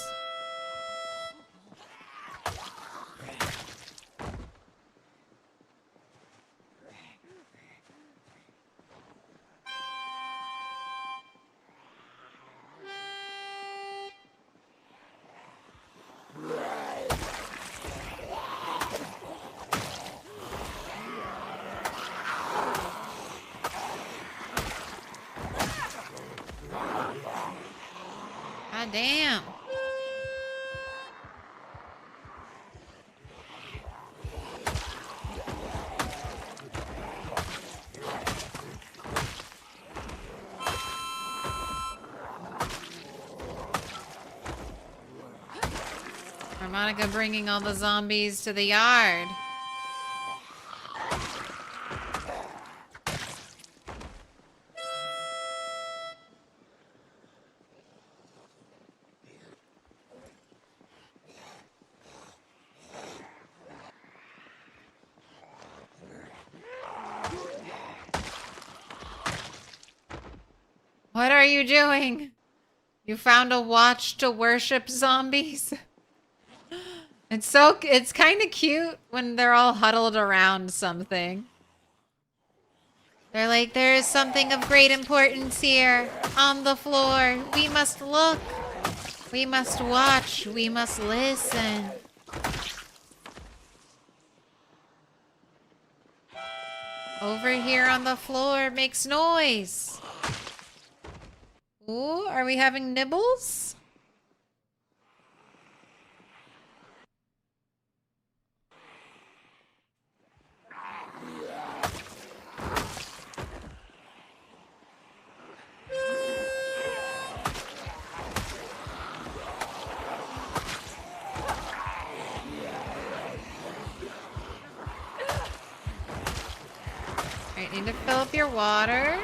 God damn. Harmonica bringing all the zombies to the yard. What are you doing? You found a watch to worship zombies? It's kind of cute when they're all huddled around something. They're like, there is something of great importance here on the floor. We must look. We must watch. We must listen. Over here on the floor makes noise. Ooh, are we having nibbles? Alright, need to fill up your water.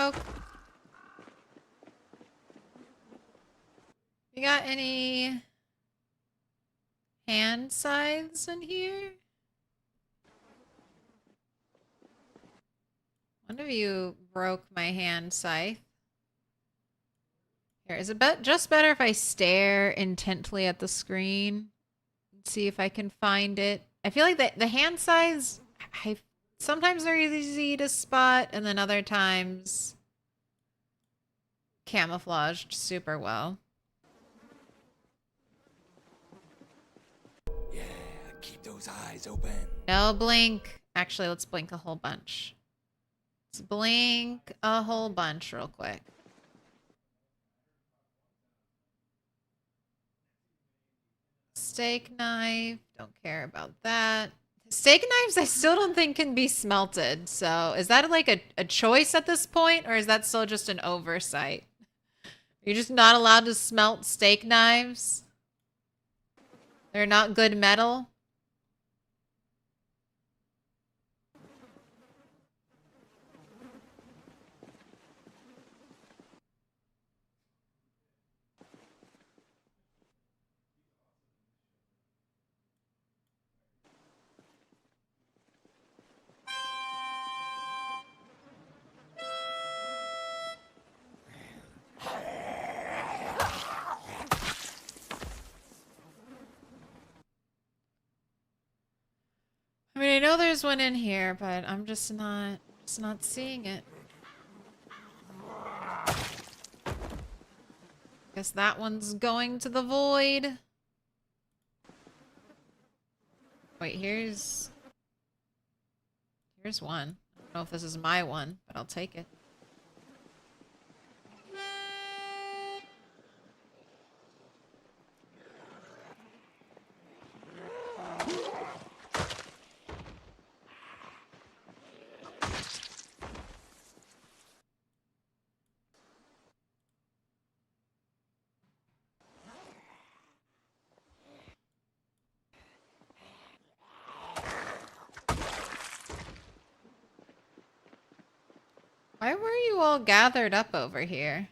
Oh. You got any hand scythes in here? One of you broke my hand scythe. Here, is it just better if I stare intently at the screen and see if I can find it? I feel like the hand scythes, sometimes they're easy to spot, and then other times camouflaged super well. Yeah, keep those eyes open. No blink. Actually, let's blink a whole bunch. Let's blink a whole bunch real quick. Steak knife. Don't care about that. Steak knives I still don't think can be smelted. So is that like a choice at this point? Or is that still just an oversight? You're just not allowed to smelt steak knives? They're not good metal? I mean, I know there's one in here, but I'm just not seeing it. Guess that one's going to the void. Wait, here's one. I don't know if this is my one, but I'll take it. Why were you all gathered up over here?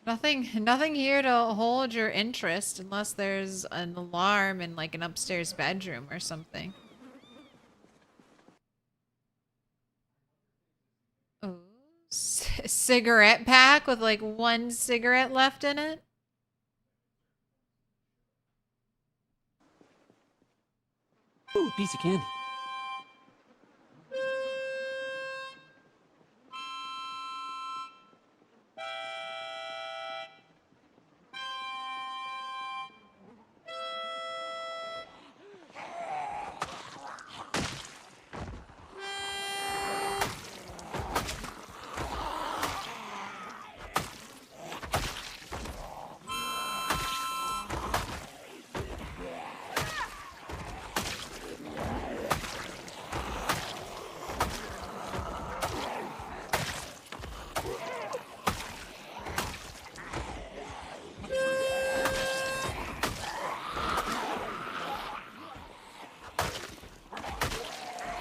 Nothing here to hold your interest unless there's an alarm in like an upstairs bedroom or something. Oh, cigarette pack with like one cigarette left in it. Ooh, piece of candy.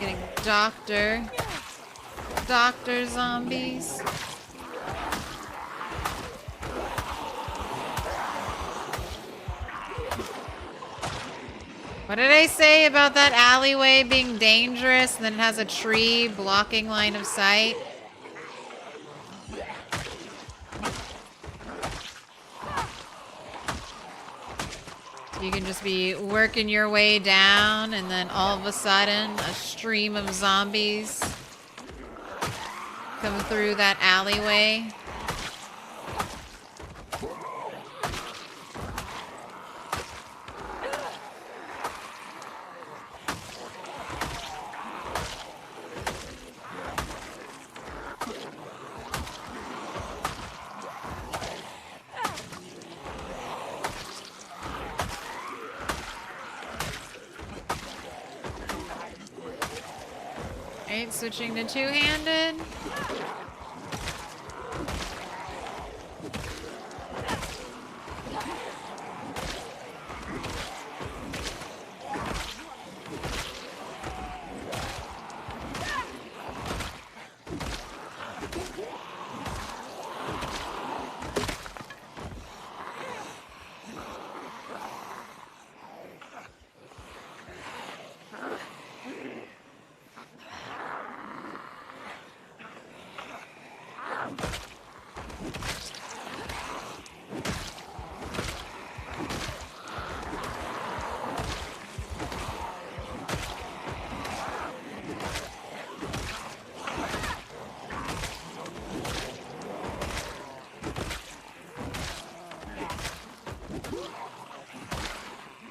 Getting doctor zombies. What did I say about that alleyway being dangerous and then it has a tree blocking line of sight? You can just be working your way down and then all of a sudden a stream of zombies come through that alleyway. Alright, switching to two-handed.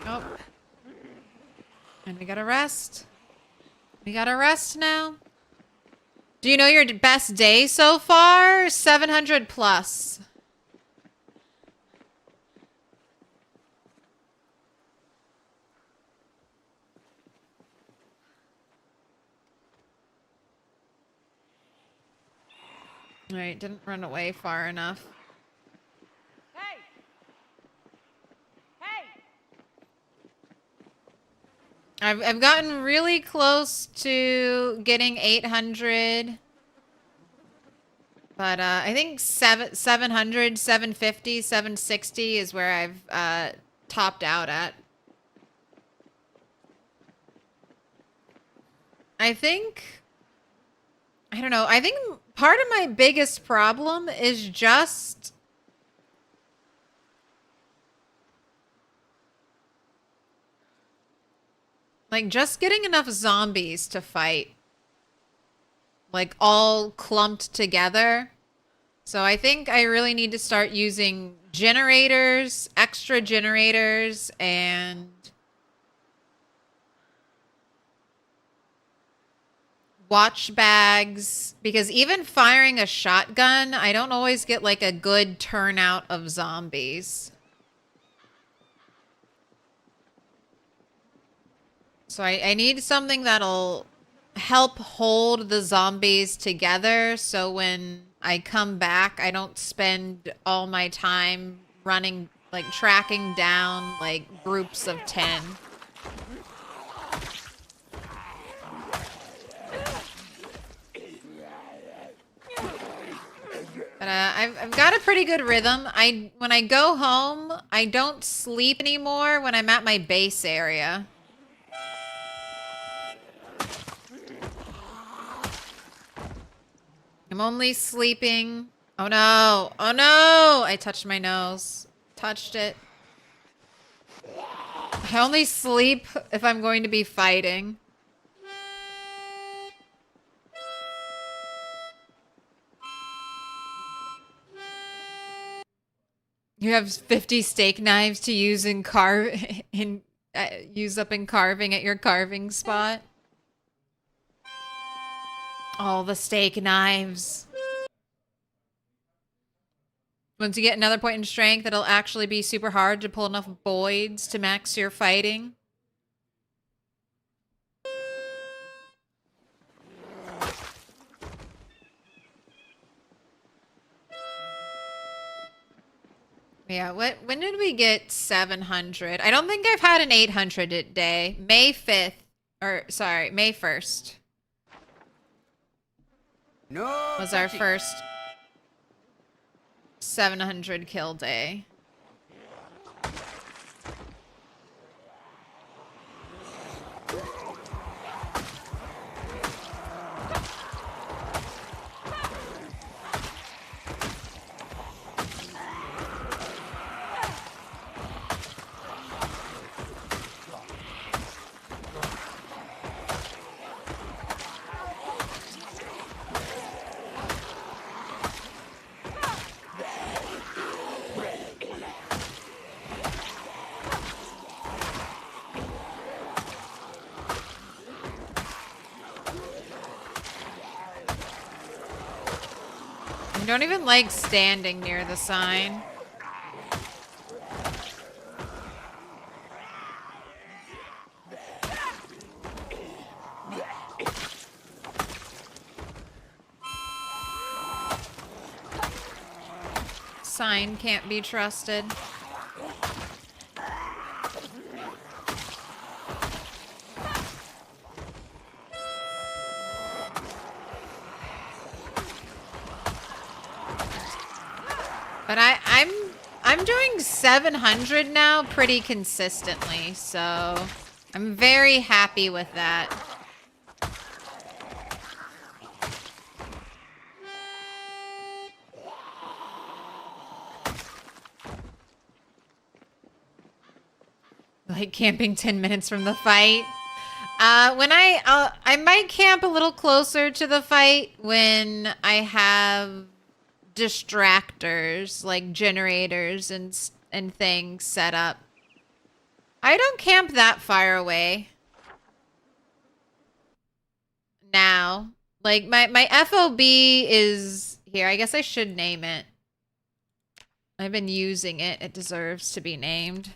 Oh. And we gotta rest. We gotta rest now. Do you know your best day so far? 700 plus. Alright, didn't run away far enough. Hey! Hey! I've gotten really close to getting 800. But I think 700, 750, 760 is where I've topped out at. I don't know. I think part of my biggest problem is just getting enough zombies to fight. Like all clumped together. So I think I really need to start using generators, extra generators, and watch bags, because even firing a shotgun, I don't always get like a good turnout of zombies. So I need something that'll help hold the zombies together, so when I come back, I don't spend all my time running, like tracking down like groups of 10. But I've got a pretty good rhythm. When I go home, I don't sleep anymore when I'm at my base area. I'm only sleeping. Oh no! Oh no! I touched my nose. Touched it. I only sleep if I'm going to be fighting. You have 50 steak knives to use in use up in carving at your carving spot. All the steak knives. Once you get another point in strength, it'll actually be super hard to pull enough voids to max your fighting. Yeah, when did we get 700? I don't think I've had an 800 day. May 5th. Or, sorry, May 1st. No. Was our first 700 kill day. I don't even like standing near the sign. Sign can't be trusted. But I'm doing 700 now pretty consistently, so I'm very happy with that. Like camping 10 minutes from the fight. When I might camp a little closer to the fight when I have distractors like generators and things set up. I don't camp that far away now. Like my FOB is here. I guess I should name it. I've been using it. It deserves to be named.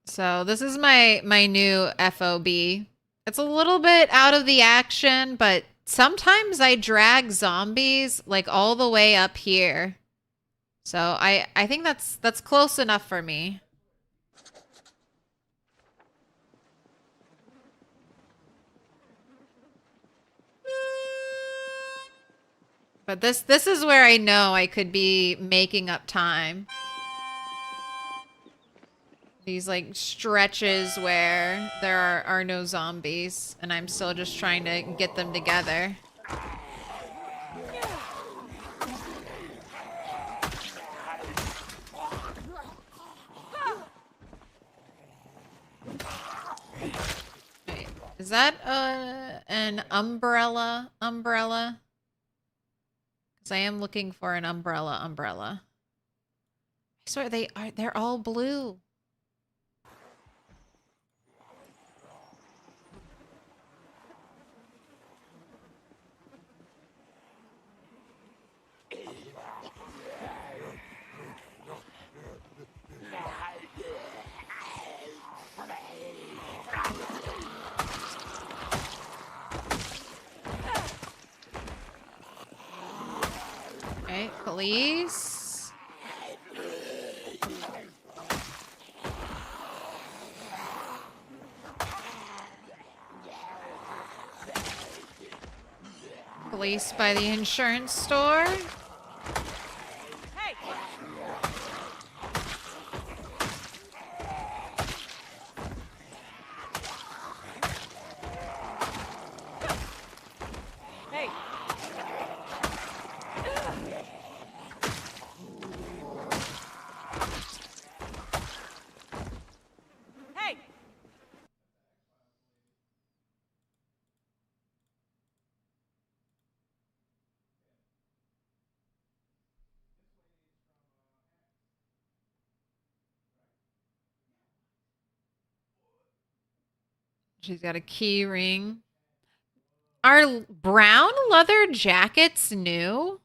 So this is my new FOB. It's a little bit out of the action, but sometimes I drag zombies like all the way up here. So I think that's close enough for me. But this is where I know I could be making up time. These like stretches where there are no zombies and I'm still just trying to get them together. Wait, is that an umbrella? Because I am looking for an umbrella. I swear they're all blue. Okay, police. Police by the insurance store. Hey! Hey! Hey! She's got a key ring. Are brown leather jackets new?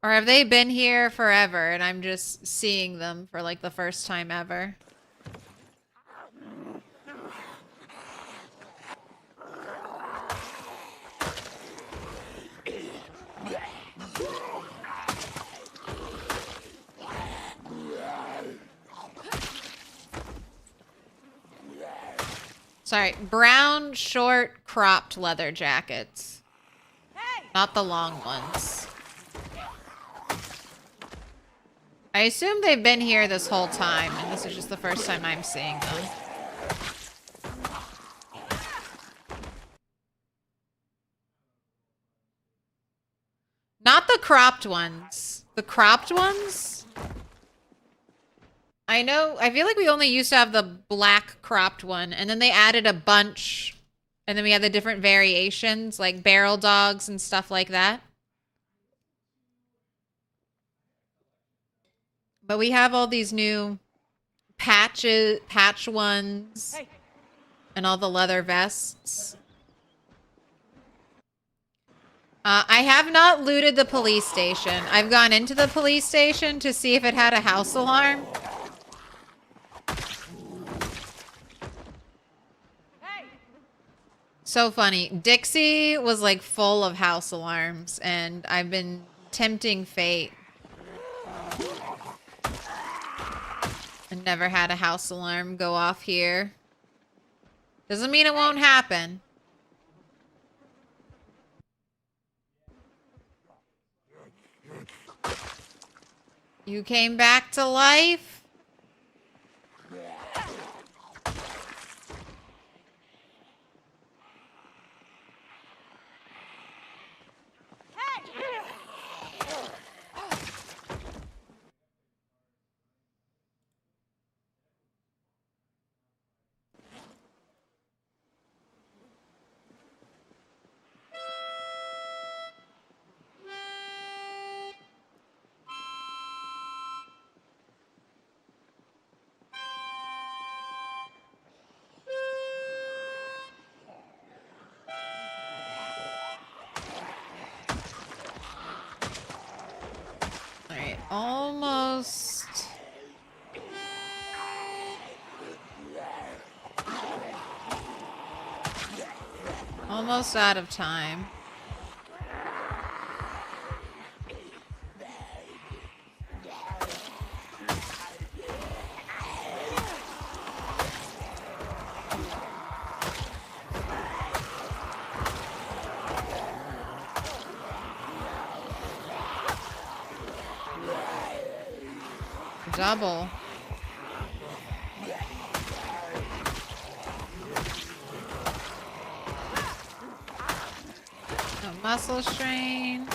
Or have they been here forever and I'm just seeing them for like the first time ever? Sorry, brown short cropped leather jackets. Hey! Not the long ones. I assume they've been here this whole time, and this is just the first time I'm seeing them. Not the cropped ones. The cropped ones? I know, I feel like we only used to have the black cropped one, and then they added a bunch, and then we had the different variations, like barrel dogs and stuff like that. But we have all these new patch ones, Hey! and all the leather vests. I have not looted the police station. I've gone into the police station to see if it had a house alarm. Hey! So funny. Dixie was like full of house alarms, and I've been tempting fate. And never had a house alarm go off here. Doesn't mean it won't happen. You came back to life? Alright, almost. Almost out of time. Double. No muscle strain.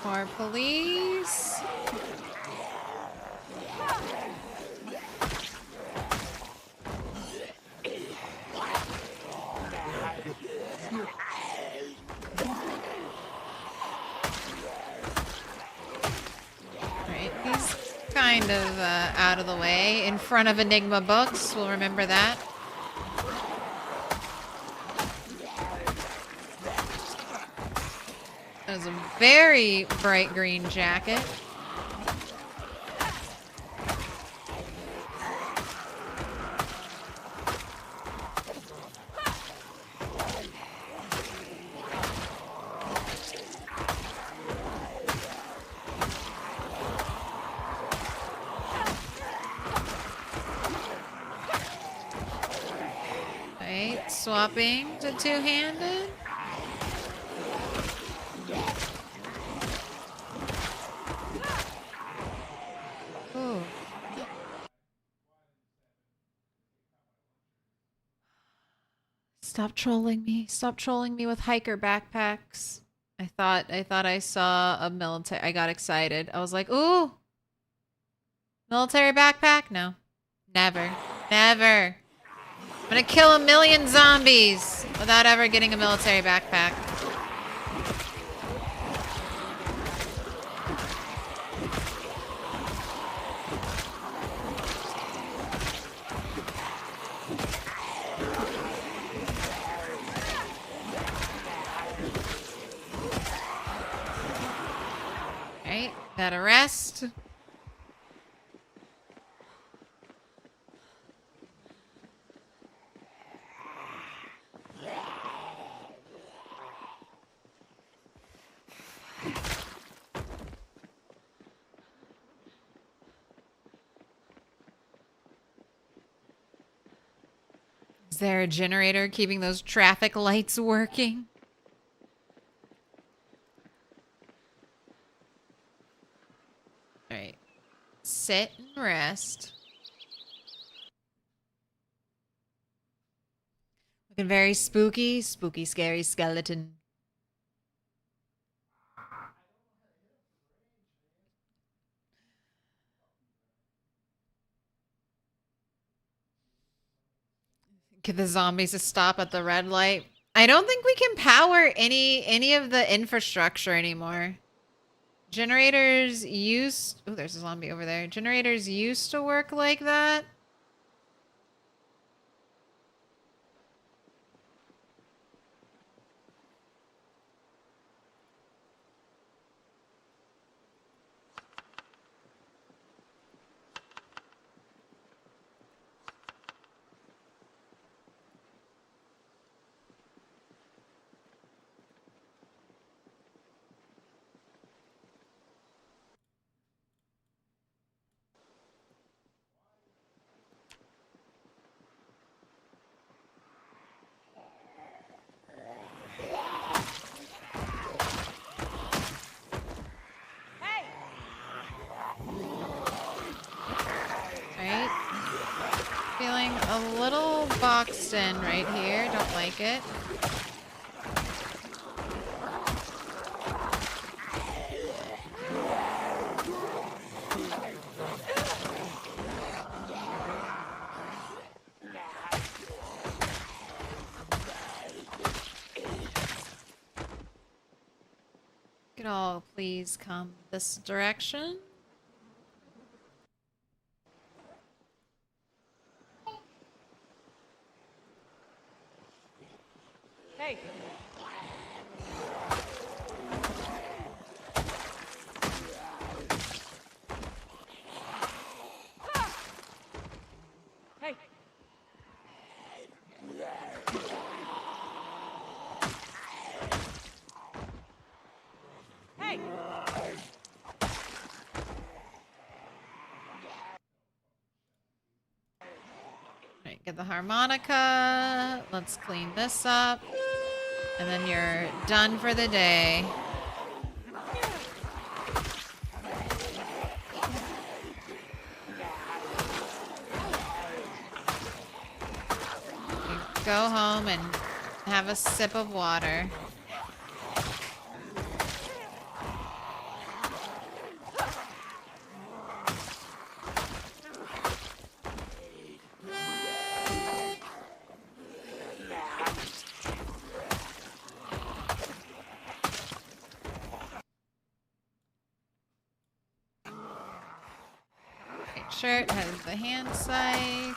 More police. kind of out of the way. In front of Enigma books. We'll remember that. That was a very bright green jacket. Right, swapping to two-handed. Ooh. Stop trolling me. Stop trolling me with hiker backpacks. I thought I saw a military. I got excited. I was like, "Ooh. Military backpack?" No. Never. Never. I'm going to kill 1,000,000 zombies without ever getting a military backpack. Alright, gotta rest. Is there a generator keeping those traffic lights working? Alright. Sit and rest. Looking very spooky. Spooky, scary skeleton. Get the zombies to stop at the red light. I don't think we can power any of the infrastructure anymore. Generators used... Oh, there's a zombie over there. Generators used to work like that. Right? Feeling a little boxed in right here. Don't like it. Could all please come this direction? Hey! Hey! Hey! Alright, get the harmonica. Let's clean this up. And then you're done for the day. You go home and have a sip of water. shirt has the hand sight.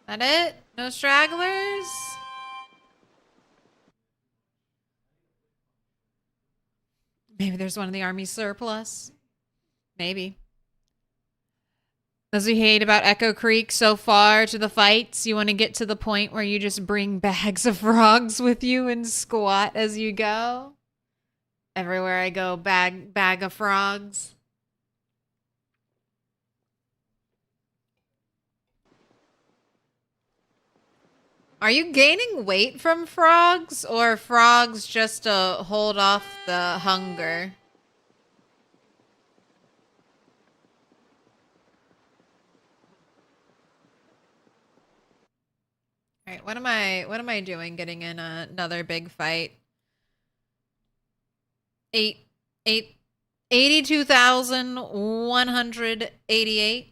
That it? No stragglers? Maybe there's one in the army surplus. Maybe. As we hate about Echo Creek so far to the fights, you want to get to the point where you just bring bags of frogs with you and squat as you go? Everywhere I go, bag of frogs. Are you gaining weight from frogs, or frogs just to hold off the hunger? All right, what am I doing getting in another big fight? 82,188.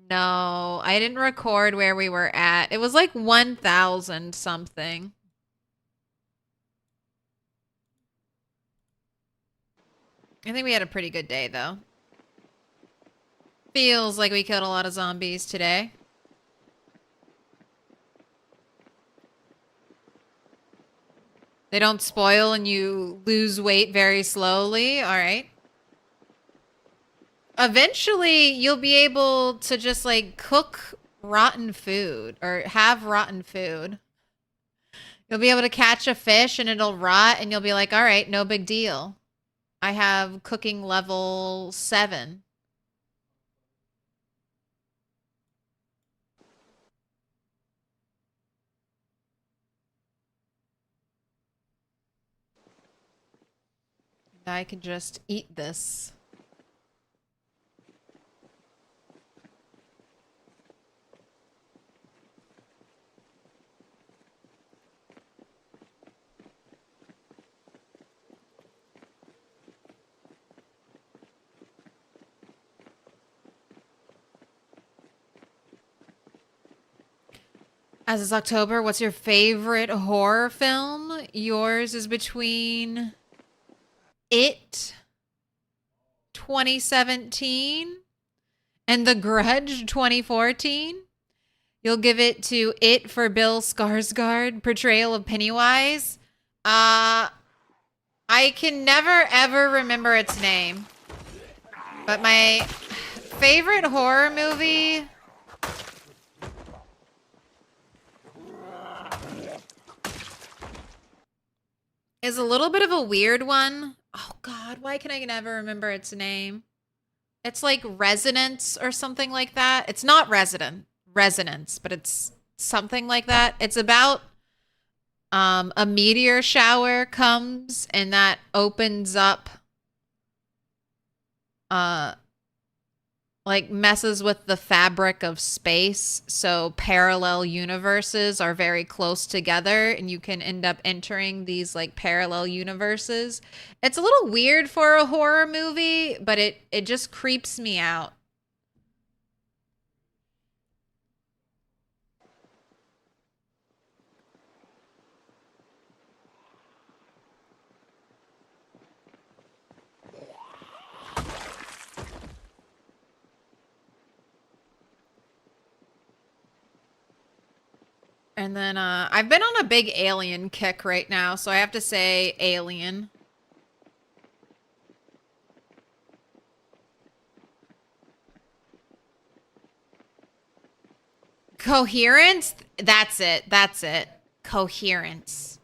No, I didn't record where we were at. It was like 1,000 something. I think we had a pretty good day, though. Feels like we killed a lot of zombies today. They don't spoil and you lose weight very slowly. All right. Eventually, you'll be able to just, like, cook rotten food or have rotten food. You'll be able to catch a fish and it'll rot and you'll be like, all right, no big deal. I have cooking level 7. And I can just eat this. As it's October, what's your favorite horror film? Yours is between It 2017 and The Grudge 2014. You'll give it to It for Bill Skarsgård portrayal of Pennywise. I can never ever remember its name. But my favorite horror movie is a little bit of a weird one. Oh God, why can I never remember its name? It's like Resonance or something like that. It's not Resonance, but it's something like that. It's about a meteor shower comes and that opens up like messes with the fabric of space, so parallel universes are very close together and you can end up entering these like parallel universes. It's a little weird for a horror movie, but it just creeps me out. And then I've been on a big Alien kick right now, so I have to say Alien. Coherence? That's it. That's it. Coherence.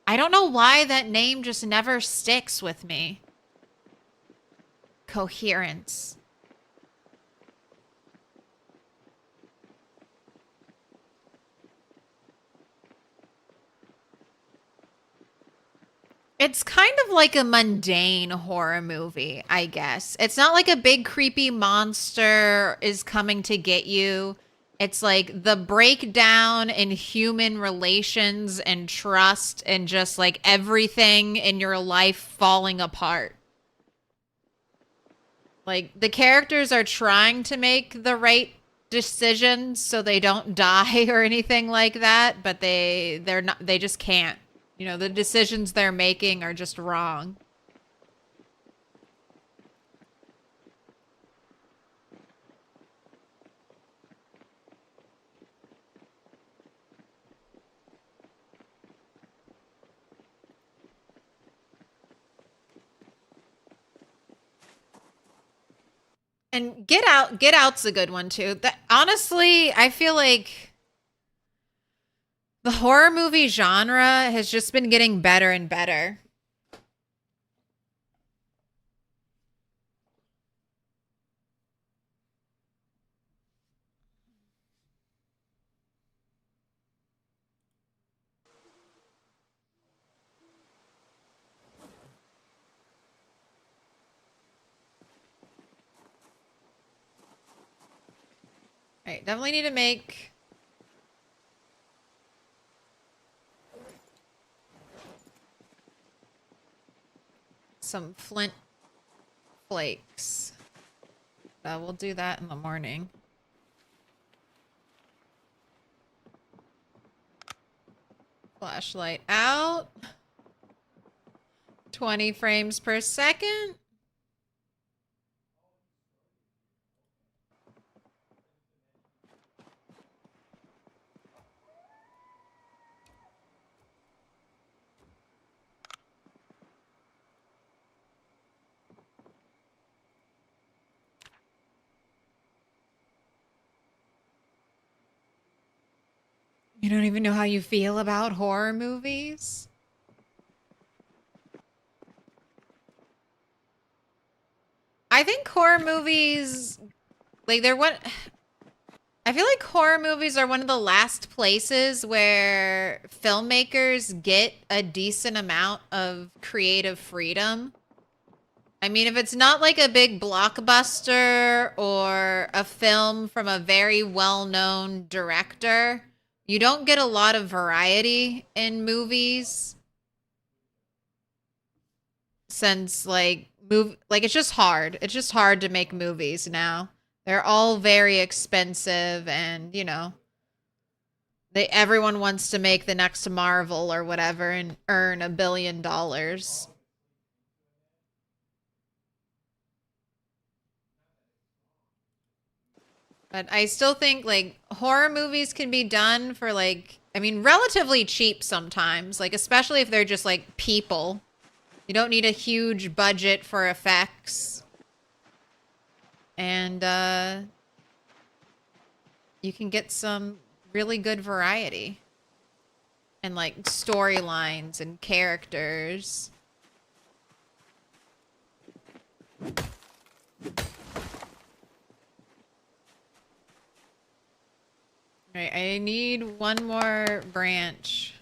I don't know why that name just never sticks with me. Coherence. It's kind of like a mundane horror movie, I guess. It's not like a big creepy monster is coming to get you. It's like the breakdown in human relations and trust and just like everything in your life falling apart. Like the characters are trying to make the right decisions so they don't die or anything like that, but they're not, they just can't. You know, the decisions they're making are just wrong. And Get Out's a good one too. That, honestly, I feel like the horror movie genre has just been getting better and better. All right, definitely need to make some flint flakes. We'll do that in the morning. Flashlight out. 20 frames per second. You don't even know how you feel about horror movies? I think horror movies, like they're what, I feel like horror movies are one of the last places where filmmakers get a decent amount of creative freedom. I mean, if it's not like a big blockbuster or a film from a very well-known director, you don't get a lot of variety in movies. Since like it's just hard. It's just hard to make movies now. They're all very expensive and, you know, everyone wants to make the next Marvel or whatever and earn $1 billion. But I still think like horror movies can be done for like, I mean, relatively cheap sometimes, like especially if they're just like people. You don't need a huge budget for effects. And you can get some really good variety. And like storylines and characters. Alright, I need one more branch.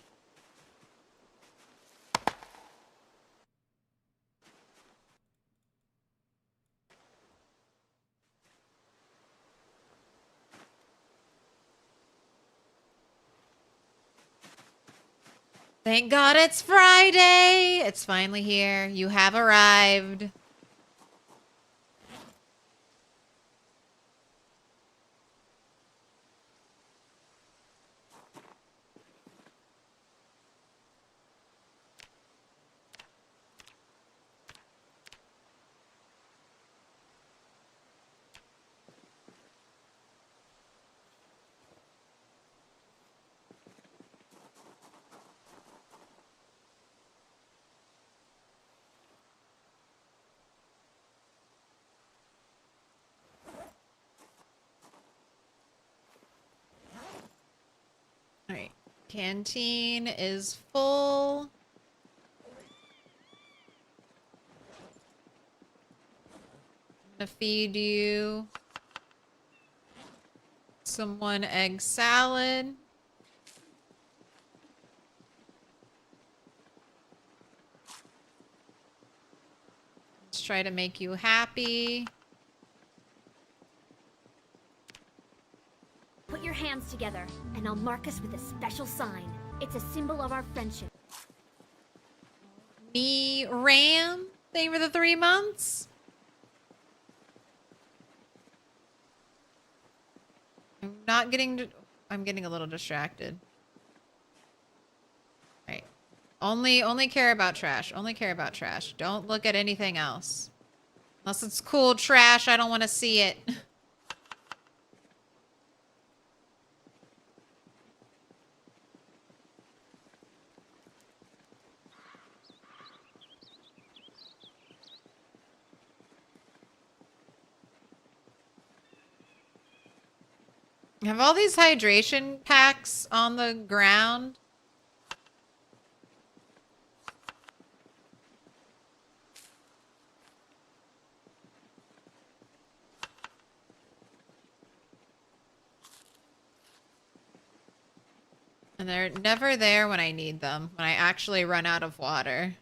Thank God it's Friday! It's finally here. You have arrived. Alright. Canteen is full. I'm gonna feed you some 1-egg salad. Let's try to make you happy. Put your hands together, and I'll mark us with a special sign. It's a symbol of our friendship. Me Ram, thank you for the 3 months. I'm getting a little distracted. Right. Only care about trash. Only care about trash. Don't look at anything else. Unless it's cool trash, I don't want to see it. Have all these hydration packs on the ground? And they're never there when I need them, when I actually run out of water.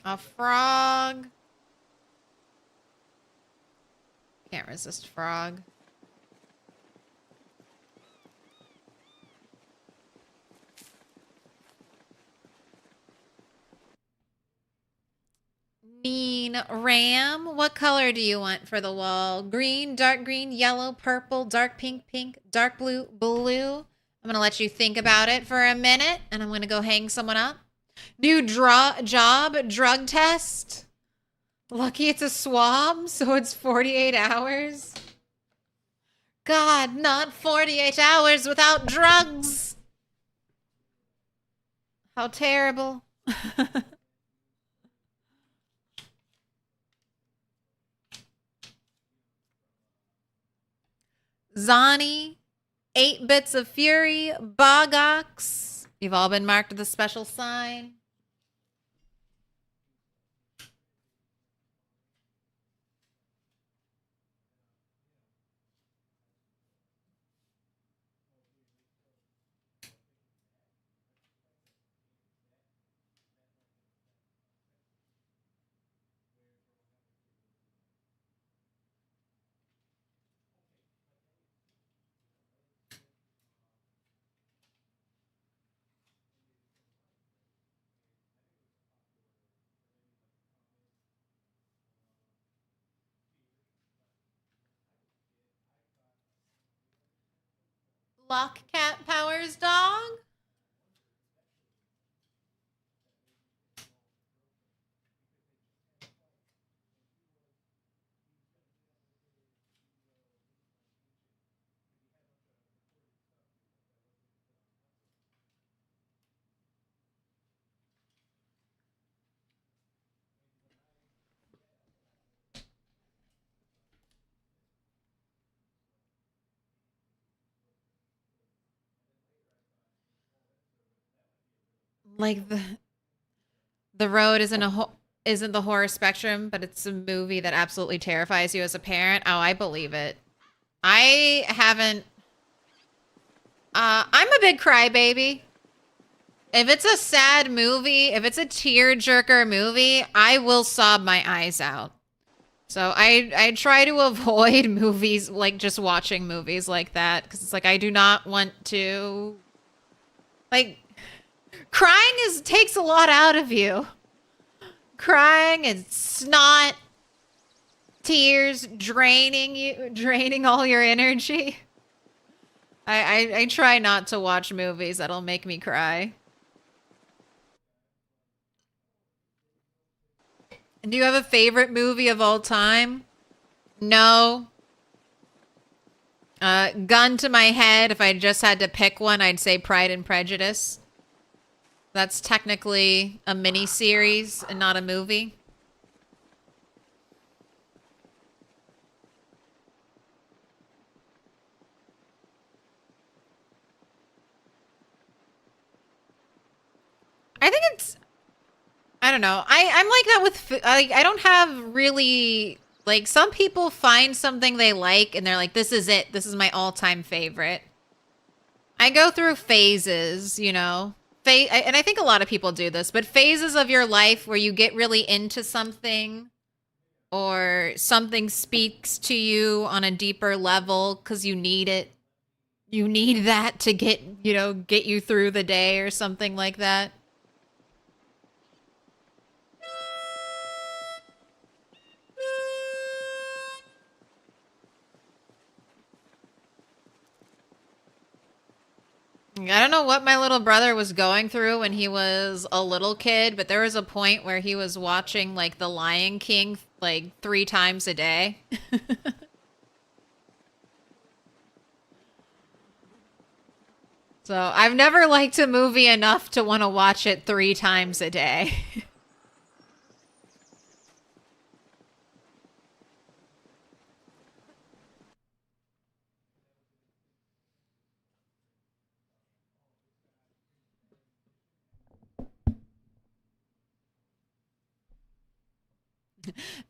A frog. Can't resist frog. Mean Ram, what color do you want for the wall? Green, dark green, yellow, purple, dark pink, pink, dark blue, blue. I'm gonna let you think about it for a minute, and I'm gonna go hang someone up. New job, drug test. Lucky it's a swab, so it's 48 hours. God, not 48 hours without drugs. How terrible. Zani, 8 Bits of Fury, Bogox. You've all been marked with a special sign. Lock cat powers dog. Like the road isn't the horror spectrum, but it's a movie that absolutely terrifies you as a parent. Oh, I believe it. I haven't. I'm a big crybaby. If it's a sad movie, if it's a tearjerker movie, I will sob my eyes out. So I try to avoid movies, like just watching movies like that, because it's like I do not want to. Like, crying takes a lot out of you. Crying and snot, tears draining all your energy. I try not to watch movies that'll make me cry. And do you have a favorite movie of all time? No. Gun to my head, if I just had to pick one, I'd say Pride and Prejudice. That's technically a mini-series and not a movie. I think it's... I don't know. I'm like that with... I don't have really Like, some people find something they like and they're like, this is it. This is my all-time favorite. I go through phases, you know. And I think a lot of people do this, but phases of your life where you get really into something or something speaks to you on a deeper level because you need it. You need that to get you through the day or something like that. I don't know what my little brother was going through when he was a little kid, but there was a point where he was watching like The Lion King like 3 times a day. So I've never liked a movie enough to want to watch it 3 times a day.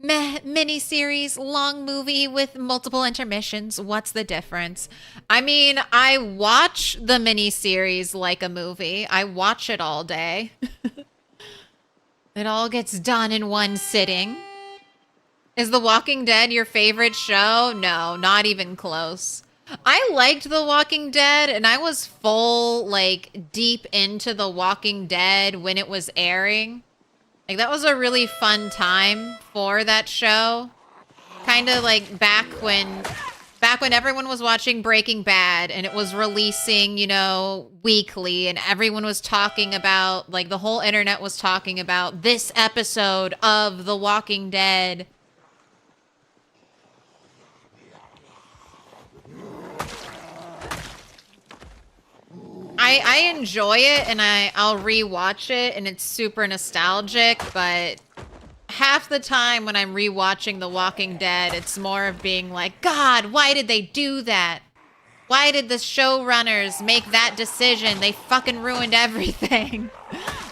Meh, miniseries, long movie with multiple intermissions. What's the difference? I mean, I watch the miniseries like a movie. I watch it all day. It all gets done in one sitting. Is The Walking Dead your favorite show? No, not even close. I liked The Walking Dead, and I was full, like, deep into The Walking Dead when it was airing. Like, that was a really fun time for that show. Kind of like back when everyone was watching Breaking Bad and it was releasing, you know, weekly, and everyone was talking about, like, the whole internet was talking about this episode of The Walking Dead. I enjoy it, and I'll rewatch it, and it's super nostalgic, but half the time when I'm rewatching The Walking Dead, it's more of being like, God, why did they do that? Why did the showrunners make that decision? They fucking ruined everything.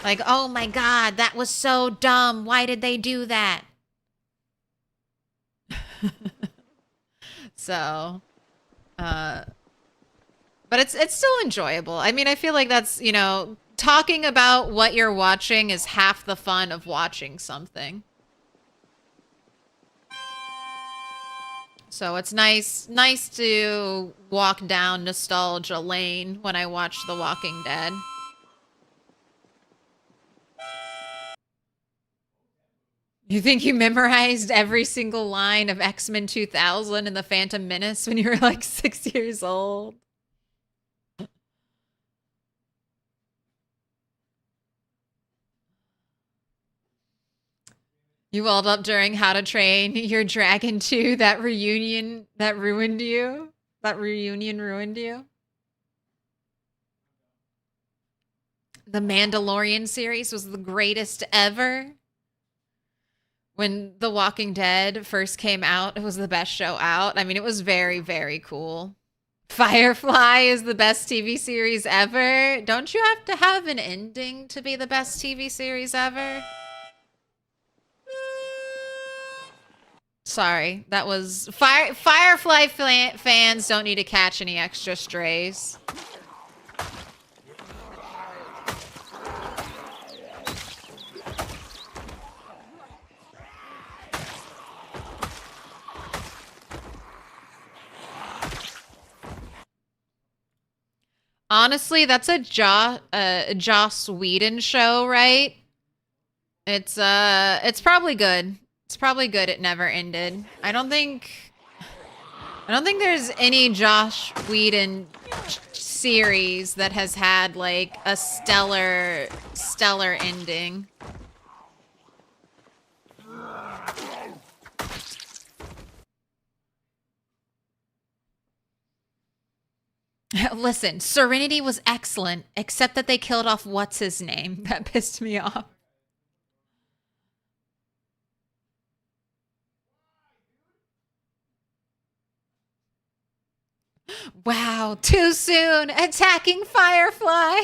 Like, oh my God, that was so dumb. Why did they do that? So, but it's still enjoyable. I mean, I feel like that's, you know, talking about what you're watching is half the fun of watching something. So it's nice to walk down nostalgia lane when I watch The Walking Dead. You think you memorized every single line of X-Men 2000 and The Phantom Menace when you were like 6 years old? You welled up during How to Train Your Dragon 2, that reunion that ruined you? That reunion ruined you? The Mandalorian series was the greatest ever. When The Walking Dead first came out, it was the best show out. I mean, it was very, very cool. Firefly is the best TV series ever. Don't you have to have an ending to be the best TV series ever? Sorry, that was Firefly fans don't need to catch any extra strays. Honestly, that's a Joss Whedon show, right? It's probably good. It's probably good it never ended. I don't think there's any Joss Whedon series that has had like a stellar ending. Listen, Serenity was excellent, except that they killed off what's his name. That pissed me off. Wow, too soon. Attacking Firefly.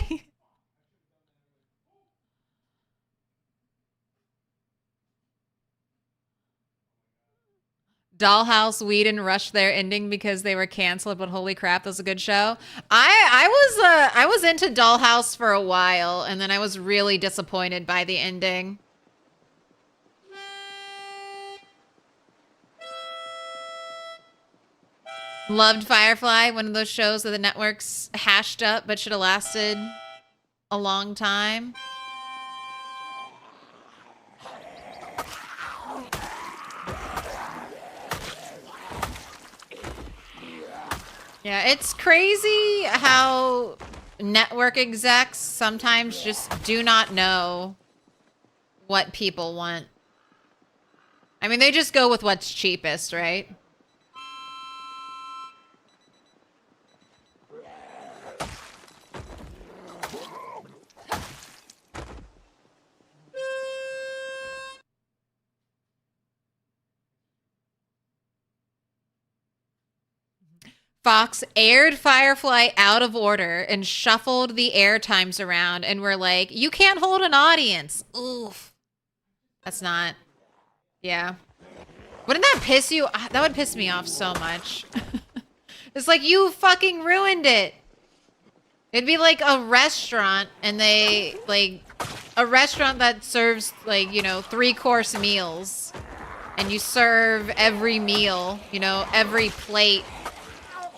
Dollhouse, Whedon rushed their ending because they were canceled, but holy crap, that was a good show. I was into Dollhouse for a while, and then I was really disappointed by the ending. Loved Firefly, one of those shows that the networks hashed up but should have lasted a long time. Yeah, it's crazy how network execs sometimes just do not know what people want. I mean, they just go with what's cheapest, right? Fox aired Firefly out of order and shuffled the air times around and were like, you can't hold an audience. Oof. That's not... Yeah. Wouldn't that piss you... That would piss me off so much. It's like, you fucking ruined it. It'd be like a restaurant and they... Like, a restaurant that serves, like, you know, 3-course meals. And you serve every meal, you know, every plate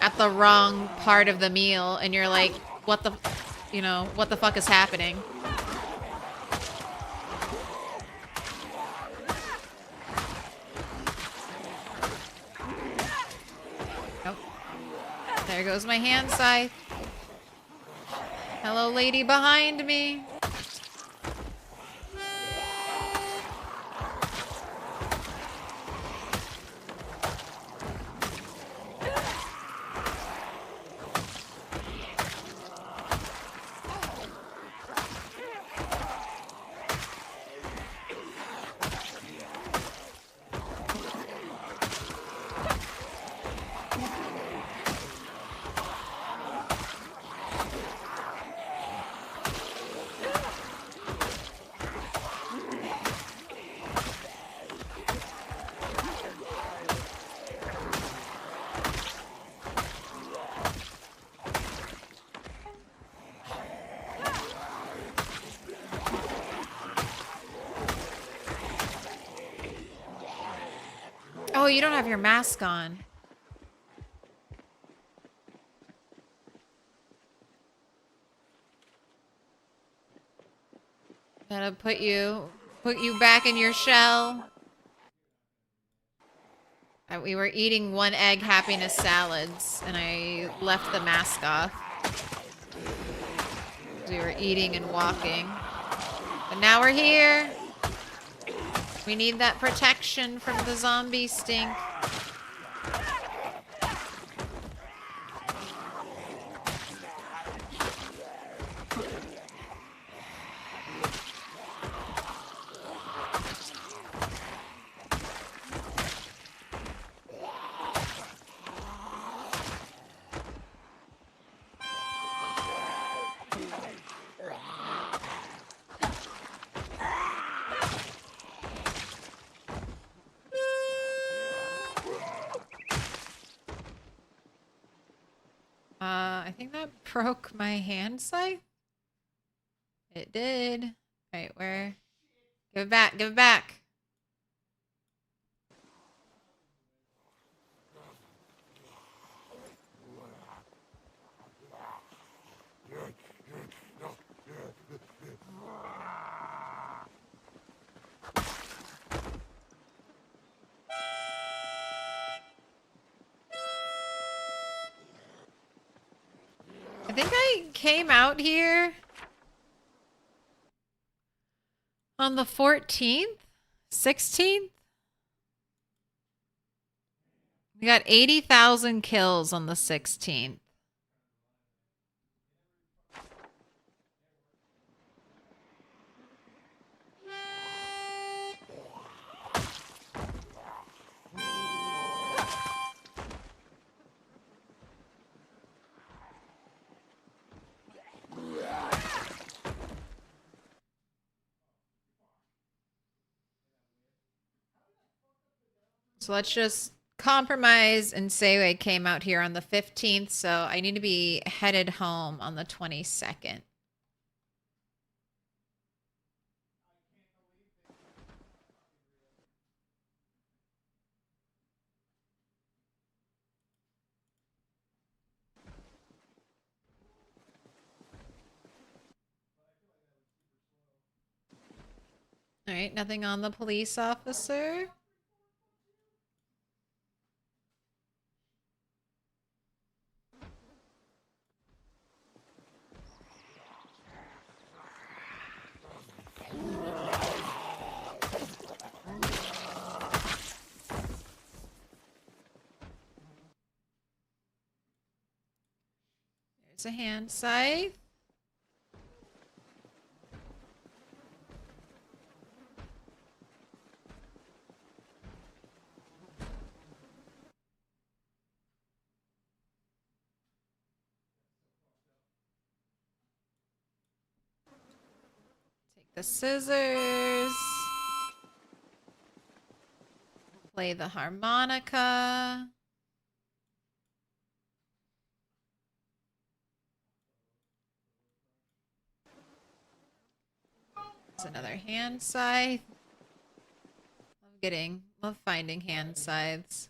at the wrong part of the meal, and you're like, what the, you know, what the fuck is happening? Oh, there goes my hand scythe. Hello, lady behind me. Oh, you don't have your mask on. Gotta put you back in your shell. We were eating 1 egg happiness salads, and I left the mask off. We were eating and walking. But now we're here. We need that protection from the zombie stink. I think that broke my hand scythe. It did. Right, where? Give it back, give it back. I think I came out here on the 14th? 16th? We got 80,000 kills on the 16th. So let's just Compromise and Sewe came out here on the 15th, so I need to be headed home on the 22nd. All right, nothing on the police officer. There's a hand scythe. Take the scissors. Play the harmonica. There's another hand scythe. Love finding hand scythes.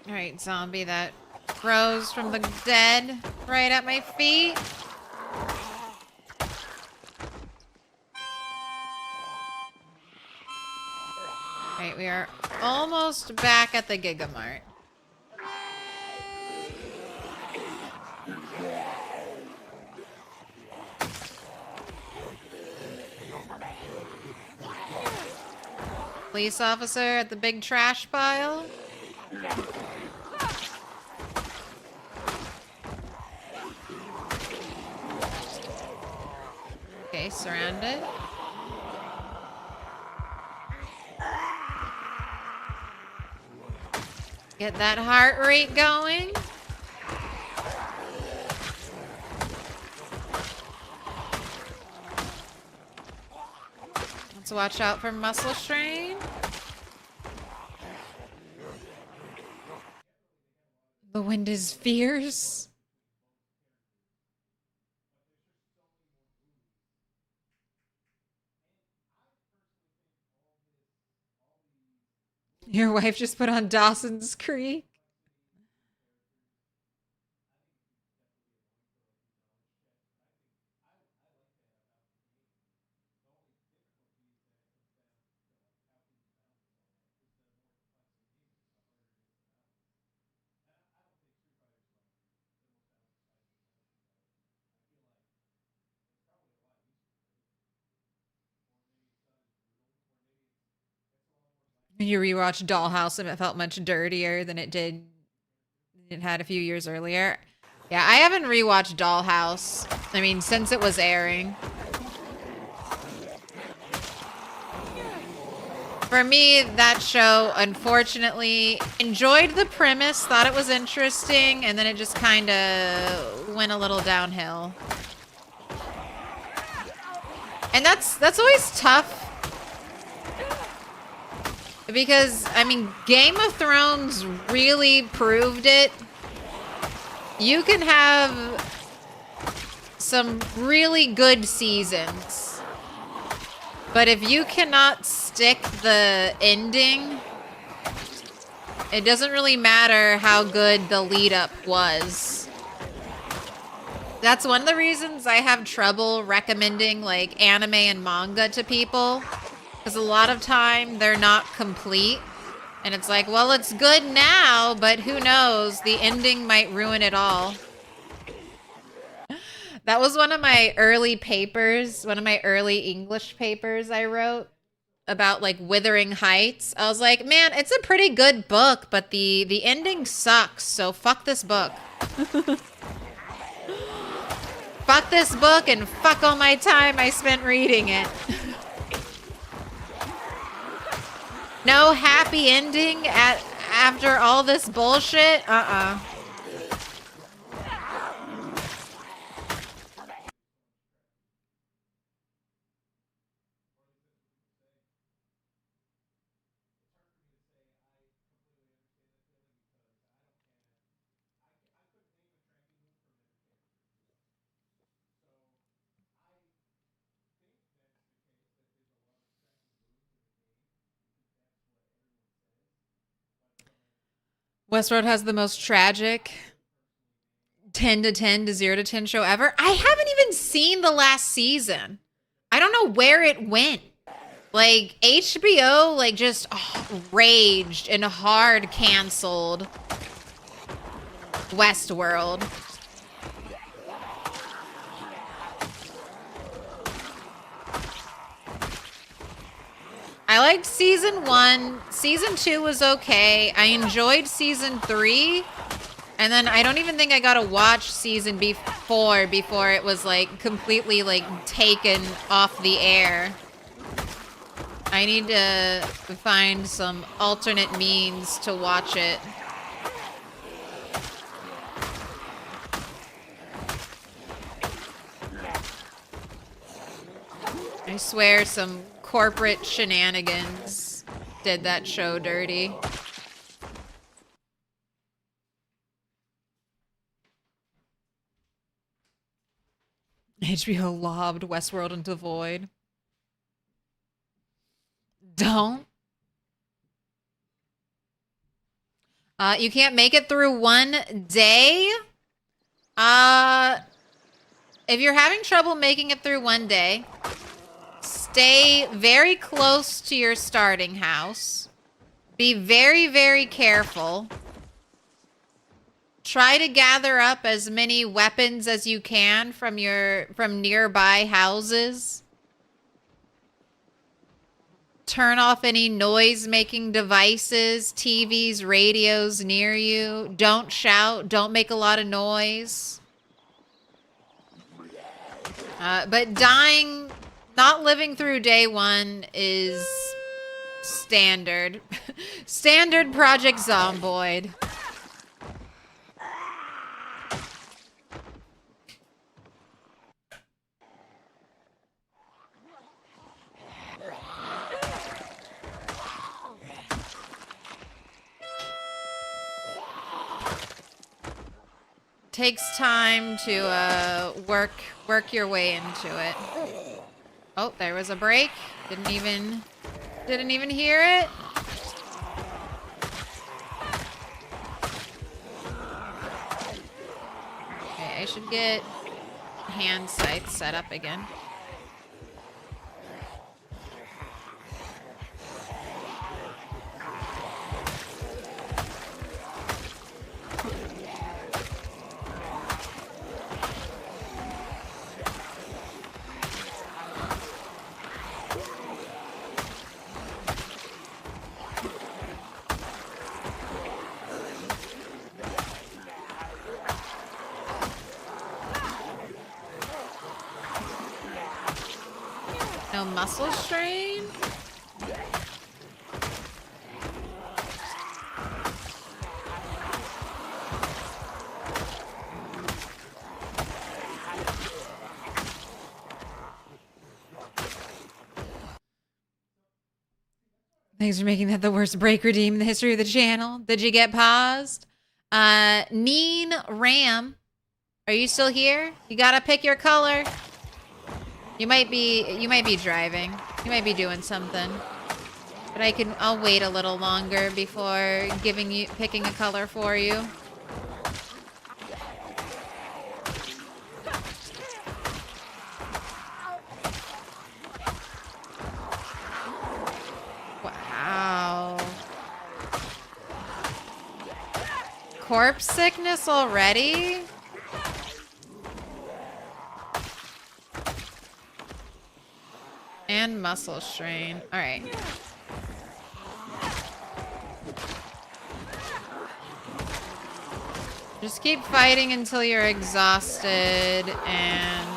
Alright, zombie that rose from the dead right at my feet. Alright, we are almost back at the Gigamart. Police officer at the big trash pile. Okay, surrounded. Get that heart rate going. Let's watch out for muscle strain. The wind is fierce. Your wife just put on Dawson's Creek. You rewatched Dollhouse and it felt much dirtier than it had a few years earlier. Yeah, I haven't rewatched Dollhouse. I mean, since it was airing. For me, that show, unfortunately, enjoyed the premise, thought it was interesting, and then it just kind of went a little downhill. And that's always tough. Because, I mean, Game of Thrones really proved it. You can have some really good seasons. But if you cannot stick the ending, it doesn't really matter how good the lead up was. That's one of the reasons I have trouble recommending like anime and manga to people. Because a lot of time they're not complete. And it's like, well, it's good now, but who knows? The ending might ruin it all. That was one of my early papers, one of my early English papers I wrote about like Wuthering Heights. I was like, man, it's a pretty good book, but the ending sucks, so fuck this book. Fuck this book and fuck all my time I spent reading it. No happy ending after all this bullshit? Westworld has the most tragic 10 to 10 to 0 to 10 show ever. I haven't even seen the last season. I don't know where it went. Like, HBO, like, just raged and hard canceled Westworld. I liked season 1. Season 2 was okay. I enjoyed season 3. And then I don't even think I got to watch season 4 before it was like completely like taken off the air. I need to find some alternate means to watch it. I swear some corporate shenanigans did that show dirty. HBO lobbed Westworld into the void. Don't. You can't make it through one day? If you're having trouble making it through one day, stay very close to your starting house. Be very, very careful. Try to gather up as many weapons as you can from nearby houses. Turn off any noise-making devices, TVs, radios near you. Don't shout. Don't make a lot of noise. But dying, not living through day one is standard. Standard Project Zomboid. Takes time to work your way into it. Oh, there was a break. Didn't even hear it. Okay, I should get hand sights set up again. No muscle strain? Thanks for making that the worst break redeem in the history of the channel. Did you get paused? Neen Ram, are you still here? You gotta pick your color. You might be driving. You might be doing something. But I'll wait a little longer before picking a color for you. Wow. Corpse sickness already? and muscle strain. All right. Just keep fighting until you're exhausted, and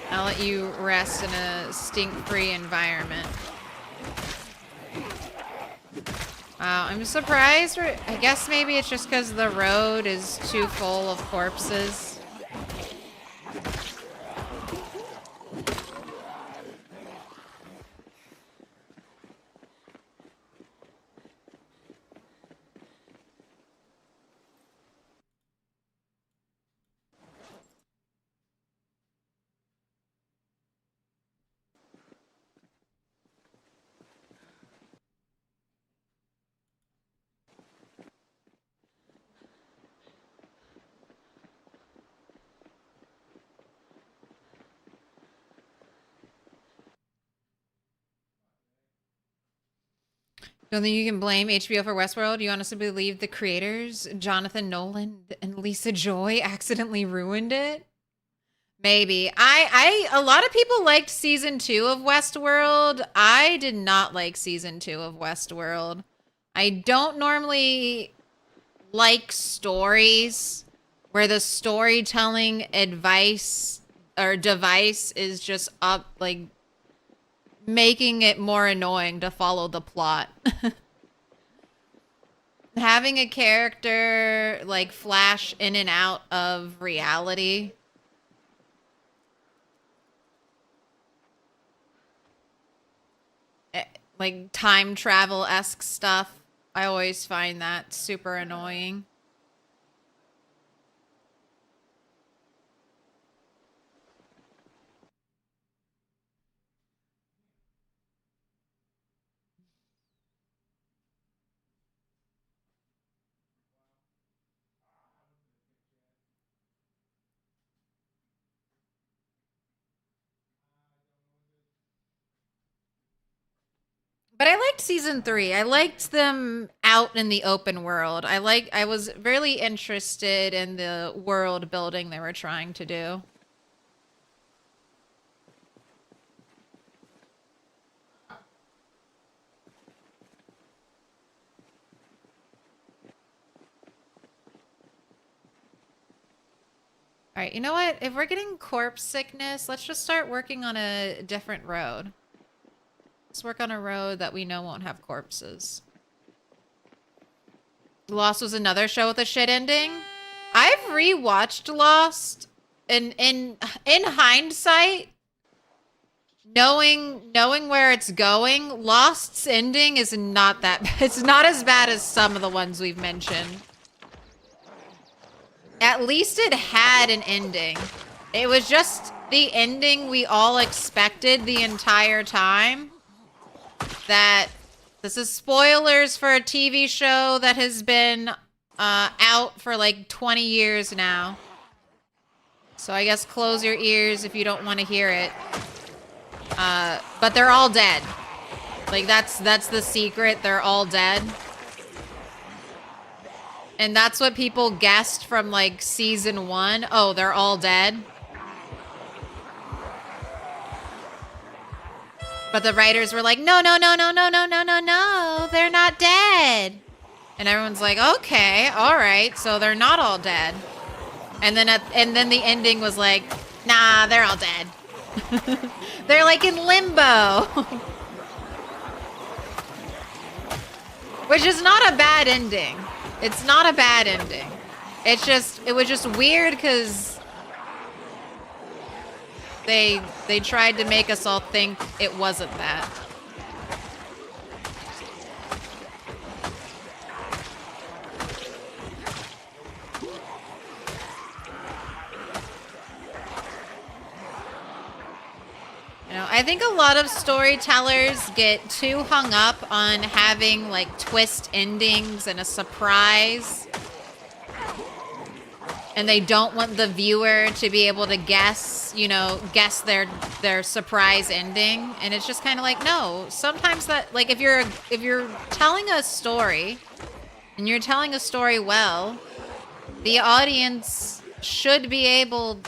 I'll let you rest in a stink-free environment. Wow, I'm surprised. I guess maybe it's just because the road is too full of corpses. Don't think you can blame HBO for Westworld? You honestly believe the creators, Jonathan Nolan and Lisa Joy, accidentally ruined it? Maybe. A lot of people liked season 2 of Westworld. I did not like season 2 of Westworld. I don't normally like stories where the storytelling advice or device is just up, like, making it more annoying to follow the plot. Having a character, like, flash in and out of reality. Like, time travel-esque stuff. I always find that super annoying. But I liked season 3. I liked them out in the open world. I was really interested in the world building they were trying to do. All right, you know what? If we're getting corpse sickness, let's just start working on a different road. Let's work on a road that we know won't have corpses. Lost was another show with a shit ending. I've rewatched Lost, and in hindsight, knowing where it's going, Lost's ending is not that bad. It's not as bad as some of the ones we've mentioned. At least it had an ending. It was just the ending we all expected the entire time. That this is spoilers for a TV show that has been out for like 20 years now. So I guess close your ears if you don't want to hear it. But they're all dead. Like that's the secret. They're all dead. And that's what people guessed from like season 1. Oh, they're all dead. But the writers were like, no, they're not dead. And everyone's like, okay, all right, so they're not all dead. And then the ending was like, nah, they're all dead. They're like in limbo. Which is not a bad ending. It's not a bad ending. It was just weird because they tried to make us all think it wasn't that. You know, I think a lot of storytellers get too hung up on having like twist endings and a surprise. And they don't want the viewer to be able to guess their surprise ending. And it's just kind of like, no, sometimes that, like, if you're telling a story and you're telling a story well, the audience should be able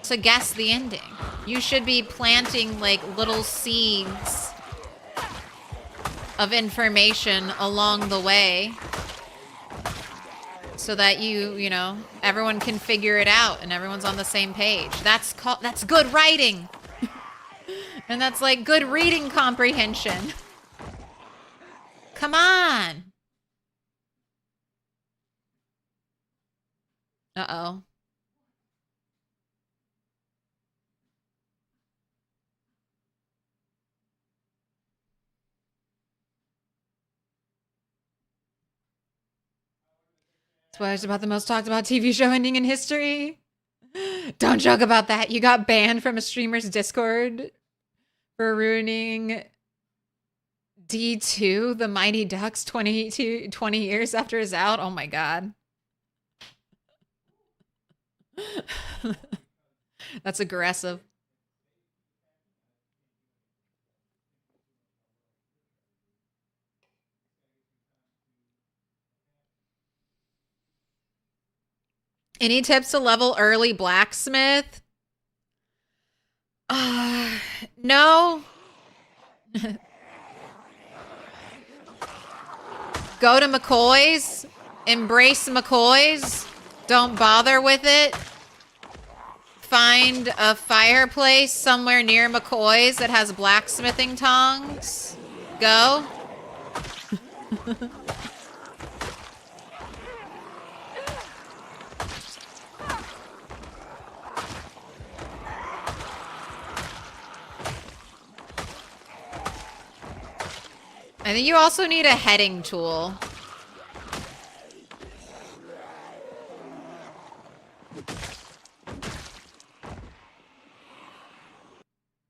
to guess the ending. You should be planting like little seeds of information along the way so that you know, everyone can figure it out and everyone's on the same page. That's good writing. And that's like good reading comprehension. Come on. Uh-oh. Spoilers about the most talked about TV show ending in history. Don't joke about that. You got banned from a streamer's Discord for ruining D2, the Mighty Ducks 20 years after it's out. Oh my god. That's aggressive. Any tips to level early blacksmith? No. Go to McCoy's. Embrace McCoy's. Don't bother with it. Find a fireplace somewhere near McCoy's that has blacksmithing tongs. Go. I think you also need a heading tool.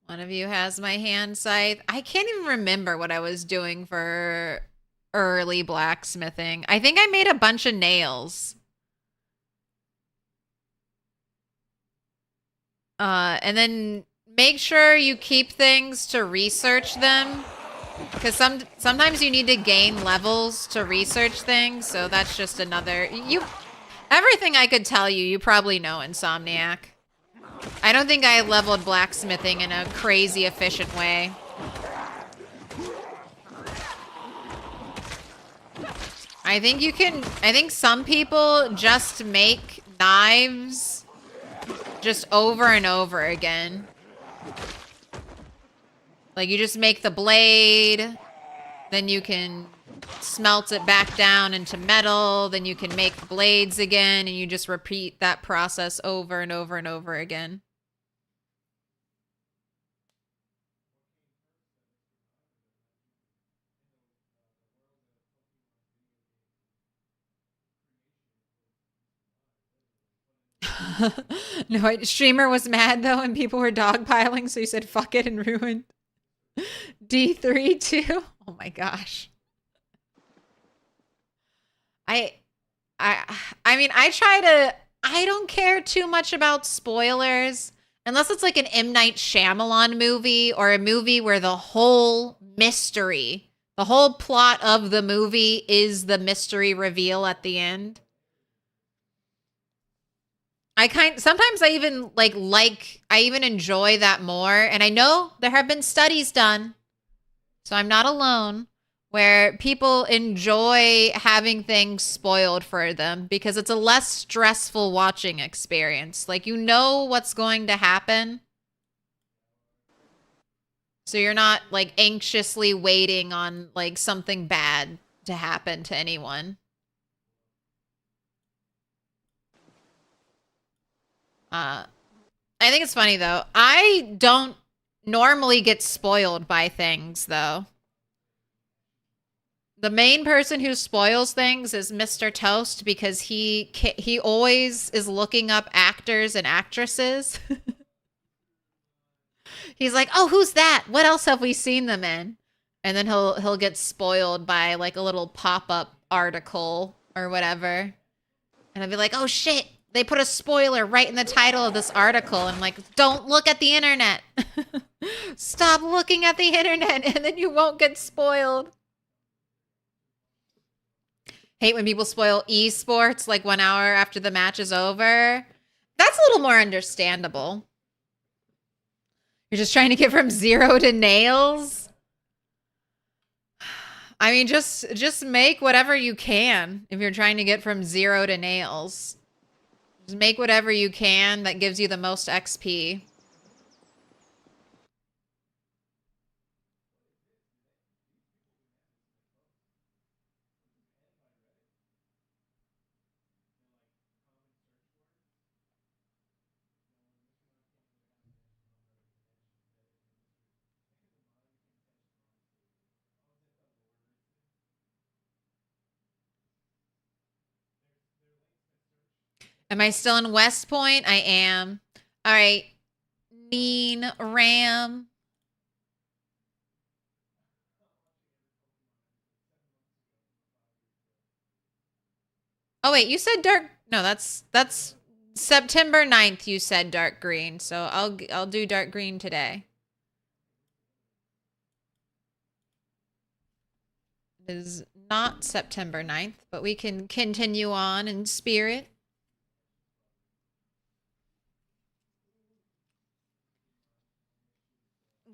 One of you has my hand scythe. I can't even remember what I was doing for early blacksmithing. I think I made a bunch of nails. And then make sure you keep things to research them. Because sometimes you need to gain levels to research things, so that's just another... Everything I could tell you, you probably know, Insomniac. I don't think I leveled blacksmithing in a crazy efficient way. I think some people just make knives just over and over again. Like, you just make the blade, then you can smelt it back down into metal, then you can make blades again, and you just repeat that process over and over and over again. No, streamer was mad, though, and people were dogpiling, so he said, fuck it, and ruined D3 too. Oh my gosh. I mean, I don't care too much about spoilers unless it's like an M. Night Shyamalan movie or a movie where the whole mystery, the whole plot of the movie is the mystery reveal at the end. Sometimes I even I even enjoy that more. And I know there have been studies done, so I'm not alone, where people enjoy having things spoiled for them because it's a less stressful watching experience. Like, you know what's going to happen. So you're not like anxiously waiting on like something bad to happen to anyone. I think it's funny, though. I don't normally get spoiled by things, though. The main person who spoils things is Mr. Toast because he always is looking up actors and actresses. He's like, oh, who's that? What else have we seen them in? And then he'll get spoiled by like a little pop-up article or whatever. And I'll be like, oh, shit. They put a spoiler right in the title of this article. And I'm like, don't look at the internet. Stop looking at the internet and then you won't get spoiled. Hate when people spoil esports like 1 hour after the match is over. That's a little more understandable. You're just trying to get from 0 to nails? I mean, just make whatever you can if you're trying to get from 0 to nails. Just make whatever you can that gives you the most XP. Am I still in West Point? I am. All right. Mean Ram. Oh wait, you said dark. No, that's September 9th you said dark green. So I'll do dark green today. It is not September 9th, but we can continue on in spirit.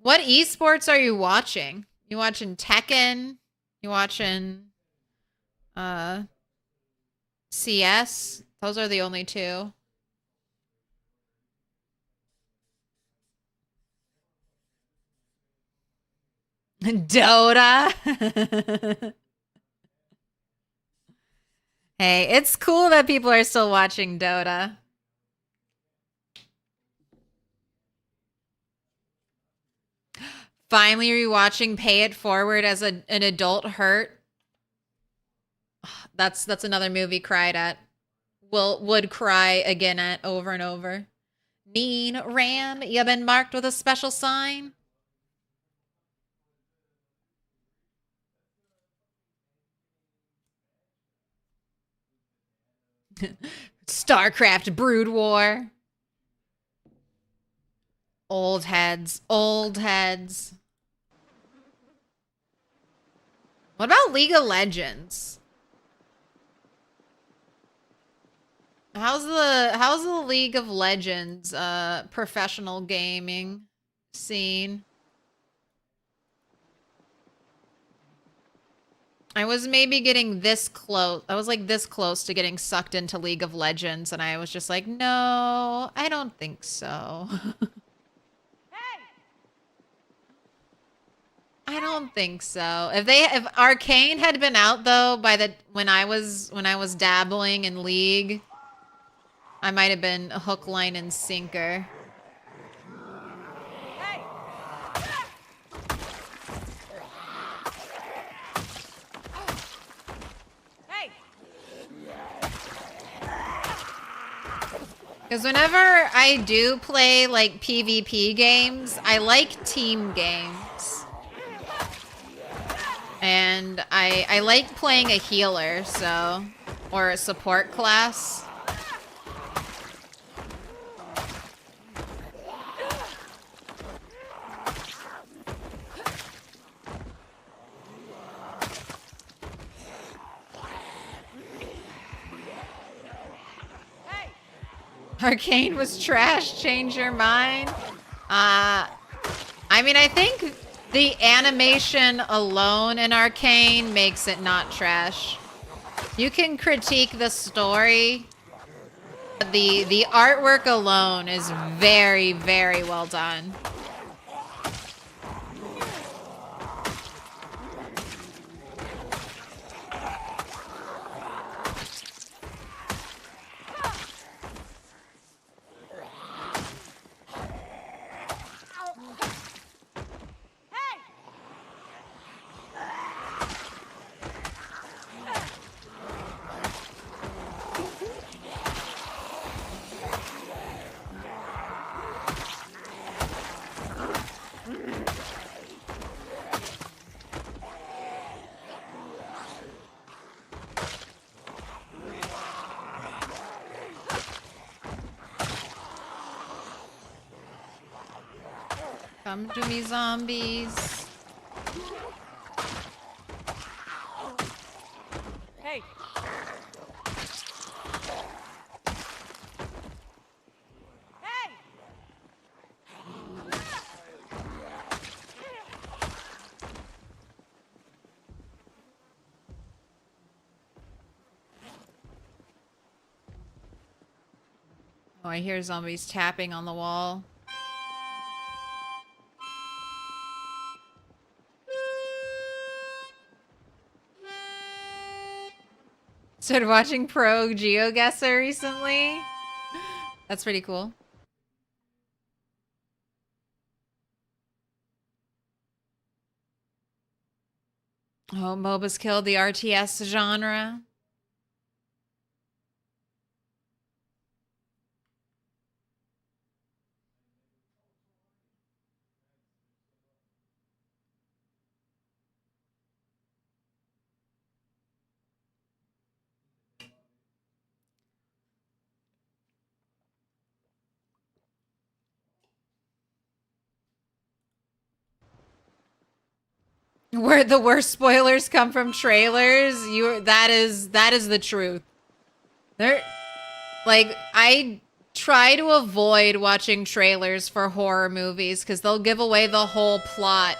What esports are you watching? You watching Tekken? You watching CS? Those are the only two. Dota. Hey, it's cool that people are still watching Dota. Finally rewatching Pay It Forward as an adult hurt. That's another movie cried at. Would cry again at over and over. Mean Ram, you been marked with a special sign? StarCraft Brood War. Old heads. Old heads. What about League of Legends? How's the League of Legends professional gaming scene? I was maybe getting this close. I was like this close to getting sucked into League of Legends, and I was just like, no, I don't think so. I don't think so. If Arcane had been out though when I was dabbling in League, I might have been a hook, line, and sinker. Because whenever I do play like PvP games, I like team games. And I like playing a healer, so, or a support class. Arcane was trash, change your mind. I mean, I think the animation alone in Arcane makes it not trash. You can critique the story. The artwork alone is very, very well done. Come to me, zombies. Hey! Hey! Oh, I hear zombies tapping on the wall. Started watching Pro GeoGuessr recently. That's pretty cool. Oh, MOBA's killed the RTS genre. Where the worst spoilers come from trailers, that is the truth. I try to avoid watching trailers for horror movies because they'll give away the whole plot.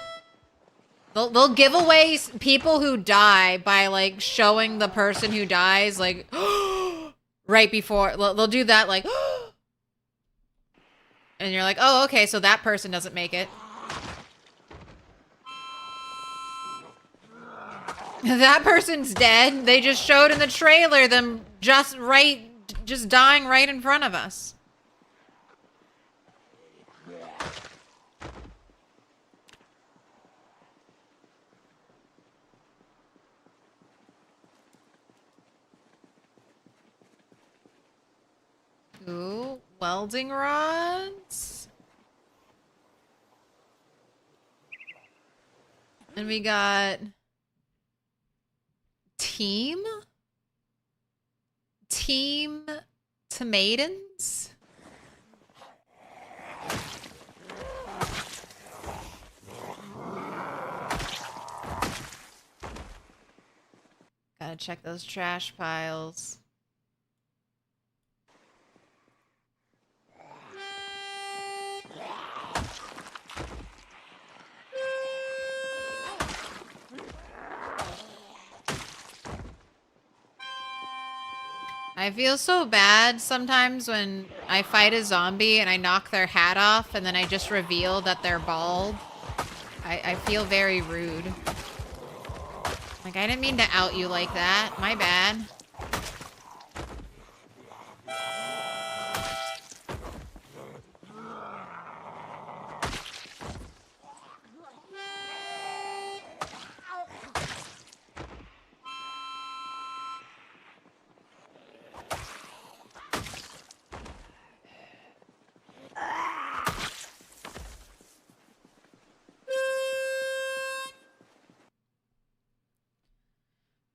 They'll give away people who die by like showing the person who dies like right before. They'll do that like and you're like, "Oh, okay, so that person doesn't make it." That person's dead. They just showed in the trailer them just dying right in front of us. Ooh, welding rods. And we got Team Tomatoes. Gotta check those trash piles. I feel so bad sometimes when I fight a zombie and I knock their hat off and then I just reveal that they're bald. I feel very rude. Like, I didn't mean to out you like that. My bad.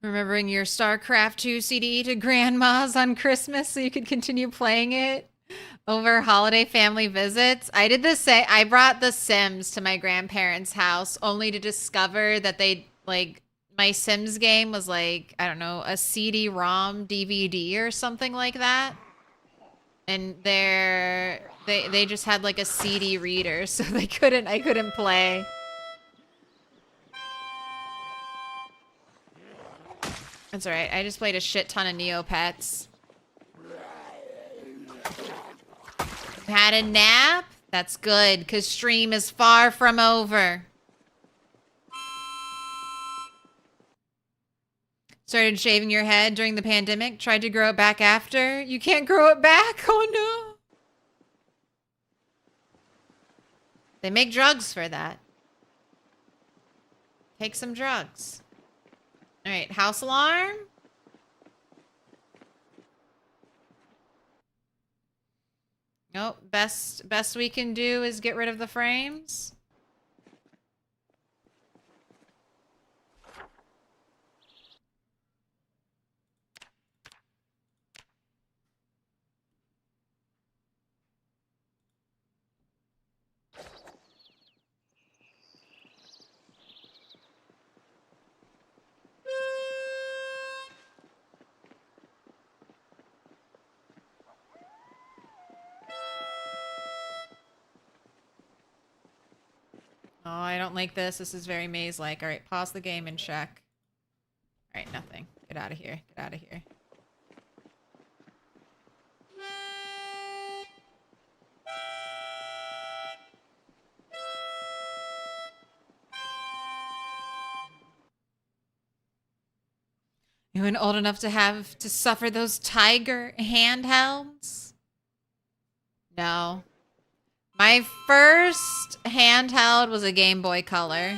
Remembering your StarCraft 2 CD to grandma's on Christmas so you could continue playing it over holiday family visits. I did the same. I brought The Sims to my grandparents' house only to discover that my Sims game was like, I don't know, a CD-ROM DVD or something like that. And they just had like a CD reader, so I couldn't play. That's alright. I just played a shit ton of Neopets. Had a nap? That's good, because stream is far from over. Started shaving your head during the pandemic. Tried to grow it back after. You can't grow it back? Oh no. They make drugs for that. Take some drugs. All right, house alarm. Nope, best we can do is get rid of the frames. Oh, I don't like this. This is very maze-like. All right, pause the game and check. All right, nothing. Get out of here. Get out of here. Anyone old enough to have to suffer those tiger handhelds? No. My first handheld was a Game Boy Color.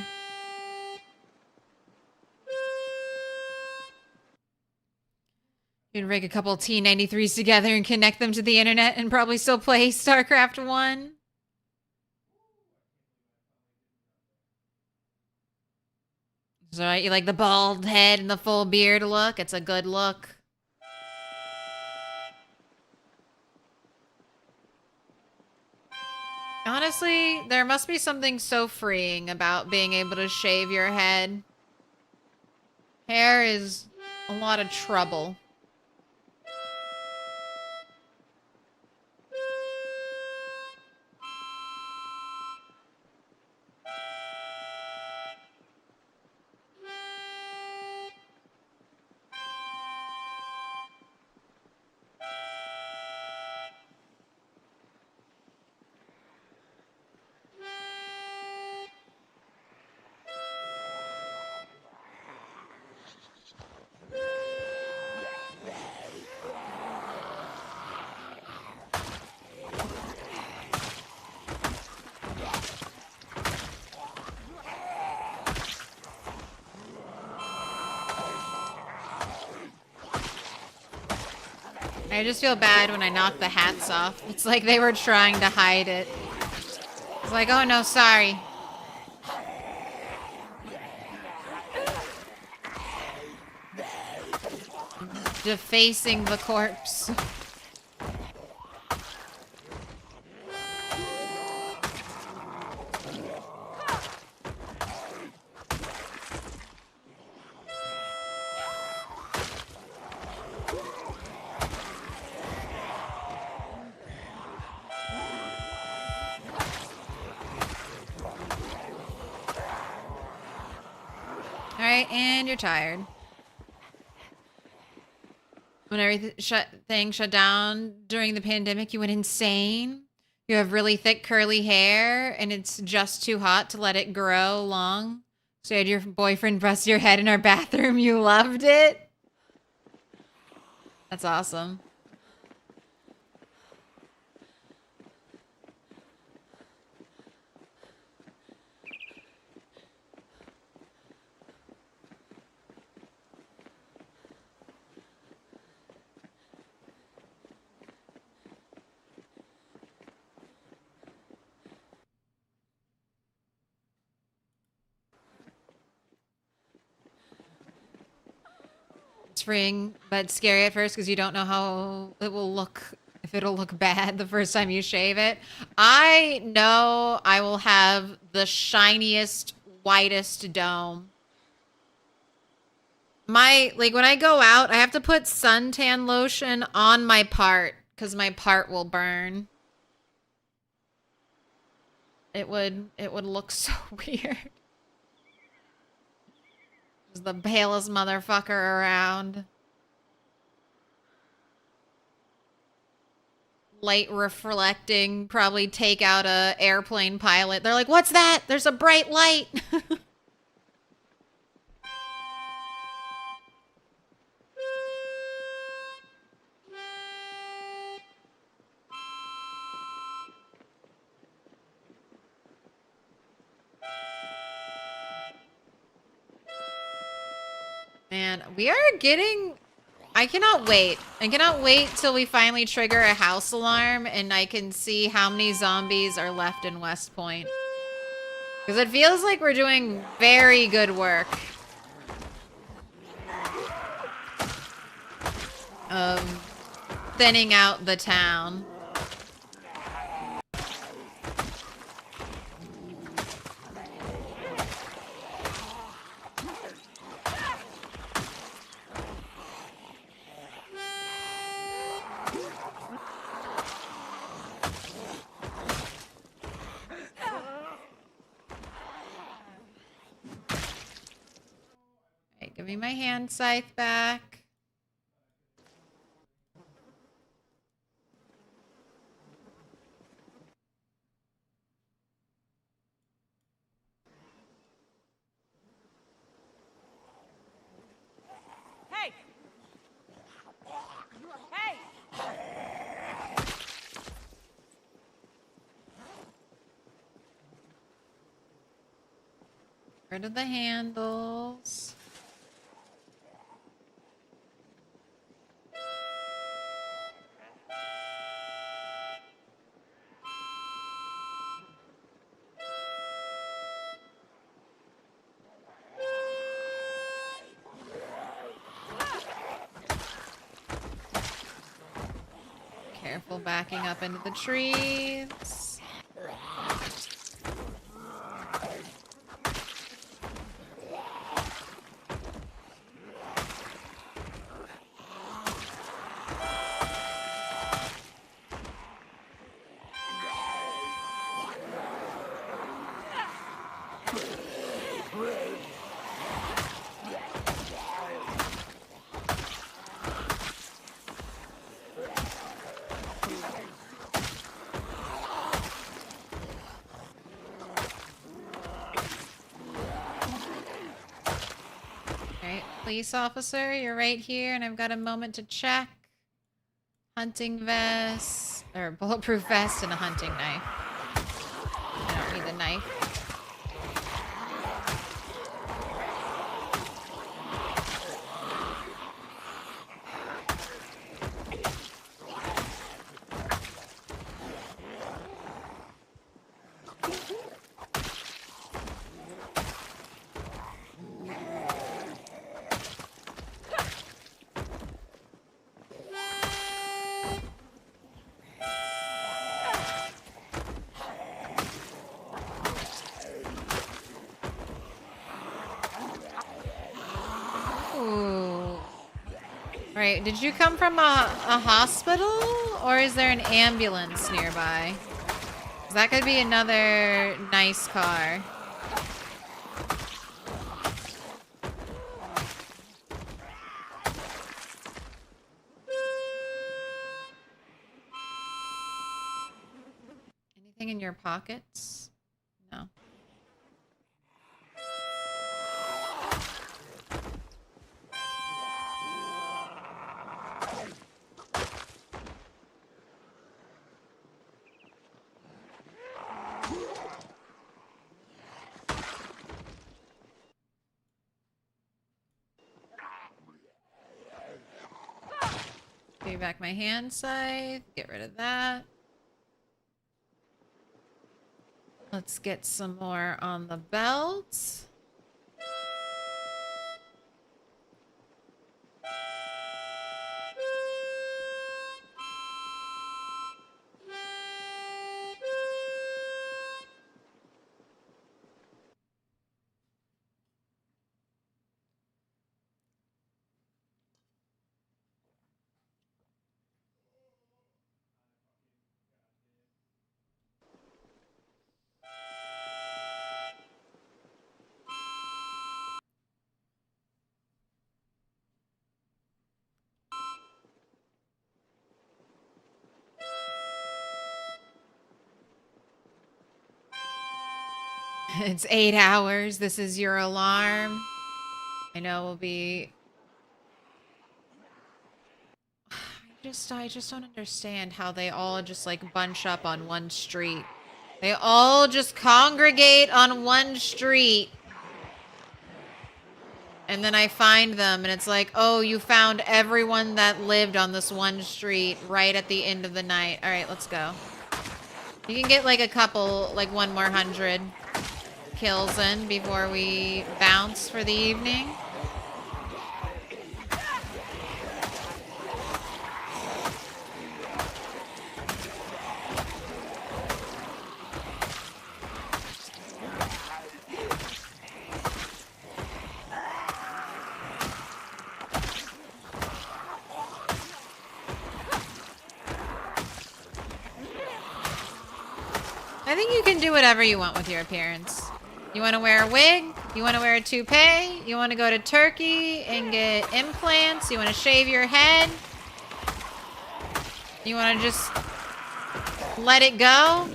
You can rig a couple T93s together and connect them to the internet and probably still play StarCraft 1. So you like the bald head and the full beard look? It's a good look. Honestly, there must be something so freeing about being able to shave your head. Hair is a lot of trouble. I just feel bad when I knock the hats off. It's like they were trying to hide it. It's like, oh no, sorry. Defacing the corpse. Alright, and you're tired. When everything shut down during the pandemic, you went insane. You have really thick curly hair, and it's just too hot to let it grow long. So you had your boyfriend bust your head in our bathroom. You loved it? That's awesome. It's freeing, but scary at first because you don't know how it will look, if it'll look bad the first time you shave it. I know I will have the shiniest, whitest dome. Like when I go out, I have to put suntan lotion on my part because my part will burn. It would look so weird. Just the palest motherfucker around. Light reflecting, probably take out a airplane pilot. They're like, what's that? There's a bright light. Man, we are getting... I cannot wait. I cannot wait till we finally trigger a house alarm and I can see how many zombies are left in West Point. Because it feels like we're doing very good work of thinning out the town. Give me my hand scythe back. Hey! Rid of the handles. Careful backing up into the trees. Police officer, you're right here, and I've got a moment to check. Hunting vest, or bulletproof vest and a hunting knife. I don't need the knife. Right, did you come from a hospital, or is there an ambulance nearby? 'Cause that could be another nice car. Anything in your pockets? No. Give back my hand scythe. Get rid of that. Let's get some more on the belt. It's 8 hours. This is your alarm. I know we'll be... I just don't understand how they all just like bunch up on one street. They all just congregate on one street. And then I find them and it's like, oh, you found everyone that lived on this one street right at the end of the night. All right, let's go. You can get like a couple, like 100 more kills in before we bounce for the evening. I think you can do whatever you want with your appearance. You want to wear a wig? You want to wear a toupee? You want to go to Turkey and get implants? You want to shave your head? You want to just let it go?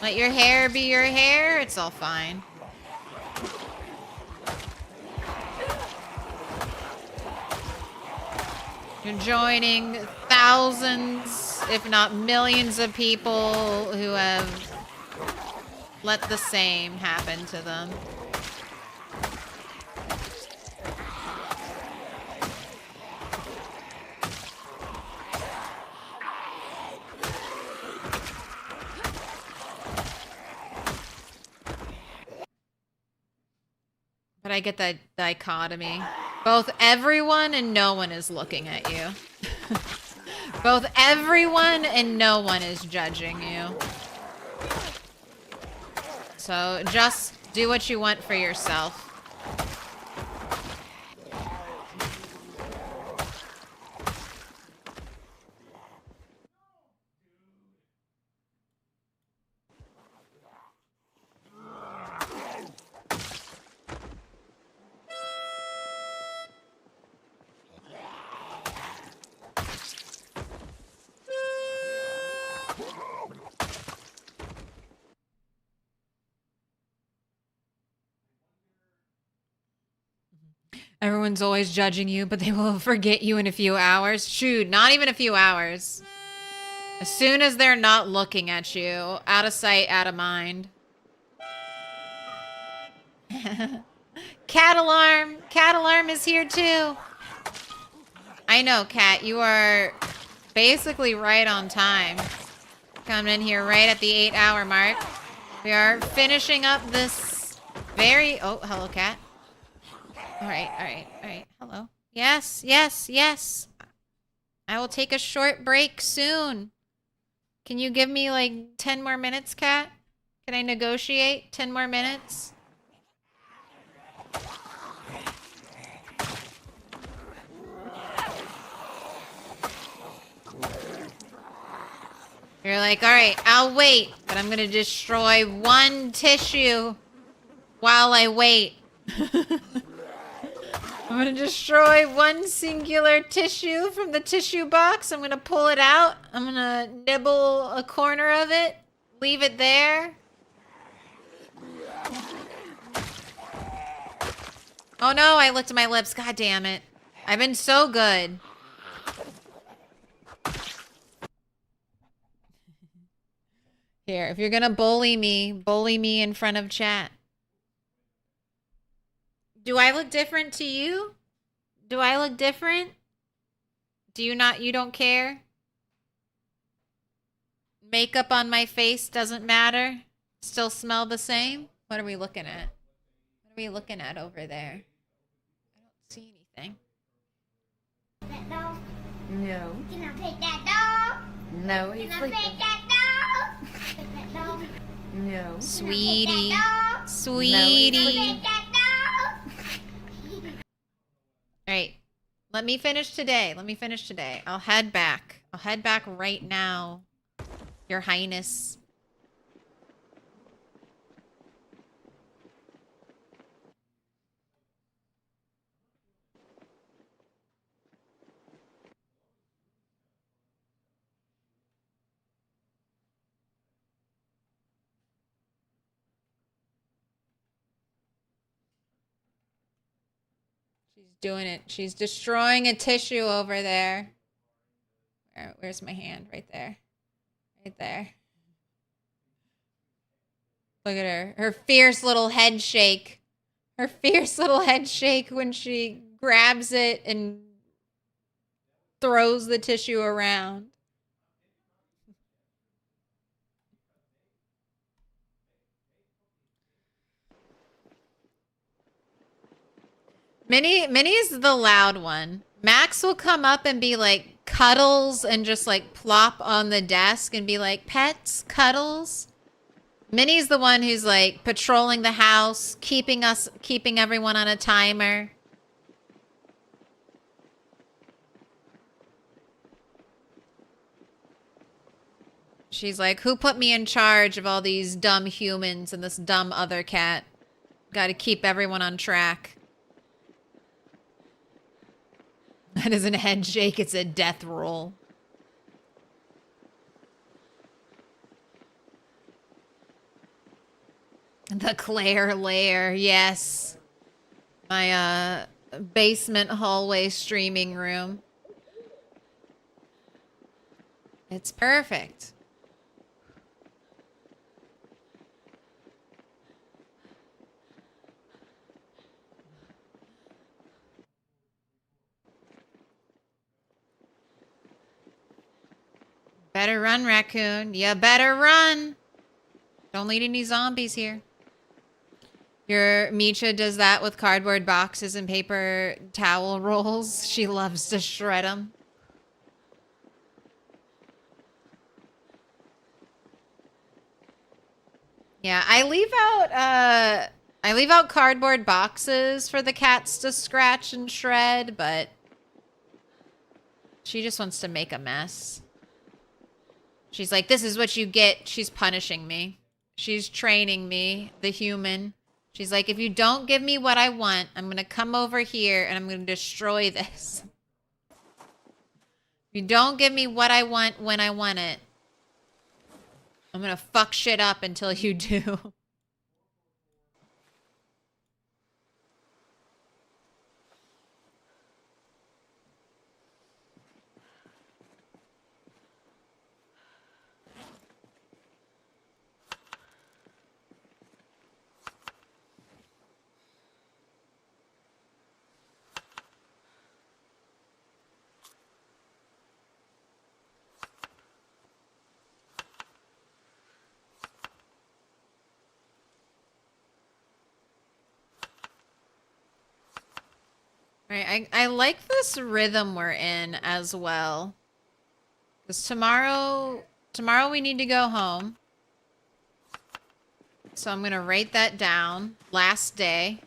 Let your hair be your hair? It's all fine. You're joining thousands, if not millions of people who have let the same happen to them. But I get that dichotomy. Both everyone and no one is looking at you. Both everyone and no one is judging you. So just do what you want for yourself. Everyone's always judging you, but they will forget you in a few hours. Shoot, not even a few hours. As soon as they're not looking at you, out of sight, out of mind. Cat alarm! Cat alarm is here too. I know, Cat, you are basically right on time. Coming in here right at the 8-hour mark. We are finishing up this very... Oh, hello, Cat. All right. Hello. Yes. I will take a short break soon. Can you give me like 10 more minutes, Cat? Can I negotiate 10 more minutes? You're like, all right, I'll wait, but I'm going to destroy one tissue while I wait. I'm gonna destroy one singular tissue from the tissue box. I'm gonna pull it out. I'm gonna nibble a corner of it. Leave it there. Oh no, I licked my lips. God damn it. I've been so good. Here, if you're gonna bully me in front of chat. Do I look different to you? Do I look different? Do you not, you don't care? Makeup on my face doesn't matter? Still smell the same? What are we looking at? What are we looking at over there? I don't see anything. That dog? No. Can I pet that dog? No, he's Can I sleeping. pet that dog? Pet that dog? No. Sweetie. That dog? Sweetie. Can I pet that dog? All right. Let me finish today. I'll head back. I'll head back right now, Your Highness. She's doing it. She's destroying a tissue over there. Where's my hand? Right there. Right there. Look at her. Her fierce little head shake. Her fierce little head shake when she grabs it and throws the tissue around. Minnie's the loud one. Max will come up and be like cuddles and just like plop on the desk and be like pets, cuddles. Minnie's the one who's like patrolling the house, keeping everyone on a timer. She's like, who put me in charge of all these dumb humans and this dumb other cat? Got to keep everyone on track. That isn't a head shake, it's a death roll. The Claire lair, yes. My basement hallway streaming room. It's perfect. Better run, raccoon. You better run. Don't lead any zombies here. Your Micha does that with cardboard boxes and paper towel rolls. She loves to shred them. Yeah, I leave out cardboard boxes for the cats to scratch and shred, but she just wants to make a mess. She's like, this is what you get. She's punishing me. She's training me, the human. She's like, if you don't give me what I want, I'm going to come over here and I'm going to destroy this. If you don't give me what I want when I want it, I'm going to fuck shit up until you do. Right, I like this rhythm we're in as well. Because tomorrow we need to go home. So I'm going to write that down. Last day.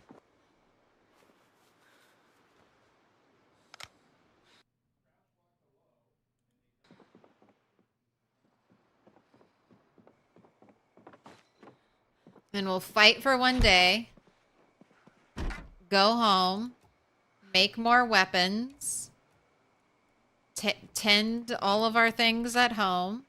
And we'll fight for one day. Go home. Make more weapons. Tend all of our things at home.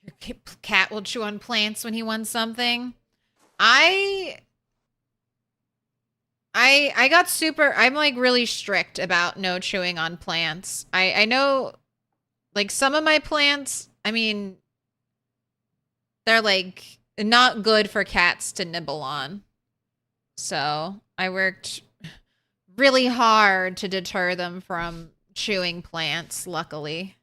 Your cat will chew on plants when he wants something. I got super, I'm like really strict about no chewing on plants. I know like some of my plants, I mean, they're like not good for cats to nibble on. So I worked really hard to deter them from chewing plants, luckily.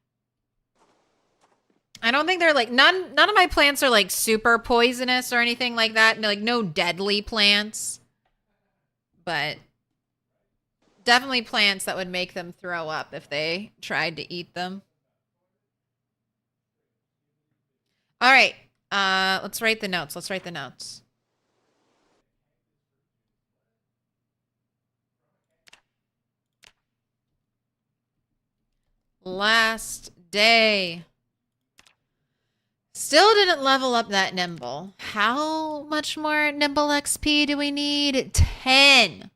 I don't think they're like, none of my plants are like super poisonous or anything like that. No, like no deadly plants. But definitely plants that would make them throw up if they tried to eat them. All right. Let's write the notes. Let's write the notes. Last day. Still didn't level up that nimble. How much more nimble XP do we need? 10.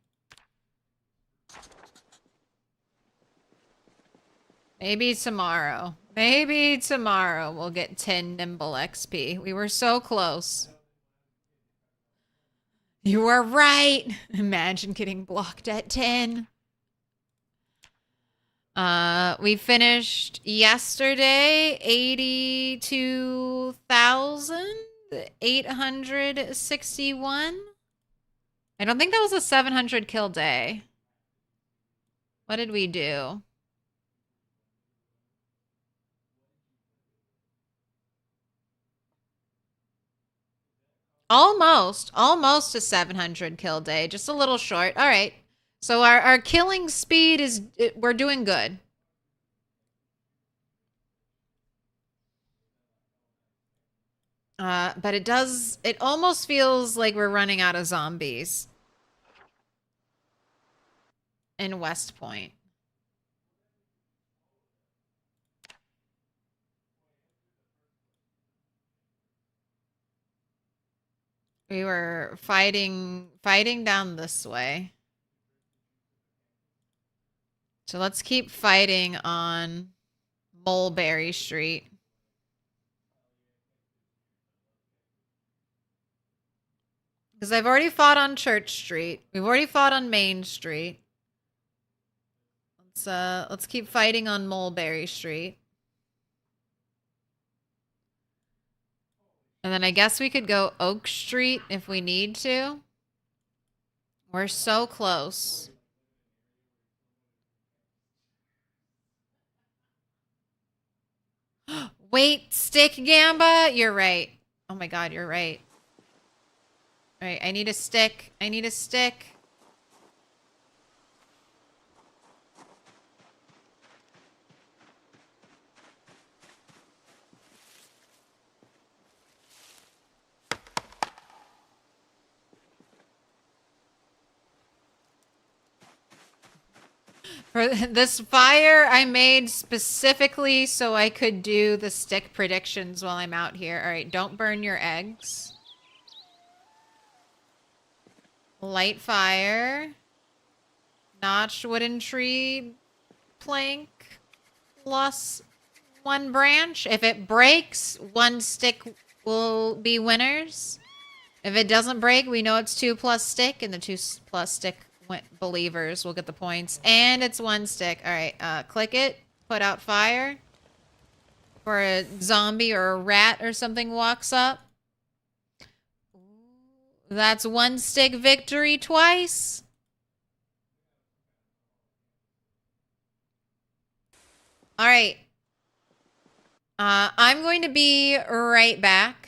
Maybe tomorrow. Maybe tomorrow we'll get 10 nimble XP. We were so close. You were right. Imagine getting blocked at 10. We finished yesterday 82,861. I don't think that was a 700 kill day. What did we do? Almost a 700 kill day. Just a little short. All right. So our killing speed is, we're doing good. But it almost feels like we're running out of zombies in West Point. We were fighting down this way. So let's keep fighting on Mulberry Street. Because I've already fought on Church Street. We've already fought on Main Street. Let's keep fighting on Mulberry Street. And then I guess we could go Oak Street if we need to. We're so close. Wait, stick Gamba? You're right. Oh my god, you're right. Alright, I need a stick. I need a stick. For this fire, I made specifically so I could do the stick predictions while I'm out here. All right, don't burn your eggs. Light fire. Notched wooden tree plank plus 1 branch. If it breaks, 1 stick will be winners. If it doesn't break, we know it's 2 plus stick, and the 2 plus stick believers will get the points. And it's 1 stick. All right, click it. Put out fire. Or a zombie or a rat or something walks up. That's 1 stick victory twice. All right. I'm going to be right back.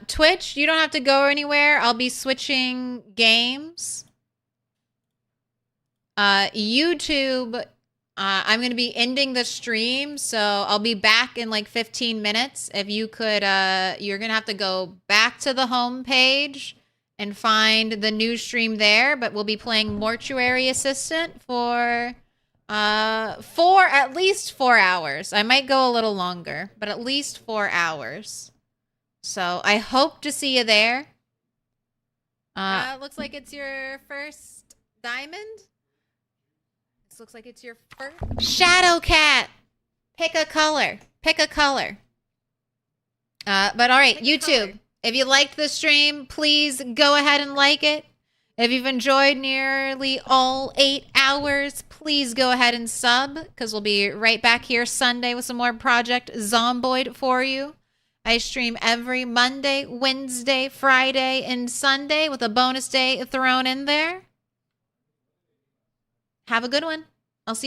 Twitch, you don't have to go anywhere. I'll be switching games. YouTube, I'm going to be ending the stream, so I'll be back in like 15 minutes. If you could, you're going to have to go back to the home page and find the new stream there, but we'll be playing Mortuary Assistant for at least 4 hours. I might go a little longer, but at least 4 hours. So I hope to see you there. Looks like it's your first diamond. This looks like it's your first. Shadow Cat! Pick a color. Pick a color. But all right, YouTube. If you liked the stream, please go ahead and like it. If you've enjoyed nearly all 8 hours, please go ahead and sub, because we'll be right back here Sunday with some more Project Zomboid for you. I stream every Monday, Wednesday, Friday, and Sunday with a bonus day thrown in there. Have a good one.